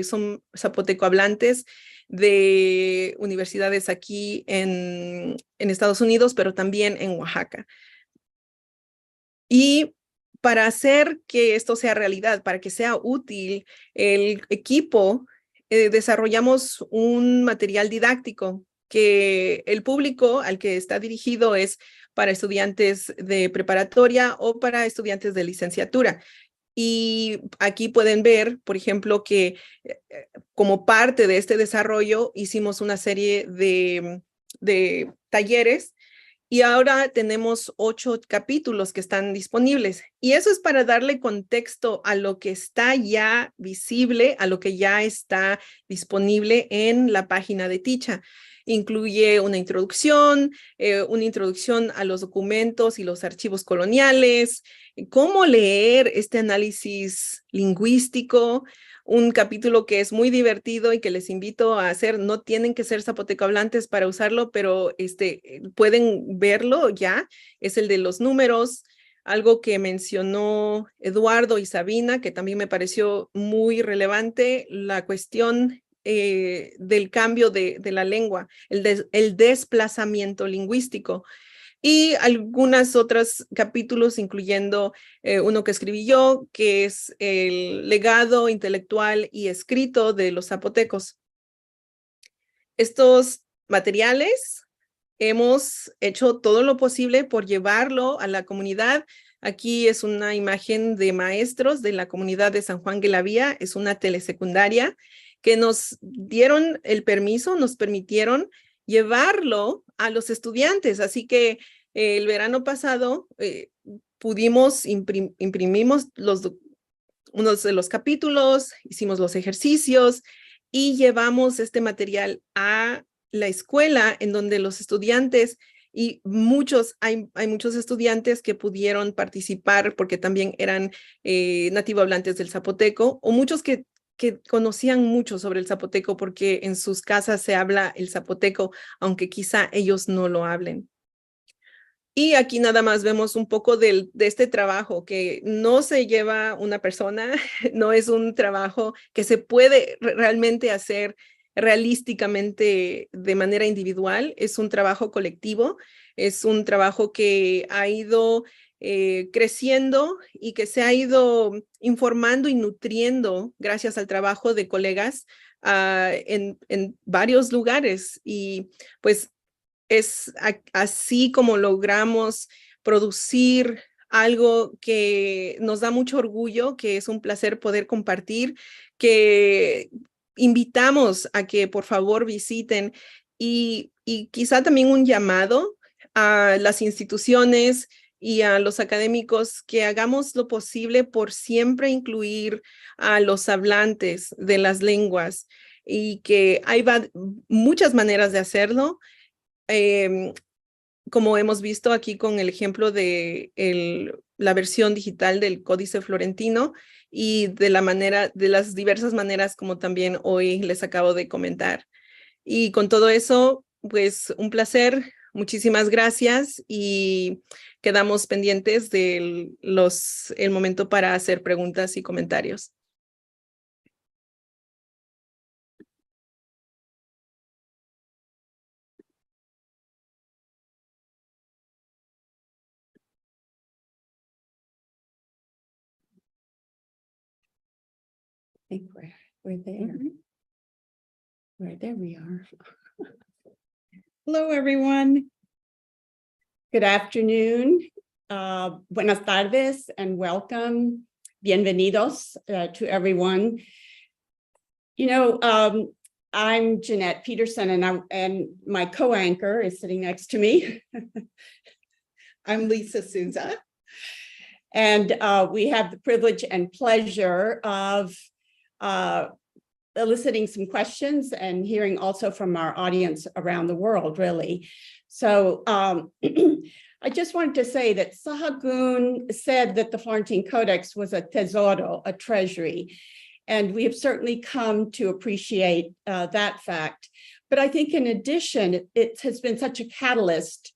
son zapoteco hablantes de universidades aquí en Estados Unidos, pero también en Oaxaca. Y para hacer que esto sea realidad, para que sea útil, el equipo desarrollamos un material didáctico que el público al que está dirigido es para estudiantes de preparatoria o para estudiantes de licenciatura. Y aquí pueden ver, por ejemplo, que como parte de este desarrollo hicimos una serie de talleres y ahora tenemos 8 capítulos que están disponibles. Y eso es para darle contexto a lo que está ya visible, a lo que ya está disponible en la página de Ticha. Incluye una introducción a los documentos y los archivos coloniales, cómo leer este análisis lingüístico, un capítulo que es muy divertido y que les invito a hacer. No tienen que ser zapoteco hablantes para usarlo, pero pueden verlo ya. Es el de los números, algo que mencionó Eduardo y Sabina, que también me pareció muy relevante, la cuestión del cambio de la lengua, el desplazamiento lingüístico. y algunas otros capítulos, incluyendo uno que escribí yo, que es el legado intelectual y escrito de los zapotecos. Estos materiales hemos hecho todo lo posible por llevarlo a la comunidad. Aquí es una imagen de maestros de la comunidad de San Juan de la Vía, es una telesecundaria que nos dieron el permiso, nos permitieron llevarlo a los estudiantes. Así que el verano pasado imprimimos unos de los capítulos, hicimos los ejercicios y llevamos este material a la escuela en donde los estudiantes y hay muchos estudiantes que pudieron participar porque también eran nativohablantes del zapoteco o muchos que conocían mucho sobre el zapoteco porque en sus casas se habla el zapoteco, aunque quizá ellos no lo hablen. Y aquí nada más vemos un poco de este trabajo que no se lleva una persona, no es un trabajo que se puede realmente hacer realísticamente de manera individual, es un trabajo colectivo, es un trabajo que ha ido creciendo y que se ha ido informando y nutriendo gracias al trabajo de colegas en varios lugares. Y pues es así como logramos producir algo que nos da mucho orgullo, que es un placer poder compartir, que invitamos a que por favor visiten y quizá también un llamado a las instituciones y a los académicos que hagamos lo posible por siempre incluir a los hablantes de las lenguas y que hay muchas maneras de hacerlo. Como hemos visto aquí con el ejemplo de la versión digital del Códice Florentino y de las diversas maneras como también hoy les acabo de comentar. Y con todo eso, pues un placer, muchísimas gracias y quedamos pendientes del el momento para hacer preguntas y comentarios. I think we're there. There we are. Hello, everyone. Good afternoon. Buenas tardes and welcome. Bienvenidos to everyone. You know, I'm Jeanette Petersen and my co-anchor is sitting next to me. I'm Lisa Souza. And we have the privilege and pleasure of eliciting some questions and hearing also from our audience around the world, really. So I just wanted to say that Sahagún said that the Florentine Codex was a tesoro, a treasury, and we have certainly come to appreciate that fact. But I think in addition, it has been such a catalyst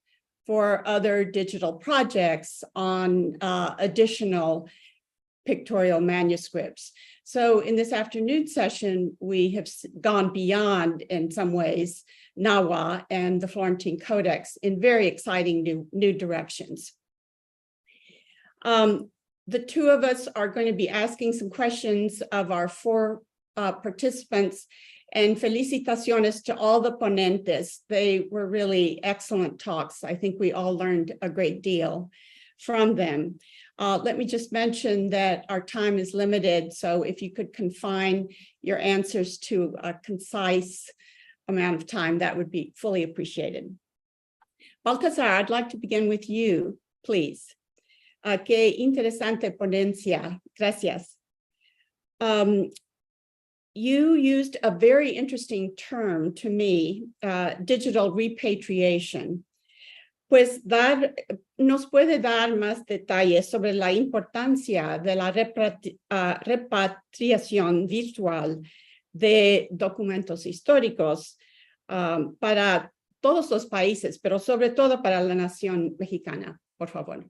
for other digital projects on additional pictorial manuscripts. So in this afternoon session, we have gone beyond, in some ways, Nawa and the Florentine Codex in very exciting new directions. The two of us are going to be asking some questions of our four participants, and felicitaciones to all the ponentes. They were really excellent talks. I think we all learned a great deal from them. Let me just mention that our time is limited, so if you could confine your answers to a concise amount of time, that would be fully appreciated. Baltazar, I'd like to begin with you, please. Qué interesante ponencia. Gracias. You used a very interesting term to me, digital repatriation. Pues nos puede dar más detalles sobre la importancia de la repatriación virtual de documentos históricos para todos los países, pero sobre todo para la nación mexicana, por favor.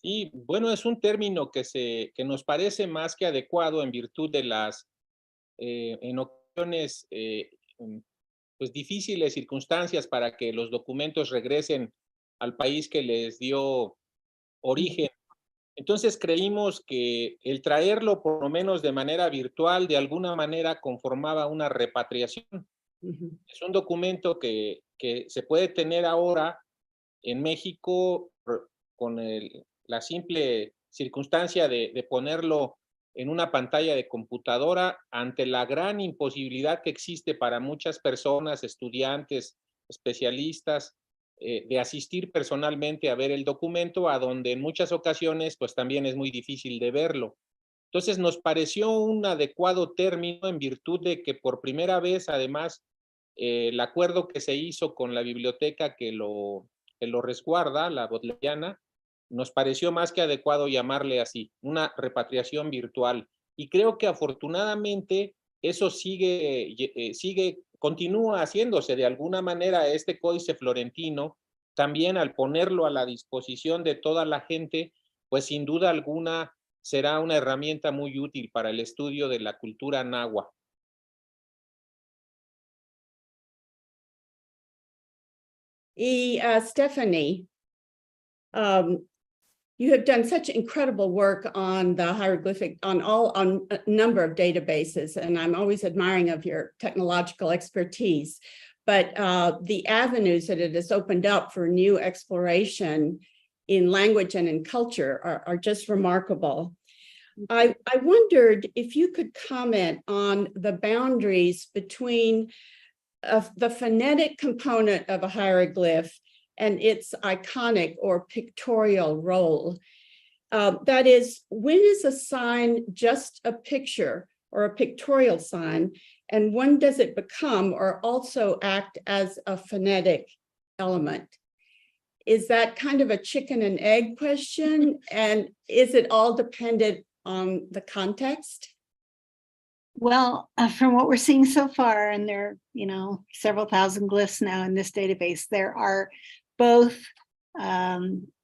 Sí, bueno, es un término que nos parece más que adecuado en virtud de las, en ocasiones, pues difíciles circunstancias para que los documentos regresen al país que les dio origen. Entonces creímos que el traerlo por lo menos de manera virtual de alguna manera conformaba una repatriación. Es un documento que se puede tener ahora en México con la simple circunstancia de ponerlo en una pantalla de computadora ante la gran imposibilidad que existe para muchas personas, estudiantes, especialistas, de asistir personalmente a ver el documento, a donde en muchas ocasiones pues también es muy difícil de verlo. Entonces nos pareció un adecuado término en virtud de que por primera vez además el acuerdo que se hizo con la biblioteca que lo resguarda, la Bodleiana, nos pareció más que adecuado llamarle así, una repatriación virtual. Y creo que afortunadamente eso continúa haciéndose de alguna manera. Este códice florentino, también al ponerlo a la disposición de toda la gente, pues sin duda alguna será una herramienta muy útil para el estudio de la cultura náhuatl. Y Stephanie, you have done such incredible work on the hieroglyphic, on a number of databases, and I'm always admiring of your technological expertise. But the avenues that it has opened up for new exploration in language and in culture are just remarkable. I wondered if you could comment on the boundaries between the phonetic component of a hieroglyph and its iconic or pictorial role. That is, when is a sign just a picture or a pictorial sign, and when does it become or also act as a phonetic element? Is that kind of a chicken and egg question? And is it all dependent on the context? Well, from what we're seeing so far, and there are, several thousand glyphs now in this database, there are both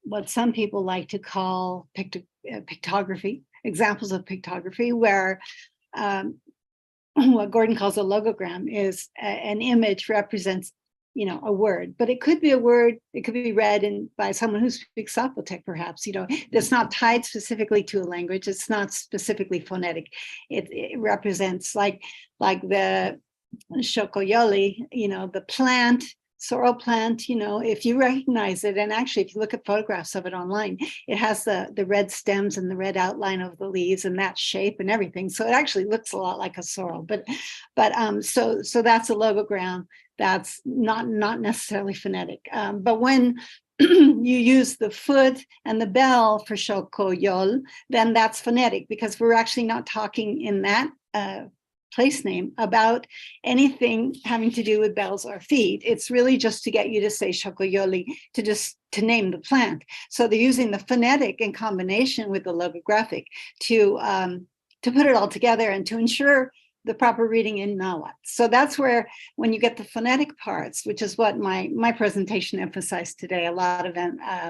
what some people like to call pictography, examples of pictography, where what Gordon calls a logogram is an image represents a word, but it could be a word, it could be read by someone who speaks Zapotec, perhaps, that's not tied specifically to a language. It's not specifically phonetic. It represents like the Xochitl, the plant, sorrel plant, if you recognize it, and actually if you look at photographs of it online, it has the red stems and the red outline of the leaves and that shape and everything. So it actually looks a lot like a sorrel, but so that's a logogram. That's not necessarily phonetic. But when you use the foot and the bell for Xochitl, then that's phonetic, because we're actually not talking in that place name about anything having to do with bells or feet. It's really just to get you to say Xochitl, to name the plant. So they're using the phonetic in combination with the logographic to put it all together and to ensure the proper reading in Nahuatl. So that's where, when you get the phonetic parts, which is what my presentation emphasized today, a lot of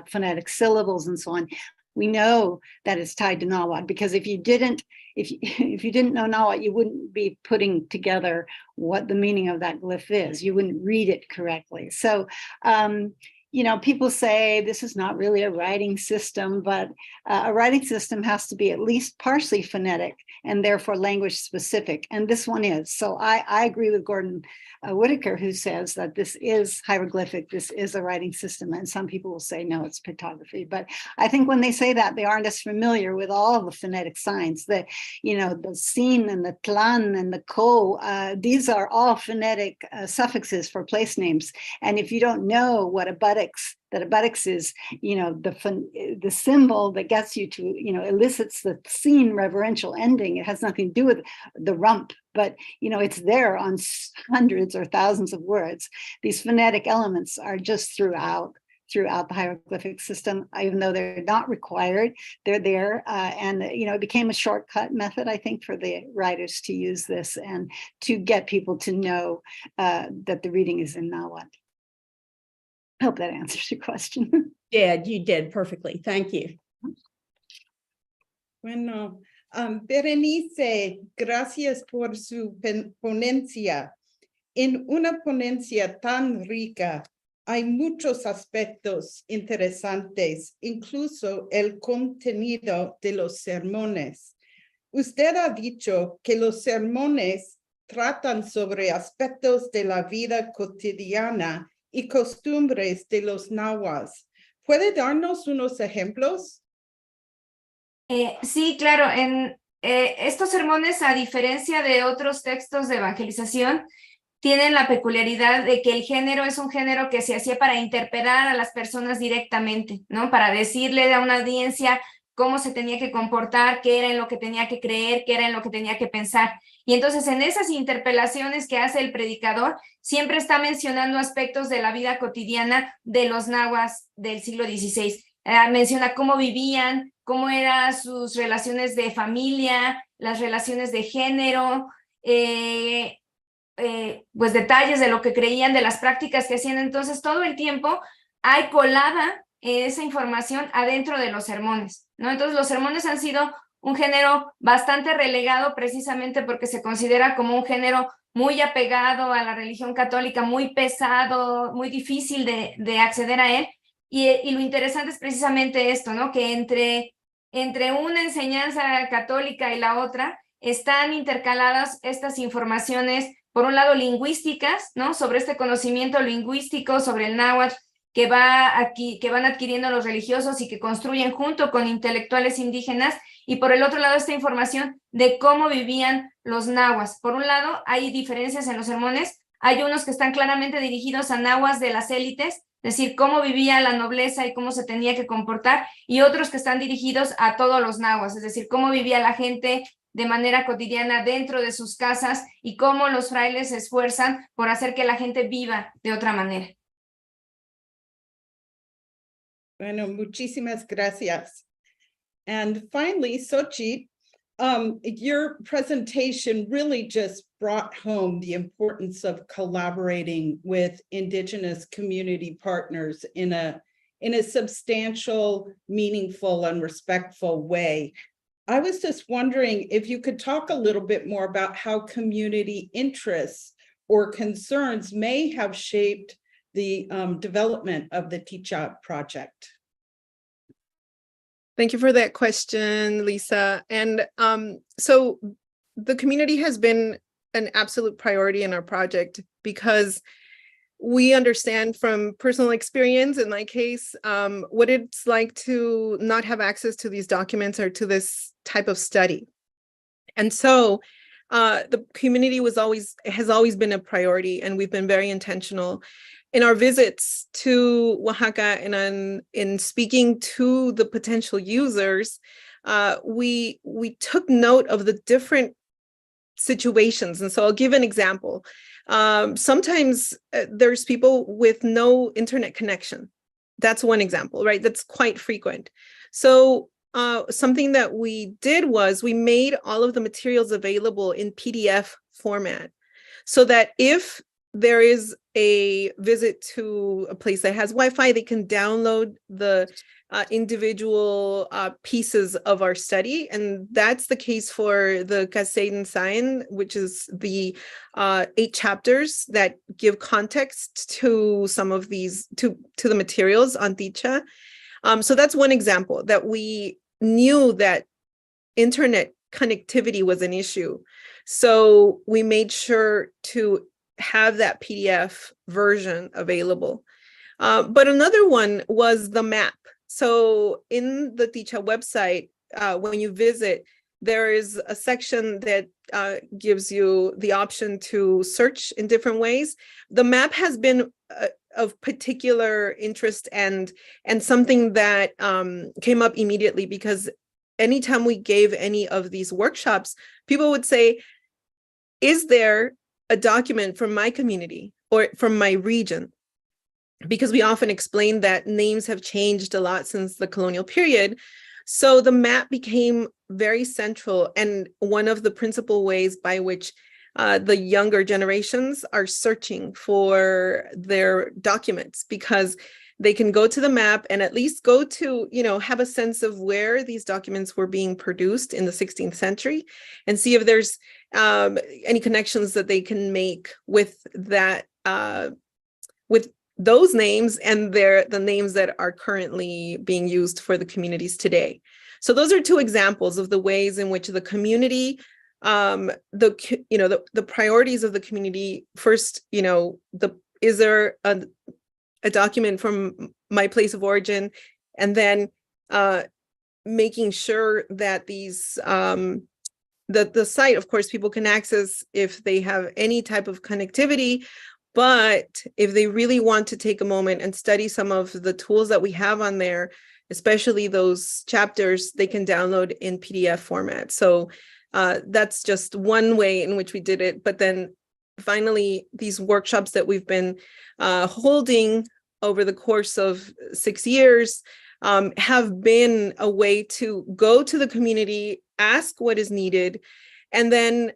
phonetic syllables and so on, we know that it's tied to Nahuatl, because if you didn't know Nahuatl, you wouldn't be putting together what the meaning of that glyph is. You wouldn't read it correctly. So, people say this is not really a writing system, but a writing system has to be at least partially phonetic and therefore language specific. And this one is. So I agree with Gordon Whitaker, who says that this is hieroglyphic, this is a writing system. And some people will say, no, it's pictography. But I think when they say that, they aren't as familiar with all of the phonetic signs. The sin and the tlan and the ko, these are all phonetic suffixes for place names. And if you don't know what a buttocks is, the symbol that gets you to, elicits the sin reverential ending. It has nothing to do with the rump, but, it's there on hundreds or thousands of words. These phonetic elements are just throughout the hieroglyphic system, even though they're not required, they're there. And, it became a shortcut method, I think, for the writers to use this and to get people to know that the reading is in Nahuatl. I hope that answers your question. Yeah, you did perfectly. Thank you. Bueno, Berenice, gracias por su ponencia. En una ponencia tan rica, hay muchos aspectos interesantes, incluso el contenido de los sermones. Usted ha dicho que los sermones tratan sobre aspectos de la vida cotidiana y costumbres de los nahuas. ¿Puede darnos unos ejemplos? Sí, claro. En estos sermones, a diferencia de otros textos de evangelización, tienen la peculiaridad de que el género es un género que se hacía para interpelar a las personas directamente, ¿no? Para decirle a una audiencia cómo se tenía que comportar, qué era en lo que tenía que creer, qué era en lo que tenía que pensar. Y entonces en esas interpelaciones que hace el predicador, siempre está mencionando aspectos de la vida cotidiana de los nahuas del siglo XVI. Menciona cómo vivían, cómo eran sus relaciones de familia, las relaciones de género, pues detalles de lo que creían, de las prácticas que hacían. Entonces todo el tiempo hay colada esa información adentro de los sermones, ¿no? Entonces los sermones han sido un género bastante relegado precisamente porque se considera como un género muy apegado a la religión católica, muy pesado, muy difícil de acceder a él. Y lo interesante es precisamente esto, ¿no? Que entre una enseñanza católica y la otra están intercaladas estas informaciones, por un lado lingüísticas, ¿no? Sobre este conocimiento lingüístico, sobre el náhuatl, que van adquiriendo los religiosos y que construyen junto con intelectuales indígenas, y por el otro lado esta información de cómo vivían los nahuas. Por un lado hay diferencias en los sermones, hay unos que están claramente dirigidos a nahuas de las élites, es decir, cómo vivía la nobleza y cómo se tenía que comportar, y otros que están dirigidos a todos los nahuas, es decir, cómo vivía la gente de manera cotidiana dentro de sus casas y cómo los frailes se esfuerzan por hacer que la gente viva de otra manera. Bueno, muchísimas gracias. And finally, Xochitl, your presentation really just brought home the importance of collaborating with Indigenous community partners in a substantial, meaningful, and respectful way. I was just wondering if you could talk a little bit more about how community interests or concerns may have shaped the development of the Ticha project. Thank you for that question, Lisa. And so the community has been an absolute priority in our project because we understand from personal experience, in my case, what it's like to not have access to these documents or to this type of study. And so the community has always been a priority, and we've been very intentional in our visits to Oaxaca and in speaking to the potential users. We took note of the different situations. And so I'll give an example. Sometimes there's people with no internet connection. That's one example, right? That's quite frequent. So something that we did was we made all of the materials available in PDF format so that if there is a visit to a place that has Wi-Fi, they can download the individual pieces of our study. And that's the case for the Kaseiden Sain, which is the 8 chapters that give context to some of these, to the materials on Ticha. So that's one example that we knew that internet connectivity was an issue. So we made sure to have that PDF version available. But another one was the map. So in the Ticha website, when you visit, there is a section that gives you the option to search in different ways. The map has been of particular interest and something that came up immediately, because anytime we gave any of these workshops, people would say, is there a document from my community or from my region? Because we often explain that names have changed a lot since the colonial period. So the map became very central and one of the principal ways by which the younger generations are searching for their documents, because they can go to the map and at least go to, have a sense of where these documents were being produced in the 16th century and see if there's any connections that they can make with that, with those names and the names that are currently being used for the communities today. So those are two examples of the ways in which the community, the priorities of the community. First, is there a document from my place of origin, and then making sure that these the site, of course, people can access if they have any type of connectivity. But if they really want to take a moment and study some of the tools that we have on there, especially those chapters, they can download in PDF format. So that's just one way in which we did it. But then finally, these workshops that we've been holding over the course of 6 years have been a way to go to the community, ask what is needed, and then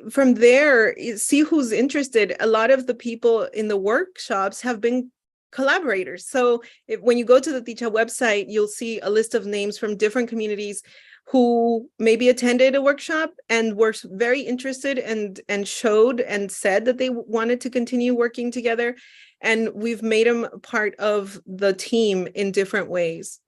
from there, see who's interested. A lot of the people in the workshops have been collaborators. So when you go to the Ticha website, you'll see a list of names from different communities who maybe attended a workshop and were very interested and showed and said that they wanted to continue working together. And we've made them part of the team in different ways.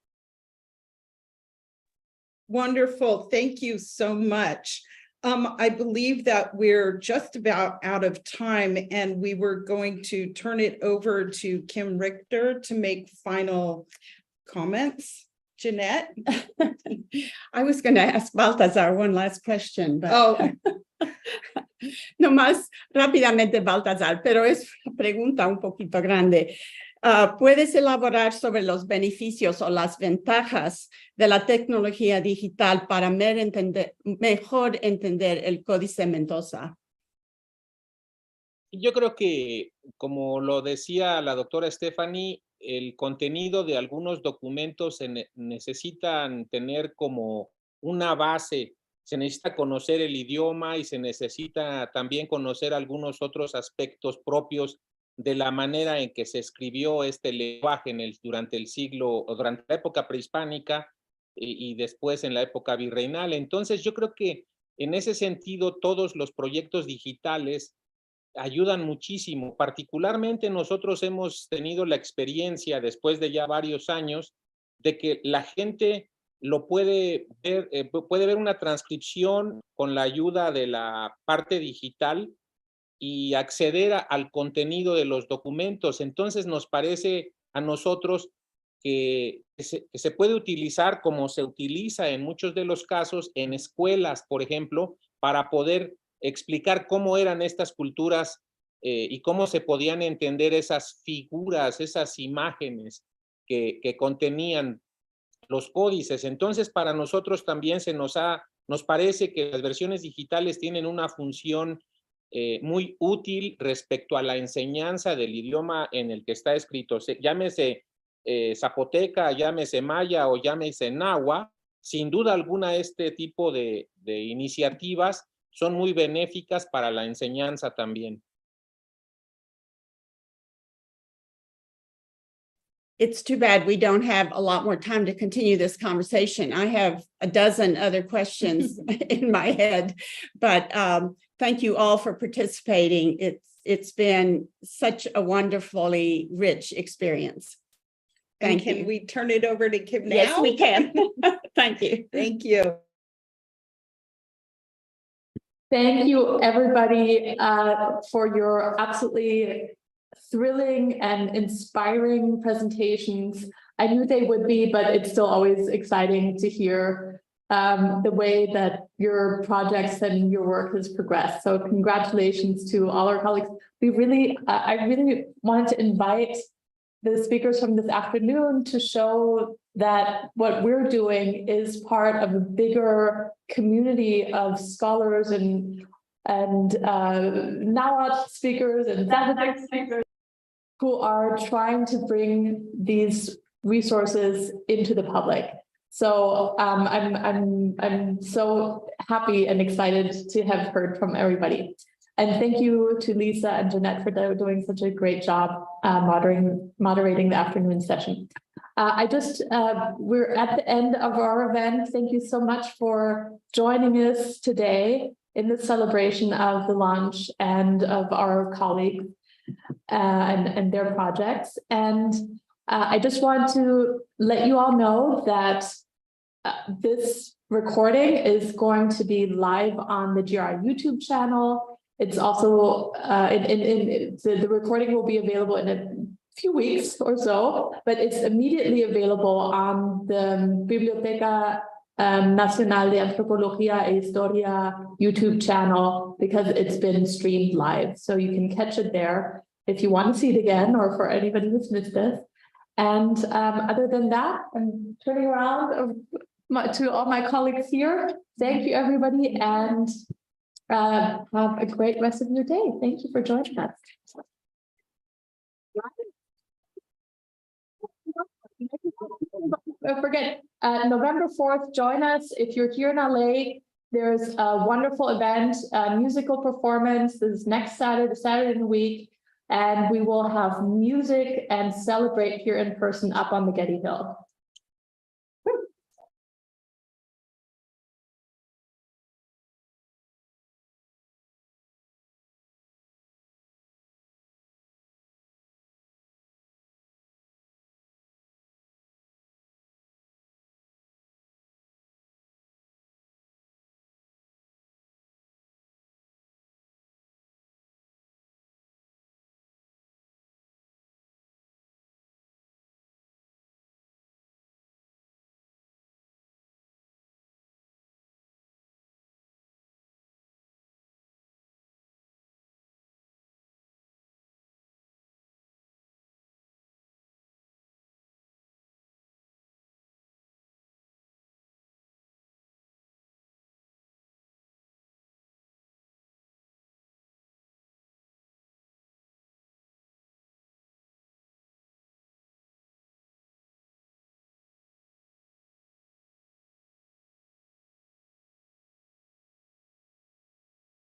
Wonderful. Thank you so much. I believe that we're just about out of time, and we were going to turn it over to Kim Richter to make final comments. Jeanette? I was going to ask Baltazar one last question, but no más rápidamente, Baltazar, pero es una pregunta un poquito grande. ¿Puedes elaborar sobre los beneficios o las ventajas de la tecnología digital para mejor entender el Códice Mendoza? Yo creo que, como lo decía la doctora Stephanie, el contenido de algunos documentos necesitan tener como una base. Se necesita conocer el idioma y se necesita también conocer algunos otros aspectos propios de la manera en que se escribió este lenguaje durante el siglo, o durante la época prehispánica y después en la época virreinal. Entonces yo creo que en ese sentido todos los proyectos digitales ayudan muchísimo. Particularmente nosotros hemos tenido la experiencia después de ya varios años de que la gente lo puede ver una transcripción con la ayuda de la parte digital y acceder al contenido de los documentos. Entonces nos parece a nosotros que se puede utilizar como se utiliza en muchos de los casos en escuelas, por ejemplo, para poder explicar cómo eran estas culturas y cómo se podían entender esas figuras, esas imágenes que contenían los códices. Entonces para nosotros también nos parece que las versiones digitales tienen una función muy útil respecto a la enseñanza del idioma en el que está escrito, llámese zapoteca, llámese maya o llámese náhuatl. Sin duda alguna este tipo de iniciativas son muy benéficas para la enseñanza también. It's too bad we don't have a lot more time to continue this conversation. I have a dozen other questions in my head, but thank you all for participating. It's been such a wonderfully rich experience. Thank you. Can we turn it over to Kim now? Yes, we can. Thank you. Thank you. Thank you, everybody, for your absolutely thrilling and inspiring presentations. I knew they would be, but it's still always exciting to hear the way that your projects and your work has progressed. So congratulations to all our colleagues. I really wanted to invite the speakers from this afternoon to show that what we're doing is part of a bigger community of scholars and Nahuatl speakers and Zapotec speakers who are trying to bring these resources into the public. So I'm so happy and excited to have heard from everybody. And thank you to Lisa and Jeanette for doing such a great job moderating the afternoon session. We're at the end of our event. Thank you so much for joining us today in the celebration of the launch and of our colleagues. and their projects. And I just want to let you all know that this recording is going to be live on the GRI YouTube channel. It's also, the recording will be available in a few weeks or so, but it's immediately available on the Biblioteca Nacional de Antropología e Historia YouTube channel because it's been streamed live. So you can catch it there if you want to see it again, or for anybody who's missed this. And other than that, I'm turning around to all my colleagues here. Thank you, everybody, and have a great rest of your day. Thank you for joining us. Don't forget, November 4th, join us. If you're here in LA, there's a wonderful event, musical performance. This is next Saturday in the week, and we will have music and celebrate here in person up on the Getty Hill.